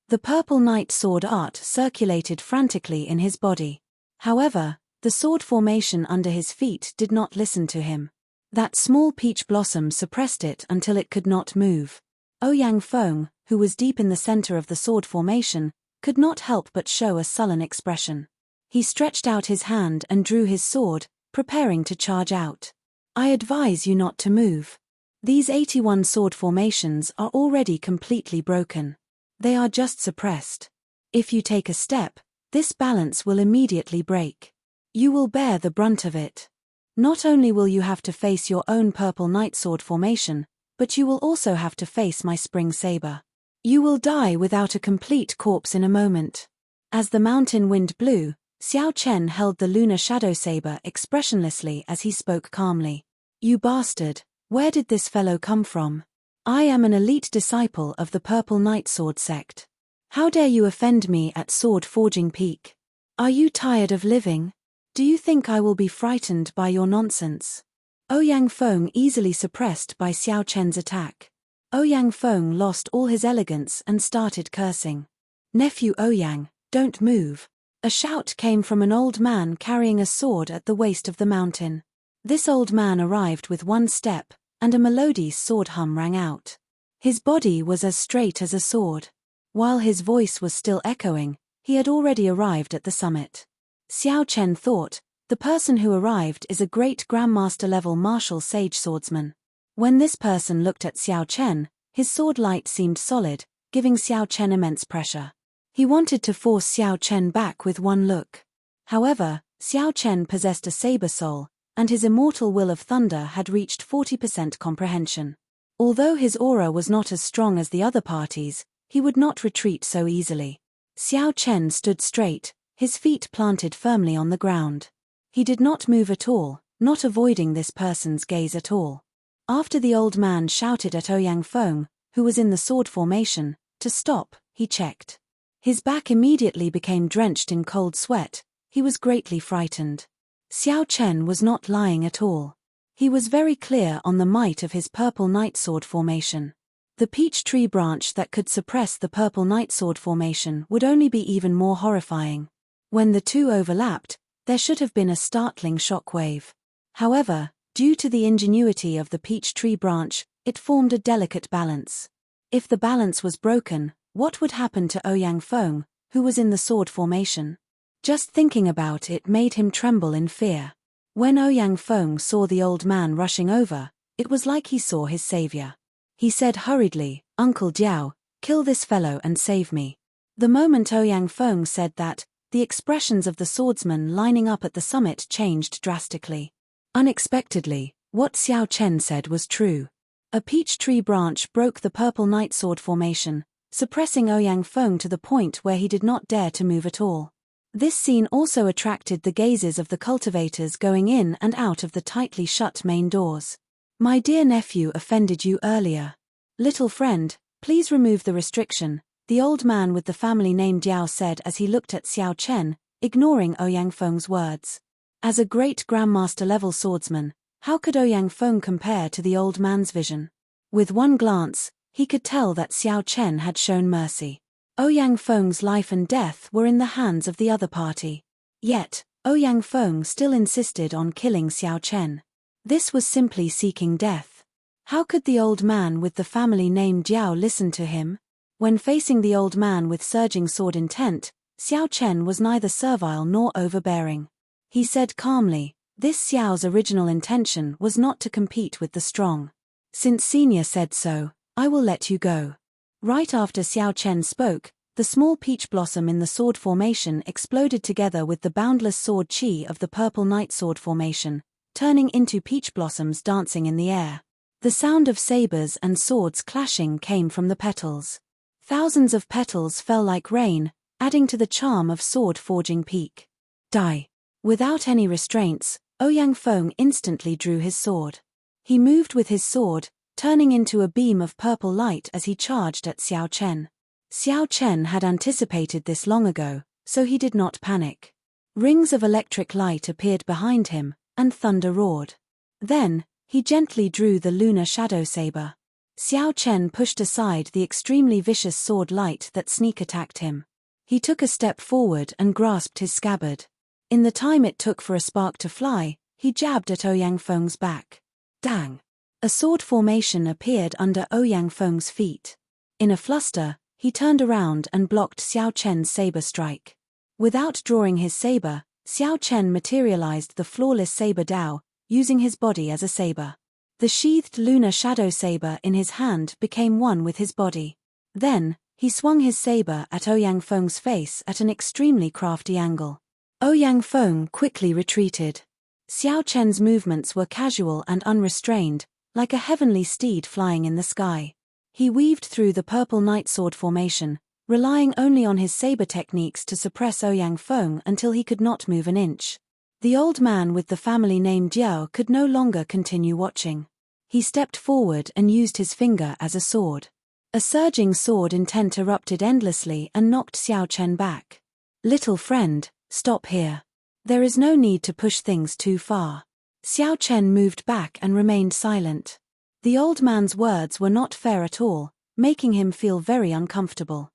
The purple night sword art circulated frantically in his body. However, the sword formation under his feet did not listen to him. That small peach blossom suppressed it until it could not move. Ouyang Feng, who was deep in the center of the sword formation, could not help but show a sullen expression. He stretched out his hand and drew his sword, preparing to charge out. I advise you not to move. These 81 sword formations are already completely broken. They are just suppressed. If you take a step, this balance will immediately break. You will bear the brunt of it. Not only will you have to face your own purple night sword formation, but you will also have to face my spring saber. You will die without a complete corpse in a moment. As the mountain wind blew, Xiao Chen held the lunar shadow saber expressionlessly as he spoke calmly. You bastard, where did this fellow come from? I am an elite disciple of the Purple Night Sword sect. How dare you offend me at Sword Forging Peak? Are you tired of living? Do you think I will be frightened by your nonsense? Ouyang Feng easily suppressed by Xiao Chen's attack. Ouyang Feng lost all his elegance and started cursing. Nephew Ouyang, don't move. A shout came from an old man carrying a sword at the waist of the mountain. This old man arrived with one step, and a melodious sword hum rang out. His body was as straight as a sword. While his voice was still echoing, he had already arrived at the summit. Xiao Chen thought, the person who arrived is a great Grandmaster-level martial sage swordsman. When this person looked at Xiao Chen, his sword light seemed solid, giving Xiao Chen immense pressure. He wanted to force Xiao Chen back with one look. However, Xiao Chen possessed a saber soul, and his immortal will of thunder had reached 40% comprehension. Although his aura was not as strong as the other parties, he would not retreat so easily. Xiao Chen stood straight, his feet planted firmly on the ground. He did not move at all, not avoiding this person's gaze at all. After the old man shouted at Ouyang Feng, who was in the sword formation, to stop, he checked. His back immediately became drenched in cold sweat. He was greatly frightened. Xiao Chen was not lying at all. He was very clear on the might of his purple night sword formation. The peach tree branch that could suppress the purple night sword formation would only be even more horrifying. When the two overlapped, there should have been a startling shockwave. However, due to the ingenuity of the peach tree branch, it formed a delicate balance. If the balance was broken, what would happen to Ouyang Feng, who was in the sword formation? Just thinking about it made him tremble in fear. When Ouyang Feng saw the old man rushing over, it was like he saw his savior. He said hurriedly, Uncle Jiao, kill this fellow and save me. The moment Ouyang Feng said that, the expressions of the swordsman lining up at the summit changed drastically. Unexpectedly, what Xiao Chen said was true. A peach tree branch broke the purple night sword formation, suppressing Ouyang Feng to the point where he did not dare to move at all. This scene also attracted the gazes of the cultivators going in and out of the tightly shut main doors. My dear nephew offended you earlier. Little friend, please remove the restriction, the old man with the family name Diao said as he looked at Xiao Chen, ignoring Ouyang Feng's words. As a great Grandmaster-level swordsman, how could Ouyang Feng compare to the old man's vision? With one glance, He could tell that Xiao Chen had shown mercy. Ouyang Feng's life and death were in the hands of the other party. Yet, Ouyang Feng still insisted on killing Xiao Chen. This was simply seeking death. How could the old man with the family name Jiao listen to him? When facing the old man with surging sword intent, Xiao Chen was neither servile nor overbearing. He said calmly, "This Xiao's original intention was not to compete with the strong. Since Senior said so, I will let you go." Right after Xiao Chen spoke, the small peach blossom in the sword formation exploded together with the boundless sword chi of the purple night sword formation, turning into peach blossoms dancing in the air. The sound of sabers and swords clashing came from the petals. Thousands of petals fell like rain, adding to the charm of sword forging peak. Die. Without any restraints, Ouyang Feng instantly drew his sword. He moved with his sword, turning into a beam of purple light as he charged at Xiao Chen. Xiao Chen had anticipated this long ago, so he did not panic. Rings of electric light appeared behind him, and thunder roared. Then, he gently drew the lunar shadow saber. Xiao Chen pushed aside the extremely vicious sword light that sneak attacked him. He took a step forward and grasped his scabbard. In the time it took for a spark to fly, he jabbed at Ouyang Feng's back. Dang! A sword formation appeared under Ouyang Feng's feet. In a fluster, he turned around and blocked Xiao Chen's saber strike. Without drawing his saber, Xiao Chen materialized the flawless saber Dao, using his body as a saber. The sheathed lunar shadow saber in his hand became one with his body. Then, he swung his saber at Ouyang Feng's face at an extremely crafty angle. Ouyang Feng quickly retreated. Xiao Chen's movements were casual and unrestrained, like a heavenly steed flying in the sky. He weaved through the purple night sword formation, relying only on his saber techniques to suppress Ouyang Feng until he could not move an inch. The old man with the family name Jiao could no longer continue watching. He stepped forward and used his finger as a sword. A surging sword intent erupted endlessly and knocked Xiao Chen back. "Little friend, stop here. There is no need to push things too far." Xiao Chen moved back and remained silent. The old man's words were not fair at all, making him feel very uncomfortable.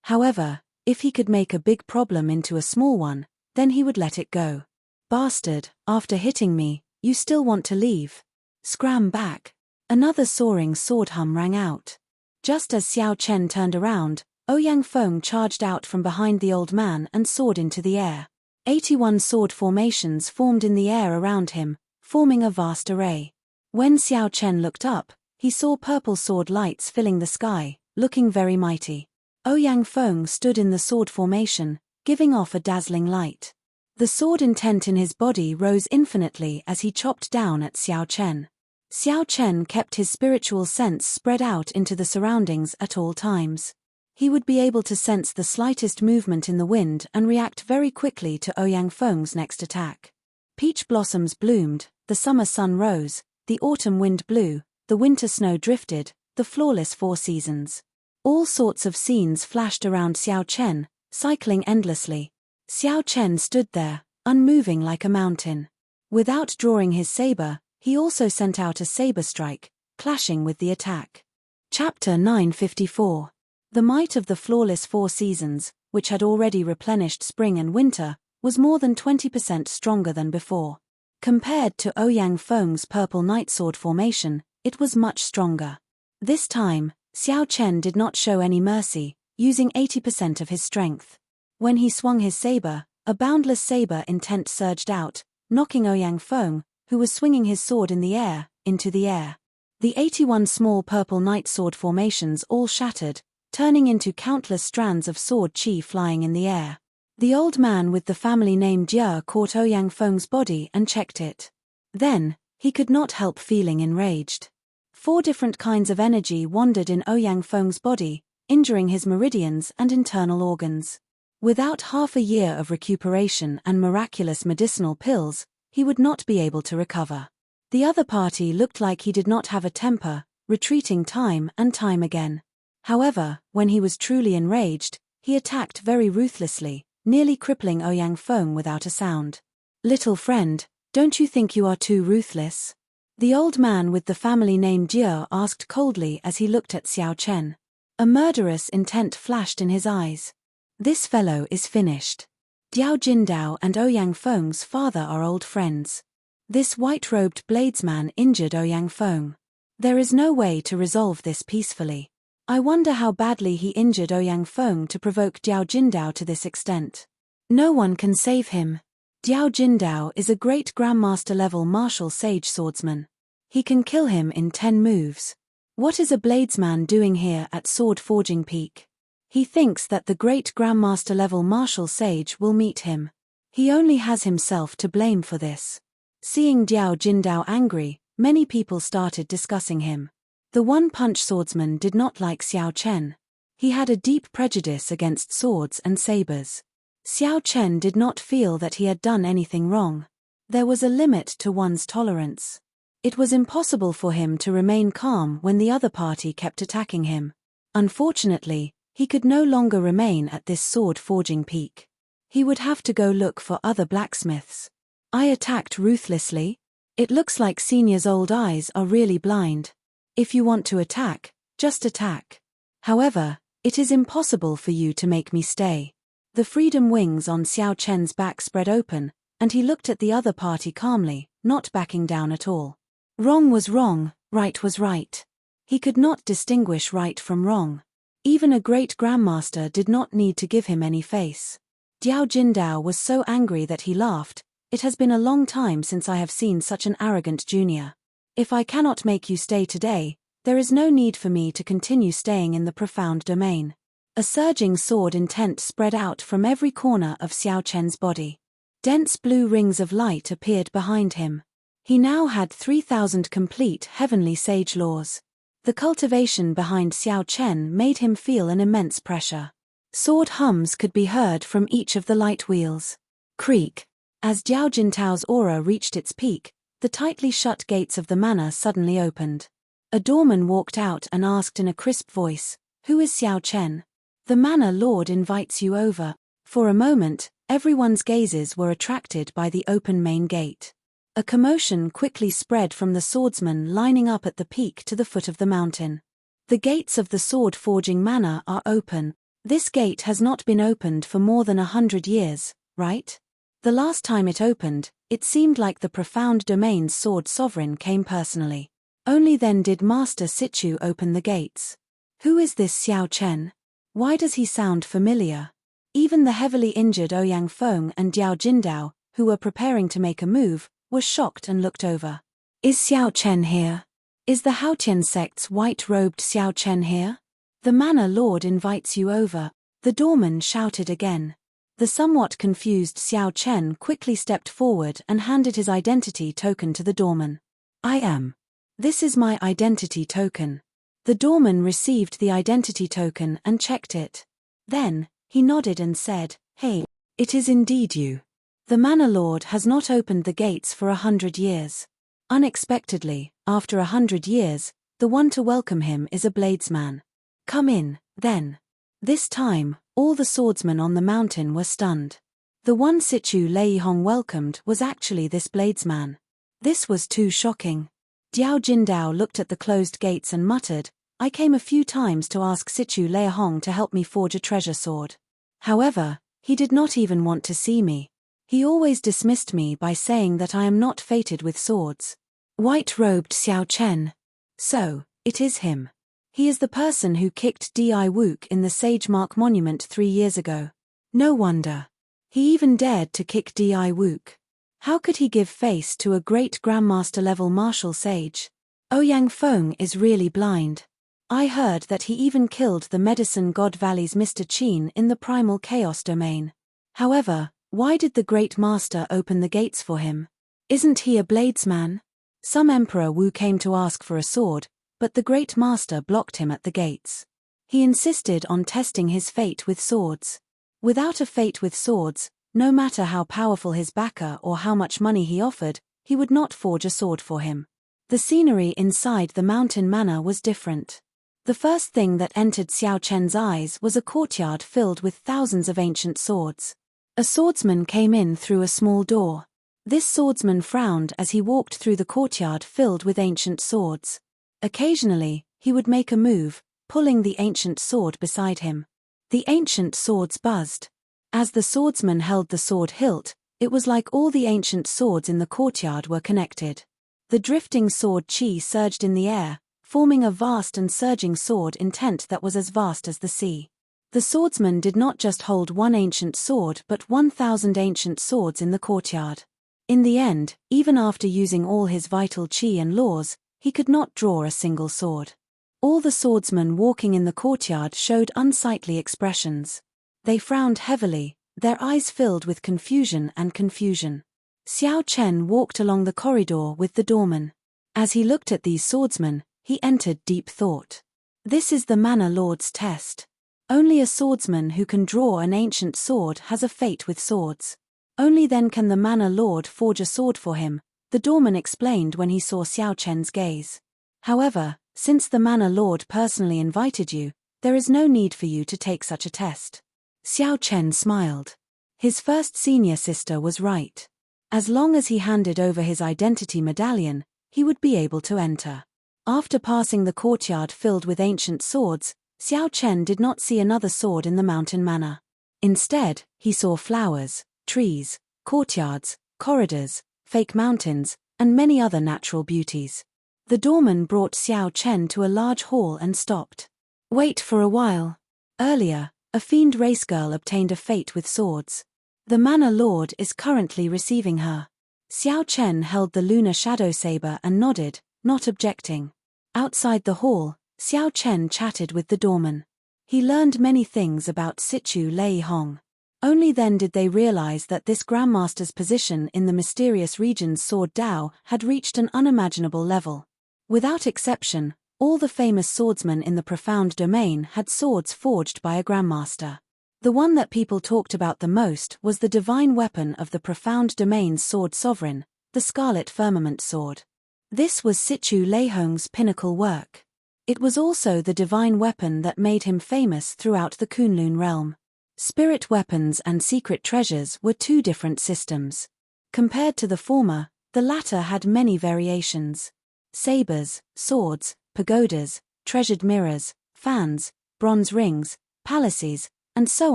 However, if he could make a big problem into a small one, then he would let it go. "Bastard, after hitting me, you still want to leave? Scram back." Another soaring sword hum rang out. Just as Xiao Chen turned around, Ouyang Feng charged out from behind the old man and soared into the air. 81 sword formations formed in the air around him, forming a vast array. When Xiao Chen looked up, he saw purple sword lights filling the sky, looking very mighty. Ouyang Feng stood in the sword formation, giving off a dazzling light. The sword intent in his body rose infinitely as he chopped down at Xiao Chen. Xiao Chen kept his spiritual sense spread out into the surroundings at all times. He would be able to sense the slightest movement in the wind and react very quickly to Ouyang Feng's next attack. Peach blossoms bloomed, the summer sun rose, the autumn wind blew, the winter snow drifted, the flawless 4 seasons. All sorts of scenes flashed around Xiao Chen, cycling endlessly. Xiao Chen stood there, unmoving like a mountain. Without drawing his saber, he also sent out a saber strike, clashing with the attack. Chapter 954. The might of the flawless 4 seasons, which had already replenished spring and winter, was more than 20% stronger than before. Compared to Ouyang Feng's purple night sword formation, it was much stronger. This time, Xiao Chen did not show any mercy, using 80% of his strength. When he swung his saber, a boundless saber intent surged out, knocking Ouyang Feng, who was swinging his sword in the air, into the air. The 81 small purple night sword formations all shattered, turning into countless strands of sword chi flying in the air. The old man with the family name Jia caught Ouyang Feng's body and checked it. Then, he could not help feeling enraged. 4 different kinds of energy wandered in Ouyang Feng's body, injuring his meridians and internal organs. Without half a year of recuperation and miraculous medicinal pills, he would not be able to recover. The other party looked like he did not have a temper, retreating time and time again. However, when he was truly enraged, he attacked very ruthlessly, nearly crippling Ouyang Feng without a sound. "Little friend, don't you think you are too ruthless? The old man with the family name Jie asked coldly as he looked at Xiao Chen. A murderous intent flashed in his eyes. This fellow is finished. Diao Jindao and Ouyang Feng's father are old friends. This white-robed bladesman injured Ouyang Feng. There is no way to resolve this peacefully. I wonder how badly he injured Ouyang Feng to provoke Diao Jindao to this extent. No one can save him. Diao Jindao is a great grandmaster-level martial sage swordsman. He can kill him in 10 moves. What is a bladesman doing here at Sword Forging Peak? He thinks that the great grandmaster-level martial sage will meet him. He only has himself to blame for this. Seeing Diao Jindao angry, many people started discussing him. The one-punch swordsman did not like Xiao Chen. He had a deep prejudice against swords and sabers. Xiao Chen did not feel that he had done anything wrong. There was a limit to one's tolerance. It was impossible for him to remain calm when the other party kept attacking him. Unfortunately, he could no longer remain at this sword forging peak. He would have to go look for other blacksmiths. I attacked ruthlessly. It looks like Senior's old eyes are really blind. If you want to attack, just attack. However, it is impossible for you to make me stay. The freedom wings on Xiao Chen's back spread open, and he looked at the other party calmly, not backing down at all. Wrong was wrong, right was right. He could not distinguish right from wrong. Even a great grandmaster did not need to give him any face. Diao Jindao was so angry that he laughed. It has been a long time since I have seen such an arrogant junior. If I cannot make you stay today, there is no need for me to continue staying in the profound domain. A surging sword intent spread out from every corner of Xiao Chen's body. Dense blue rings of light appeared behind him. He now had 3,000 complete heavenly sage laws. The cultivation behind Xiao Chen made him feel an immense pressure. Sword hums could be heard from each of the light wheels. Creak. As Diao Jintao's aura reached its peak, the tightly shut gates of the manor suddenly opened. A doorman walked out and asked in a crisp voice, "Who is Xiao Chen?" "The manor lord invites you over." For a moment, everyone's gazes were attracted by the open main gate. A commotion quickly spread from the swordsmen lining up at the peak to the foot of the mountain. The gates of the sword forging manor are open. This gate has not been opened for more than 100 years, right? The last time it opened, it seemed like the profound domain's sword sovereign came personally. Only then did Master Sichu open the gates. Who is this Xiao Chen? Why does he sound familiar? Even the heavily injured Ouyang Feng and Diao Jindao, who were preparing to make a move, were shocked and looked over. Is Xiao Chen here? Is the Haotian sect's white-robed Xiao Chen here? The manor lord invites you over, the doorman shouted again. The somewhat confused Xiao Chen quickly stepped forward and handed his identity token to the doorman. I am. This is my identity token. The doorman received the identity token and checked it. Then, he nodded and said, "Hey, it is indeed you. The manor lord has not opened the gates for 100 years. Unexpectedly, after 100 years, the one to welcome him is a bladesman. Come in, then." This time, all the swordsmen on the mountain were stunned. The one Sichu Leihong welcomed was actually this bladesman. This was too shocking. Diao Jindao looked at the closed gates and muttered, "I came a few times to ask Sichu Leihong to help me forge a treasure sword. However, he did not even want to see me. He always dismissed me by saying that I am not fated with swords." White-robed Xiao Chen. So, it is him. He is the person who kicked Di Wook in the Sage Mark Monument 3 years ago. No wonder. He even dared to kick Di Wook. How could he give face to a great grandmaster-level martial sage? Ouyang Feng is really blind. I heard that he even killed the Medicine God Valley's Mr. Qin in the Primal Chaos domain. However, why did the Great Master open the gates for him? Isn't he a bladesman? Some Emperor Wu came to ask for a sword, but the Great Master blocked him at the gates. He insisted on testing his fate with swords. Without a fate with swords, no matter how powerful his backer or how much money he offered, he would not forge a sword for him. The scenery inside the mountain manor was different. The first thing that entered Xiao Chen's eyes was a courtyard filled with thousands of ancient swords. A swordsman came in through a small door. This swordsman frowned as he walked through the courtyard filled with ancient swords. Occasionally, he would make a move, pulling the ancient sword beside him. The ancient swords buzzed. As the swordsman held the sword hilt, it was like all the ancient swords in the courtyard were connected. The drifting sword chi surged in the air, forming a vast and surging sword intent that was as vast as the sea. The swordsman did not just hold one ancient sword but 1,000 ancient swords in the courtyard. In the end, even after using all his vital chi and laws, he could not draw a single sword. All the swordsmen walking in the courtyard showed unsightly expressions. They frowned heavily, their eyes filled with confusion and confusion. Xiao Chen walked along the corridor with the doorman. As he looked at these swordsmen, he entered deep thought. This is the Manor Lord's test. Only a swordsman who can draw an ancient sword has a fate with swords. Only then can the Manor Lord forge a sword for him, the doorman explained when he saw Xiao Chen's gaze. However, since the Manor Lord personally invited you, there is no need for you to take such a test. Xiao Chen smiled. His first senior sister was right. As long as he handed over his identity medallion, he would be able to enter. After passing the courtyard filled with ancient swords, Xiao Chen did not see another sword in the mountain manor. Instead, he saw flowers, trees, courtyards, corridors, fake mountains, and many other natural beauties. The doorman brought Xiao Chen to a large hall and stopped. Wait for a while. Earlier, a fiend race girl obtained a fate with swords. The Manor Lord is currently receiving her. Xiao Chen held the lunar shadow saber and nodded, not objecting. Outside the hall, Xiao Chen chatted with the doorman. He learned many things about Sichu Lei Hong. Only then did they realize that this Grandmaster's position in the mysterious region's sword Dao had reached an unimaginable level. Without exception, all the famous swordsmen in the profound domain had swords forged by a Grandmaster. The one that people talked about the most was the divine weapon of the profound domain's sword sovereign, the Scarlet Firmament Sword. This was Sichu Leihong's pinnacle work. It was also the divine weapon that made him famous throughout the Kunlun realm. Spirit weapons and secret treasures were two different systems. Compared to the former, the latter had many variations. Sabers, swords, pagodas, treasured mirrors, fans, bronze rings, palaces, and so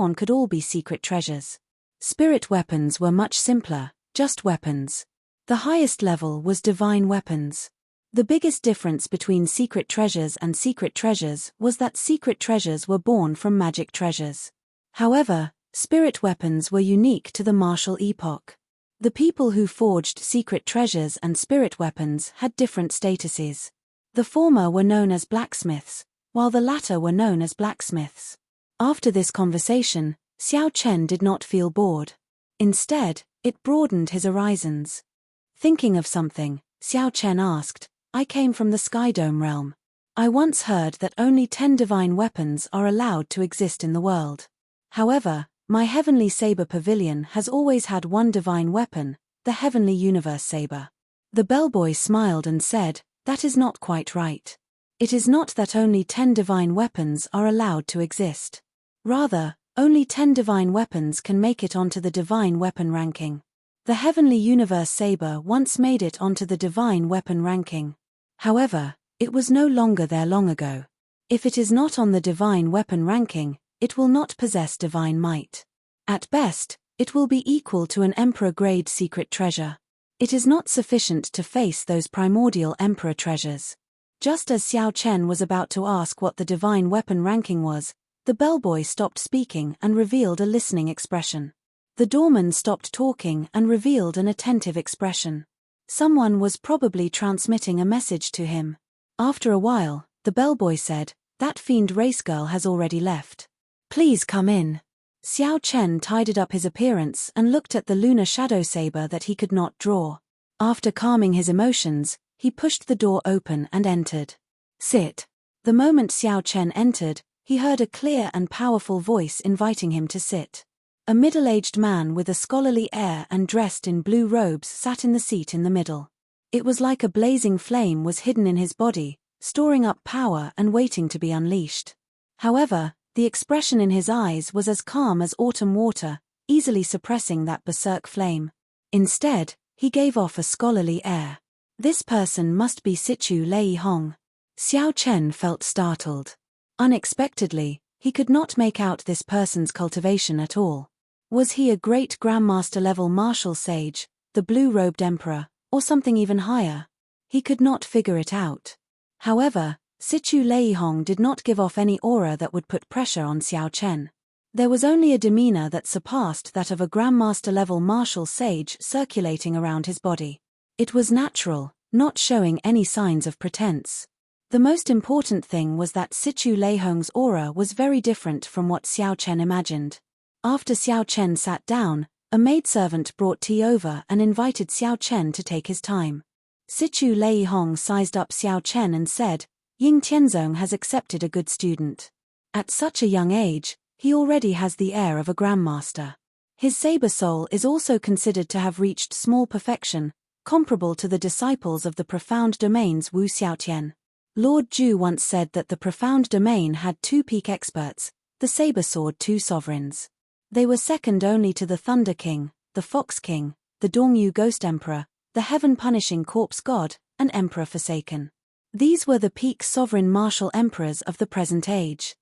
on could all be secret treasures. Spirit weapons were much simpler, just weapons. The highest level was divine weapons. The biggest difference between secret treasures and secret treasures was that secret treasures were born from magic treasures. However, spirit weapons were unique to the martial epoch. The people who forged secret treasures and spirit weapons had different statuses. The former were known as blacksmiths, while the latter were known as blacksmiths. After this conversation, Xiao Chen did not feel bored. Instead, it broadened his horizons. Thinking of something, Xiao Chen asked, I came from the Sky Dome realm. I once heard that only 10 divine weapons are allowed to exist in the world. However, my Heavenly Saber Pavilion has always had one divine weapon, the Heavenly Universe Saber. The bellboy smiled and said, that is not quite right. It is not that only 10 divine weapons are allowed to exist. Rather, only 10 divine weapons can make it onto the divine weapon ranking. The Heavenly Universe Saber once made it onto the divine weapon ranking. However, it was no longer there long ago. If it is not on the divine weapon ranking, it will not possess divine might. At best, it will be equal to an emperor-grade secret treasure. It is not sufficient to face those primordial emperor treasures. Just as Xiao Chen was about to ask what the divine weapon ranking was, the bellboy stopped speaking and revealed a listening expression. The doorman stopped talking and revealed an attentive expression. Someone was probably transmitting a message to him. After a while, the bellboy said, that fiend race girl has already left. Please come in. Xiao Chen tidied up his appearance and looked at the lunar shadow saber that he could not draw. After calming his emotions, he pushed the door open and entered. Sit. The moment Xiao Chen entered, he heard a clear and powerful voice inviting him to sit. A middle-aged man with a scholarly air and dressed in blue robes sat in the seat in the middle. It was like a blazing flame was hidden in his body, storing up power and waiting to be unleashed. However, the expression in his eyes was as calm as autumn water, easily suppressing that berserk flame. Instead, He gave off a scholarly air. This person must be Situ Lei Hong. Xiao Chen felt startled. Unexpectedly, he could not make out this person's cultivation at all. Was he a great grandmaster-level martial sage, the blue-robed emperor, or something even higher? He could not figure it out. However, Situ Lei Hong did not give off any aura that would put pressure on Xiao Chen. There was only a demeanor that surpassed that of a grandmaster-level martial sage circulating around his body. It was natural, not showing any signs of pretense. The most important thing was that Situ Lei Hong's aura was very different from what Xiao Chen imagined. After Xiao Chen sat down, a maidservant brought tea over and invited Xiao Chen to take his time. Situ Lei Hong sized up Xiao Chen and said, "Ying Tianzong has accepted a good student. At such a young age, he already has the air of a grandmaster. His saber soul is also considered to have reached small perfection, comparable to the disciples of the profound domains Wu Xiaotian. Lord Zhu once said that the profound domain had two peak experts, the saber sword two sovereigns. They were second only to the Thunder King, the Fox King, the Dongyu Ghost Emperor, the Heaven-Punishing Corpse God, and Emperor Forsaken. These were the peak sovereign martial emperors of the present age.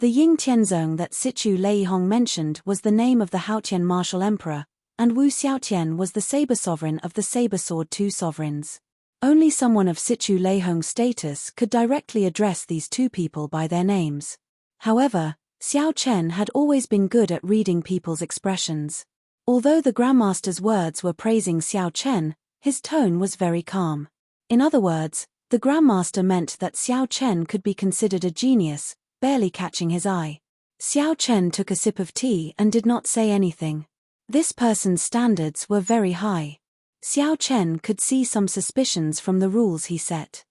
The Ying Tianzong that Situ Lei Hong mentioned was the name of the Haotian martial emperor, and Wu Xiaotian was the saber sovereign of the saber sword two sovereigns. Only someone of Situ Lei Hong's status could directly address these two people by their names. However, Xiao Chen had always been good at reading people's expressions. Although the Grandmaster's words were praising Xiao Chen, his tone was very calm. In other words, the Grandmaster meant that Xiao Chen could be considered a genius, barely catching his eye. Xiao Chen took a sip of tea and did not say anything. This person's standards were very high. Xiao Chen could see some suspicions from the rules he set.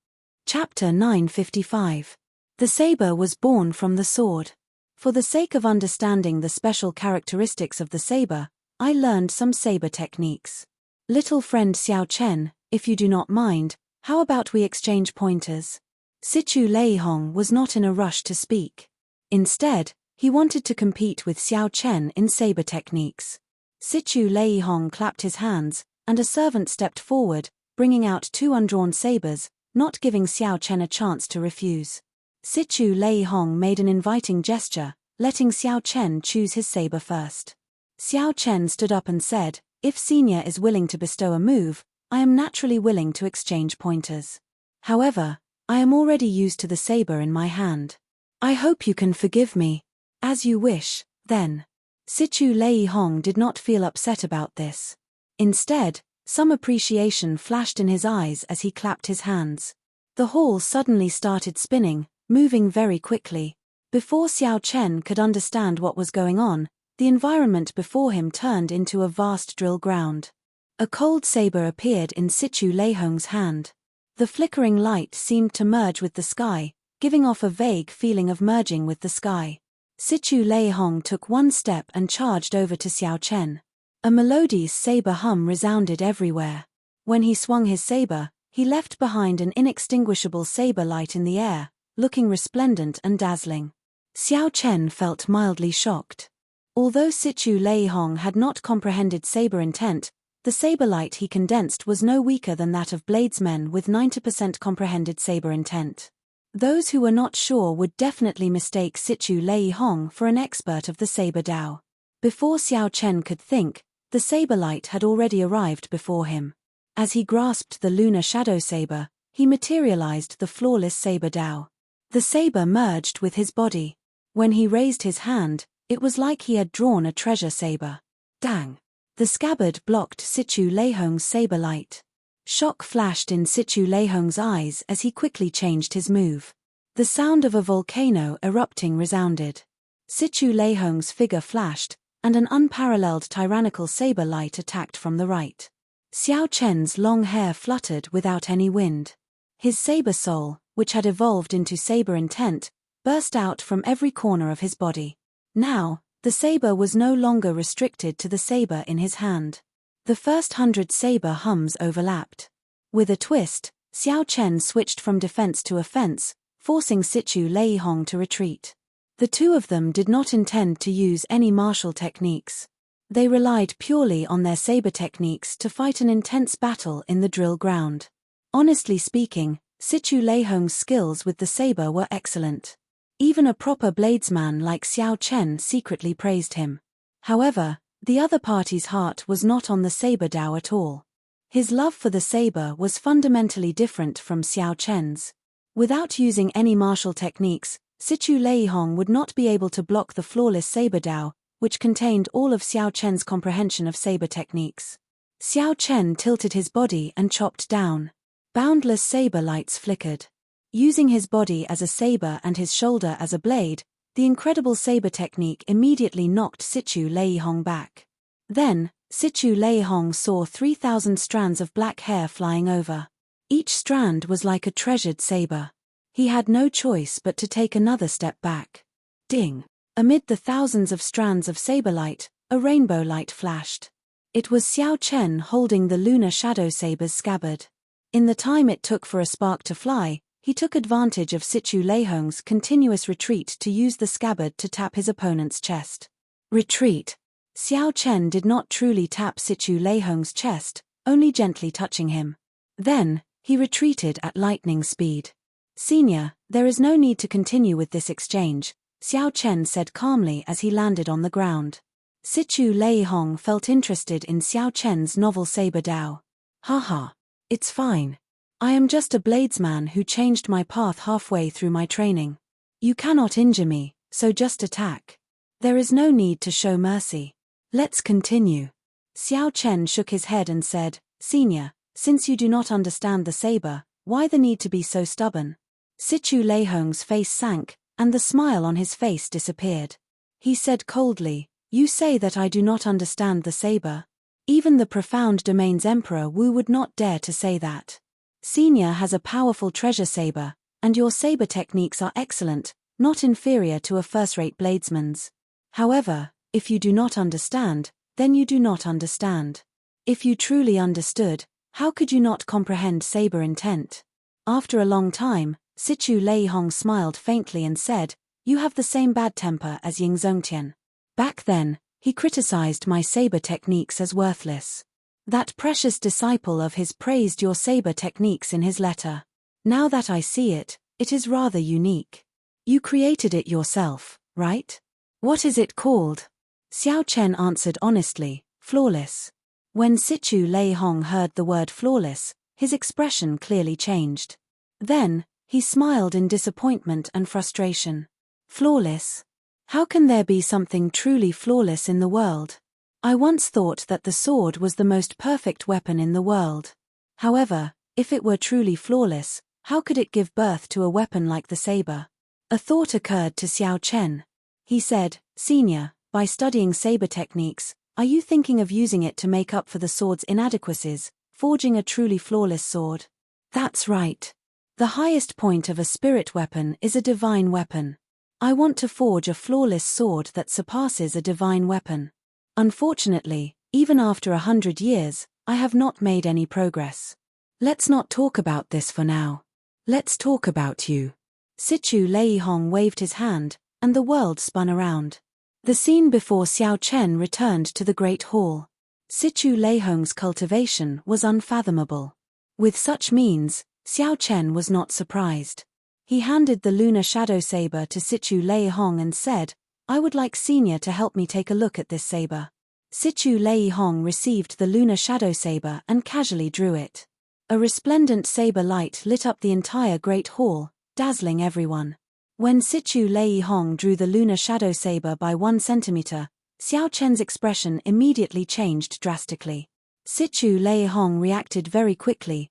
Chapter 955. The saber was born from the sword. For the sake of understanding the special characteristics of the saber, I learned some saber techniques. Little friend Xiao Chen, if you do not mind, how about we exchange pointers? Situ Lei Hong was not in a rush to speak. Instead, he wanted to compete with Xiao Chen in saber techniques. Situ Lei Hong clapped his hands, and a servant stepped forward, bringing out two undrawn sabers, not giving Xiao Chen a chance to refuse. Situ Lei Hong made an inviting gesture, letting Xiao Chen choose his saber first. Xiao Chen stood up and said, "If Senior is willing to bestow a move, I am naturally willing to exchange pointers. However, I am already used to the saber in my hand. I hope you can forgive me." "As you wish, then." Situ Lei Hong did not feel upset about this. Instead, some appreciation flashed in his eyes as he clapped his hands. The hall suddenly started spinning, moving very quickly. Before Xiao Chen could understand what was going on, the environment before him turned into a vast drill ground. A cold saber appeared in Situ Lei Hong's hand. The flickering light seemed to merge with the sky, giving off a vague feeling of merging with the sky. Situ Lei Hong took one step and charged over to Xiao Chen. A melodious saber hum resounded everywhere. When he swung his saber, he left behind an inextinguishable saber light in the air, looking resplendent and dazzling. Xiao Chen felt mildly shocked. Although Situ Lei Hong had not comprehended saber intent, the saber light he condensed was no weaker than that of bladesmen with 90% comprehended saber intent. Those who were not sure would definitely mistake Situ Lei Hong for an expert of the saber Dao. Before Xiao Chen could think, the saber light had already arrived before him. As he grasped the lunar shadow saber, he materialized the flawless saber Dao. The saber merged with his body. When he raised his hand, it was like he had drawn a treasure saber. Dang! The scabbard blocked Situ Lei Hong's saber light. Shock flashed in Situ Lei Hong's eyes as he quickly changed his move. The sound of a volcano erupting resounded. Situ Lei Hong's figure flashed, and an unparalleled tyrannical saber light attacked from the right. Xiao Chen's long hair fluttered without any wind. His saber soul, which had evolved into saber intent, burst out from every corner of his body. Now, the saber was no longer restricted to the saber in his hand. The first 100 saber hums overlapped. With a twist, Xiao Chen switched from defense to offense, forcing Situ Lei Hong to retreat. The two of them did not intend to use any martial techniques. They relied purely on their saber techniques to fight an intense battle in the drill ground. Honestly speaking, Sichu Leihong's skills with the saber were excellent. Even a proper bladesman like Xiao Chen secretly praised him. However, the other party's heart was not on the saber Dao at all. His love for the saber was fundamentally different from Xiao Chen's. Without using any martial techniques, Sichu Leihong would not be able to block the flawless saber Dao, which contained all of Xiao Chen's comprehension of saber techniques. Xiao Chen tilted his body and chopped down. Boundless saber lights flickered. Using his body as a saber and his shoulder as a blade, the incredible saber technique immediately knocked Sichu Leihong back. Then, Sichu Leihong saw 3,000 strands of black hair flying over. Each strand was like a treasured saber. He had no choice but to take another step back. Ding! Amid the thousands of strands of saber light, a rainbow light flashed. It was Xiao Chen holding the lunar shadow saber's scabbard. In the time it took for a spark to fly, he took advantage of Sichu Leihong's continuous retreat to use the scabbard to tap his opponent's chest. Retreat. Xiao Chen did not truly tap Sichu Leihong's chest, only gently touching him. Then, he retreated at lightning speed. "Senior, there is no need to continue with this exchange," Xiao Chen said calmly as he landed on the ground. Sichu Leihong felt interested in Xiao Chen's novel saber Dao. "Haha. It's fine. I am just a bladesman who changed my path halfway through my training. You cannot injure me, so just attack. There is no need to show mercy. Let's continue." Xiao Chen shook his head and said, "Senior, since you do not understand the saber, why the need to be so stubborn?" Sichu Leihong's face sank, and the smile on his face disappeared. He said coldly, "You say that I do not understand the saber? Even the profound domain's Emperor Wu would not dare to say that. Senior has a powerful treasure saber, and your saber techniques are excellent, not inferior to a first-rate bladesman's. However, if you do not understand, then you do not understand. If you truly understood, how could you not comprehend saber intent?" After a long time, Sichu Leihong smiled faintly and said, "You have the same bad temper as Ying Zongtian. Back then, he criticized my saber techniques as worthless. That precious disciple of his praised your saber techniques in his letter. Now that I see it, it is rather unique. You created it yourself, right? What is it called?" Xiao Chen answered honestly, "Flawless." When Sichu Leihong heard the word flawless, his expression clearly changed. Then, he smiled in disappointment and frustration. "Flawless? How can there be something truly flawless in the world? I once thought that the sword was the most perfect weapon in the world. However, if it were truly flawless, how could it give birth to a weapon like the saber?" A thought occurred to Xiao Chen. He said, "Senior, by studying saber techniques, are you thinking of using it to make up for the sword's inadequacies, forging a truly flawless sword?" "That's right. The highest point of a spirit weapon is a divine weapon. I want to forge a flawless sword that surpasses a divine weapon. Unfortunately, even after 100 years, I have not made any progress. Let's not talk about this for now. Let's talk about you." Sichu Leihong waved his hand, and the world spun around. The scene before Xiao Chen returned to the Great Hall. Sichu Leihong's cultivation was unfathomable. With such means, Xiao Chen was not surprised. He handed the lunar shadow saber to Sichu Leihong and said, "I would like Senior to help me take a look at this saber." Sichu Leihong received the lunar shadow saber and casually drew it. A resplendent saber light lit up the entire Great Hall, dazzling everyone. When Sichu Leihong drew the lunar shadow saber by 1 centimeter, Xiao Chen's expression immediately changed drastically. Sichu Leihong reacted very quickly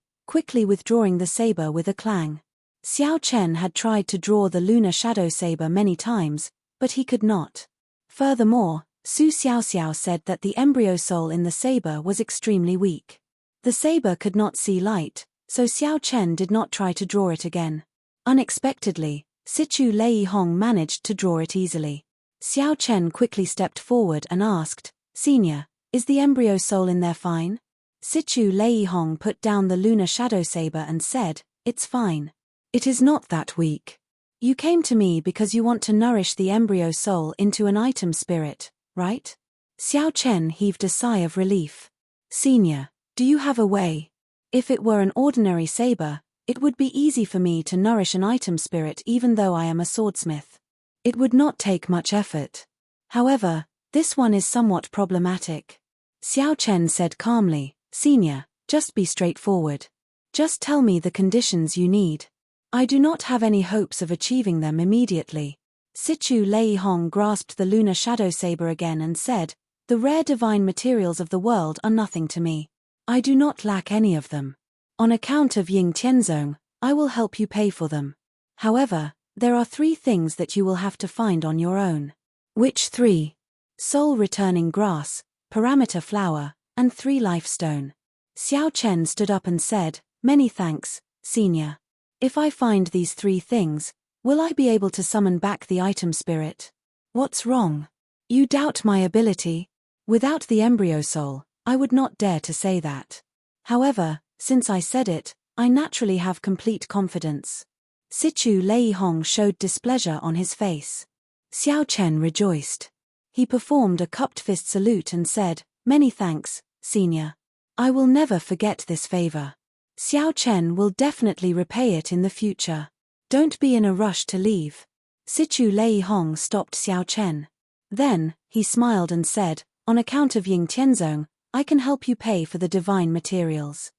withdrawing the saber with a clang. Xiao Chen had tried to draw the lunar shadow saber many times, but he could not. Furthermore, Su Xiaoxiao said that the embryo soul in the saber was extremely weak. The saber could not see light, so Xiao Chen did not try to draw it again. Unexpectedly, Sichu Leihong managed to draw it easily. Xiao Chen quickly stepped forward and asked, "Senior, is the embryo soul in there fine?" Sichu Leihong put down the lunar shadow saber and said, "It's fine. It is not that weak. You came to me because you want to nourish the embryo soul into an item spirit, right?" Xiao Chen heaved a sigh of relief. Senior, do you have a way? If it were an ordinary saber, it would be easy for me to nourish an item spirit even though I am a swordsmith. It would not take much effort. However, this one is somewhat problematic. Xiao Chen said calmly, Senior, just be straightforward. Just tell me the conditions you need. I do not have any hopes of achieving them immediately. Sichu Lei Hong grasped the lunar shadow saber again and said, The rare divine materials of the world are nothing to me. I do not lack any of them. On account of Ying Tianzong, I will help you pay for them. However, there are 3 things that you will have to find on your own. Which 3? Soul returning grass, parameter flower, and 3 life stone. Xiao Chen stood up and said, Many thanks, Senior. If I find these 3 things, will I be able to summon back the item spirit? What's wrong? You doubt my ability? Without the embryo soul, I would not dare to say that. However, since I said it, I naturally have complete confidence. Sichu Lei Hong showed displeasure on his face. Xiao Chen rejoiced. He performed a cupped fist salute and said, Many thanks, Senior. I will never forget this favor. Xiao Chen will definitely repay it in the future. Don't be in a rush to leave. Sichu Lei Hong stopped Xiao Chen. Then, he smiled and said, On account of Ying Tianzong, I can help you pay for the divine materials.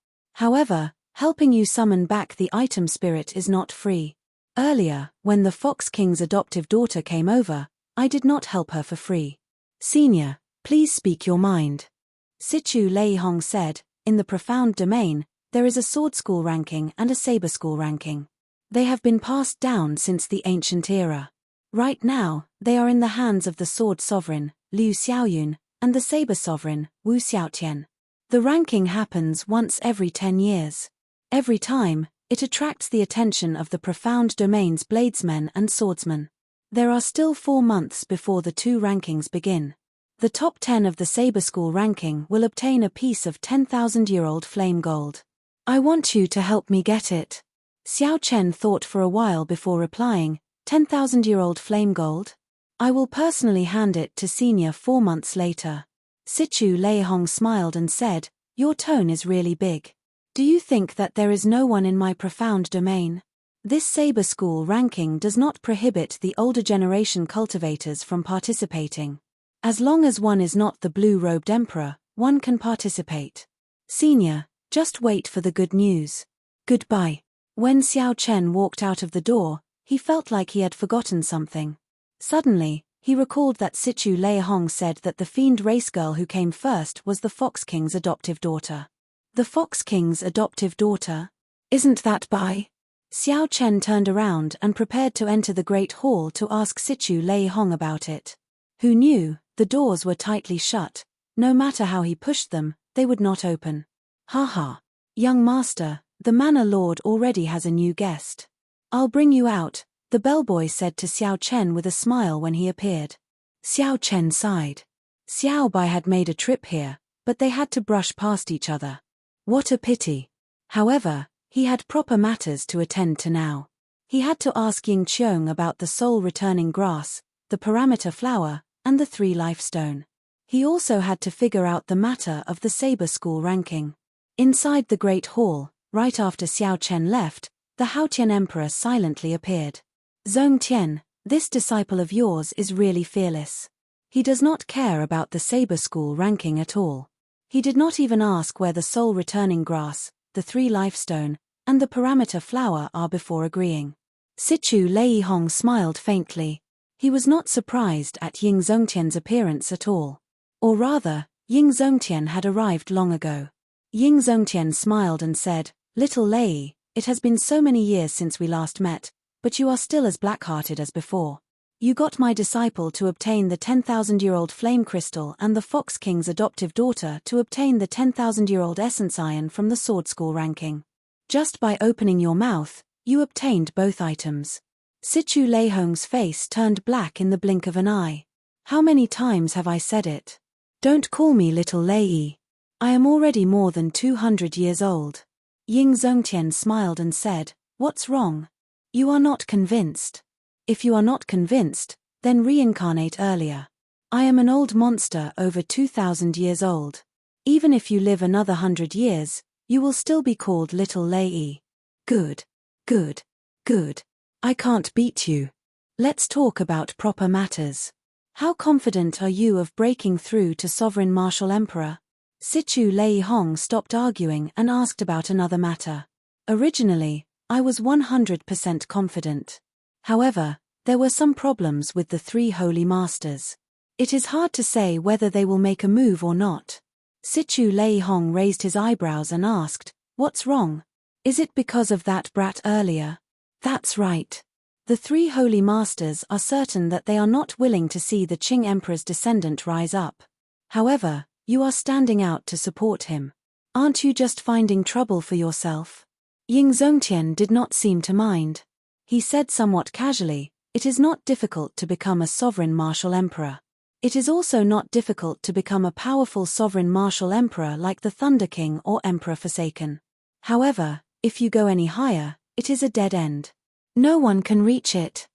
However, helping you summon back the item spirit is not free. Earlier, when the Fox King's adoptive daughter came over, I did not help her for free. Senior, please speak your mind. Sichu Lei Hong said, In the profound domain, there is a sword school ranking and a saber school ranking. They have been passed down since the ancient era. Right now, they are in the hands of the sword sovereign, Liu Xiaoyun, and the saber sovereign, Wu Xiaotian. The ranking happens once every 10 years. Every time, it attracts the attention of the profound domain's bladesmen and swordsmen. There are still 4 months before the 2 rankings begin. The top 10 of the saber school ranking will obtain a piece of 10,000-year-old flame gold. I want you to help me get it. Xiao Chen thought for a while before replying, 10,000-year-old flame gold? I will personally hand it to Senior 4 months later. Sichu Lei Hong smiled and said, Your tone is really big. Do you think that there is no one in my profound domain? This saber school ranking does not prohibit the older generation cultivators from participating. As long as one is not the blue-robed emperor, one can participate. Senior, just wait for the good news. Goodbye. When Xiao Chen walked out of the door, he felt like he had forgotten something. Suddenly, he recalled that Sichu Lei Hong said that the fiend race girl who came first was the Fox King's adoptive daughter. The Fox King's adoptive daughter? Isn't that Bai? Xiao Chen turned around and prepared to enter the Great Hall to ask Sichu Lei Hong about it. Who knew, the doors were tightly shut. No matter how he pushed them, they would not open. Ha. Young master, the manor lord already has a new guest. I'll bring you out, the bellboy said to Xiao Chen with a smile when he appeared. Xiao Chen sighed. Xiao Bai had made a trip here, but they had to brush past each other. What a pity. However, he had proper matters to attend to now. He had to ask Ying Qiong about the soul-returning grass, the parameter flower, and the 3 life stone. He also had to figure out the matter of the saber school ranking. Inside the Great Hall, right after Xiao Chen left, the Haotian Emperor silently appeared. Zongtian, this disciple of yours is really fearless. He does not care about the saber school ranking at all. He did not even ask where the soul-returning grass, the 3 life stone, and the parameter flower are before agreeing. Sichu Lei Hong smiled faintly. He was not surprised at Ying Zongtian's appearance at all. Or rather, Ying Zongtian had arrived long ago. Ying Zongtian smiled and said, Little Lei, it has been so many years since we last met, but you are still as black-hearted as before. You got my disciple to obtain the 10,000-year-old flame crystal and the Fox King's adoptive daughter to obtain the 10,000-year-old essence iron from the sword school ranking. Just by opening your mouth, you obtained both items. Sichu Lei Hong's face turned black in the blink of an eye. How many times have I said it? Don't call me Little Lei. I am already more than 200 years old. Ying Zongtian smiled and said, What's wrong? You are not convinced. If you are not convinced, then reincarnate earlier. I am an old monster over 2,000 years old. Even if you live another 100 years, you will still be called Little Lei. Good. Good. Good. I can't beat you. Let's talk about proper matters. How confident are you of breaking through to Sovereign Martial Emperor? Sichu Lei Hong stopped arguing and asked about another matter. Originally, I was 100% confident. However, there were some problems with the three holy masters. It is hard to say whether they will make a move or not. Sichu Lei Hong raised his eyebrows and asked, "What's wrong? Is it because of that brat earlier?" That's right. The three holy masters are certain that they are not willing to see the Qing emperor's descendant rise up. However, you are standing out to support him. Aren't you just finding trouble for yourself? Ying Zongtian did not seem to mind. He said somewhat casually, "It is not difficult to become a sovereign martial emperor. It is also not difficult to become a powerful sovereign martial emperor like the Thunder King or Emperor Forsaken. However, if you go any higher, it is a dead end. No one can reach it."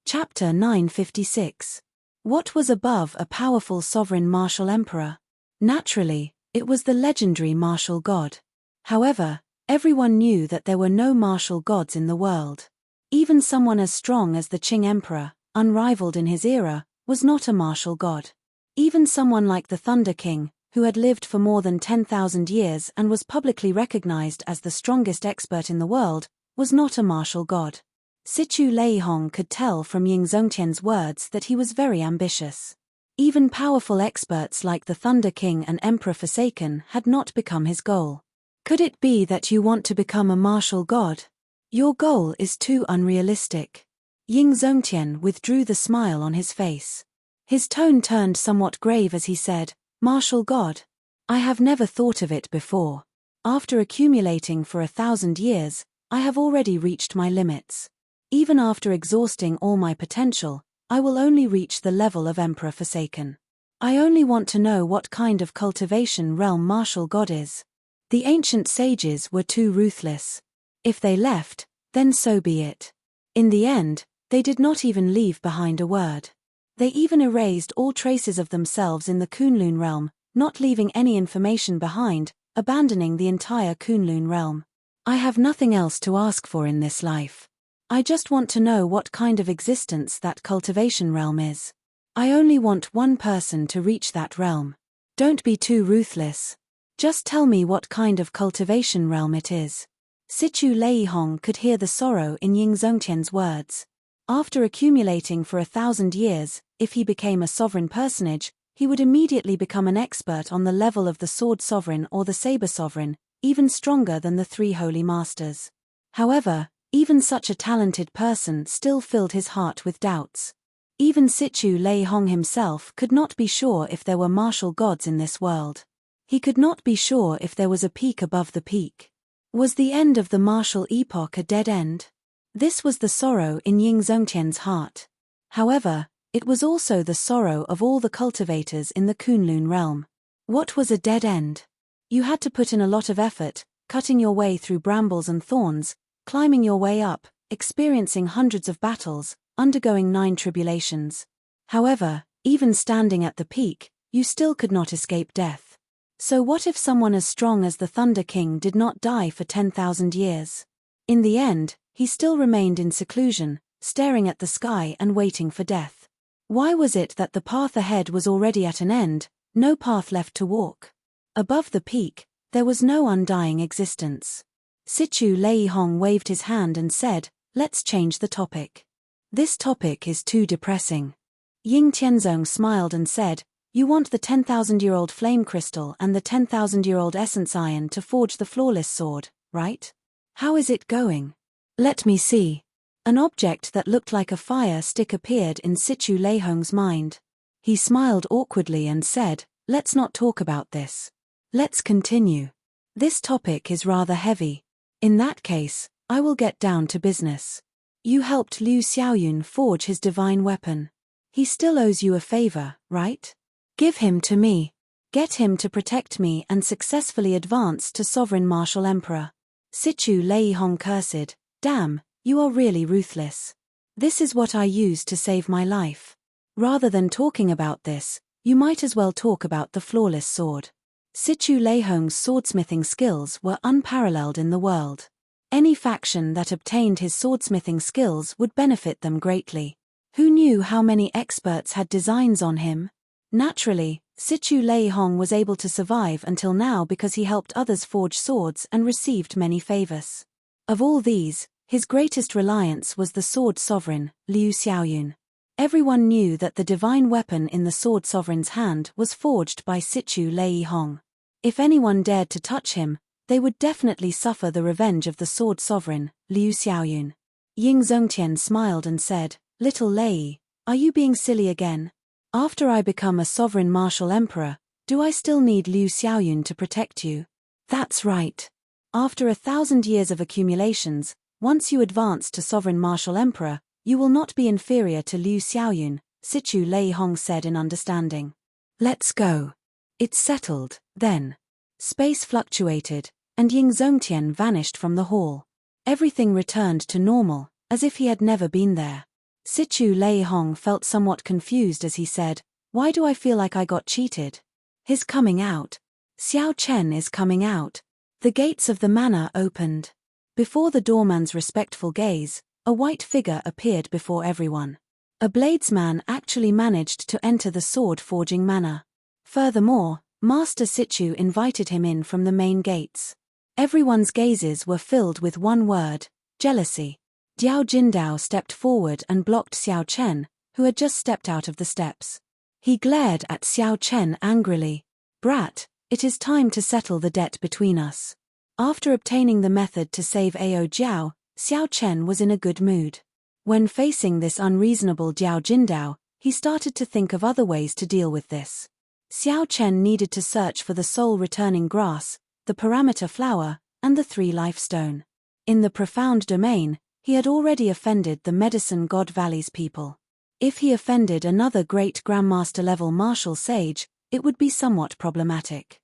Chapter 956. What was above a powerful sovereign martial emperor? Naturally, it was the legendary martial god. However, everyone knew that there were no martial gods in the world. Even someone as strong as the Qing emperor, unrivaled in his era, was not a martial god. Even someone like the Thunder King, who had lived for more than 10,000 years and was publicly recognized as the strongest expert in the world, was not a martial god. Sichu Lei Hong could tell from Ying Zongtian's words that he was very ambitious. Even powerful experts like the Thunder King and Emperor Forsaken had not become his goal. Could it be that you want to become a martial god? Your goal is too unrealistic. Ying Zongtian withdrew the smile on his face. His tone turned somewhat grave as he said, "Martial god? I have never thought of it before. After accumulating for 1,000 years, I have already reached my limits. Even after exhausting all my potential, I will only reach the level of Emperor Forsaken. I only want to know what kind of cultivation realm martial god is." The ancient sages were too ruthless. If they left, then so be it. In the end, they did not even leave behind a word. They even erased all traces of themselves in the Kunlun realm, not leaving any information behind, abandoning the entire Kunlun realm. I have nothing else to ask for in this life. I just want to know what kind of existence that cultivation realm is. I only want one person to reach that realm. Don't be too ruthless. Just tell me what kind of cultivation realm it is. Sichu Lei Hong could hear the sorrow in Ying Zongtian's words. After accumulating for 1,000 years, if he became a sovereign personage, he would immediately become an expert on the level of the Sword Sovereign or the Saber Sovereign, even stronger than the three holy masters. However, even such a talented person still filled his heart with doubts. Even Sichu Lei Hong himself could not be sure if there were martial gods in this world. He could not be sure if there was a peak above the peak. Was the end of the martial epoch a dead end? This was the sorrow in Ying Zongtian's heart. However, it was also the sorrow of all the cultivators in the Kunlun realm. What was a dead end? You had to put in a lot of effort, cutting your way through brambles and thorns, climbing your way up, experiencing hundreds of battles, undergoing 9 tribulations. However, even standing at the peak, you still could not escape death. So what if someone as strong as the Thunder King did not die for 10,000 years? In the end, he still remained in seclusion, staring at the sky and waiting for death. Why was it that the path ahead was already at an end, no path left to walk? Above the peak, there was no undying existence. Sichu Lei Hong waved his hand and said, "Let's change the topic. This topic is too depressing." Ying Tianzong smiled and said, "You want the 10,000-year-old flame crystal and the 10,000-year-old essence iron to forge the flawless sword, right? How is it going?" "Let me see." An object that looked like a fire stick appeared in Sichu Lei Hong's mind. He smiled awkwardly and said, "Let's not talk about this. Let's continue. This topic is rather heavy. In that case, I will get down to business. You helped Liu Xiaoyun forge his divine weapon. He still owes you a favor, right? Give him to me. Get him to protect me and successfully advance to Sovereign Martial Emperor." Sichu Lei Hong cursed, "Damn, you are really ruthless. This is what I used to save my life. Rather than talking about this, You might as well talk about the flawless sword. Sichu Leihong's swordsmithing skills were unparalleled in the world. Any faction that obtained his swordsmithing skills would benefit them greatly. Who knew how many experts had designs on him? Naturally, Sichu Leihong was able to survive until now because he helped others forge swords and received many favors. Of all these, his greatest reliance was the sword sovereign, Liu Xiaoyun. Everyone knew that the divine weapon in the sword sovereign's hand was forged by Sichu Leihong. If anyone dared to touch him, they would definitely suffer the revenge of the sword sovereign, Liu Xiaoyun. Ying Zongtian smiled and said, "Little Lei, are you being silly again? After I become a sovereign martial emperor, do I still need Liu Xiaoyun to protect you?" That's right. After 1,000 years of accumulations, once you advance to sovereign martial emperor, you will not be inferior to Liu Xiaoyun, Sichu Leihong said in understanding. Let's go. It's settled, then. Space fluctuated, and Ying Zongtian vanished from the hall. Everything returned to normal, as if he had never been there. Sichu Leihong felt somewhat confused as he said, "Why do I feel like I got cheated? He's coming out. Xiao Chen is coming out." The gates of the manor opened. Before the doorman's respectful gaze, a white figure appeared before everyone. A bladesman actually managed to enter the sword-forging manor. Furthermore, Master Sichu invited him in from the main gates. Everyone's gazes were filled with one word: jealousy. Diao Jindao stepped forward and blocked Xiao Chen, who had just stepped out of the steps. He glared at Xiao Chen angrily. "Brat, it is time to settle the debt between us." After obtaining the method to save Ao Jiao, Xiao Chen was in a good mood. When facing this unreasonable Diao Jindao, he started to think of other ways to deal with this. Xiao Chen needed to search for the soul-returning grass, the parameter flower, and the 3-life stone. In the profound domain, he had already offended the Medicine God Valley's people. If he offended another great Grandmaster-level martial sage, it would be somewhat problematic.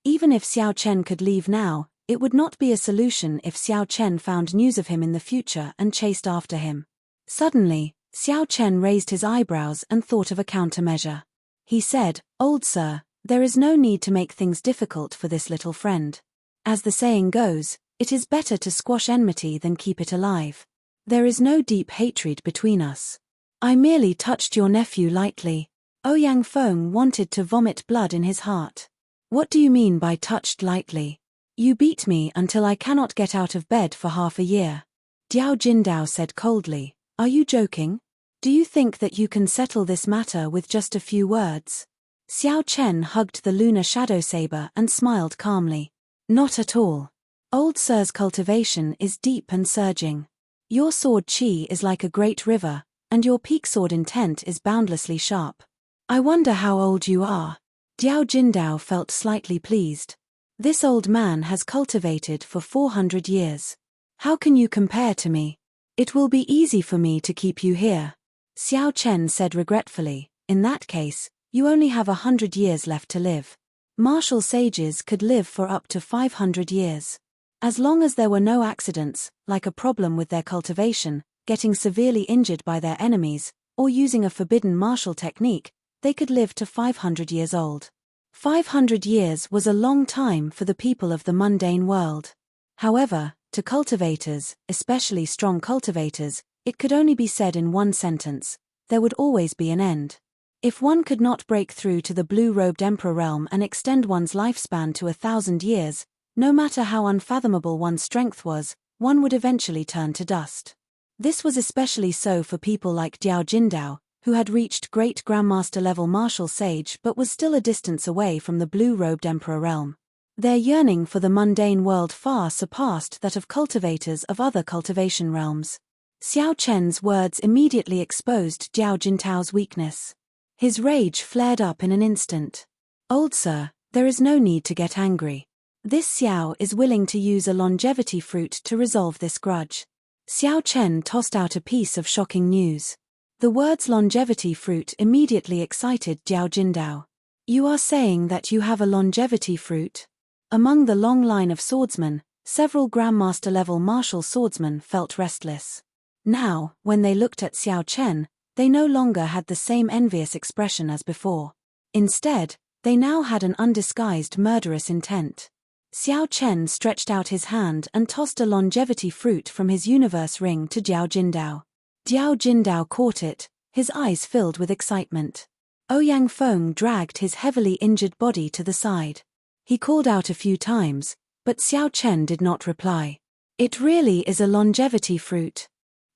Even if Xiao Chen could leave now, it would not be a solution if Xiao Chen found news of him in the future and chased after him. Suddenly, Xiao Chen raised his eyebrows and thought of a countermeasure. He said, "Old sir, there is no need to make things difficult for this little friend. As the saying goes, it is better to squash enmity than keep it alive. There is no deep hatred between us. I merely touched your nephew lightly." Ouyang Feng wanted to vomit blood in his heart. "What do you mean by touched lightly? You beat me until I cannot get out of bed for half a year." Diao Jindao said coldly, "Are you joking? Do you think that you can settle this matter with just a few words?" Xiao Chen hugged the lunar shadow saber and smiled calmly. "Not at all. Old sir's cultivation is deep and surging. Your sword chi is like a great river, and your peak sword intent is boundlessly sharp. I wonder how old you are." Diao Jindao felt slightly pleased. This old man has cultivated for 400 years. How can you compare to me? It will be easy for me to keep you here. Xiao Chen said regretfully, "In that case, you only have 100 years left to live. Martial sages could live for up to 500 years. As long as there were no accidents, like a problem with their cultivation, getting severely injured by their enemies, or using a forbidden martial technique, they could live to 500 years old. 500 years was a long time for the people of the mundane world. However, to cultivators, especially strong cultivators, it could only be said in one sentence: there would always be an end. If one could not break through to the blue-robed emperor realm and extend one's lifespan to 1,000 years, no matter how unfathomable one's strength was, one would eventually turn to dust. This was especially so for people like Diao Jindao, who had reached great Grandmaster-level martial sage but was still a distance away from the blue-robed emperor realm. Their yearning for the mundane world far surpassed that of cultivators of other cultivation realms. Xiao Chen's words immediately exposed Diao Jintao's weakness. His rage flared up in an instant. "Old sir, there is no need to get angry. This Xiao is willing to use a longevity fruit to resolve this grudge." Xiao Chen tossed out a piece of shocking news. The words longevity fruit immediately excited Diao Jindao. "You are saying that you have a longevity fruit?" Among the long line of swordsmen, several Grandmaster-level martial swordsmen felt restless. Now, when they looked at Xiao Chen, they no longer had the same envious expression as before. Instead, they now had an undisguised murderous intent. Xiao Chen stretched out his hand and tossed a longevity fruit from his universe ring to Jiao Jindao. Jiao Jindao caught it, his eyes filled with excitement. Ouyang Feng dragged his heavily injured body to the side. He called out a few times, but Xiao Chen did not reply. It really is a longevity fruit.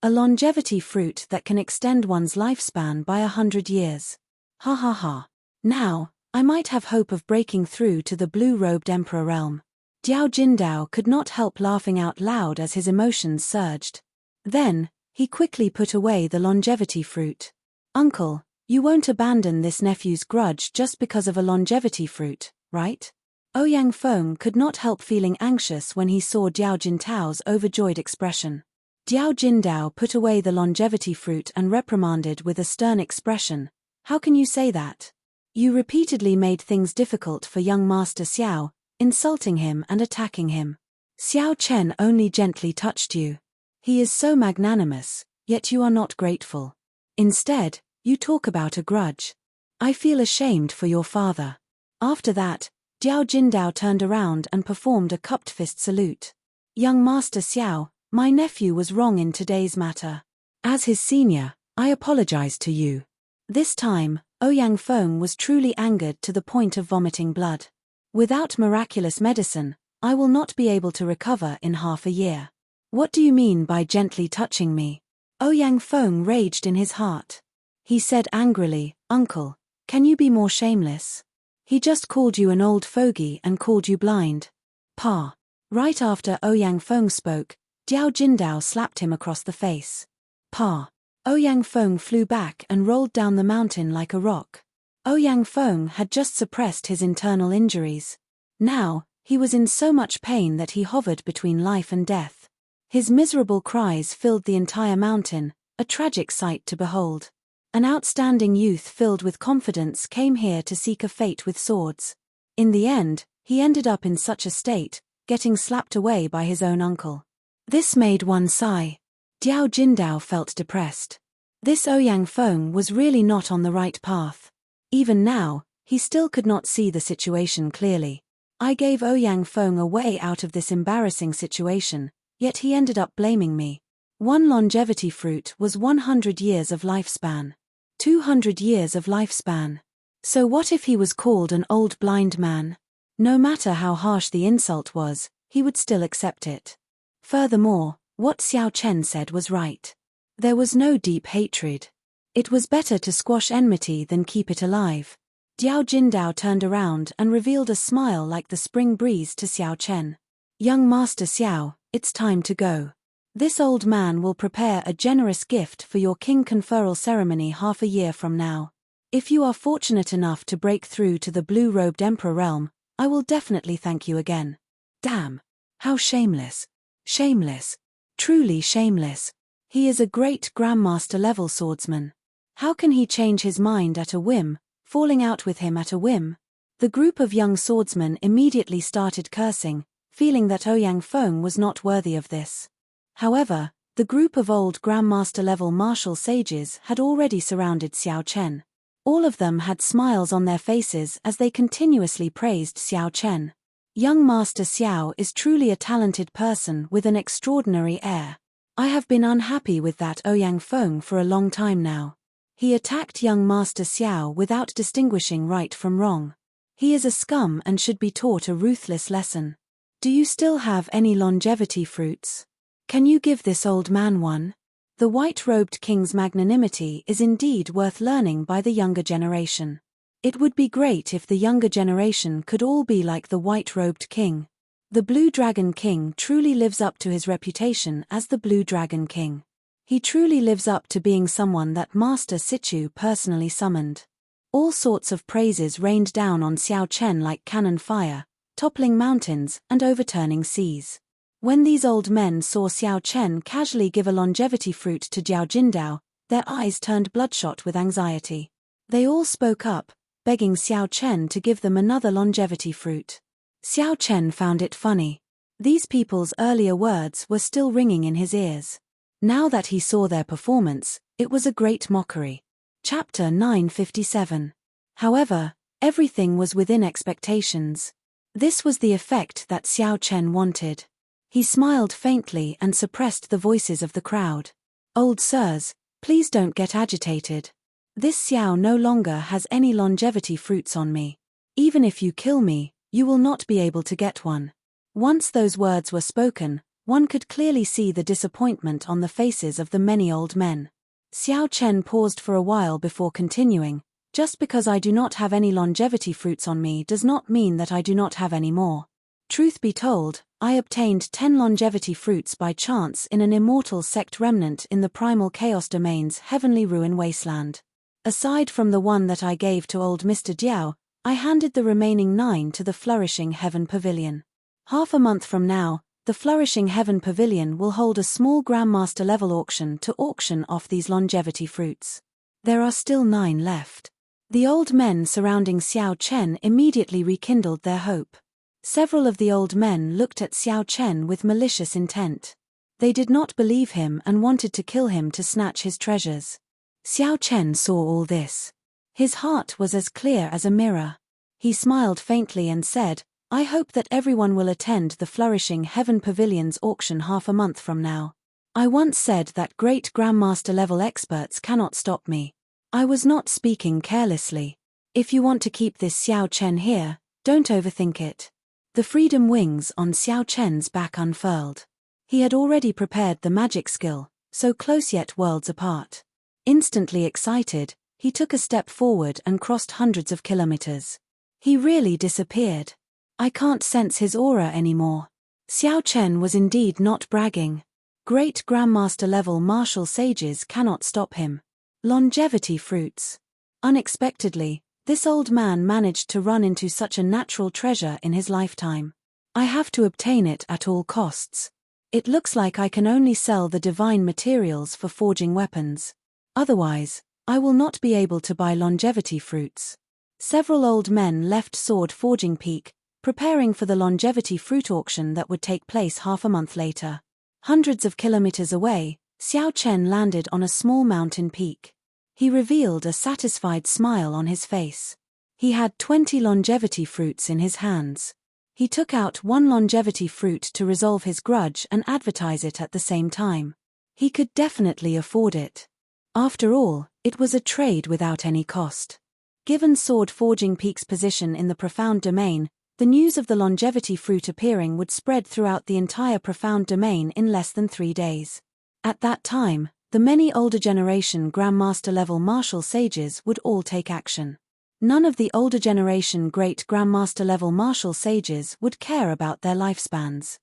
A longevity fruit that can extend one's lifespan by 100 years. Ha ha ha. Now, I might have hope of breaking through to the blue-robed emperor realm. Jiao Jindao could not help laughing out loud as his emotions surged. Then, he quickly put away the longevity fruit. Uncle, you won't abandon this nephew's grudge just because of a longevity fruit, right? Ouyang Feng could not help feeling anxious when he saw Jiao Jintao's overjoyed expression. Jiao Jindao put away the longevity fruit and reprimanded with a stern expression. How can you say that? You repeatedly made things difficult for young Master Xiao, insulting him and attacking him. Xiao Chen only gently touched you. He is so magnanimous, yet you are not grateful. Instead, you talk about a grudge. I feel ashamed for your father. After that, Jiao Jindao turned around and performed a cupped fist salute. Young Master Xiao, my nephew was wrong in today's matter. As his senior, I apologize to you. This time, Ouyang Feng was truly angered to the point of vomiting blood. Without miraculous medicine, I will not be able to recover in half a year. What do you mean by gently touching me? Ouyang Feng raged in his heart. He said angrily, Uncle, can you be more shameless? He just called you an old fogey and called you blind. Pa. Right after Ouyang Feng spoke, Jiao Jindao slapped him across the face. Pa. Ouyang Feng flew back and rolled down the mountain like a rock. Ouyang Feng had just suppressed his internal injuries. Now, he was in so much pain that he hovered between life and death. His miserable cries filled the entire mountain, a tragic sight to behold. An outstanding youth filled with confidence came here to seek a fate with swords. In the end, he ended up in such a state, getting slapped away by his own uncle. This made one sigh. Jiao Jindao felt depressed. This Ouyang Feng was really not on the right path. Even now, he still could not see the situation clearly. I gave Ouyang Feng a way out of this embarrassing situation, yet he ended up blaming me. One longevity fruit was 100 years of lifespan. 200 years of lifespan. So what if he was called an old blind man? No matter how harsh the insult was, he would still accept it. Furthermore, what Xiao Chen said was right. There was no deep hatred. It was better to squash enmity than keep it alive. Jiao Jindao turned around and revealed a smile like the spring breeze to Xiao Chen. Young Master Xiao, it's time to go. This old man will prepare a generous gift for your king conferral ceremony half a year from now. If you are fortunate enough to break through to the blue-robed emperor realm, I will definitely thank you again. Damn. How shameless. Shameless. Truly shameless. He is a great grandmaster-level swordsman. How can he change his mind at a whim, falling out with him at a whim? The group of young swordsmen immediately started cursing, feeling that Ouyang Feng was not worthy of this. However, the group of old grandmaster-level martial sages had already surrounded Xiao Chen. All of them had smiles on their faces as they continuously praised Xiao Chen. Young Master Xiao is truly a talented person with an extraordinary air. I have been unhappy with that Ouyang Feng for a long time now. He attacked young Master Xiao without distinguishing right from wrong. He is a scum and should be taught a ruthless lesson. Do you still have any longevity fruits? Can you give this old man one? The white-robed king's magnanimity is indeed worth learning by the younger generation. It would be great if the younger generation could all be like the white-robed king. The Blue Dragon King truly lives up to his reputation as the Blue Dragon King. He truly lives up to being someone that Master Sichu personally summoned. All sorts of praises rained down on Xiao Chen like cannon fire, toppling mountains and overturning seas. When these old men saw Xiao Chen casually give a longevity fruit to Jiao Jindao, their eyes turned bloodshot with anxiety. They all spoke up, begging Xiao Chen to give them another longevity fruit. Xiao Chen found it funny. These people's earlier words were still ringing in his ears. Now that he saw their performance, it was a great mockery. Chapter 957. However, Everything was within expectations. This was the effect that Xiao Chen wanted. He smiled faintly and suppressed the voices of the crowd. Old sirs, please don't get agitated. This Xiao no longer has any longevity fruits on me. Even if you kill me, you will not be able to get one. Once those words were spoken, one could clearly see the disappointment on the faces of the many old men. Xiao Chen paused for a while before continuing. Just because I do not have any longevity fruits on me does not mean that I do not have any more. Truth be told, I obtained 10 longevity fruits by chance in an immortal sect remnant in the primal chaos domain's heavenly ruin wasteland. Aside from the one that I gave to old Mr. Diao, I handed the remaining 9 to the Flourishing Heaven Pavilion. Half a month from now, the Flourishing Heaven Pavilion will hold a small Grandmaster level auction to auction off these longevity fruits. There are still 9 left. The old men surrounding Xiao Chen immediately rekindled their hope. Several of the old men looked at Xiao Chen with malicious intent. They did not believe him and wanted to kill him to snatch his treasures. Xiao Chen saw all this. His heart was as clear as a mirror. He smiled faintly and said, I hope that everyone will attend the Flourishing Heaven Pavilion's auction half a month from now. I once said that great Grandmaster level experts cannot stop me. I was not speaking carelessly. If you want to keep this Xiao Chen here, don't overthink it. The freedom wings on Xiao Chen's back unfurled. He had already prepared the magic skill, so close yet worlds apart. Instantly excited, he took a step forward and crossed hundreds of kilometers. He really disappeared. I can't sense his aura anymore. Xiao Chen was indeed not bragging. Great Grandmaster level martial sages cannot stop him. Longevity fruits. Unexpectedly, this old man managed to run into such a natural treasure in his lifetime. I have to obtain it at all costs. It looks like I can only sell the divine materials for forging weapons. Otherwise, I will not be able to buy longevity fruits. Several old men left Sword Forging Peak, preparing for the longevity fruit auction that would take place half a month later. Hundreds of kilometers away, Xiao Chen landed on a small mountain peak. He revealed a satisfied smile on his face. He had 20 longevity fruits in his hands. He took out one longevity fruit to resolve his grudge and advertise it at the same time. He could definitely afford it. After all, it was a trade without any cost. Given Sword Forging Peak's position in the Profound Domain, the news of the longevity fruit appearing would spread throughout the entire Profound Domain in less than 3 days. At that time, the many older generation Grandmaster level martial sages would all take action. None of the older generation great Grandmaster level martial sages would care about their lifespans.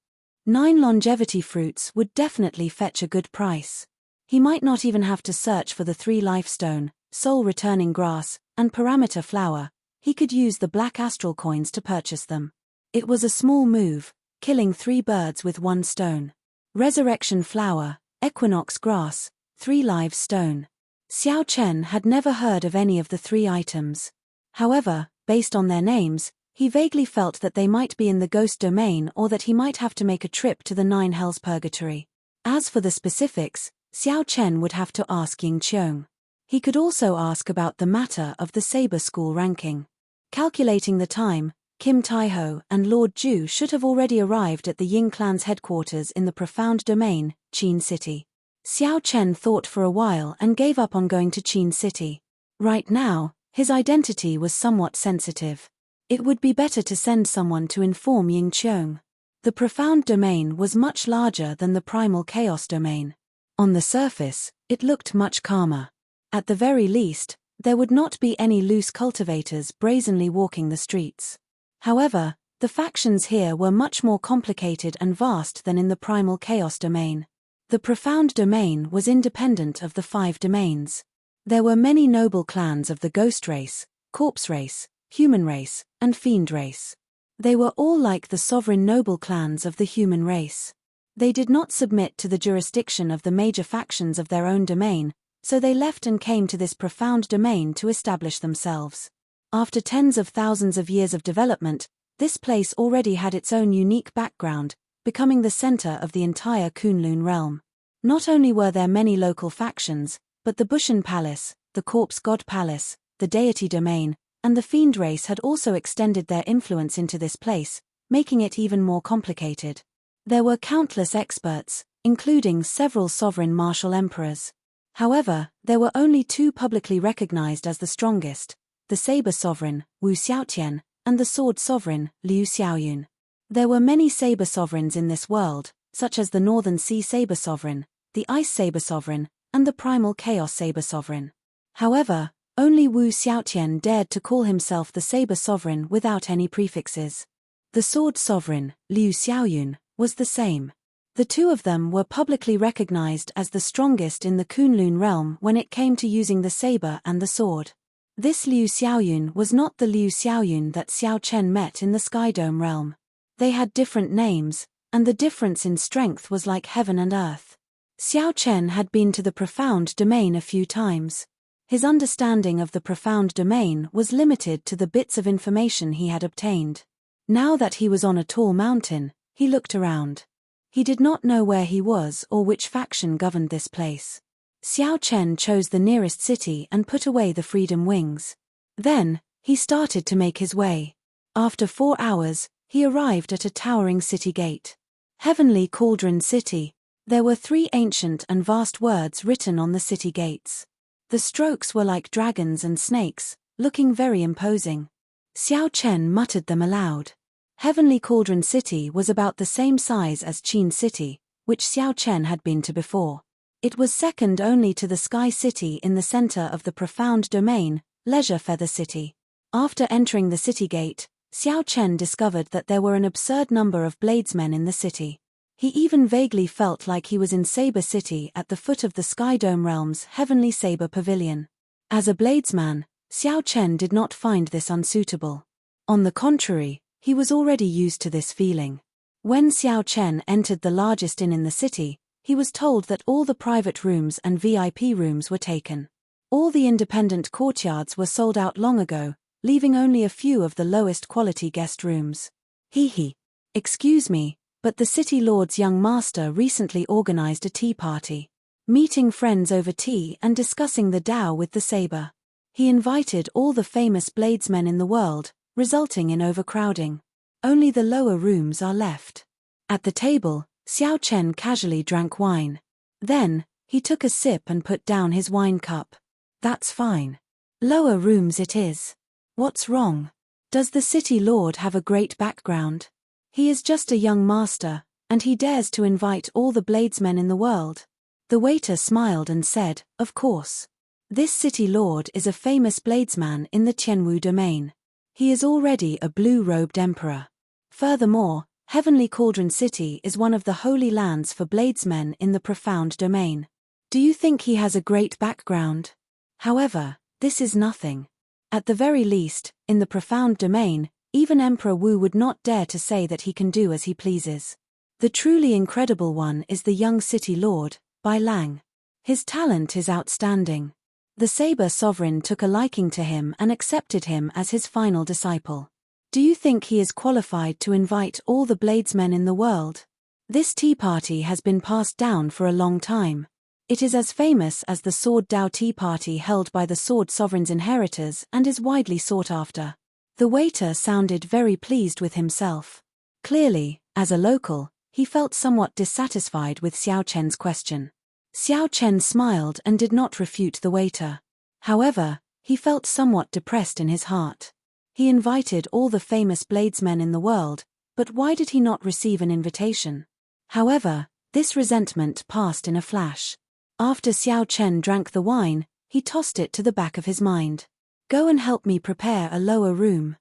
9 longevity fruits would definitely fetch a good price. He might not even have to search for the 3 lifestone, soul returning grass, and parameter flower. He could use the black astral coins to purchase them. It was a small move, killing 3 birds with 1 stone. Resurrection flower, equinox grass, 3 live stone. Xiao Chen had never heard of any of the 3 items. However, based on their names, he vaguely felt that they might be in the ghost domain or that he might have to make a trip to the 9 hells purgatory. As for the specifics, Xiao Chen would have to ask Ying Qiong. He could also ask about the matter of the Saber School ranking. Calculating the time, Kim Taiho and Lord Ju should have already arrived at the Ying clan's headquarters in the Profound Domain, Qin City. Xiao Chen thought for a while and gave up on going to Qin City. Right now, his identity was somewhat sensitive. It would be better to send someone to inform Ying Qiong. The Profound Domain was much larger than the Primal Chaos Domain. On the surface, it looked much calmer. At the very least, there would not be any loose cultivators brazenly walking the streets. However, the factions here were much more complicated and vast than in the Primal Chaos Domain. The Profound Domain was independent of the 5 domains. There were many noble clans of the Ghost Race, Corpse Race, Human Race, and Fiend Race. They were all like the sovereign noble clans of the human race. They did not submit to the jurisdiction of the major factions of their own domain, so they left and came to this Profound Domain to establish themselves. After tens of thousands of years of development, this place already had its own unique background, becoming the center of the entire Kunlun realm. Not only were there many local factions, but the Bushan Palace, the Corpse God Palace, the Deity Domain, and the fiend race had also extended their influence into this place, making it even more complicated. There were countless experts, including several sovereign martial emperors. However, there were only two publicly recognized as the strongest: the saber sovereign, Wu Xiaotian, and the sword sovereign, Liu Xiaoyun. There were many saber sovereigns in this world, such as the Northern Sea Saber Sovereign, the Ice Saber Sovereign, and the Primal Chaos Saber Sovereign. However, only Wu Xiaotian dared to call himself the Saber Sovereign without any prefixes. The Sword Sovereign, Liu Xiaoyun, was the same. The two of them were publicly recognized as the strongest in the Kunlun realm when it came to using the saber and the sword. This Liu Xiaoyun was not the Liu Xiaoyun that Xiao Chen met in the Skydome realm. They had different names, and the difference in strength was like heaven and earth. Xiao Chen had been to the profound domain a few times. His understanding of the profound domain was limited to the bits of information he had obtained. Now that he was on a tall mountain, he looked around. He did not know where he was or which faction governed this place. Xiao Chen chose the nearest city and put away the Freedom Wings. Then, he started to make his way. After 4 hours, he arrived at a towering city gate. Heavenly Cauldron City. There were 3 ancient and vast words written on the city gates. The strokes were like dragons and snakes, looking very imposing. Xiao Chen muttered them aloud. Heavenly Cauldron City was about the same size as Qin City, which Xiao Chen had been to before. It was second only to the Sky City in the center of the profound domain, Leisure Feather City. After entering the city gate, Xiao Chen discovered that there were an absurd number of bladesmen in the city. He even vaguely felt like he was in Saber City at the foot of the Skydome Realm's Heavenly Saber Pavilion. As a bladesman, Xiao Chen did not find this unsuitable. On the contrary, he was already used to this feeling. When Xiao Chen entered the largest inn in the city, he was told that all the private rooms and VIP rooms were taken. All the independent courtyards were sold out long ago, leaving only a few of the lowest quality guest rooms. Hee. Excuse me, but the City Lord's young master recently organized a tea party. Meeting friends over tea and discussing the Tao with the saber. He invited all the famous bladesmen in the world, resulting in overcrowding. Only the lower rooms are left. At the table, Xiao Chen casually drank wine. Then, he took a sip and put down his wine cup. That's fine. Lower rooms it is. What's wrong? Does the City Lord have a great background? He is just a young master, and he dares to invite all the bladesmen in the world. The waiter smiled and said, of course. This City Lord is a famous bladesman in the Tianwu domain. He is already a blue-robed emperor. Furthermore, Heavenly Cauldron City is one of the holy lands for bladesmen in the profound domain. Do you think he has a great background? However, this is nothing. At the very least, in the profound domain, even Emperor Wu would not dare to say that he can do as he pleases. The truly incredible one is the young City Lord, Bai Lang. His talent is outstanding. The Saber Sovereign took a liking to him and accepted him as his final disciple. Do you think he is qualified to invite all the bladesmen in the world? This tea party has been passed down for a long time. It is as famous as the Sword Dao Tea Party held by the Sword Sovereign's inheritors and is widely sought after. The waiter sounded very pleased with himself. Clearly, as a local, he felt somewhat dissatisfied with Xiao Chen's question. Xiao Chen smiled and did not refute the waiter. However, he felt somewhat depressed in his heart. He invited all the famous bladesmen in the world, but why did he not receive an invitation? However, this resentment passed in a flash. After Xiao Chen drank the wine, he tossed it to the back of his mind. Go and help me prepare a lower room.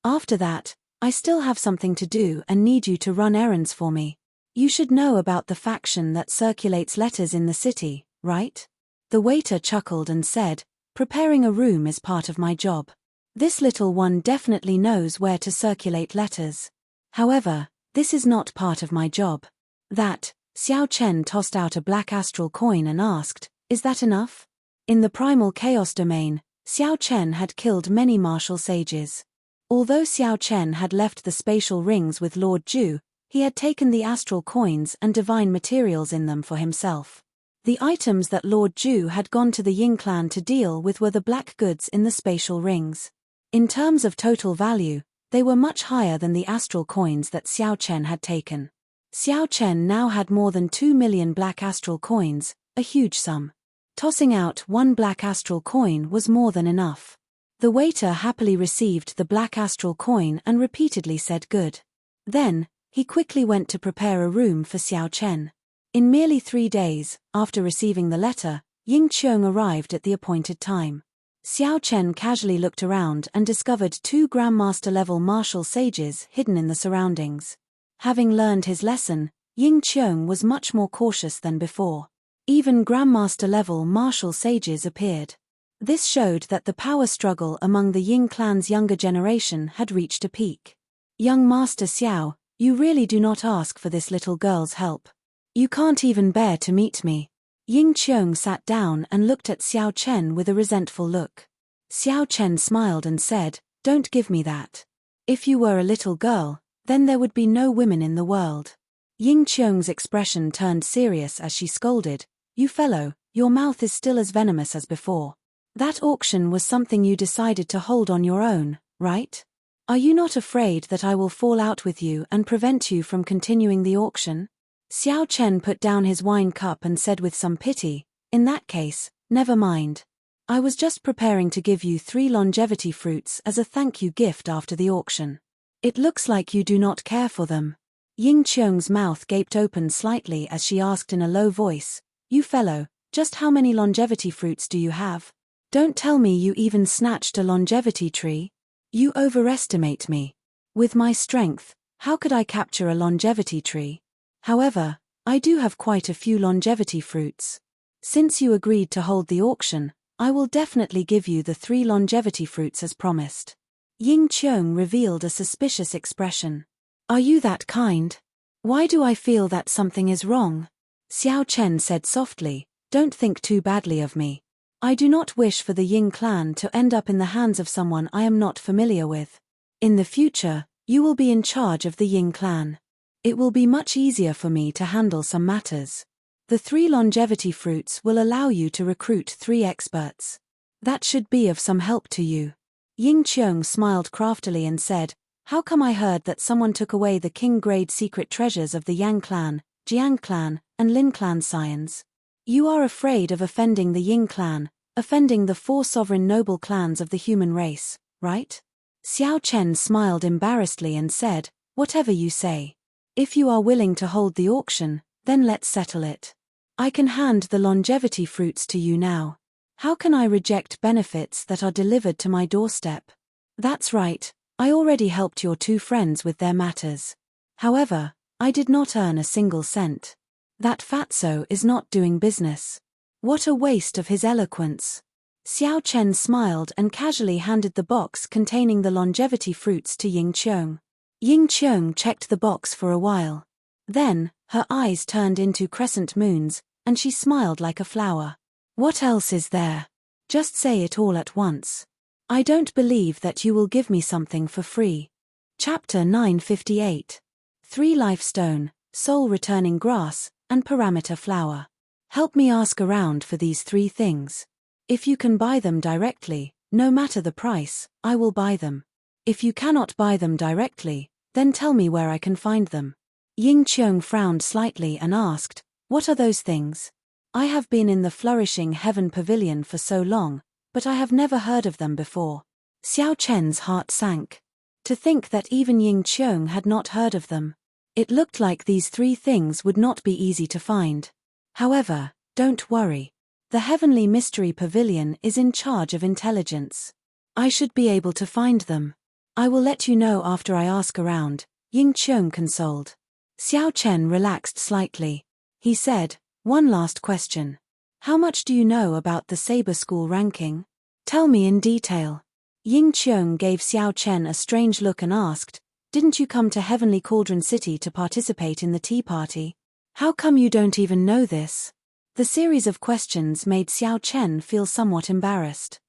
After that, I still have something to do and need you to run errands for me. You should know about the faction that circulates letters in the city, right? The waiter chuckled and said, preparing a room is part of my job. This little one definitely knows where to circulate letters. However, this is not part of my job. That, Xiao Chen tossed out a black astral coin and asked, is that enough? In the primal chaos domain, Xiao Chen had killed many martial sages. Although Xiao Chen had left the spatial rings with Lord Zhu, he had taken the astral coins and divine materials in them for himself. The items that Lord Zhu had gone to the Ying clan to deal with were the black goods in the spatial rings. In terms of total value, they were much higher than the astral coins that Xiao Chen had taken. Xiao Chen now had more than 2 million black astral coins, a huge sum. Tossing out one black astral coin was more than enough. The waiter happily received the black astral coin and repeatedly said good. Then, he quickly went to prepare a room for Xiao Chen. In merely 3 days, after receiving the letter, Ying Qiong arrived at the appointed time. Xiao Chen casually looked around and discovered 2 Grandmaster-level martial sages hidden in the surroundings. Having learned his lesson, Ying Qiong was much more cautious than before. Even Grandmaster-level martial sages appeared. This showed that the power struggle among the Ying clan's younger generation had reached a peak. Young Master Xiao, you really do not ask for this little girl's help. You can't even bear to meet me. Ying Qiong sat down and looked at Xiao Chen with a resentful look. Xiao Chen smiled and said, "Don't give me that. If you were a little girl, then there would be no women in the world." Ying Qiong's expression turned serious as she scolded, "You fellow, your mouth is still as venomous as before. That auction was something you decided to hold on your own, right? Are you not afraid that I will fall out with you and prevent you from continuing the auction?" Xiao Chen put down his wine cup and said with some pity, "In that case, never mind. I was just preparing to give you 3 longevity fruits as a thank you gift after the auction. It looks like you do not care for them." Ying Qiong's mouth gaped open slightly as she asked in a low voice, "You fellow, just how many longevity fruits do you have? Don't tell me you even snatched a longevity tree. You overestimate me. With my strength, how could I capture a longevity tree? However, I do have quite a few longevity fruits. Since you agreed to hold the auction, I will definitely give you the 3 longevity fruits as promised." Ying Qiong revealed a suspicious expression. "Are you that kind? Why do I feel that something is wrong?" Xiao Chen said softly, "Don't think too badly of me. I do not wish for the Ying clan to end up in the hands of someone I am not familiar with. In the future, you will be in charge of the Ying clan. It will be much easier for me to handle some matters. The 3 longevity fruits will allow you to recruit 3 experts. That should be of some help to you." Ying Qiong smiled craftily and said, "How come I heard that someone took away the king-grade secret treasures of the Yang clan, Jiang clan, and Lin clan scions? You are afraid of offending the Ying clan, offending the 4 sovereign noble clans of the human race, right?" Xiao Chen smiled embarrassedly and said, "Whatever you say. If you are willing to hold the auction, then let's settle it. I can hand the longevity fruits to you now. How can I reject benefits that are delivered to my doorstep? That's right, I already helped your 2 friends with their matters. However, I did not earn a single cent. That fatso is not doing business. What a waste of his eloquence." Xiao Chen smiled and casually handed the box containing the longevity fruits to Ying Qiong. Ying Qiong checked the box for a while. Then, her eyes turned into crescent moons, and she smiled like a flower. "What else is there? Just say it all at once. I don't believe that you will give me something for free." Chapter 958. 3 Life Stone, Soul Returning Grass, and Parameter Flower. Help me ask around for these 3 things. If you can buy them directly, no matter the price, I will buy them. If you cannot buy them directly, then tell me where I can find them." Ying Qiong frowned slightly and asked, "What are those things? I have been in the Flourishing Heaven Pavilion for so long, but I have never heard of them before." Xiao Chen's heart sank. To think that even Ying Qiong had not heard of them. It looked like these 3 things would not be easy to find. However, don't worry. The Heavenly Mystery Pavilion is in charge of intelligence. I should be able to find them. I will let you know after I ask around, Ying Qiong consoled. Xiao Chen relaxed slightly. He said, "One last question. How much do you know about the Saber School ranking? Tell me in detail." Ying Qiong gave Xiao Chen a strange look and asked, "Didn't you come to Heavenly Cauldron City to participate in the tea party? How come you don't even know this?" The series of questions made Xiao Chen feel somewhat embarrassed.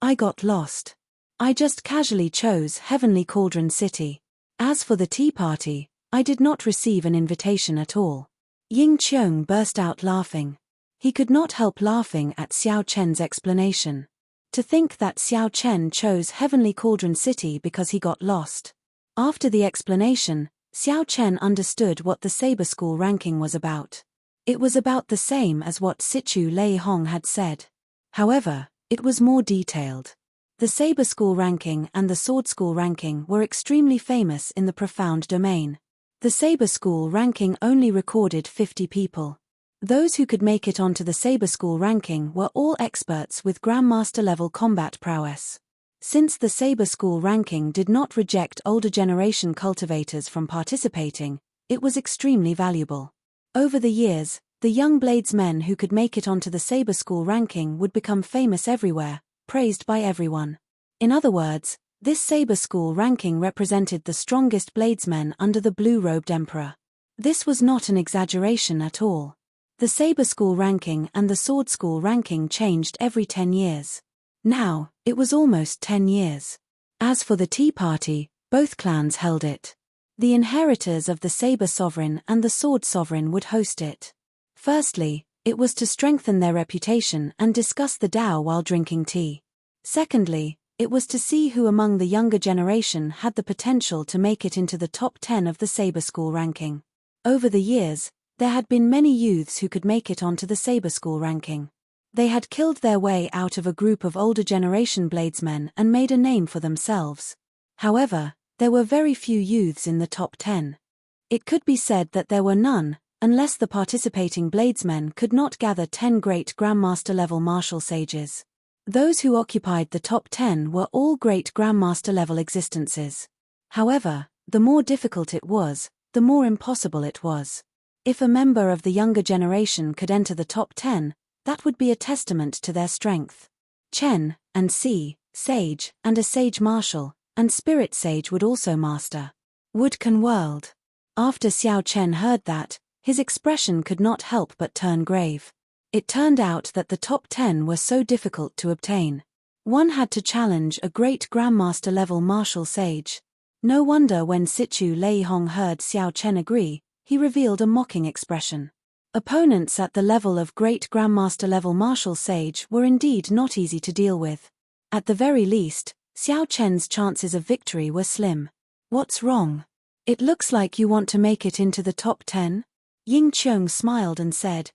I got lost. I just casually chose Heavenly Cauldron City. As for the tea party, I did not receive an invitation at all." Ying Qiong burst out laughing. He could not help laughing at Xiao Chen's explanation. To think that Xiao Chen chose Heavenly Cauldron City because he got lost. After the explanation, Xiao Chen understood what the Saber School ranking was about. It was about the same as what Sichu Lei Hong had said. However, it was more detailed. The Saber School ranking and the Sword School ranking were extremely famous in the profound domain. The Saber School ranking only recorded 50 people. Those who could make it onto the Saber School ranking were all experts with Grandmaster-level combat prowess. Since the Saber School ranking did not reject older generation cultivators from participating, it was extremely valuable. Over the years, the young bladesmen who could make it onto the Saber School ranking would become famous everywhere, praised by everyone. In other words, this Saber School ranking represented the strongest bladesmen under the blue-robed emperor. This was not an exaggeration at all. The Saber School ranking and the Sword School ranking changed every 10 years. Now, it was almost 10 years. As for the Tea Party, both clans held it. The inheritors of the Saber Sovereign and the Sword Sovereign would host it. Firstly, it was to strengthen their reputation and discuss the Dao while drinking tea. Secondly, it was to see who among the younger generation had the potential to make it into the top 10 of the Saber School ranking. Over the years, there had been many youths who could make it onto the Saber School ranking. They had killed their way out of a group of older generation bladesmen and made a name for themselves. However, there were very few youths in the top 10. It could be said that there were none, unless the participating bladesmen could not gather 10 great Grandmaster-level martial sages. Those who occupied the top 10 were all great Grandmaster-level existences. However, the more difficult it was, the more impossible it was. If a member of the younger generation could enter the top 10, that would be a testament to their strength. Chen, and Si, Sage, and a Sage Martial, and Spirit Sage would also master. Woodcan World. After Xiao Chen heard that, his expression could not help but turn grave. It turned out that the top 10 were so difficult to obtain. One had to challenge a great Grandmaster-level martial sage. No wonder when Sichu Lei Hong heard Xiao Chen agree, he revealed a mocking expression. Opponents at the level of great Grandmaster-level martial sage were indeed not easy to deal with. At the very least, Xiao Chen's chances of victory were slim. What's wrong? It looks like you want to make it into the top 10? Ying Qiong smiled and said,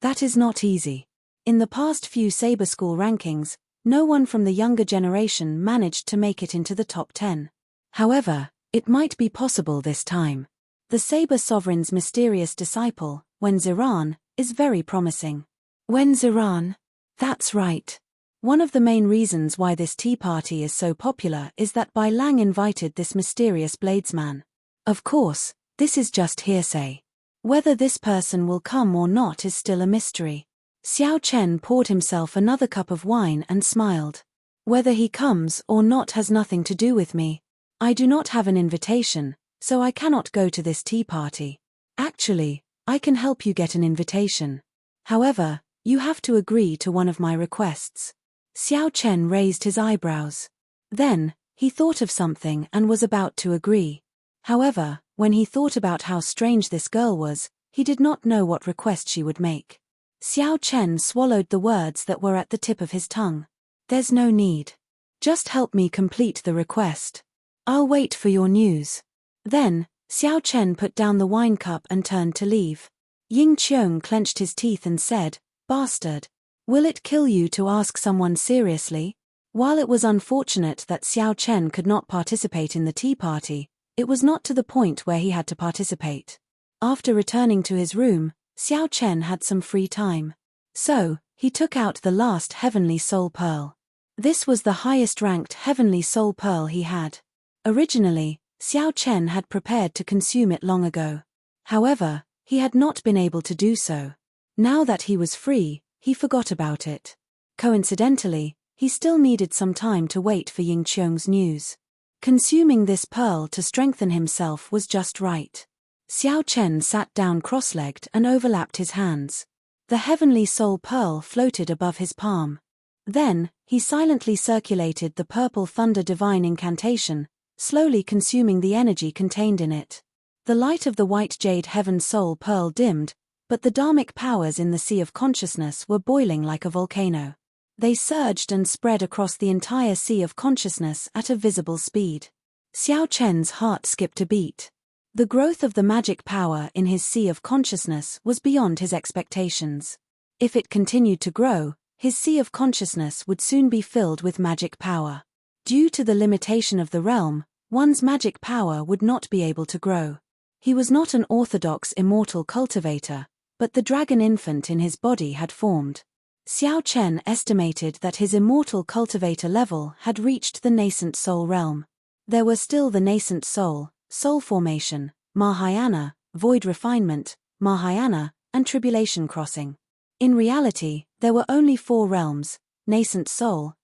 that is not easy. In the past few Saber School rankings, no one from the younger generation managed to make it into the top 10. However, it might be possible this time. The Saber Sovereign's mysterious disciple, Wen Ziran, is very promising. Wen Ziran? That's right. One of the main reasons why this tea party is so popular is that Bai Lang invited this mysterious bladesman. Of course, this is just hearsay. Whether this person will come or not is still a mystery. Xiao Chen poured himself another cup of wine and smiled. Whether he comes or not has nothing to do with me. I do not have an invitation, so I cannot go to this tea party. Actually, I can help you get an invitation. However, you have to agree to one of my requests. Xiao Chen raised his eyebrows. Then, he thought of something and was about to agree. However, when he thought about how strange this girl was, he did not know what request she would make. Xiao Chen swallowed the words that were at the tip of his tongue. There's no need. Just help me complete the request. I'll wait for your news. Then, Xiao Chen put down the wine cup and turned to leave. Ying Qiong clenched his teeth and said, "Bastard. Will it kill you to ask someone seriously?" While it was unfortunate that Xiao Chen could not participate in the tea party, it was not to the point where he had to participate. After returning to his room, Xiao Chen had some free time. So, he took out the last Heavenly Soul Pearl. This was the highest-ranked Heavenly Soul Pearl he had. Originally, Xiao Chen had prepared to consume it long ago. However, he had not been able to do so. Now that he was free, he forgot about it. Coincidentally, he still needed some time to wait for Ying Qiong's news. Consuming this pearl to strengthen himself was just right. Xiao Chen sat down cross-legged and overlapped his hands. The Heavenly Soul Pearl floated above his palm. Then, he silently circulated the Purple Thunder Divine Incantation, slowly consuming the energy contained in it. The light of the white jade Heaven Soul Pearl dimmed, but the dharmic powers in the sea of consciousness were boiling like a volcano. They surged and spread across the entire sea of consciousness at a visible speed. Xiao Chen's heart skipped a beat. The growth of the magic power in his sea of consciousness was beyond his expectations. If it continued to grow, his sea of consciousness would soon be filled with magic power. Due to the limitation of the realm, one's magic power would not be able to grow. He was not an orthodox immortal cultivator, but the dragon infant in his body had formed. Xiao Chen estimated that his immortal cultivator level had reached the nascent soul realm. There were still the nascent soul formation, Mahayana, void refinement, Mahayana, and tribulation crossing. In reality, there were only 4 realms: nascent soul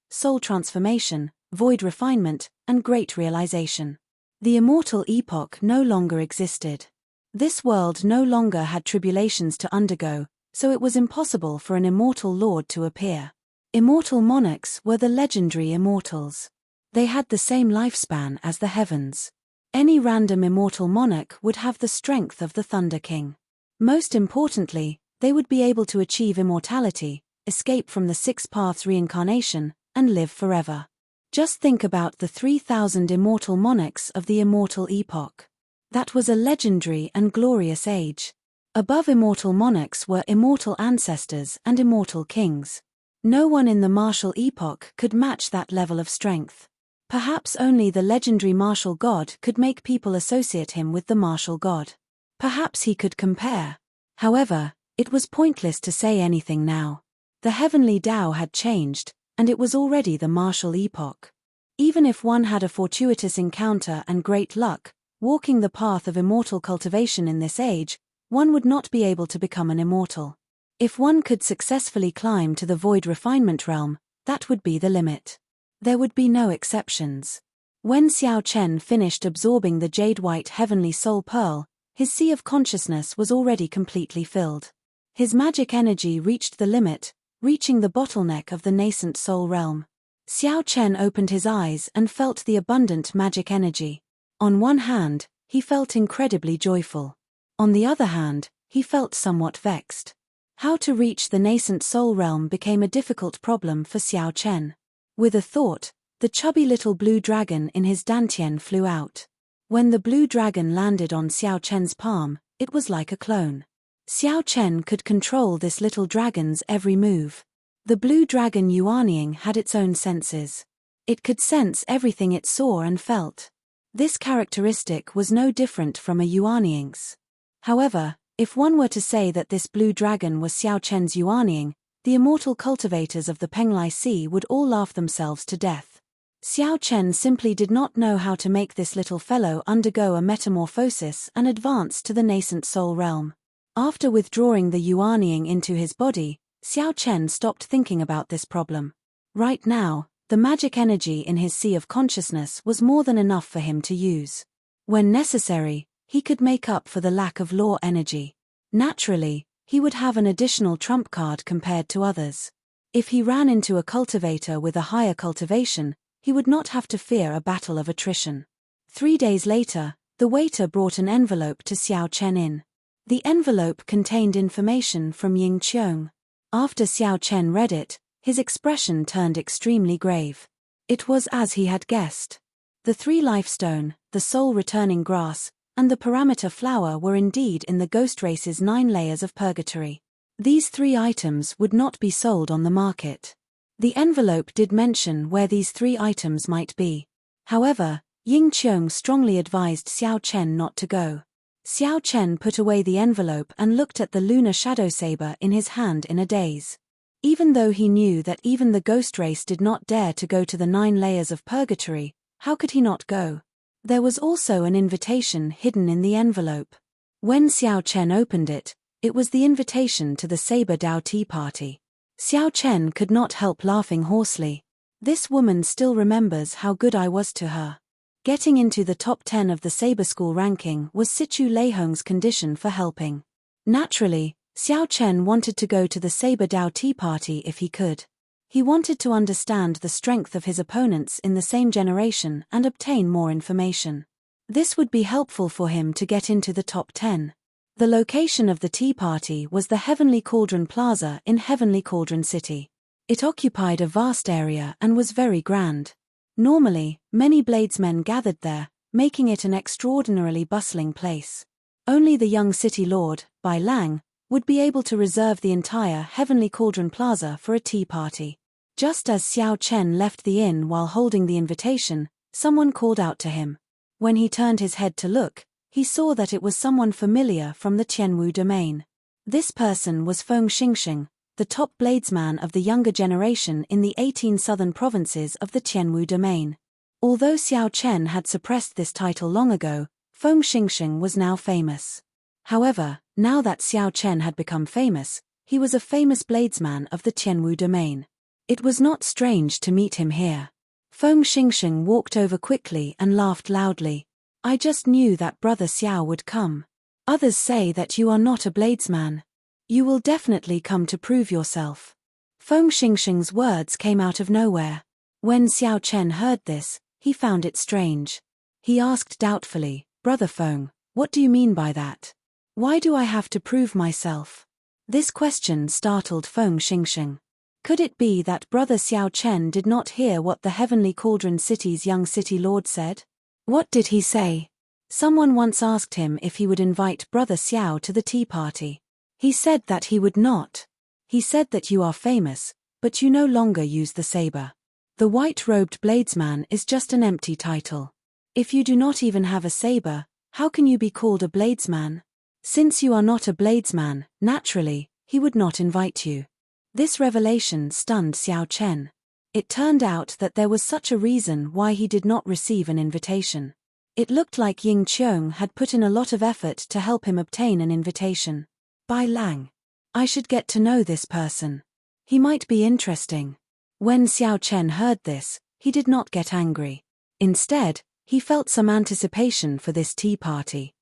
transformation, void refinement, and great realization. The immortal epoch no longer existed. This world no longer had tribulations to undergo, so it was impossible for an immortal lord to appear. Immortal monarchs were the legendary immortals. They had the same lifespan as the heavens. Any random immortal monarch would have the strength of the Thunder King. Most importantly, they would be able to achieve immortality, escape from the 6 paths reincarnation, and live forever. Just think about the 3,000 immortal monarchs of the immortal epoch. That was a legendary and glorious age. Above immortal monarchs were immortal ancestors and immortal kings. No one in the martial epoch could match that level of strength. Perhaps only the legendary martial god could make people associate him with the martial god. Perhaps he could compare. However, it was pointless to say anything now. The heavenly Tao had changed, and it was already the martial epoch. Even if one had a fortuitous encounter and great luck, walking the path of immortal cultivation in this age, one would not be able to become an immortal. If one could successfully climb to the void refinement realm, that would be the limit. There would be no exceptions. When Xiao Chen finished absorbing the jade-white heavenly soul pearl, his sea of consciousness was already completely filled. His magic energy reached the limit, reaching the bottleneck of the nascent soul realm. Xiao Chen opened his eyes and felt the abundant magic energy. On one hand, he felt incredibly joyful. On the other hand, he felt somewhat vexed. How to reach the nascent soul realm became a difficult problem for Xiao Chen. With a thought, the chubby little blue dragon in his dantian flew out. When the blue dragon landed on Xiao Chen's palm, it was like a clone. Xiao Chen could control this little dragon's every move. The blue dragon Yuanying had its own senses. It could sense everything it saw and felt. This characteristic was no different from a Yuanying's. However, if one were to say that this blue dragon was Xiao Chen's Yuanying, the immortal cultivators of the Penglai Sea would all laugh themselves to death. Xiao Chen simply did not know how to make this little fellow undergo a metamorphosis and advance to the nascent soul realm. After withdrawing the Yuanying into his body, Xiao Chen stopped thinking about this problem. Right now, the magic energy in his sea of consciousness was more than enough for him to use. When necessary, he could make up for the lack of law energy. Naturally, he would have an additional trump card compared to others. If he ran into a cultivator with a higher cultivation, he would not have to fear a battle of attrition. 3 days later, the waiter brought an envelope to Xiao Chen in. The envelope contained information from Ying Qiong. After Xiao Chen read it, his expression turned extremely grave. It was as he had guessed. The 3 lifestone, the soul-returning grass, and the parameter flower were indeed in the ghost race's 9 layers of purgatory. These 3 items would not be sold on the market. The envelope did mention where these 3 items might be. However, Ying Qiong strongly advised Xiao Chen not to go. Xiao Chen put away the envelope and looked at the lunar shadow saber in his hand in a daze. Even though he knew that even the ghost race did not dare to go to the 9 layers of purgatory, how could he not go? There was also an invitation hidden in the envelope. When Xiao Chen opened it, it was the invitation to the Saber Dao Tea Party. Xiao Chen could not help laughing hoarsely. This woman still remembers how good I was to her. Getting into the top 10 of the Saber School ranking was Sichu Leihong's condition for helping. Naturally, Xiao Chen wanted to go to the Saber Dao Tea Party if he could. He wanted to understand the strength of his opponents in the same generation and obtain more information. This would be helpful for him to get into the top 10. The location of the tea party was the Heavenly Cauldron Plaza in Heavenly Cauldron City. It occupied a vast area and was very grand. Normally, many bladesmen gathered there, making it an extraordinarily bustling place. Only the young city lord, Bai Lang, would be able to reserve the entire Heavenly Cauldron Plaza for a tea party. Just as Xiao Chen left the inn while holding the invitation, someone called out to him. When he turned his head to look, he saw that it was someone familiar from the Tianwu domain. This person was Feng Xingxing, the top bladesman of the younger generation in the 18 southern provinces of the Tianwu domain. Although Xiao Chen had suppressed this title long ago, Feng Xingxing was now famous. However, now that Xiao Chen had become famous, he was a famous bladesman of the Tianwu domain. It was not strange to meet him here. Feng Xingxing walked over quickly and laughed loudly. I just knew that Brother Xiao would come. Others say that you are not a bladesman. You will definitely come to prove yourself. Feng Xingxing's words came out of nowhere. When Xiao Chen heard this, he found it strange. He asked doubtfully, Brother Feng, what do you mean by that? Why do I have to prove myself? This question startled Feng Xingxing. Could it be that Brother Xiao Chen did not hear what the Heavenly Cauldron City's young city lord said? What did he say? Someone once asked him if he would invite Brother Xiao to the tea party. He said that he would not. He said that you are famous, but you no longer use the saber. The white-robed bladesman is just an empty title. If you do not even have a saber, how can you be called a bladesman? Since you are not a bladesman, naturally, he would not invite you. This revelation stunned Xiao Chen. It turned out that there was such a reason why he did not receive an invitation. It looked like Ying Qiong had put in a lot of effort to help him obtain an invitation. Bai Lang. I should get to know this person. He might be interesting. When Xiao Chen heard this, he did not get angry. Instead, he felt some anticipation for this tea party.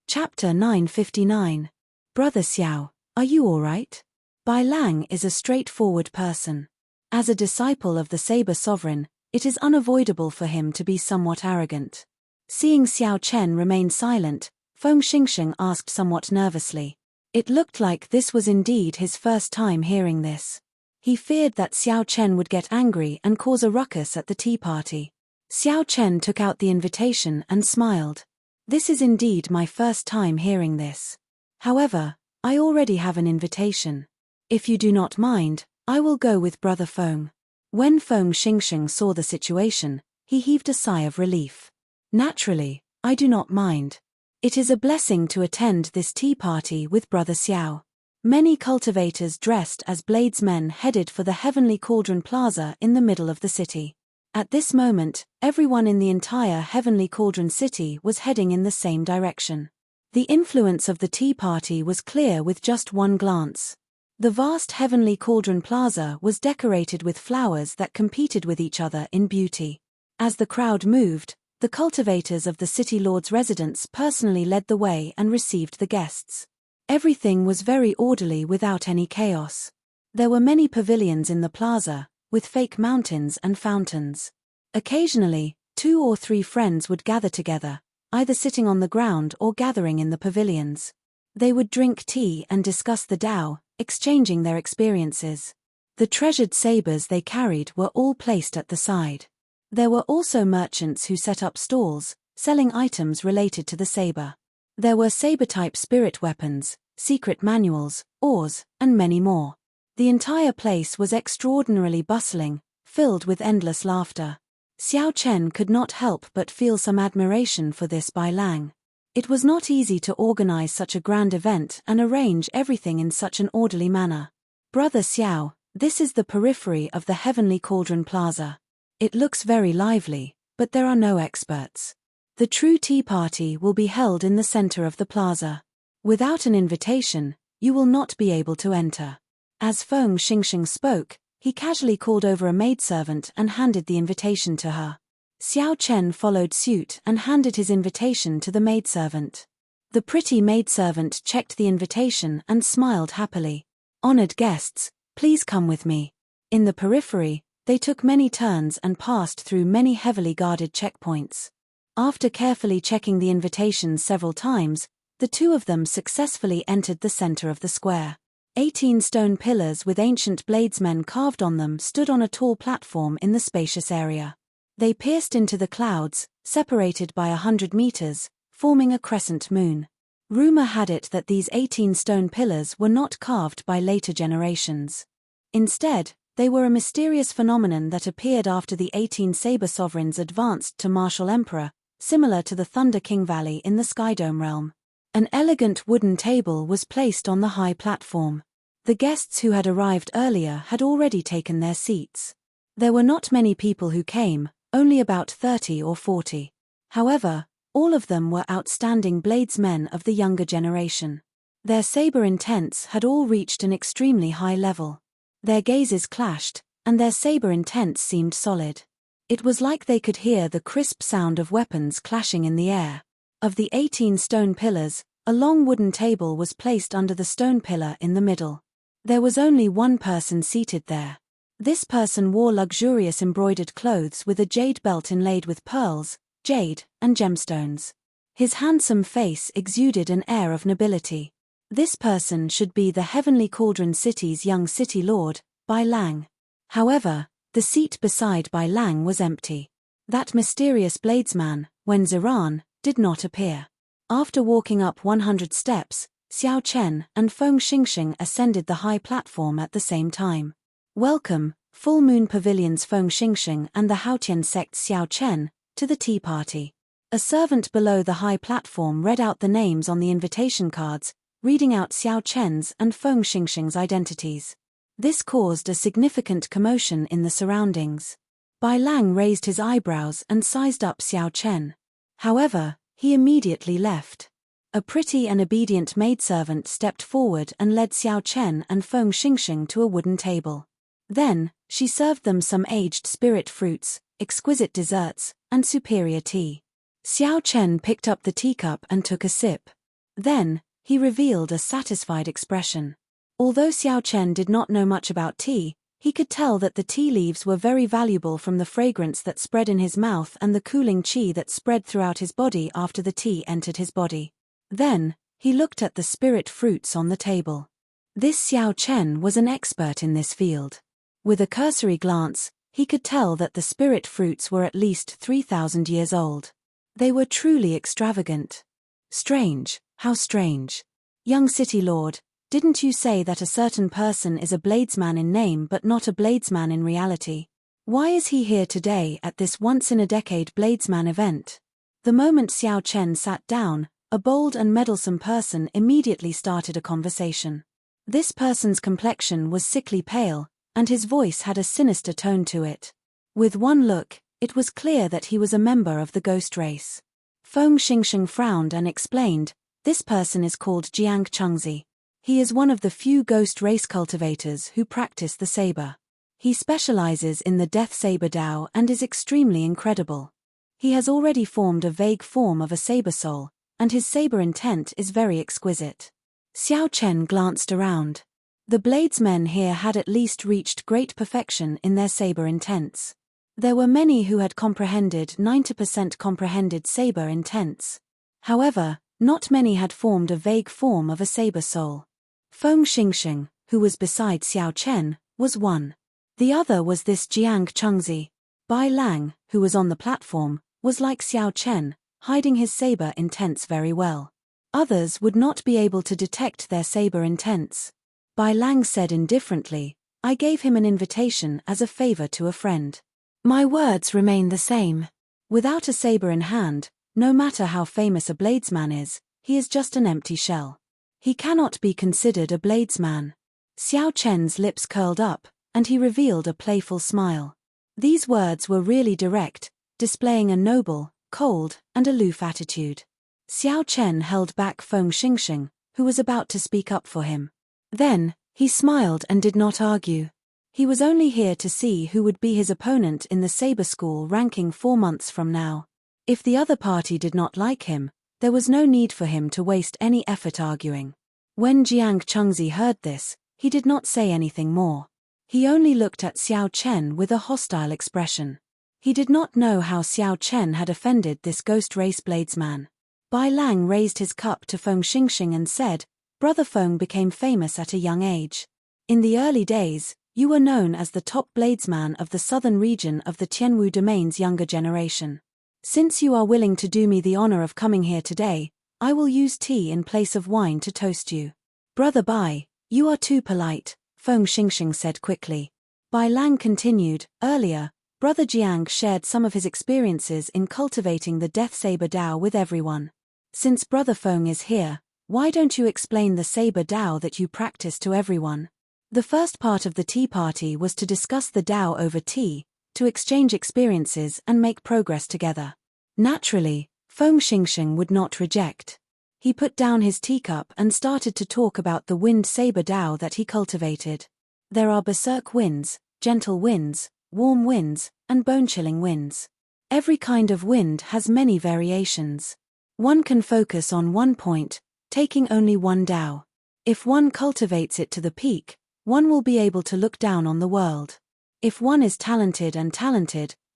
Chapter 959. Brother Xiao, are you all right? Bai Lang is a straightforward person. As a disciple of the Saber Sovereign, it is unavoidable for him to be somewhat arrogant. Seeing Xiao Chen remain silent, Feng Xingxing asked somewhat nervously. It looked like this was indeed his first time hearing this. He feared that Xiao Chen would get angry and cause a ruckus at the tea party. Xiao Chen took out the invitation and smiled. This is indeed my first time hearing this. However, I already have an invitation. If you do not mind, I will go with Brother Feng. When Feng Xingxing saw the situation, he heaved a sigh of relief. Naturally, I do not mind. It is a blessing to attend this tea party with Brother Xiao. Many cultivators dressed as bladesmen headed for the Heavenly Cauldron Plaza in the middle of the city. At this moment, everyone in the entire Heavenly Cauldron City was heading in the same direction. The influence of the tea party was clear with just one glance. The vast Heavenly Cauldron Plaza was decorated with flowers that competed with each other in beauty. As the crowd moved, the cultivators of the city lord's residence personally led the way and received the guests. Everything was very orderly without any chaos. There were many pavilions in the plaza, with fake mountains and fountains. Occasionally, 2 or 3 friends would gather together, either sitting on the ground or gathering in the pavilions. They would drink tea and discuss the Tao, exchanging their experiences. The treasured sabers they carried were all placed at the side. There were also merchants who set up stalls, selling items related to the saber. There were saber-type spirit weapons, secret manuals, ores, and many more. The entire place was extraordinarily bustling, filled with endless laughter. Xiao Chen could not help but feel some admiration for this Bai Lang. It was not easy to organize such a grand event and arrange everything in such an orderly manner. Brother Xiao, this is the periphery of the Heavenly Cauldron Plaza. It looks very lively, but there are no experts. The true tea party will be held in the center of the plaza. Without an invitation, you will not be able to enter. As Feng Xingxing spoke, he casually called over a maidservant and handed the invitation to her. Xiao Chen followed suit and handed his invitation to the maidservant. The pretty maidservant checked the invitation and smiled happily. Honored guests, please come with me. In the periphery, they took many turns and passed through many heavily guarded checkpoints. After carefully checking the invitations several times, the 2 of them successfully entered the center of the square. 18 stone pillars with ancient bladesmen carved on them stood on a tall platform in the spacious area. They pierced into the clouds, separated by 100 meters, forming a crescent moon. Rumor had it that these 18 stone pillars were not carved by later generations. Instead, they were a mysterious phenomenon that appeared after the 18 saber sovereigns advanced to martial emperor, similar to the Thunder King Valley in the Skydome realm. An elegant wooden table was placed on the high platform. The guests who had arrived earlier had already taken their seats. There were not many people who came, only about 30 or 40. However, all of them were outstanding bladesmen of the younger generation. Their saber intents had all reached an extremely high level. Their gazes clashed, and their saber intents seemed solid. It was like they could hear the crisp sound of weapons clashing in the air. Of the 18 stone pillars, a long wooden table was placed under the stone pillar in the middle. There was only one person seated there. This person wore luxurious embroidered clothes with a jade belt inlaid with pearls, jade, and gemstones. His handsome face exuded an air of nobility. This person should be the Heavenly Cauldron City's young city lord, Bai Lang. However, the seat beside Bai Lang was empty. That mysterious bladesman, Wen Ziran, did not appear. After walking up 100 steps, Xiao Chen and Feng Xingxing ascended the high platform at the same time. Welcome, Full Moon Pavilion's Feng Xingxing and the Haotian sect's Xiao Chen, to the tea party. A servant below the high platform read out the names on the invitation cards, reading out Xiao Chen's and Feng Xingxing's identities. This caused a significant commotion in the surroundings. Bai Lang raised his eyebrows and sized up Xiao Chen. However, he immediately left. A pretty and obedient maidservant stepped forward and led Xiao Chen and Feng Xingxing to a wooden table. Then, she served them some aged spirit fruits, exquisite desserts, and superior tea. Xiao Chen picked up the teacup and took a sip. Then, he revealed a satisfied expression. Although Xiao Chen did not know much about tea, he could tell that the tea leaves were very valuable from the fragrance that spread in his mouth and the cooling qi that spread throughout his body after the tea entered his body. Then, he looked at the spirit fruits on the table. This Xiao Chen was an expert in this field. With a cursory glance, he could tell that the spirit fruits were at least 3,000 years old. They were truly extravagant. Strange, how strange. Young city lord, didn't you say that a certain person is a bladesman in name but not a bladesman in reality? Why is he here today at this once-in-a-decade bladesman event? The moment Xiao Chen sat down, a bold and meddlesome person immediately started a conversation. This person's complexion was sickly pale, and his voice had a sinister tone to it. With one look, it was clear that he was a member of the ghost race. Feng Xingxing frowned and explained, "This person is called Jiang Chengzi. He is one of the few ghost race cultivators who practice the saber. He specializes in the death saber Dao and is extremely incredible. He has already formed a vague form of a saber soul, and his saber intent is very exquisite." Xiao Chen glanced around. The bladesmen here had at least reached great perfection in their saber intents. There were many who had comprehended 90% comprehended saber intents. However, not many had formed a vague form of a saber soul. Feng Xingxing, who was beside Xiao Chen, was one. The other was this Jiang Chengzi. Bai Lang, who was on the platform, was like Xiao Chen, hiding his saber intents very well. Others would not be able to detect their saber intents. Bai Lang said indifferently, "I gave him an invitation as a favor to a friend. My words remain the same. Without a saber in hand, no matter how famous a bladesman is, he is just an empty shell. He cannot be considered a bladesman." Xiao Chen's lips curled up, and he revealed a playful smile. These words were really direct, displaying a noble, cold, and aloof attitude. Xiao Chen held back Feng Xingxing, who was about to speak up for him. Then, he smiled and did not argue. He was only here to see who would be his opponent in the saber school ranking 4 months from now. If the other party did not like him, there was no need for him to waste any effort arguing. When Jiang Chengzi heard this, he did not say anything more. He only looked at Xiao Chen with a hostile expression. He did not know how Xiao Chen had offended this ghost race bladesman. Bai Lang raised his cup to Feng Xingxing and said, Brother Feng became famous at a young age. In the early days, you were known as the top bladesman of the southern region of the Tianwu domain's younger generation. Since you are willing to do me the honor of coming here today, I will use tea in place of wine to toast you. Brother Bai, you are too polite, Feng Xingxing said quickly. Bai Lang continued, earlier, Brother Jiang shared some of his experiences in cultivating the Death Saber Dao with everyone. Since Brother Feng is here, why don't you explain the Saber Dao that you practice to everyone? The first part of the tea party was to discuss the Dao over tea, to exchange experiences and make progress together. Naturally, Feng Xingxing would not reject. He put down his teacup and started to talk about the wind Saber Dao that he cultivated. There are berserk winds, gentle winds, warm winds, and bone-chilling winds. Every kind of wind has many variations. One can focus on one point, taking only one Dao. If one cultivates it to the peak, one will be able to look down on the world. If one is talented,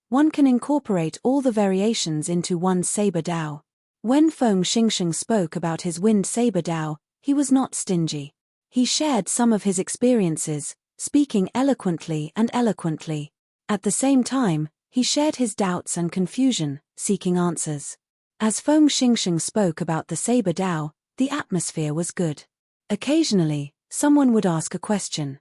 one can incorporate all the variations into one's Saber Dao. When Feng Xingxing spoke about his wind Saber Dao, he was not stingy. He shared some of his experiences, speaking eloquently. At the same time, he shared his doubts and confusion, seeking answers. As Feng Xingxing spoke about the Saber Dao, the atmosphere was good. Occasionally, someone would ask a question.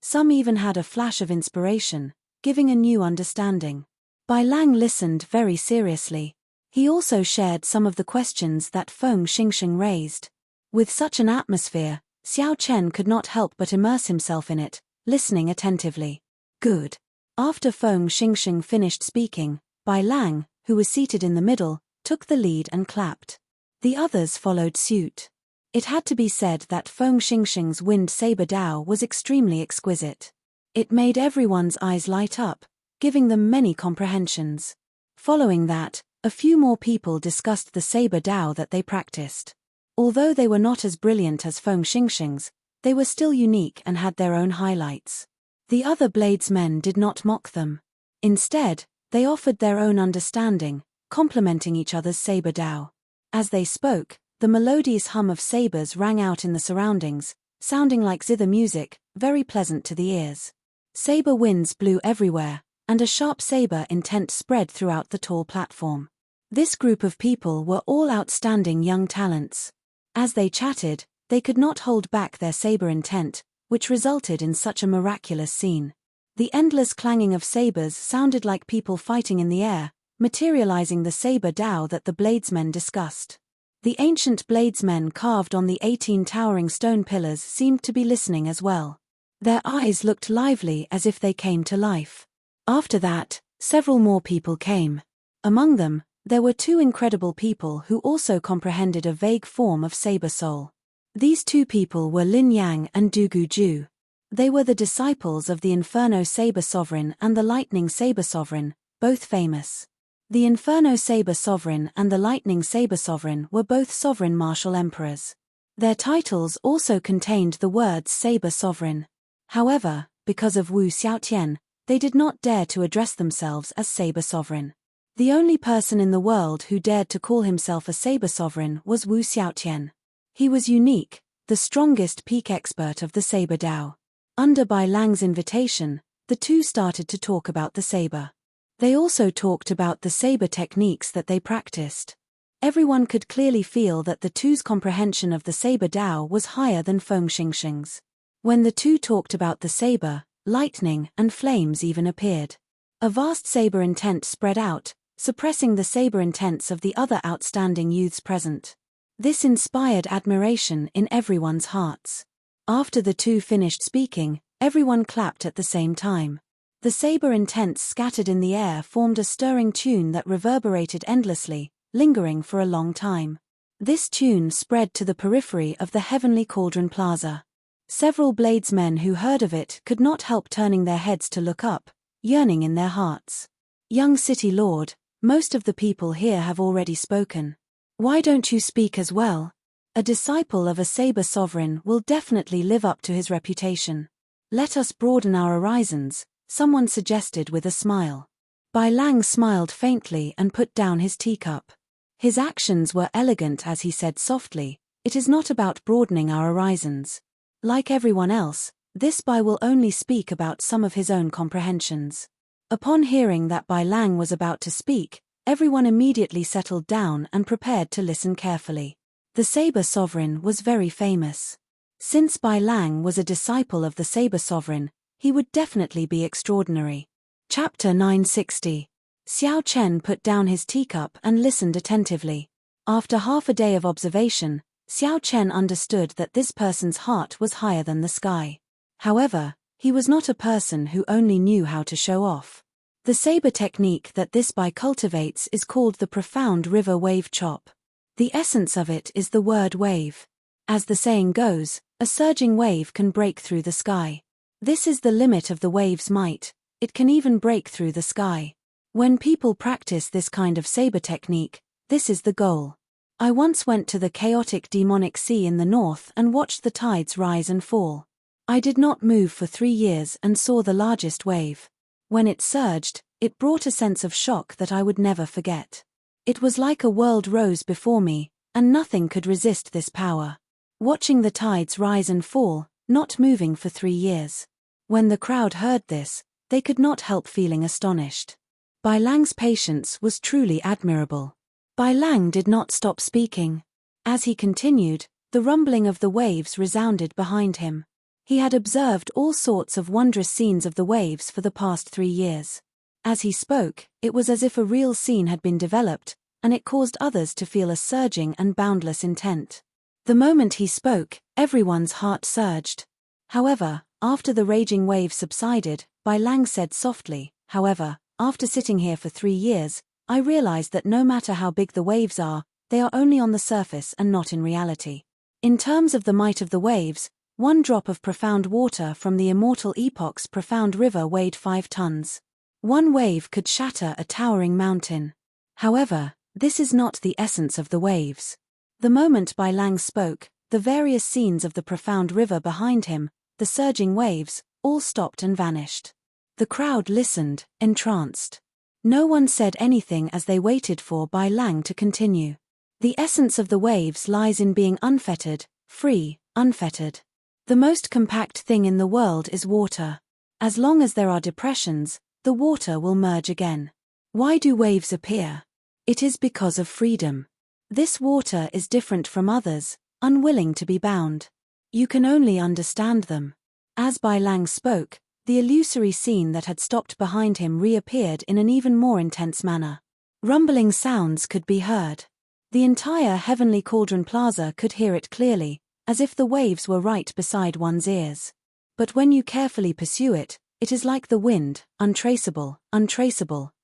Some even had a flash of inspiration, giving a new understanding. Bai Lang listened very seriously. He also shared some of the questions that Feng Xingxing raised. With such an atmosphere, Xiao Chen could not help but immerse himself in it, listening attentively. Good. After Feng Xingxing finished speaking, Bai Lang, who was seated in the middle, took the lead and clapped. The others followed suit. It had to be said that Feng Xingxing's wind Saber Dao was extremely exquisite. It made everyone's eyes light up, giving them many comprehensions. Following that, a few more people discussed the Saber Dao that they practiced. Although they were not as brilliant as Feng Xingxing's, they were still unique and had their own highlights. The other bladesmen did not mock them. Instead, they offered their own understanding, complementing each other's Saber Dao. As they spoke, the melodious hum of sabers rang out in the surroundings, sounding like zither music, very pleasant to the ears. Saber winds blew everywhere, and a sharp saber intent spread throughout the tall platform. This group of people were all outstanding young talents. As they chatted, they could not hold back their saber intent, which resulted in such a miraculous scene. The endless clanging of sabers sounded like people fighting in the air, materializing the Saber Dao that the bladesmen discussed. The ancient bladesmen carved on the 18 towering stone pillars seemed to be listening as well. Their eyes looked lively as if they came to life. After that, several more people came. Among them, there were two incredible people who also comprehended a vague form of saber soul. These two people were Lin Yang and Du Guju. They were the disciples of the Inferno Saber Sovereign and the Lightning Saber Sovereign, both famous. The Inferno Saber Sovereign and the Lightning Saber Sovereign were both sovereign martial emperors. Their titles also contained the words Saber Sovereign. However, because of Wu Xiaotian, they did not dare to address themselves as Saber Sovereign. The only person in the world who dared to call himself a Saber Sovereign was Wu Xiaotian. He was unique, the strongest peak expert of the Saber Dao. Under Bai Lang's invitation, the two started to talk about the saber. They also talked about the saber techniques that they practiced. Everyone could clearly feel that the two's comprehension of the Saber Dao was higher than Feng Xingxing's. When the two talked about the saber, lightning and flames even appeared. A vast saber intent spread out, suppressing the saber intents of the other outstanding youths present. This inspired admiration in everyone's hearts. After the two finished speaking, everyone clapped at the same time. The saber intents scattered in the air formed a stirring tune that reverberated endlessly, lingering for a long time. This tune spread to the periphery of the Heavenly Cauldron Plaza. Several bladesmen who heard of it could not help turning their heads to look up, yearning in their hearts. Young City Lord, most of the people here have already spoken. Why don't you speak as well? A disciple of a Saber Sovereign will definitely live up to his reputation. Let us broaden our horizons, someone suggested with a smile. Bai Lang smiled faintly and put down his teacup. His actions were elegant as he said softly, It is not about broadening our horizons. Like everyone else, this Bai will only speak about some of his own comprehensions. Upon hearing that Bai Lang was about to speak, everyone immediately settled down and prepared to listen carefully. The Saber Sovereign was very famous. Since Bai Lang was a disciple of the Saber Sovereign, he would definitely be extraordinary. Chapter 960. Xiao Chen put down his teacup and listened attentively. After half a day of observation, Xiao Chen understood that this person's heart was higher than the sky. However, he was not a person who only knew how to show off. The saber technique that this Bai cultivates is called the profound river wave chop. The essence of it is the word wave. As the saying goes, a surging wave can break through the sky. This is the limit of the wave's might. It can even break through the sky. When people practice this kind of saber technique, this is the goal. I once went to the chaotic demonic sea in the north and watched the tides rise and fall. I did not move for 3 years and saw the largest wave. When it surged, it brought a sense of shock that I would never forget. It was like a world rose before me, and nothing could resist this power. Watching the tides rise and fall, not moving for 3 years. When the crowd heard this, they could not help feeling astonished. Bai Lang's patience was truly admirable. Bai Lang did not stop speaking. As he continued, the rumbling of the waves resounded behind him. He had observed all sorts of wondrous scenes of the waves for the past 3 years. As he spoke, it was as if a real scene had been developed, and it caused others to feel a surging and boundless intent. The moment he spoke, everyone's heart surged. However, after the raging wave subsided, Bai Lang said softly, "However, after sitting here for 3 years, I realized that no matter how big the waves are, they are only on the surface and not in reality. In terms of the might of the waves, 1 drop of profound water from the Immortal epoch's profound river weighed 5 tons. 1 wave could shatter a towering mountain. However, this is not the essence of the waves." The moment Bai Lang spoke, the various scenes of the profound river behind him, the surging waves, all stopped and vanished. The crowd listened, entranced. No one said anything as they waited for Bai Lang to continue. The essence of the waves lies in being unfettered, free, unfettered. The most compact thing in the world is water. As long as there are depressions, the water will merge again. Why do waves appear? It is because of freedom. This water is different from others, unwilling to be bound. You can only understand them. As Bai Lang spoke, the illusory scene that had stopped behind him reappeared in an even more intense manner. Rumbling sounds could be heard. The entire Heavenly Cauldron Plaza could hear it clearly, as if the waves were right beside one's ears. But when you carefully pursue it, it is like the wind, untraceable,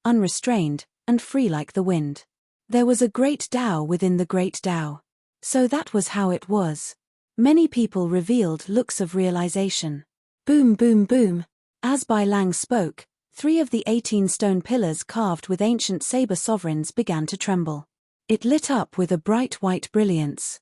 unrestrained, and free like the wind. There was a great Tao within the great Tao. So that was how it was. Many people revealed looks of realization. Boom, boom, boom. As Bai Lang spoke, 3 of the 18 stone pillars carved with ancient saber sovereigns began to tremble. It lit up with a bright white brilliance.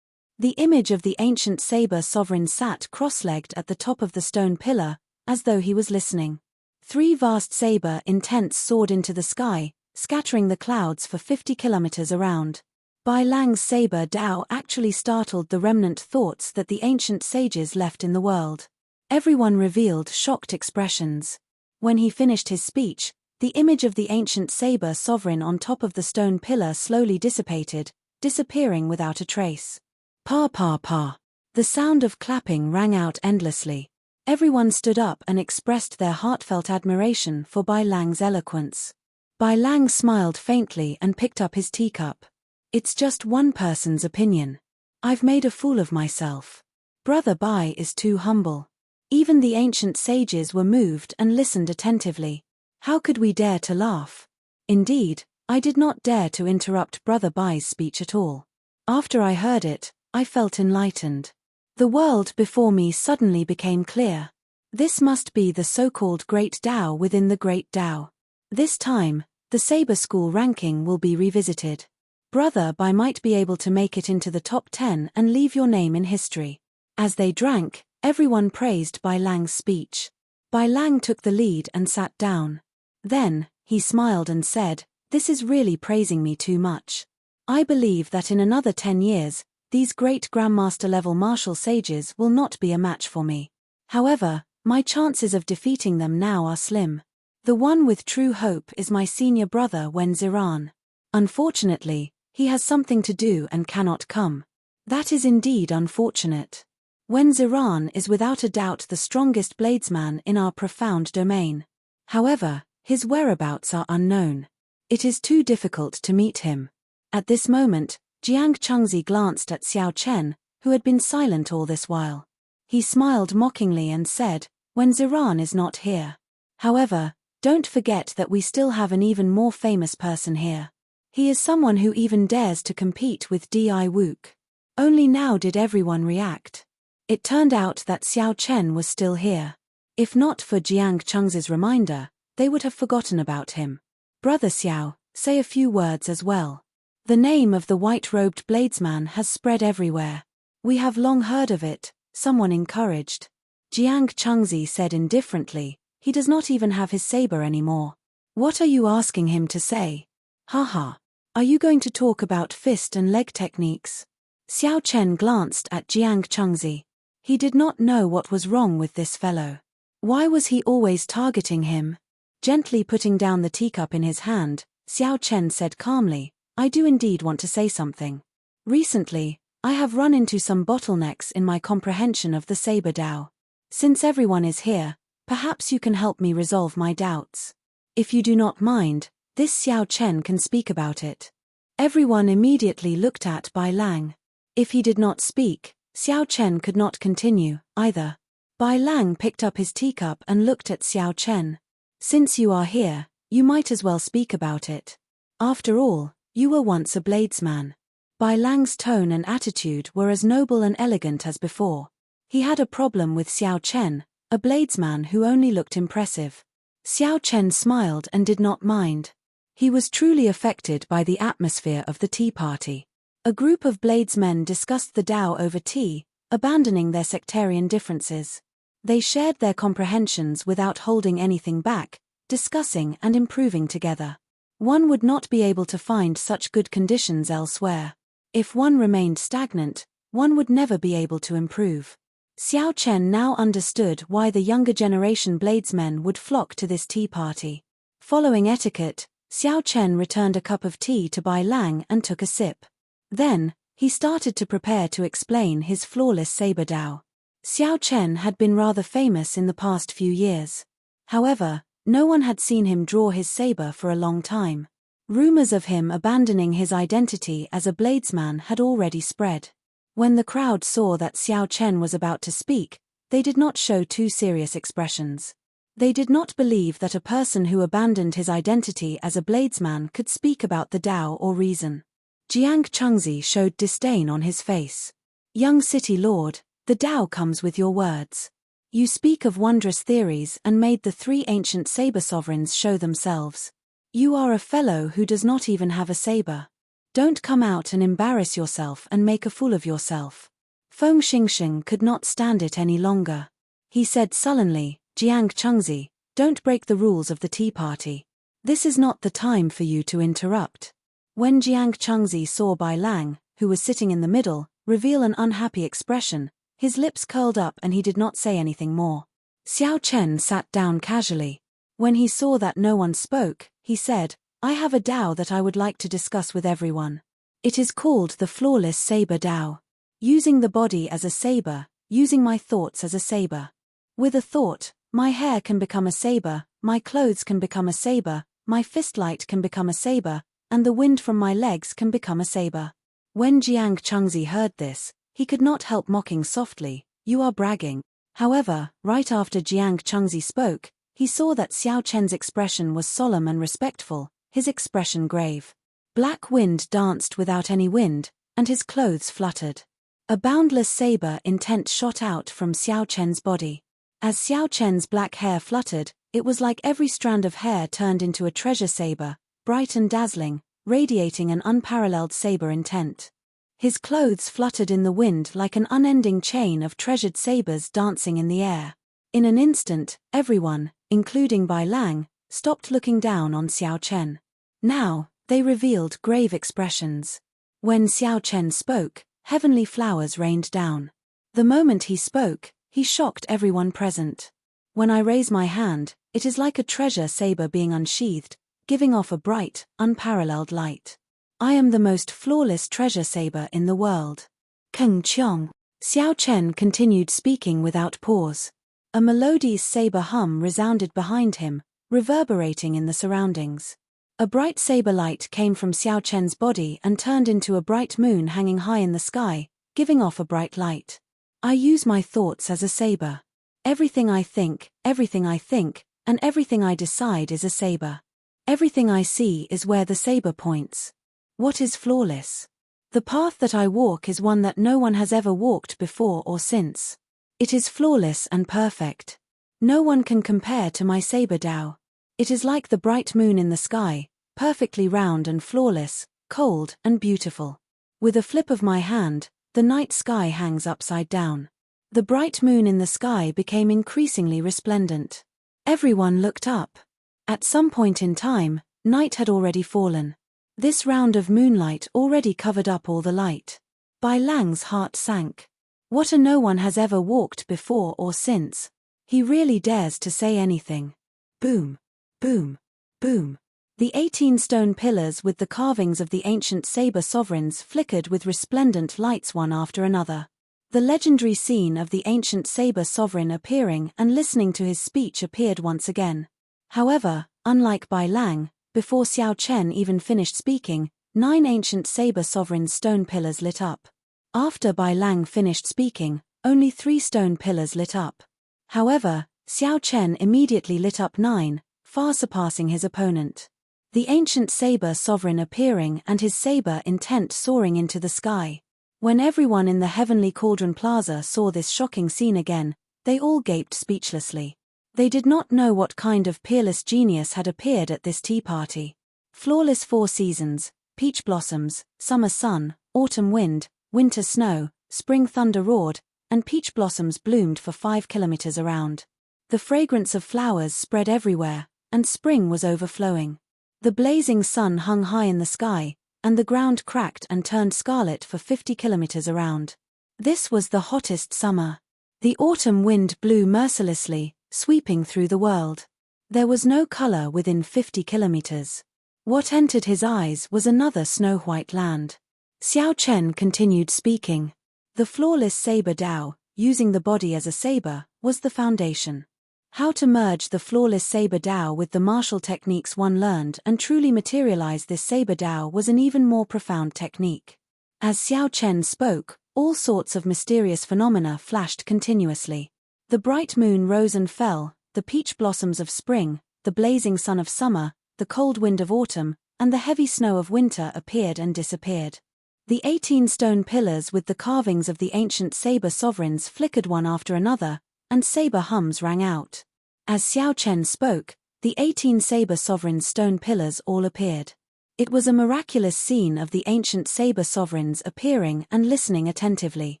The image of the ancient saber sovereign sat cross-legged at the top of the stone pillar, as though he was listening. 3 vast saber intents soared into the sky, scattering the clouds for 50 kilometers around. Bai Lang's saber Tao actually startled the remnant thoughts that the ancient sages left in the world. Everyone revealed shocked expressions. When he finished his speech, the image of the ancient saber sovereign on top of the stone pillar slowly dissipated, disappearing without a trace. Pa pa pa. The sound of clapping rang out endlessly. Everyone stood up and expressed their heartfelt admiration for Bai Lang's eloquence. Bai Lang smiled faintly and picked up his teacup. "It's just one person's opinion. I've made a fool of myself. Brother Bai is too humble." Even the ancient sages were moved and listened attentively. How could we dare to laugh? Indeed, I did not dare to interrupt Brother Bai's speech at all. After I heard it, I felt enlightened. The world before me suddenly became clear. This must be the so-called Great Tao within the Great Tao. This time, the Saber School ranking will be revisited. Brother Bai might be able to make it into the top 10 and leave your name in history. As they drank, everyone praised Bai Lang's speech. Bai Lang took the lead and sat down. Then, he smiled and said, "This is really praising me too much. I believe that in another 10 years, these great Grandmaster-level martial sages will not be a match for me. However, my chances of defeating them now are slim. The one with true hope is my senior brother Wen Ziran. Unfortunately, he has something to do and cannot come. That is indeed unfortunate. Wen Ziran is without a doubt the strongest bladesman in our profound domain. However, his whereabouts are unknown. It is too difficult to meet him. At this moment, Jiang Chengzi glanced at Xiao Chen, who had been silent all this while. He smiled mockingly and said, "Wen Ziran is not here. However, don't forget that we still have an even more famous person here. He is someone who even dares to compete with Di Wook." Only now did everyone react. It turned out that Xiao Chen was still here. If not for Jiang Chengzi's reminder, they would have forgotten about him. "Brother Xiao, say a few words as well." The name of the white-robed bladesman has spread everywhere. "We have long heard of it," someone encouraged. Jiang Chengzi said indifferently, "He does not even have his saber anymore. What are you asking him to say? Haha. Are you going to talk about fist and leg techniques?" Xiao Chen glanced at Jiang Chengzi. He did not know what was wrong with this fellow. Why was he always targeting him? Gently putting down the teacup in his hand, Xiao Chen said calmly, "I do indeed want to say something. Recently, I have run into some bottlenecks in my comprehension of the Saber Dao. Since everyone is here, perhaps you can help me resolve my doubts. If you do not mind, this Xiao Chen can speak about it." Everyone immediately looked at Bai Lang. If he did not speak, Xiao Chen could not continue, either. Bai Lang picked up his teacup and looked at Xiao Chen. "Since you are here, you might as well speak about it. After all, you were once a bladesman." Bai Lang's tone and attitude were as noble and elegant as before. He had a problem with Xiao Chen, a bladesman who only looked impressive. Xiao Chen smiled and did not mind. He was truly affected by the atmosphere of the tea party. A group of bladesmen discussed the Dao over tea, abandoning their sectarian differences. They shared their comprehensions without holding anything back, discussing and improving together. One would not be able to find such good conditions elsewhere. If one remained stagnant, one would never be able to improve. Xiao Chen now understood why the younger generation bladesmen would flock to this tea party. Following etiquette, Xiao Chen returned a cup of tea to Bai Lang and took a sip. Then, he started to prepare to explain his flawless saber Dao. Xiao Chen had been rather famous in the past few years. However, no one had seen him draw his saber for a long time. Rumors of him abandoning his identity as a bladesman had already spread. When the crowd saw that Xiao Chen was about to speak, they did not show too serious expressions. They did not believe that a person who abandoned his identity as a bladesman could speak about the Dao or reason. Jiang Chengzi showed disdain on his face. "Young city lord, the Dao comes with your words. You speak of wondrous theories and made the three ancient saber sovereigns show themselves. You are a fellow who does not even have a saber. Don't come out and embarrass yourself and make a fool of yourself." Feng Xingxing could not stand it any longer. He said sullenly, "Jiang Chengzi, don't break the rules of the tea party. This is not the time for you to interrupt." When Jiang Chengzi saw Bai Lang, who was sitting in the middle, reveal an unhappy expression, his lips curled up and he did not say anything more. Xiao Chen sat down casually. When he saw that no one spoke, he said, "I have a Dao that I would like to discuss with everyone. It is called the Flawless Saber Dao. Using the body as a saber, using my thoughts as a saber. With a thought, my hair can become a saber, my clothes can become a saber, my fistlight can become a saber, and the wind from my legs can become a saber." When Jiang Chengzi heard this, he could not help mocking softly, "You are bragging." However, right after Jiang Chengzi spoke, he saw that Xiao Chen's expression was solemn and respectful, his expression grave. Black wind danced without any wind, and his clothes fluttered. A boundless saber intent shot out from Xiao Chen's body. As Xiao Chen's black hair fluttered, it was like every strand of hair turned into a treasure saber, bright and dazzling, radiating an unparalleled saber intent. His clothes fluttered in the wind like an unending chain of treasured sabers dancing in the air. In an instant, everyone, including Bai Lang, stopped looking down on Xiao Chen. Now, they revealed grave expressions. When Xiao Chen spoke, Heavenly flowers rained down. The moment he spoke, he shocked everyone present. When I raise my hand, it is like a treasure saber being unsheathed, giving off a bright, unparalleled light. I am the most flawless treasure saber in the world. Keng Qiong. Xiao Chen continued speaking without pause. A melodious saber hum resounded behind him, reverberating in the surroundings. A bright saber light came from Xiao Chen's body and turned into a bright moon hanging high in the sky, giving off a bright light. I use my thoughts as a saber. Everything I think, and everything I decide is a saber. Everything I see is where the saber points. What is flawless? The path that I walk is one that no one has ever walked before or since. It is flawless and perfect. No one can compare to my saber Dao. It is like the bright moon in the sky, perfectly round and flawless, cold and beautiful. With a flip of my hand, the night sky hangs upside down. The bright moon in the sky became increasingly resplendent. Everyone looked up. At some point in time, night had already fallen. This round of moonlight already covered up all the light. Bai Lang's heart sank. What a no one has ever walked before or since. He really dares to say anything. Boom. Boom. Boom. The 18 stone pillars with the carvings of the ancient saber sovereigns flickered with resplendent lights one after another. The legendary scene of the ancient saber sovereign appearing and listening to his speech appeared once again. However, unlike Bai Lang, before Xiao Chen even finished speaking, 9 ancient saber sovereigns' stone pillars lit up. After Bai Lang finished speaking, only 3 stone pillars lit up. However, Xiao Chen immediately lit up 9, far surpassing his opponent. The ancient saber sovereign appearing and his saber intent soaring into the sky. When everyone in the Heavenly Cauldron Plaza saw this shocking scene again, they all gaped speechlessly. They did not know what kind of peerless genius had appeared at this tea party. Flawless 4 seasons, peach blossoms, summer sun, autumn wind, winter snow, spring thunder roared, and peach blossoms bloomed for 5 kilometers around. The fragrance of flowers spread everywhere, and spring was overflowing. The blazing sun hung high in the sky, and the ground cracked and turned scarlet for 50 kilometers around. This was the hottest summer. The autumn wind blew mercilessly, sweeping through the world. There was no color within 50 kilometers. What entered his eyes was another snow-white land. Xiao Chen continued speaking. The flawless saber Dao, using the body as a saber, was the foundation. How to merge the flawless saber Dao with the martial techniques one learned and truly materialize this saber Dao was an even more profound technique. As Xiao Chen spoke, all sorts of mysterious phenomena flashed continuously. The bright moon rose and fell, the peach blossoms of spring, the blazing sun of summer, the cold wind of autumn, and the heavy snow of winter appeared and disappeared. The 18 stone pillars with the carvings of the ancient saber sovereigns flickered one after another, and saber hums rang out. As Xiao Chen spoke, the 18 saber sovereigns' stone pillars all appeared. It was a miraculous scene of the ancient saber sovereigns appearing and listening attentively.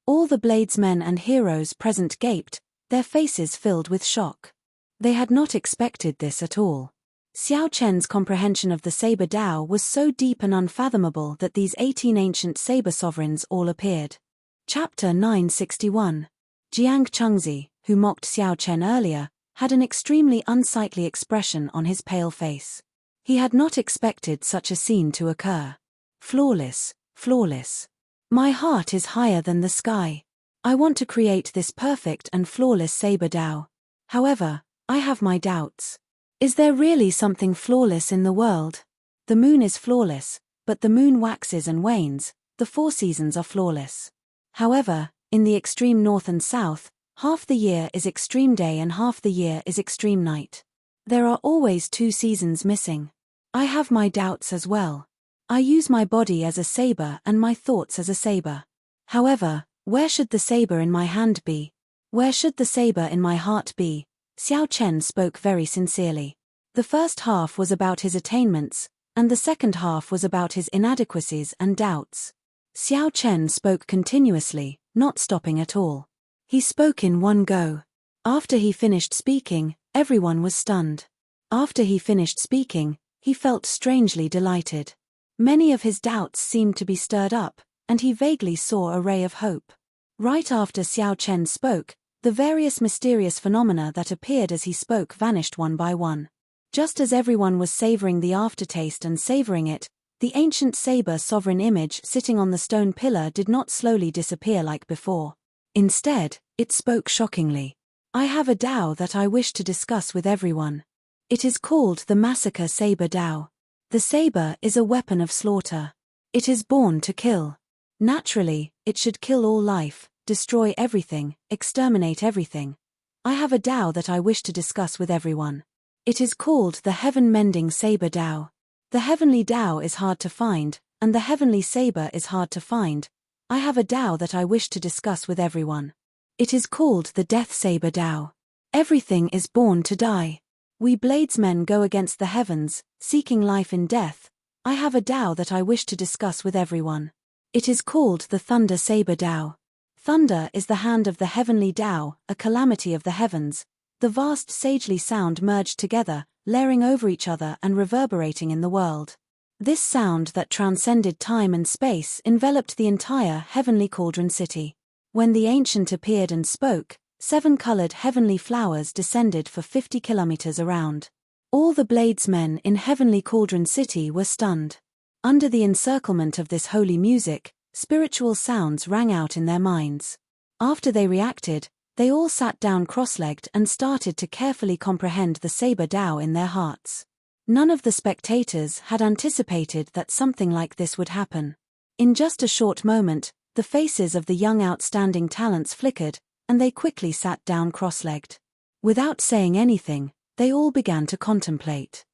All the bladesmen and heroes present gaped, their faces filled with shock. They had not expected this at all. Xiao Chen's comprehension of the saber Dao was so deep and unfathomable that these 18 ancient saber sovereigns all appeared. Chapter 961. Jiang Chengzi, who mocked Xiao Chen earlier, had an extremely unsightly expression on his pale face. He had not expected such a scene to occur. Flawless, flawless. My heart is higher than the sky. I want to create this perfect and flawless saber Dao. However, I have my doubts. Is there really something flawless in the world? The moon is flawless, but the moon waxes and wanes, the 4 seasons are flawless. However, in the extreme north and south, half the year is extreme day and half the year is extreme night. There are always 2 seasons missing. I have my doubts as well. I use my body as a saber and my thoughts as a saber. However, where should the saber in my hand be? Where should the saber in my heart be? Xiao Chen spoke very sincerely. The first half was about his attainments, and the second half was about his inadequacies and doubts. Xiao Chen spoke continuously, not stopping at all. He spoke in one go. After he finished speaking, everyone was stunned. After he finished speaking, he felt strangely delighted. Many of his doubts seemed to be stirred up, and he vaguely saw a ray of hope. Right after Xiao Chen spoke, the various mysterious phenomena that appeared as he spoke vanished one by one. Just as everyone was savoring the aftertaste and savoring it, the ancient saber sovereign image sitting on the stone pillar did not slowly disappear like before. Instead, it spoke shockingly. I have a Tao that I wish to discuss with everyone. It is called the Massacre Saber Tao. The saber is a weapon of slaughter. It is born to kill. Naturally, it should kill all life, destroy everything, exterminate everything. I have a Tao that I wish to discuss with everyone. It is called the Heaven-Mending Saber Tao. The heavenly Tao is hard to find, and the heavenly saber is hard to find. I have a Tao that I wish to discuss with everyone. It is called the Death Saber Tao. Everything is born to die. We bladesmen go against the heavens, seeking life in death. I have a Tao that I wish to discuss with everyone. It is called the Thunder Saber Tao. Thunder is the hand of the heavenly Tao, a calamity of the heavens. The vast sagely sound merged together, layering over each other and reverberating in the world. This sound that transcended time and space enveloped the entire heavenly cauldron city. When the ancient appeared and spoke, 7 colored heavenly flowers descended for 50 kilometers around. All the bladesmen in heavenly cauldron city were stunned. Under the encirclement of this holy music, spiritual sounds rang out in their minds. After they reacted, they all sat down cross-legged and started to carefully comprehend the Saber Tao in their hearts. None of the spectators had anticipated that something like this would happen. In just a short moment, the faces of the young outstanding talents flickered, and they quickly sat down cross-legged. Without saying anything, they all began to contemplate.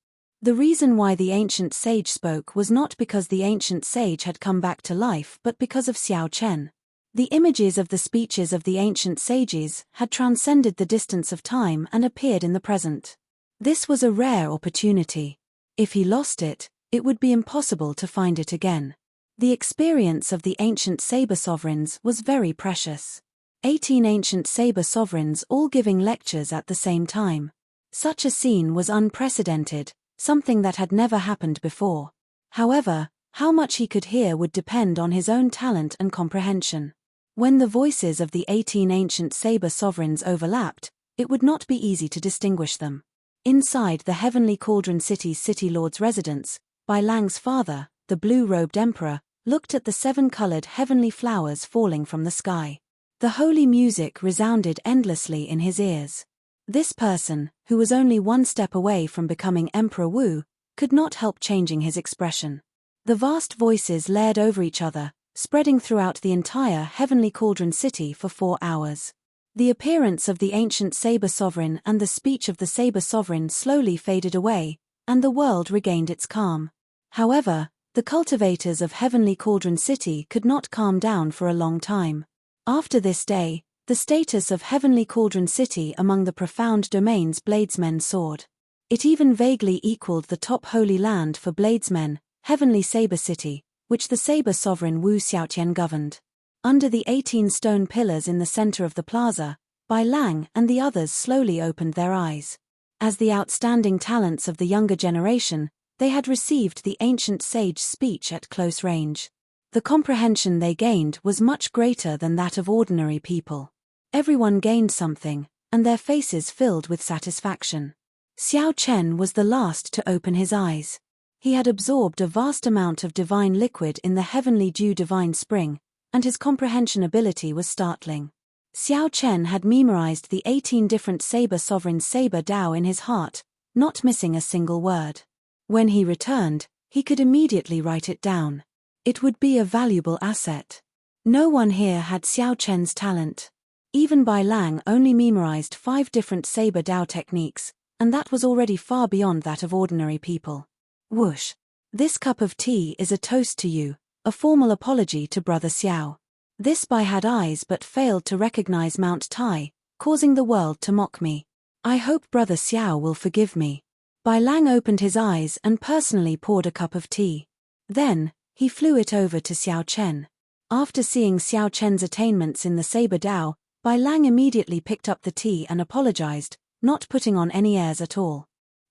The reason why the ancient sage spoke was not because the ancient sage had come back to life but because of Xiao Chen. The images of the speeches of the ancient sages had transcended the distance of time and appeared in the present. This was a rare opportunity. If he lost it, it would be impossible to find it again. The experience of the ancient saber sovereigns was very precious. 18 ancient saber sovereigns all giving lectures at the same time. Such a scene was unprecedented, something that had never happened before. However, how much he could hear would depend on his own talent and comprehension. When the voices of the 18 ancient saber sovereigns overlapped, it would not be easy to distinguish them. Inside the heavenly cauldron city's city lord's residence, Bai Lang's father, the blue-robed emperor, looked at the 7-colored heavenly flowers falling from the sky. The holy music resounded endlessly in his ears. This person, who was only one step away from becoming Emperor Wu, could not help changing his expression. The vast voices layered over each other, spreading throughout the entire heavenly cauldron city for 4 hours. The appearance of the ancient saber sovereign and the speech of the saber sovereign slowly faded away, and the world regained its calm. However, the cultivators of heavenly cauldron city could not calm down for a long time. After this day, the status of heavenly cauldron city among the profound domains bladesmen soared. It even vaguely equaled the top holy land for bladesmen, heavenly saber city, which the saber sovereign Wu Xiaotian governed. Under the 18 stone pillars in the center of the plaza, Bai Lang and the others slowly opened their eyes. As the outstanding talents of the younger generation, they had received the ancient sage speech at close range. The comprehension they gained was much greater than that of ordinary people. Everyone gained something, and their faces filled with satisfaction. Xiao Chen was the last to open his eyes. He had absorbed a vast amount of divine liquid in the heavenly dew divine spring, and his comprehension ability was startling. Xiao Chen had memorized the 18 different saber sovereigns' saber Tao in his heart, not missing a single word. When he returned, he could immediately write it down. It would be a valuable asset. No one here had Xiao Chen's talent. Even Bai Lang only memorized 5 different saber Tao techniques, and that was already far beyond that of ordinary people. Whoosh. This cup of tea is a toast to you, a formal apology to Brother Xiao. This Bai had eyes but failed to recognize Mount Tai, causing the world to mock me. I hope Brother Xiao will forgive me. Bai Lang opened his eyes and personally poured a cup of tea. Then, he flew it over to Xiao Chen. After seeing Xiao Chen's attainments in the saber Tao, Bai Lang immediately picked up the tea and apologized, not putting on any airs at all.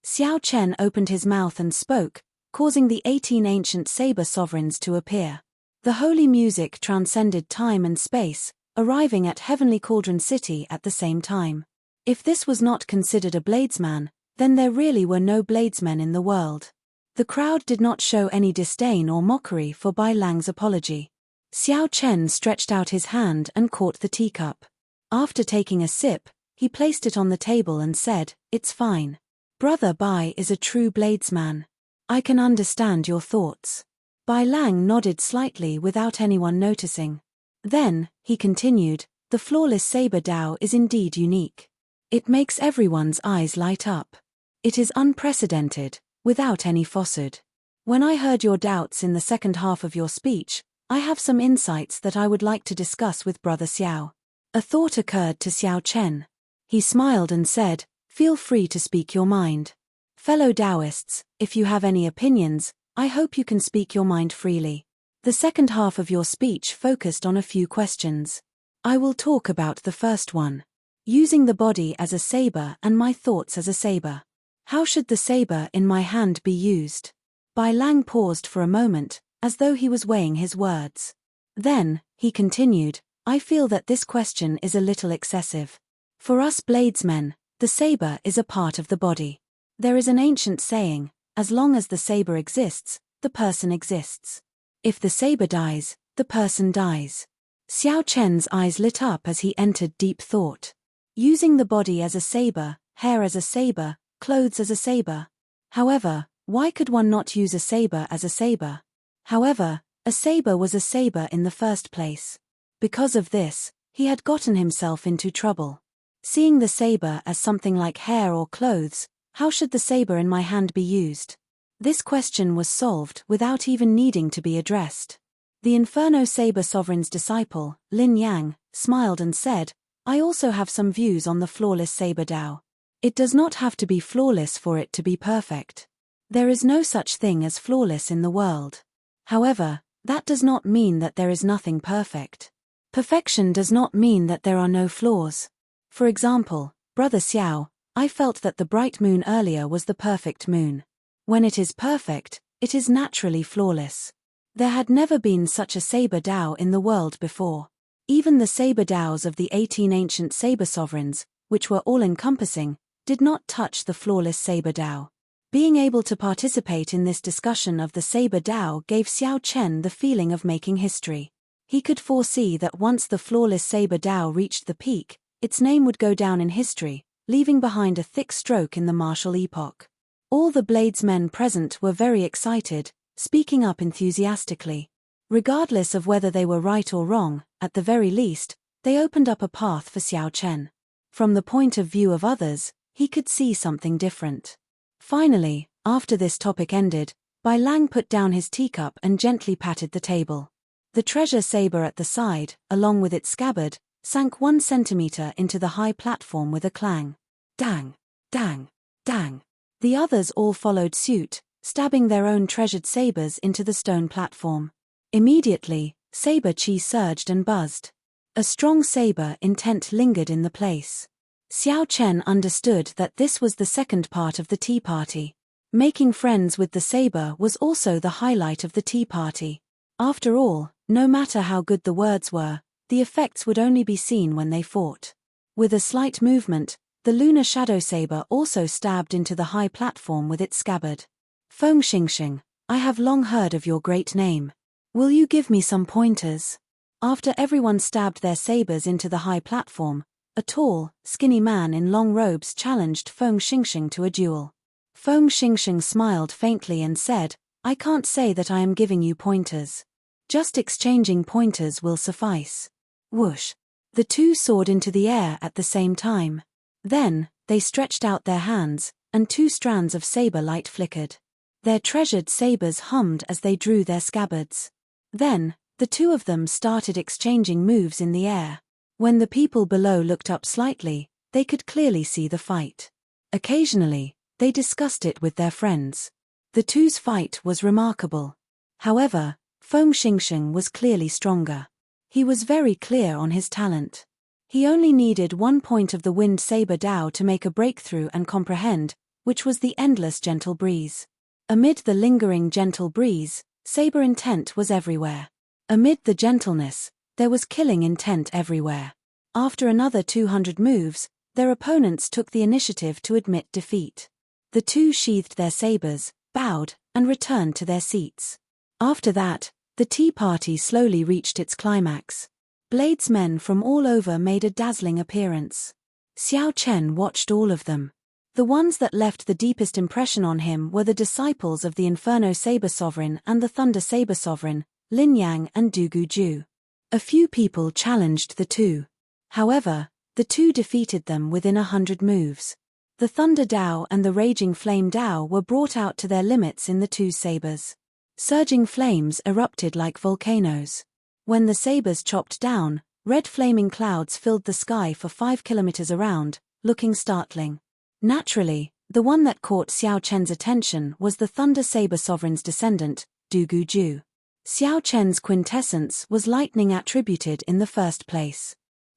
Xiao Chen opened his mouth and spoke, causing the 18 ancient saber sovereigns to appear. The holy music transcended time and space, arriving at heavenly Cauldron City at the same time. If this was not considered a bladesman, then there really were no bladesmen in the world. The crowd did not show any disdain or mockery for Bai Lang's apology. Xiao Chen stretched out his hand and caught the teacup. After taking a sip, he placed it on the table and said, "It's fine. Brother Bai is a true bladesman. I can understand your thoughts." Bai Lang nodded slightly without anyone noticing. Then, he continued, "The flawless saber Dao is indeed unique. It makes everyone's eyes light up. It is unprecedented, without any falsehood. When I heard your doubts in the second half of your speech, I have some insights that I would like to discuss with Brother Xiao." A thought occurred to Xiao Chen. He smiled and said, "Feel free to speak your mind. Fellow Taoists, if you have any opinions, I hope you can speak your mind freely." The second half of your speech focused on a few questions. I will talk about the first one. Using the body as a saber and my thoughts as a saber. How should the saber in my hand be used? Bai Lang paused for a moment, as though he was weighing his words. Then, he continued, "I feel that this question is a little excessive. For us bladesmen, the saber is a part of the body. There is an ancient saying, as long as the saber exists, the person exists. If the saber dies, the person dies." Xiao Chen's eyes lit up as he entered deep thought. Using the body as a saber, hair as a saber, clothes as a saber. However, why could one not use a saber as a saber? However, a saber was a saber in the first place. Because of this, he had gotten himself into trouble. Seeing the saber as something like hair or clothes, how should the saber in my hand be used? This question was solved without even needing to be addressed. The Inferno Saber Sovereign's disciple, Lin Yang, smiled and said, "I also have some views on the flawless saber Dao. It does not have to be flawless for it to be perfect. There is no such thing as flawless in the world. However, that does not mean that there is nothing perfect. Perfection does not mean that there are no flaws. For example, Brother Xiao, I felt that the bright moon earlier was the perfect moon. When it is perfect, it is naturally flawless. There had never been such a saber Dao in the world before. Even the saber Daos of the 18 ancient saber sovereigns, which were all-encompassing, did not touch the flawless saber Dao." Being able to participate in this discussion of the saber Dao gave Xiao Chen the feeling of making history. He could foresee that once the flawless saber Dao reached the peak, its name would go down in history, leaving behind a thick stroke in the martial epoch. All the bladesmen present were very excited, speaking up enthusiastically. Regardless of whether they were right or wrong, at the very least, they opened up a path for Xiao Chen. From the point of view of others, he could see something different. Finally, after this topic ended, Bai Lang put down his teacup and gently patted the table. The treasure saber at the side, along with its scabbard, sank 1 centimeter into the high platform with a clang. Dang! Dang! Dang! The others all followed suit, stabbing their own treasured sabers into the stone platform. Immediately, saber chi surged and buzzed. A strong saber intent lingered in the place. Xiao Chen understood that this was the second part of the tea party. Making friends with the saber was also the highlight of the tea party. After all, no matter how good the words were, the effects would only be seen when they fought. With a slight movement, the lunar shadow saber also stabbed into the high platform with its scabbard. "Feng Xingxing, I have long heard of your great name. Will you give me some pointers?" After everyone stabbed their sabers into the high platform, a tall, skinny man in long robes challenged Feng Xingxing to a duel. Feng Xingxing smiled faintly and said, "I can't say that I am giving you pointers. Just exchanging pointers will suffice." Whoosh! The two soared into the air at the same time. Then, they stretched out their hands, and 2 strands of saber light flickered. Their treasured sabers hummed as they drew their scabbards. Then, the two of them started exchanging moves in the air. When the people below looked up slightly, they could clearly see the fight. Occasionally, they discussed it with their friends. The two's fight was remarkable. However, Feng Xingxing was clearly stronger. He was very clear on his talent. He only needed 1 point of the wind saber Dao to make a breakthrough and comprehend, which was the endless gentle breeze. Amid the lingering gentle breeze, saber intent was everywhere. Amid the gentleness, there was killing intent everywhere. After another 200 moves, their opponents took the initiative to admit defeat. The two sheathed their sabers, bowed, and returned to their seats. After that, the tea party slowly reached its climax. Bladesmen from all over made a dazzling appearance. Xiao Chen watched all of them. The ones that left the deepest impression on him were the disciples of the Inferno Saber Sovereign and the Thunder Saber Sovereign, Lin Yang and Du Guju. A few people challenged the two. However, the two defeated them within 100 moves. The Thunder Dao and the Raging Flame Dao were brought out to their limits in the two sabers. Surging flames erupted like volcanoes. When the sabers chopped down, red flaming clouds filled the sky for 5 kilometers around, looking startling. Naturally, the one that caught Xiao Chen's attention was the Thunder Saber Sovereign's descendant, Du Guju. Xiao Chen's quintessence was lightning attributed in the first place.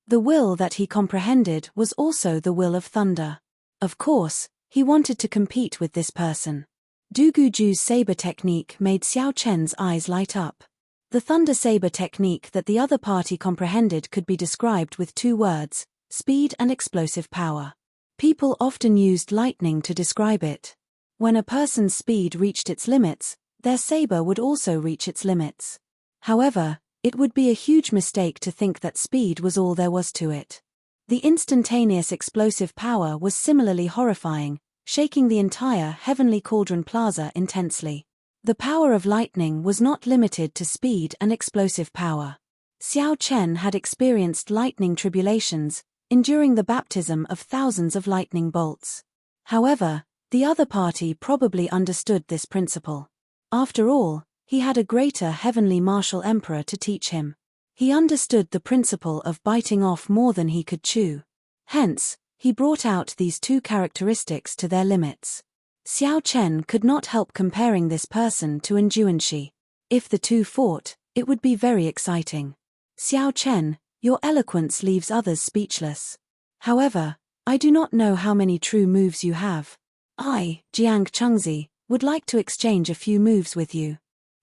The will that he comprehended was also the will of thunder. Of course, he wanted to compete with this person. Du Guju's saber technique made Xiao Chen's eyes light up. The thunder saber technique that the other party comprehended could be described with two words: speed and explosive power. People often used lightning to describe it. When a person's speed reached its limits, their saber would also reach its limits. However, it would be a huge mistake to think that speed was all there was to it. The instantaneous explosive power was similarly horrifying, shaking the entire Heavenly Cauldron Plaza intensely. The power of lightning was not limited to speed and explosive power. Xiao Chen had experienced lightning tribulations, enduring the baptism of thousands of lightning bolts. However, the other party probably understood this principle. After all, he had a greater heavenly martial emperor to teach him. He understood the principle of biting off more than he could chew. Hence, he brought out these two characteristics to their limits. Xiao Chen could not help comparing this person to Enjuanshi. If the two fought, it would be very exciting. Xiao Chen, your eloquence leaves others speechless. However, I do not know how many true moves you have. I, Jiang Chengzi, would like to exchange a few moves with you.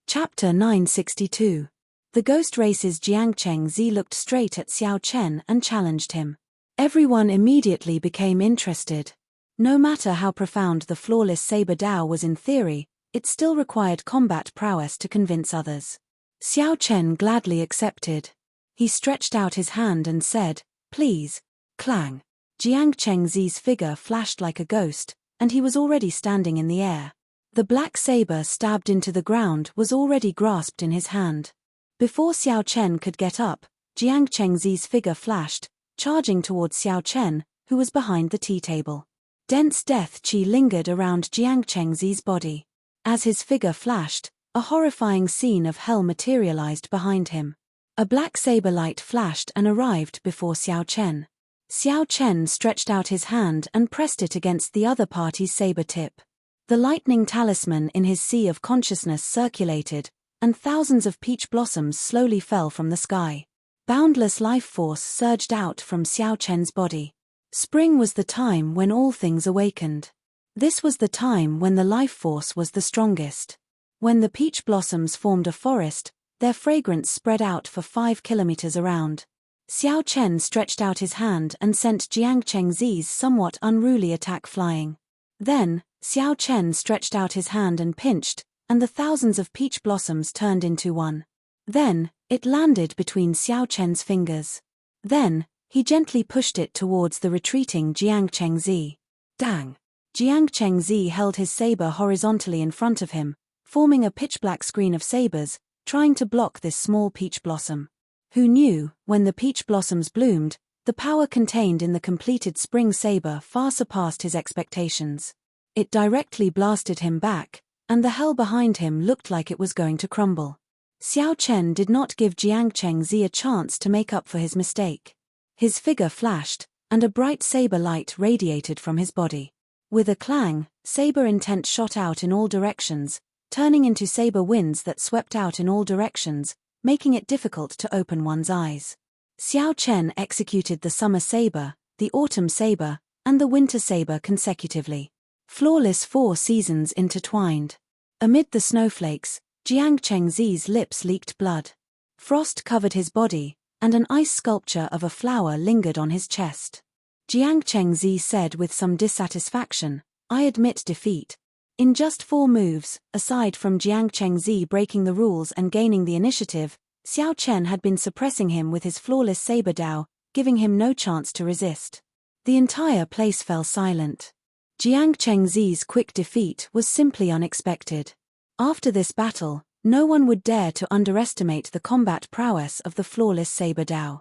Chapter 962. The Ghost Race's Jiang Chengzi looked straight at Xiao Chen and challenged him. Everyone immediately became interested. No matter how profound the flawless Saber Dao was in theory, it still required combat prowess to convince others. Xiao Chen gladly accepted. He stretched out his hand and said, "Please." Clang. Jiang Chengzi's figure flashed like a ghost, and he was already standing in the air. The black saber stabbed into the ground was already grasped in his hand. Before Xiao Chen could get up, Jiang Chengzi's figure flashed, charging towards Xiao Chen, who was behind the tea table. Dense death qi lingered around Jiang Chengzi's body. As his figure flashed, a horrifying scene of hell materialized behind him. A black saber light flashed and arrived before Xiao Chen. Xiao Chen stretched out his hand and pressed it against the other party's saber tip. The lightning talisman in his sea of consciousness circulated, and thousands of peach blossoms slowly fell from the sky. Boundless life force surged out from Xiao Chen's body. Spring was the time when all things awakened. This was the time when the life force was the strongest. When the peach blossoms formed a forest, their fragrance spread out for 5 kilometers around. Xiao Chen stretched out his hand and sent Jiang Chengzi's somewhat unruly attack flying. Then, Xiao Chen stretched out his hand and pinched, and the thousands of peach blossoms turned into one. Then, it landed between Xiao Chen's fingers. Then, he gently pushed it towards the retreating Jiang Chengzi. Dang! Jiang Chengzi held his saber horizontally in front of him, forming a pitch-black screen of sabers, trying to block this small peach blossom. Who knew, when the peach blossoms bloomed, the power contained in the completed spring saber far surpassed his expectations. It directly blasted him back, and the hell behind him looked like it was going to crumble. Xiao Chen did not give Jiang Chengzi a chance to make up for his mistake. His figure flashed, and a bright saber light radiated from his body. With a clang, saber intent shot out in all directions, turning into saber winds that swept out in all directions, making it difficult to open one's eyes. Xiao Chen executed the summer saber, the autumn saber, and the winter saber consecutively. Flawless 4 seasons intertwined. Amid the snowflakes, Jiang Chengzi's lips leaked blood. Frost covered his body, and an ice sculpture of a flower lingered on his chest. Jiang Chengzi said with some dissatisfaction, "I admit defeat." In just 4 moves, aside from Jiang Chengzi breaking the rules and gaining the initiative, Xiao Chen had been suppressing him with his flawless saber dao, giving him no chance to resist. The entire place fell silent. Jiang Chengzi's quick defeat was simply unexpected. After this battle, no one would dare to underestimate the combat prowess of the flawless saber dao.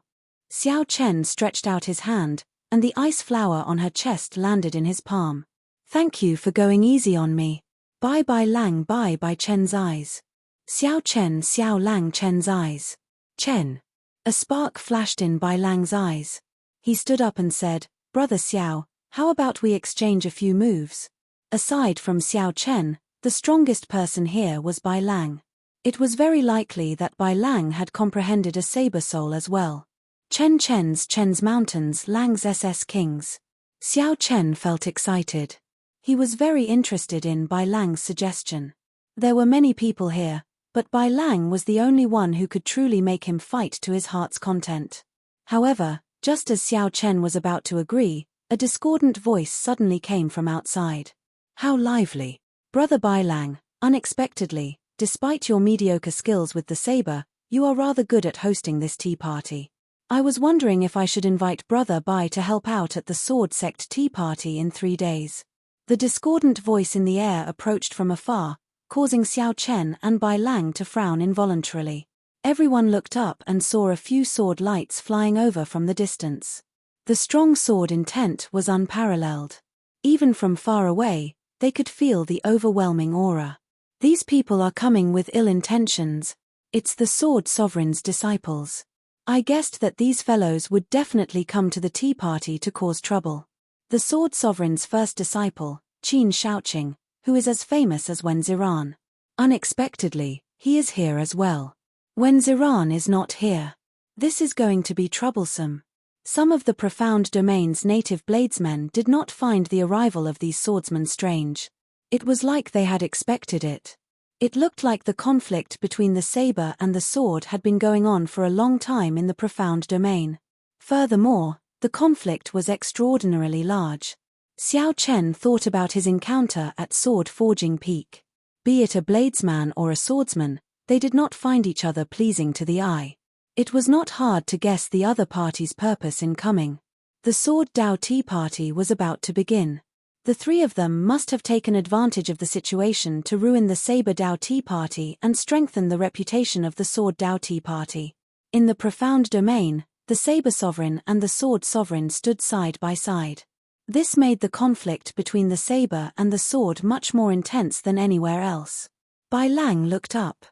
Xiao Chen stretched out his hand, and the ice flower on her chest landed in his palm. "Thank you for going easy on me. Bye bye Lang, bye bye Chen's eyes." Xiao Chen, Xiao Lang Chen's eyes. Chen. A spark flashed in Bai Lang's eyes. He stood up and said, "Brother Xiao, how about we exchange a few moves?" Aside from Xiao Chen, the strongest person here was Bai Lang. It was very likely that Bai Lang had comprehended a saber soul as well. Chen's mountains, Lang's SS kings. Xiao Chen felt excited. He was very interested in Bai Lang's suggestion. There were many people here, but Bai Lang was the only one who could truly make him fight to his heart's content. However, just as Xiao Chen was about to agree, a discordant voice suddenly came from outside. "How lively. Brother Bai Lang, unexpectedly, despite your mediocre skills with the saber, you are rather good at hosting this tea party. I was wondering if I should invite Brother Bai to help out at the Sword Sect tea party in 3 days. The discordant voice in the air approached from afar, causing Xiao Chen and Bai Lang to frown involuntarily. Everyone looked up and saw a few sword lights flying over from the distance. The strong sword intent was unparalleled. Even from far away, they could feel the overwhelming aura. These people are coming with ill intentions. It's the Sword Sovereign's disciples. I guessed that these fellows would definitely come to the tea party to cause trouble. The Sword Sovereign's first disciple, Qin Shaoqing, who is as famous as Wen Ziran. Unexpectedly, he is here as well. Wen Ziran is not here. This is going to be troublesome. Some of the Profound Domain's native bladesmen did not find the arrival of these swordsmen strange. It was like they had expected it. It looked like the conflict between the saber and the sword had been going on for a long time in the Profound Domain. Furthermore, the conflict was extraordinarily large. Xiao Chen thought about his encounter at Sword Forging Peak. Be it a bladesman or a swordsman, they did not find each other pleasing to the eye. It was not hard to guess the other party's purpose in coming. The Sword Dao Tea Party was about to begin. The 3 of them must have taken advantage of the situation to ruin the Saber Dao Tea Party and strengthen the reputation of the Sword Dao Tea Party. In the Profound Domain, the Saber Sovereign and the Sword Sovereign stood side by side. This made the conflict between the saber and the sword much more intense than anywhere else. Bai Lang looked up.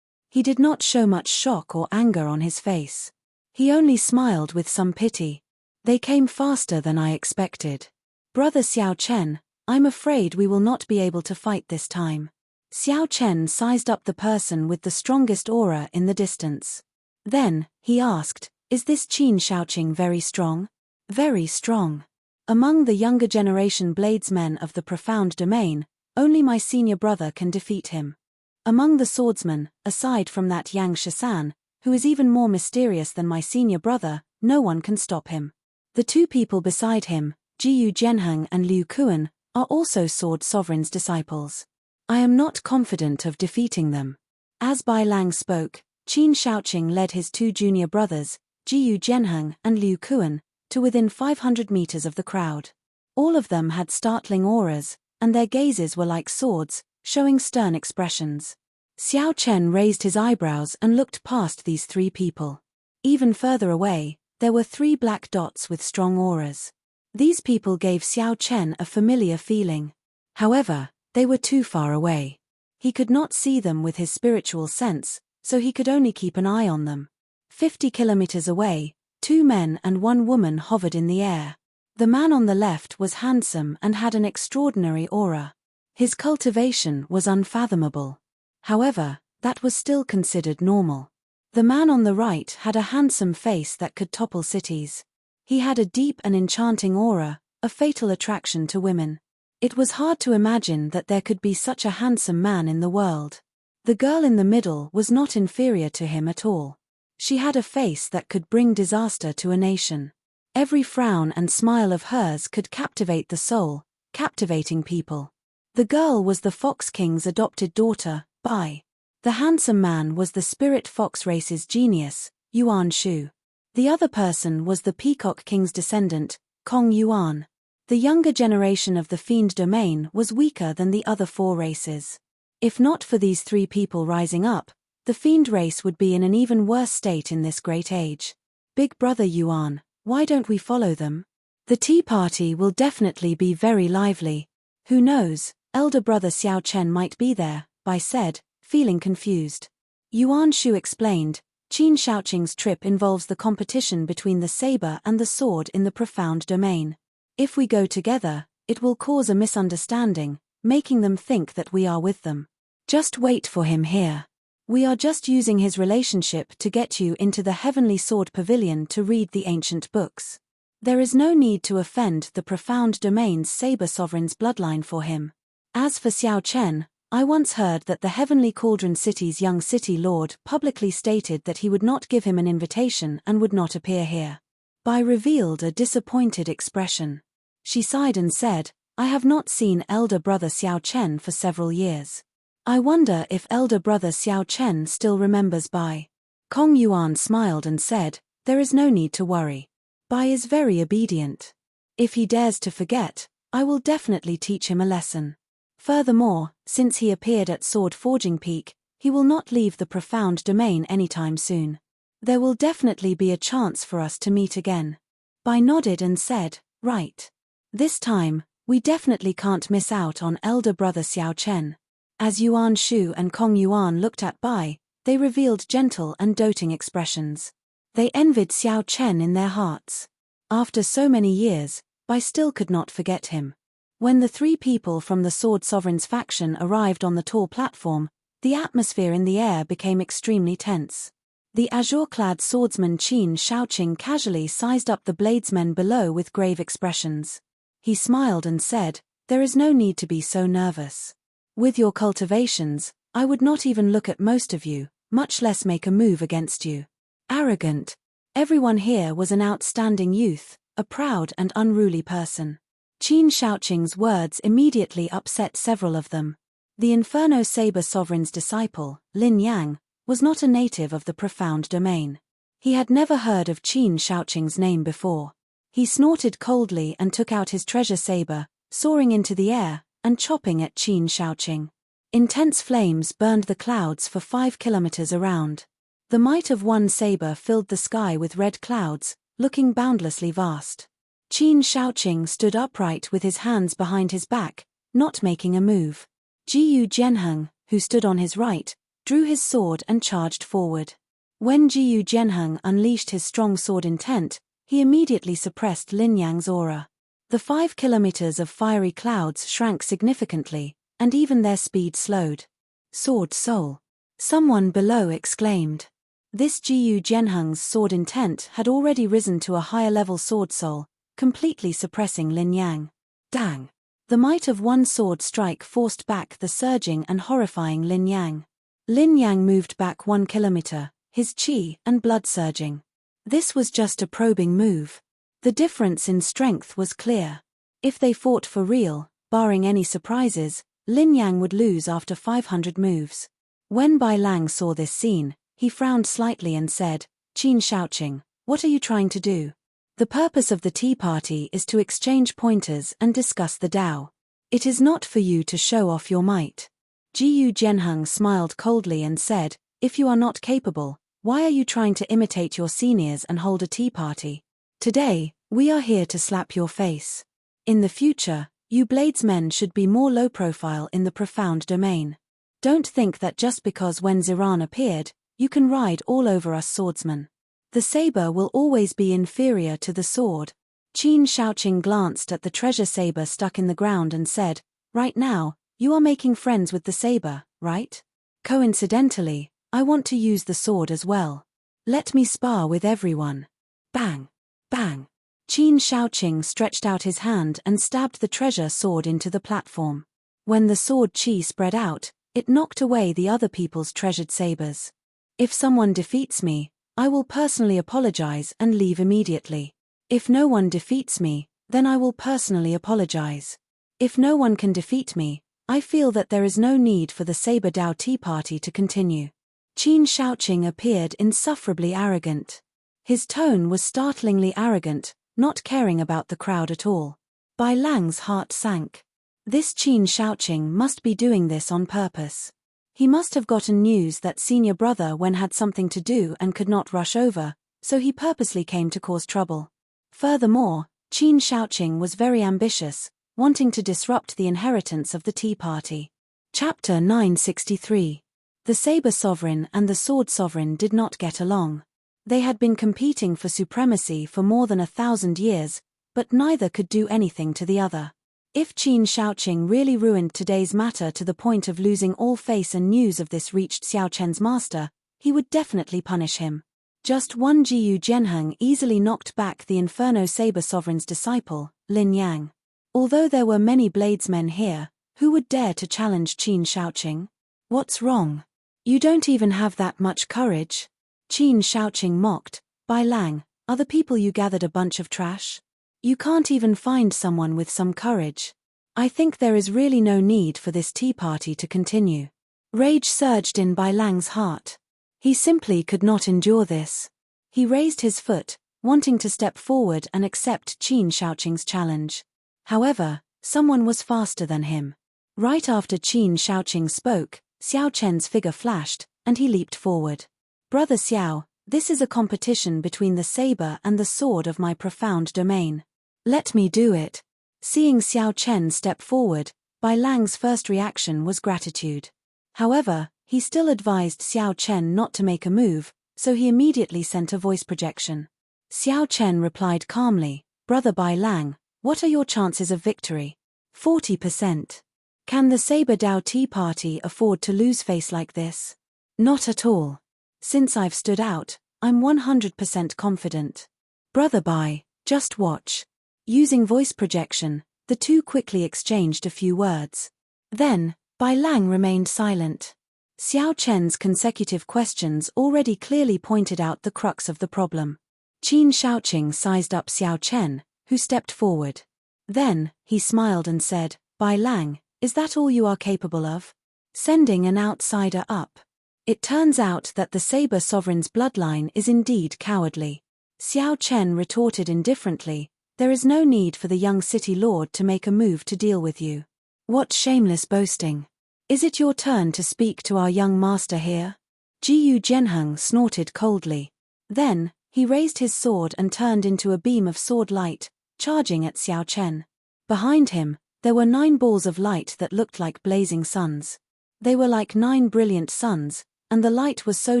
He did not show much shock or anger on his face. He only smiled with some pity. "They came faster than I expected. Brother Xiao Chen, I'm afraid we will not be able to fight this time." Xiao Chen sized up the person with the strongest aura in the distance. Then, he asked, "Is this Qin Shaoqing very strong?" "Very strong. Among the younger generation bladesmen of the Profound Domain, only my senior brother can defeat him. Among the swordsmen, aside from that Yang Shisan, who is even more mysterious than my senior brother, no one can stop him. The 2 people beside him, Jiyu Zhenheng and Liu Kuan, are also Sword Sovereign's disciples. I am not confident of defeating them." As Bai Lang spoke, Qin Shaoqing led his 2 junior brothers, Jiyu Zhenheng and Liu Kuan, to within 500 meters of the crowd. All of them had startling auras, and their gazes were like swords, showing stern expressions. Xiao Chen raised his eyebrows and looked past these 3 people. Even further away, there were 3 black dots with strong auras. These people gave Xiao Chen a familiar feeling. However, they were too far away. He could not see them with his spiritual sense, so he could only keep an eye on them. 50 kilometers away, 2 men and 1 woman hovered in the air. The man on the left was handsome and had an extraordinary aura. His cultivation was unfathomable. However, that was still considered normal. The man on the right had a handsome face that could topple cities. He had a deep and enchanting aura, a fatal attraction to women. It was hard to imagine that there could be such a handsome man in the world. The girl in the middle was not inferior to him at all. She had a face that could bring disaster to a nation. Every frown and smile of hers could captivate the soul, captivating people. The girl was the Fox King's adopted daughter, Bai. The handsome man was the spirit fox race's genius, Yuan Shu. The other person was the Peacock King's descendant, Kong Yuan. The younger generation of the fiend domain was weaker than the other four races. If not for these three people rising up, the fiend race would be in an even worse state in this great age. Big brother Yuan, why don't we follow them? The tea party will definitely be very lively. Who knows, elder brother Xiao Chen might be there, Bai said, feeling confused. Yuan Shu explained, Qin Shaoqing's trip involves the competition between the saber and the sword in the profound domain. If we go together, it will cause a misunderstanding, making them think that we are with them. Just wait for him here. We are just using his relationship to get you into the Heavenly Sword Pavilion to read the ancient books. There is no need to offend the profound domain's saber sovereign's bloodline for him. As for Xiao Chen, I once heard that the Heavenly Cauldron City's young city lord publicly stated that he would not give him an invitation and would not appear here. Bai revealed a disappointed expression. She sighed and said, I have not seen elder brother Xiao Chen for several years. I wonder if elder brother Xiao Chen still remembers Bai. Kong Yuan smiled and said, there is no need to worry. Bai is very obedient. If he dares to forget, I will definitely teach him a lesson. Furthermore, since he appeared at Sword Forging Peak, he will not leave the profound domain anytime soon. There will definitely be a chance for us to meet again. Bai nodded and said, right. This time, we definitely can't miss out on elder brother Xiao Chen. As Yuan Shu and Kong Yuan looked at Bai, they revealed gentle and doting expressions. They envied Xiao Chen in their hearts. After so many years, Bai still could not forget him. When the three people from the Sword Sovereign's faction arrived on the tall platform, the atmosphere in the air became extremely tense. The azure-clad swordsman Qin Shaoqing casually sized up the bladesmen below with grave expressions. He smiled and said, there is no need to be so nervous. With your cultivations, I would not even look at most of you, much less make a move against you. Arrogant. Everyone here was an outstanding youth, a proud and unruly person. Qin Shaoqing's words immediately upset several of them. The Inferno Saber Sovereign's disciple, Lin Yang, was not a native of the profound domain. He had never heard of Qin Shaoqing's name before. He snorted coldly and took out his treasure saber, soaring into the air, and chopping at Qin Shaoqing. Intense flames burned the clouds for 5 kilometers around. The might of one saber filled the sky with red clouds, looking boundlessly vast. Qin Shaoqing stood upright with his hands behind his back, not making a move. Jiyu Jianheng, who stood on his right, drew his sword and charged forward. When Jiyu Jianheng unleashed his strong sword intent, he immediately suppressed Lin Yang's aura. The 5 kilometers of fiery clouds shrank significantly, and even their speed slowed. Sword Soul. Someone below exclaimed. This Jiyu Jianheng's sword intent had already risen to a higher level sword soul, completely suppressing Lin Yang. Dang! The might of one sword strike forced back the surging and horrifying Lin Yang. Lin Yang moved back 1 kilometer, his qi and blood surging. This was just a probing move. The difference in strength was clear. If they fought for real, barring any surprises, Lin Yang would lose after 500 moves. When Bai Lang saw this scene, he frowned slightly and said, Qin Shaoqing, what are you trying to do? The purpose of the tea party is to exchange pointers and discuss the Tao. It is not for you to show off your might. Jiyu Jianheng smiled coldly and said, if you are not capable, why are you trying to imitate your seniors and hold a tea party? Today, we are here to slap your face. In the future, you bladesmen should be more low profile in the profound domain. Don't think that just because when Ziran appeared, you can ride all over us swordsmen. The saber will always be inferior to the sword. Qin Shaoqing glanced at the treasure saber stuck in the ground and said, right now, you are making friends with the saber, right? Coincidentally, I want to use the sword as well. Let me spar with everyone. Bang! Bang! Qin Shaoqing stretched out his hand and stabbed the treasure sword into the platform. When the sword qi spread out, it knocked away the other people's treasured sabers. If someone defeats me, I will personally apologize and leave immediately. If no one defeats me, then I will personally apologize. If no one can defeat me, I feel that there is no need for the Saber Dao Tea Party to continue. Qin Shaoqing appeared insufferably arrogant. His tone was startlingly arrogant, not caring about the crowd at all. Bai Lang's heart sank. This Qin Shaoqing must be doing this on purpose. He must have gotten news that senior brother Wen had something to do and could not rush over, so he purposely came to cause trouble. Furthermore, Qin Shaoqing was very ambitious, wanting to disrupt the inheritance of the Tea Party. Chapter 963. The Saber Sovereign and the Sword Sovereign did not get along. They had been competing for supremacy for more than 1,000 years, but neither could do anything to the other. If Qin Shaoqing really ruined today's matter to the point of losing all face and news of this reached Xiao Chen's master, he would definitely punish him. Just one Jiyu Jianheng easily knocked back the Inferno Saber Sovereign's disciple, Lin Yang. Although there were many bladesmen here, who would dare to challenge Qin Shaoqing? What's wrong? You don't even have that much courage? Qin Shaoqing mocked. Bai Lang, are the people you gathered a bunch of trash? You can't even find someone with some courage. I think there is really no need for this tea party to continue. Rage surged in Bai Lang's heart. He simply could not endure this. He raised his foot, wanting to step forward and accept Qin Shaoqing's challenge. However, someone was faster than him. Right after Qin Shaoqing spoke, Xiao Chen's figure flashed, and he leaped forward. Brother Xiao, this is a competition between the saber and the sword of my profound domain. Let me do it. Seeing Xiao Chen step forward, Bai Lang's first reaction was gratitude. However, he still advised Xiao Chen not to make a move, so he immediately sent a voice projection. Xiao Chen replied calmly, Brother Bai Lang, what are your chances of victory? 40%. Can the Saber Dao Tea Party afford to lose face like this? Not at all. Since I've stood out, I'm 100% confident. Brother Bai, just watch. Using voice projection, the two quickly exchanged a few words. Then, Bai Lang remained silent. Xiao Chen's consecutive questions already clearly pointed out the crux of the problem. Qin Shaoqing sized up Xiao Chen, who stepped forward. Then, he smiled and said, Bai Lang, is that all you are capable of? Sending an outsider up. It turns out that the Saber Sovereign's bloodline is indeed cowardly. Xiao Chen retorted indifferently, there is no need for the young city lord to make a move to deal with you. What shameless boasting. Is it your turn to speak to our young master here? Jiyu Jianheng snorted coldly. Then, he raised his sword and turned into a beam of sword light, charging at Xiao Chen. Behind him, there were 9 balls of light that looked like blazing suns. They were like 9 brilliant suns, and the light was so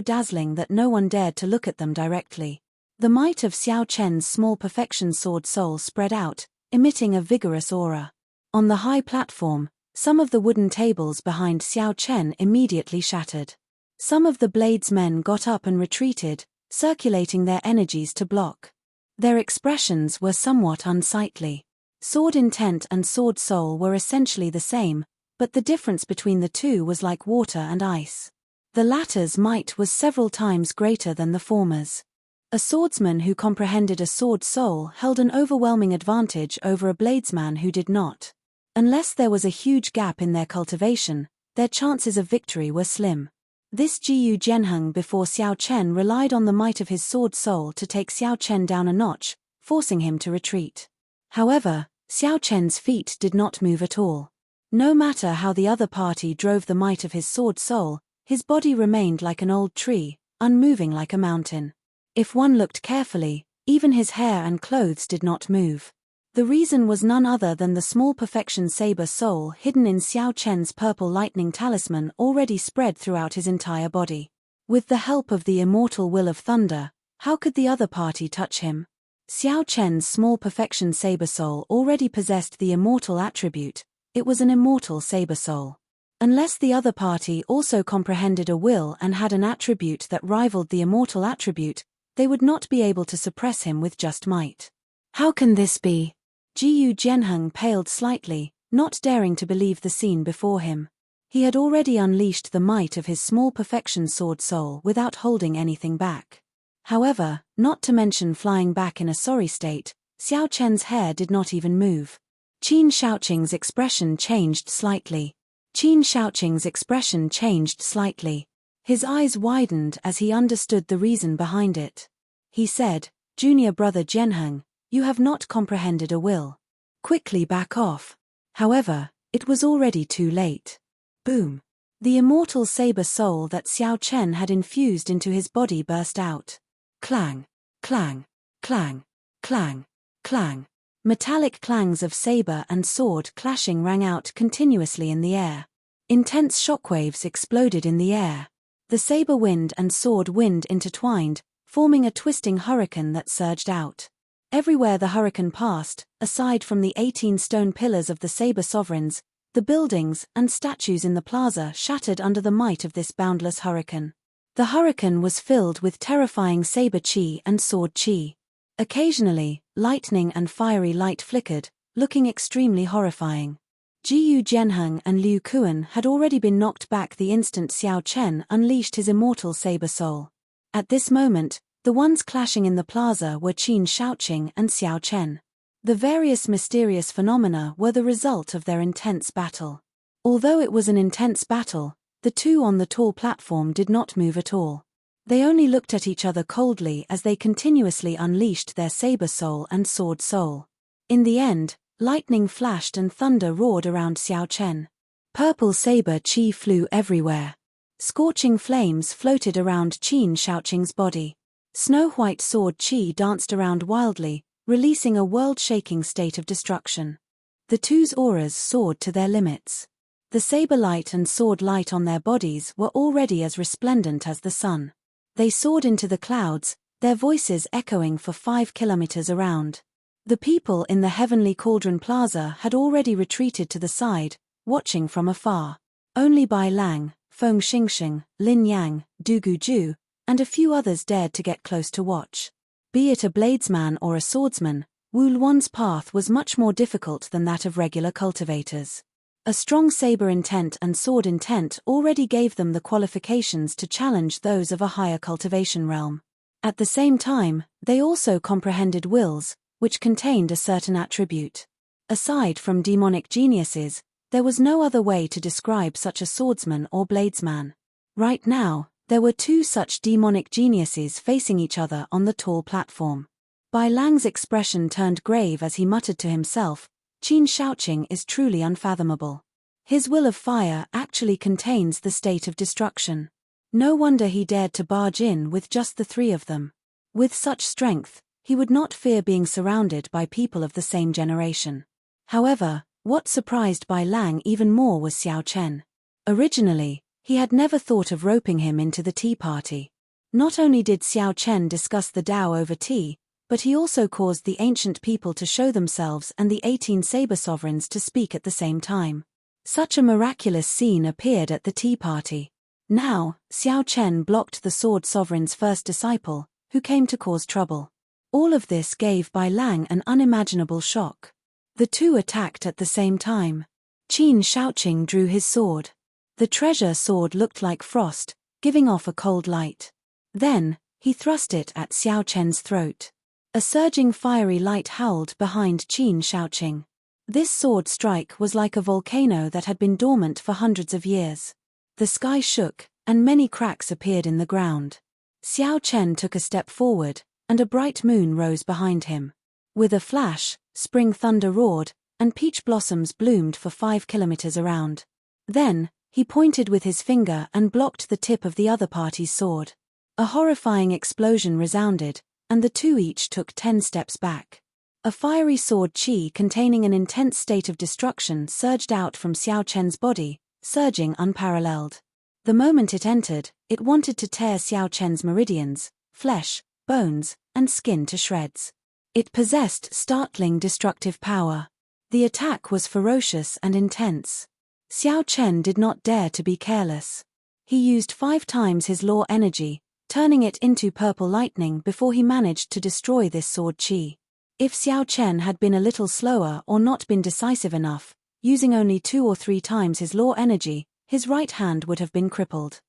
dazzling that no one dared to look at them directly. The might of Xiao Chen's small perfection sword soul spread out, emitting a vigorous aura. On the high platform, some of the wooden tables behind Xiao Chen immediately shattered. Some of the bladesmen got up and retreated, circulating their energies to block. Their expressions were somewhat unsightly. Sword intent and sword soul were essentially the same, but the difference between the two was like water and ice. The latter's might was several times greater than the former's. A swordsman who comprehended a sword soul held an overwhelming advantage over a bladesman who did not. Unless there was a huge gap in their cultivation, their chances of victory were slim. This Jiyu Jianheng before Xiao Chen relied on the might of his sword soul to take Xiao Chen down a notch, forcing him to retreat. However, Xiao Chen's feet did not move at all. No matter how the other party drove the might of his sword soul, his body remained like an old tree, unmoving like a mountain. If one looked carefully, even his hair and clothes did not move. The reason was none other than the small perfection saber soul hidden in Xiao Chen's purple lightning talisman already spread throughout his entire body. With the help of the immortal will of thunder, how could the other party touch him? Xiao Chen's small perfection saber soul already possessed the immortal attribute. It was an immortal saber soul. Unless the other party also comprehended a will and had an attribute that rivaled the immortal attribute, they would not be able to suppress him with just might. How can this be? Jiyu Jianheng paled slightly, not daring to believe the scene before him. He had already unleashed the might of his small perfection sword soul without holding anything back. However, not to mention flying back in a sorry state, Xiao Chen's hair did not even move. Qin Shaoqing's expression changed slightly. His eyes widened as he understood the reason behind it. He said, "Junior brother Jianheng, you have not comprehended a will. Quickly back off." However, it was already too late. Boom! The immortal saber soul that Xiao Chen had infused into his body burst out. Clang! Clang! Clang! Clang! Clang! Metallic clangs of saber and sword clashing rang out continuously in the air. Intense shockwaves exploded in the air. The saber wind and sword wind intertwined, forming a twisting hurricane that surged out. Everywhere the hurricane passed, aside from the 18 stone pillars of the saber sovereigns, the buildings and statues in the plaza shattered under the might of this boundless hurricane. The hurricane was filled with terrifying saber chi and sword chi. Occasionally, lightning and fiery light flickered, looking extremely horrifying. Jiyu Jianheng and Liu Kuan had already been knocked back the instant Xiao Chen unleashed his immortal saber soul. At this moment, the ones clashing in the plaza were Qin Shaoqing and Xiao Chen. The various mysterious phenomena were the result of their intense battle. Although it was an intense battle, the two on the tall platform did not move at all. They only looked at each other coldly as they continuously unleashed their saber soul and sword soul. In the end, lightning flashed and thunder roared around Xiao Chen. Purple saber chi flew everywhere. Scorching flames floated around Qin Shaoqing's body. Snow-white sword chi danced around wildly, releasing a world-shaking state of destruction. The two's auras soared to their limits. The saber light and sword light on their bodies were already as resplendent as the sun. They soared into the clouds, their voices echoing for 5 kilometers around. The people in the Heavenly Cauldron Plaza had already retreated to the side, watching from afar. Only Bai Lang, Feng Xingxing, Lin Yang, Du Guju, and a few others dared to get close to watch. Be it a bladesman or a swordsman, Wu Luan's path was much more difficult than that of regular cultivators. A strong saber intent and sword intent already gave them the qualifications to challenge those of a higher cultivation realm. At the same time, they also comprehended wills, which contained a certain attribute. Aside from demonic geniuses, there was no other way to describe such a swordsman or bladesman. Right now, there were two such demonic geniuses facing each other on the tall platform. Bai Lang's expression turned grave as he muttered to himself, "Qin Shaoqing is truly unfathomable. His will of fire actually contains the state of destruction. No wonder he dared to barge in with just the three of them. With such strength, he would not fear being surrounded by people of the same generation." However, what surprised Bai Lang even more was Xiao Chen. Originally, he had never thought of roping him into the tea party. Not only did Xiao Chen discuss the Tao over tea, but he also caused the ancient people to show themselves and the 18 saber sovereigns to speak at the same time. Such a miraculous scene appeared at the tea party. Now, Xiao Chen blocked the sword sovereign's first disciple, who came to cause trouble. All of this gave Bai Lang an unimaginable shock. The two attacked at the same time. Qin Shaoqing drew his sword. The treasure sword looked like frost, giving off a cold light. Then, he thrust it at Xiao Chen's throat. A surging fiery light howled behind Qin Shaoqing. This sword strike was like a volcano that had been dormant for hundreds of years. The sky shook, and many cracks appeared in the ground. Xiao Chen took a step forward, and a bright moon rose behind him. With a flash, spring thunder roared, and peach blossoms bloomed for 5 kilometers around. Then, he pointed with his finger and blocked the tip of the other party's sword. A horrifying explosion resounded, and the two each took 10 steps back. A fiery sword chi containing an intense state of destruction surged out from Xiao Chen's body, surging unparalleled. The moment it entered, it wanted to tear Xiao Chen's meridians, flesh, bones, and skin to shreds. It possessed startling destructive power. The attack was ferocious and intense. Xiao Chen did not dare to be careless. He used 5 times his law energy, turning it into purple lightning before he managed to destroy this sword chi. If Xiao Chen had been a little slower or not been decisive enough, using only 2 or 3 times his law energy, his right hand would have been crippled.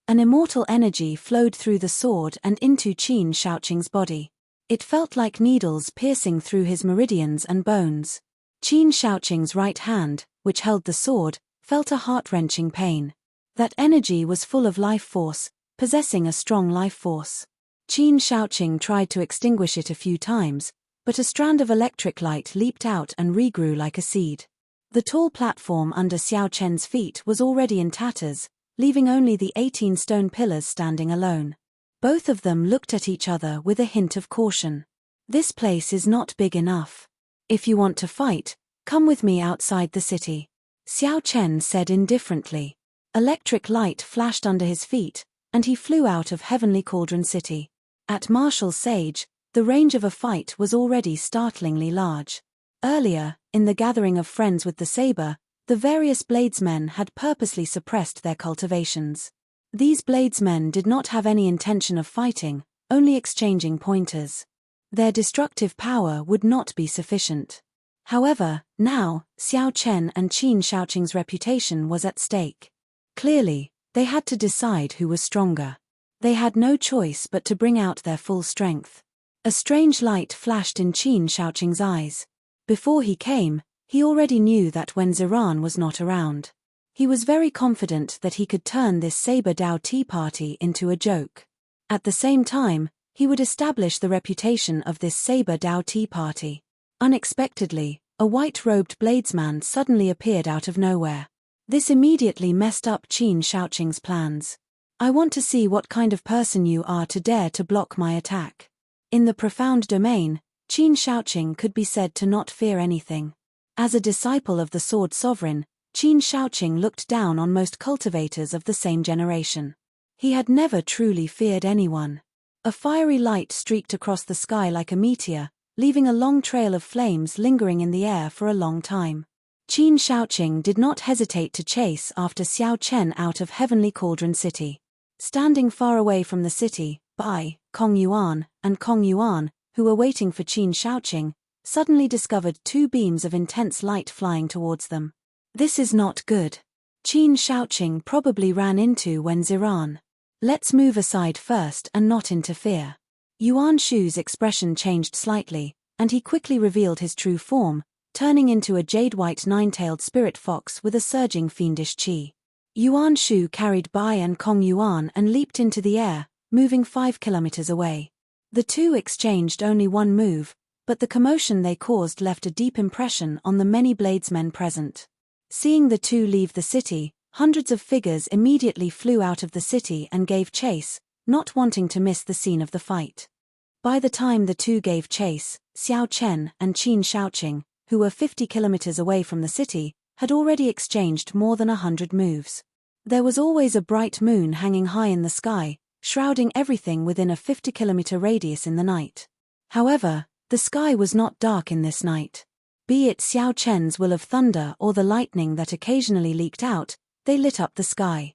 An immortal energy flowed through the sword and into Qin Shaoqing's body. It felt like needles piercing through his meridians and bones. Qin Shaoqing's right hand, which held the sword, felt a heart-wrenching pain. That energy was full of life force, possessing a strong life force. Qin Shaoqing tried to extinguish it a few times, but a strand of electric light leaped out and regrew like a seed. The tall platform under Xiao Chen's feet was already in tatters, leaving only the 18 stone pillars standing alone. Both of them looked at each other with a hint of caution. This place is not big enough. If you want to fight, come with me outside the city, Xiao Chen said indifferently. Electric light flashed under his feet, and he flew out of Heavenly Cauldron City. At Martial Sage, the range of a fight was already startlingly large. Earlier, in the gathering of friends with the saber, the various bladesmen had purposely suppressed their cultivations. These bladesmen did not have any intention of fighting, only exchanging pointers. Their destructive power would not be sufficient. However, now, Xiao Chen and Qin Shaoqing's reputation was at stake. Clearly, they had to decide who was stronger. They had no choice but to bring out their full strength. A strange light flashed in Qin Shaoqing's eyes. Before he came, he already knew that when Ziran was not around. He was very confident that he could turn this Saber Dao tea party into a joke. At the same time, he would establish the reputation of this Saber Dao tea party. Unexpectedly, a white-robed bladesman suddenly appeared out of nowhere. This immediately messed up Qin Shaoqing's plans. I want to see what kind of person you are to dare to block my attack. In the profound domain, Qin Shaoqing could be said to not fear anything. As a disciple of the Sword Sovereign, Qin Shaoqing looked down on most cultivators of the same generation. He had never truly feared anyone. A fiery light streaked across the sky like a meteor, leaving a long trail of flames lingering in the air for a long time. Qin Shaoqing did not hesitate to chase after Xiao Chen out of Heavenly Cauldron City. Standing far away from the city, Bai, Kong Yuan, and Kong Yuan, who were waiting for Qin Shaoqing, suddenly discovered two beams of intense light flying towards them. This is not good. Qin Shaoqing probably ran into Wen Ziran. Let's move aside first and not interfere. Yuan Shu's expression changed slightly, and he quickly revealed his true form, turning into a jade-white nine-tailed spirit fox with a surging fiendish qi. Yuan Shu carried Bai and Kong Yuan and leaped into the air, moving 5 kilometers away. The two exchanged only one move, but the commotion they caused left a deep impression on the many bladesmen present. Seeing the two leave the city, hundreds of figures immediately flew out of the city and gave chase, not wanting to miss the scene of the fight. By the time the two gave chase, Xiao Chen and Qin Shaoqing, who were 50 kilometers away from the city, had already exchanged more than 100 moves. There was always a bright moon hanging high in the sky, shrouding everything within a 50-kilometer radius in the night. However, the sky was not dark in this night. Be it Xiao Chen's will of thunder or the lightning that occasionally leaked out, they lit up the sky.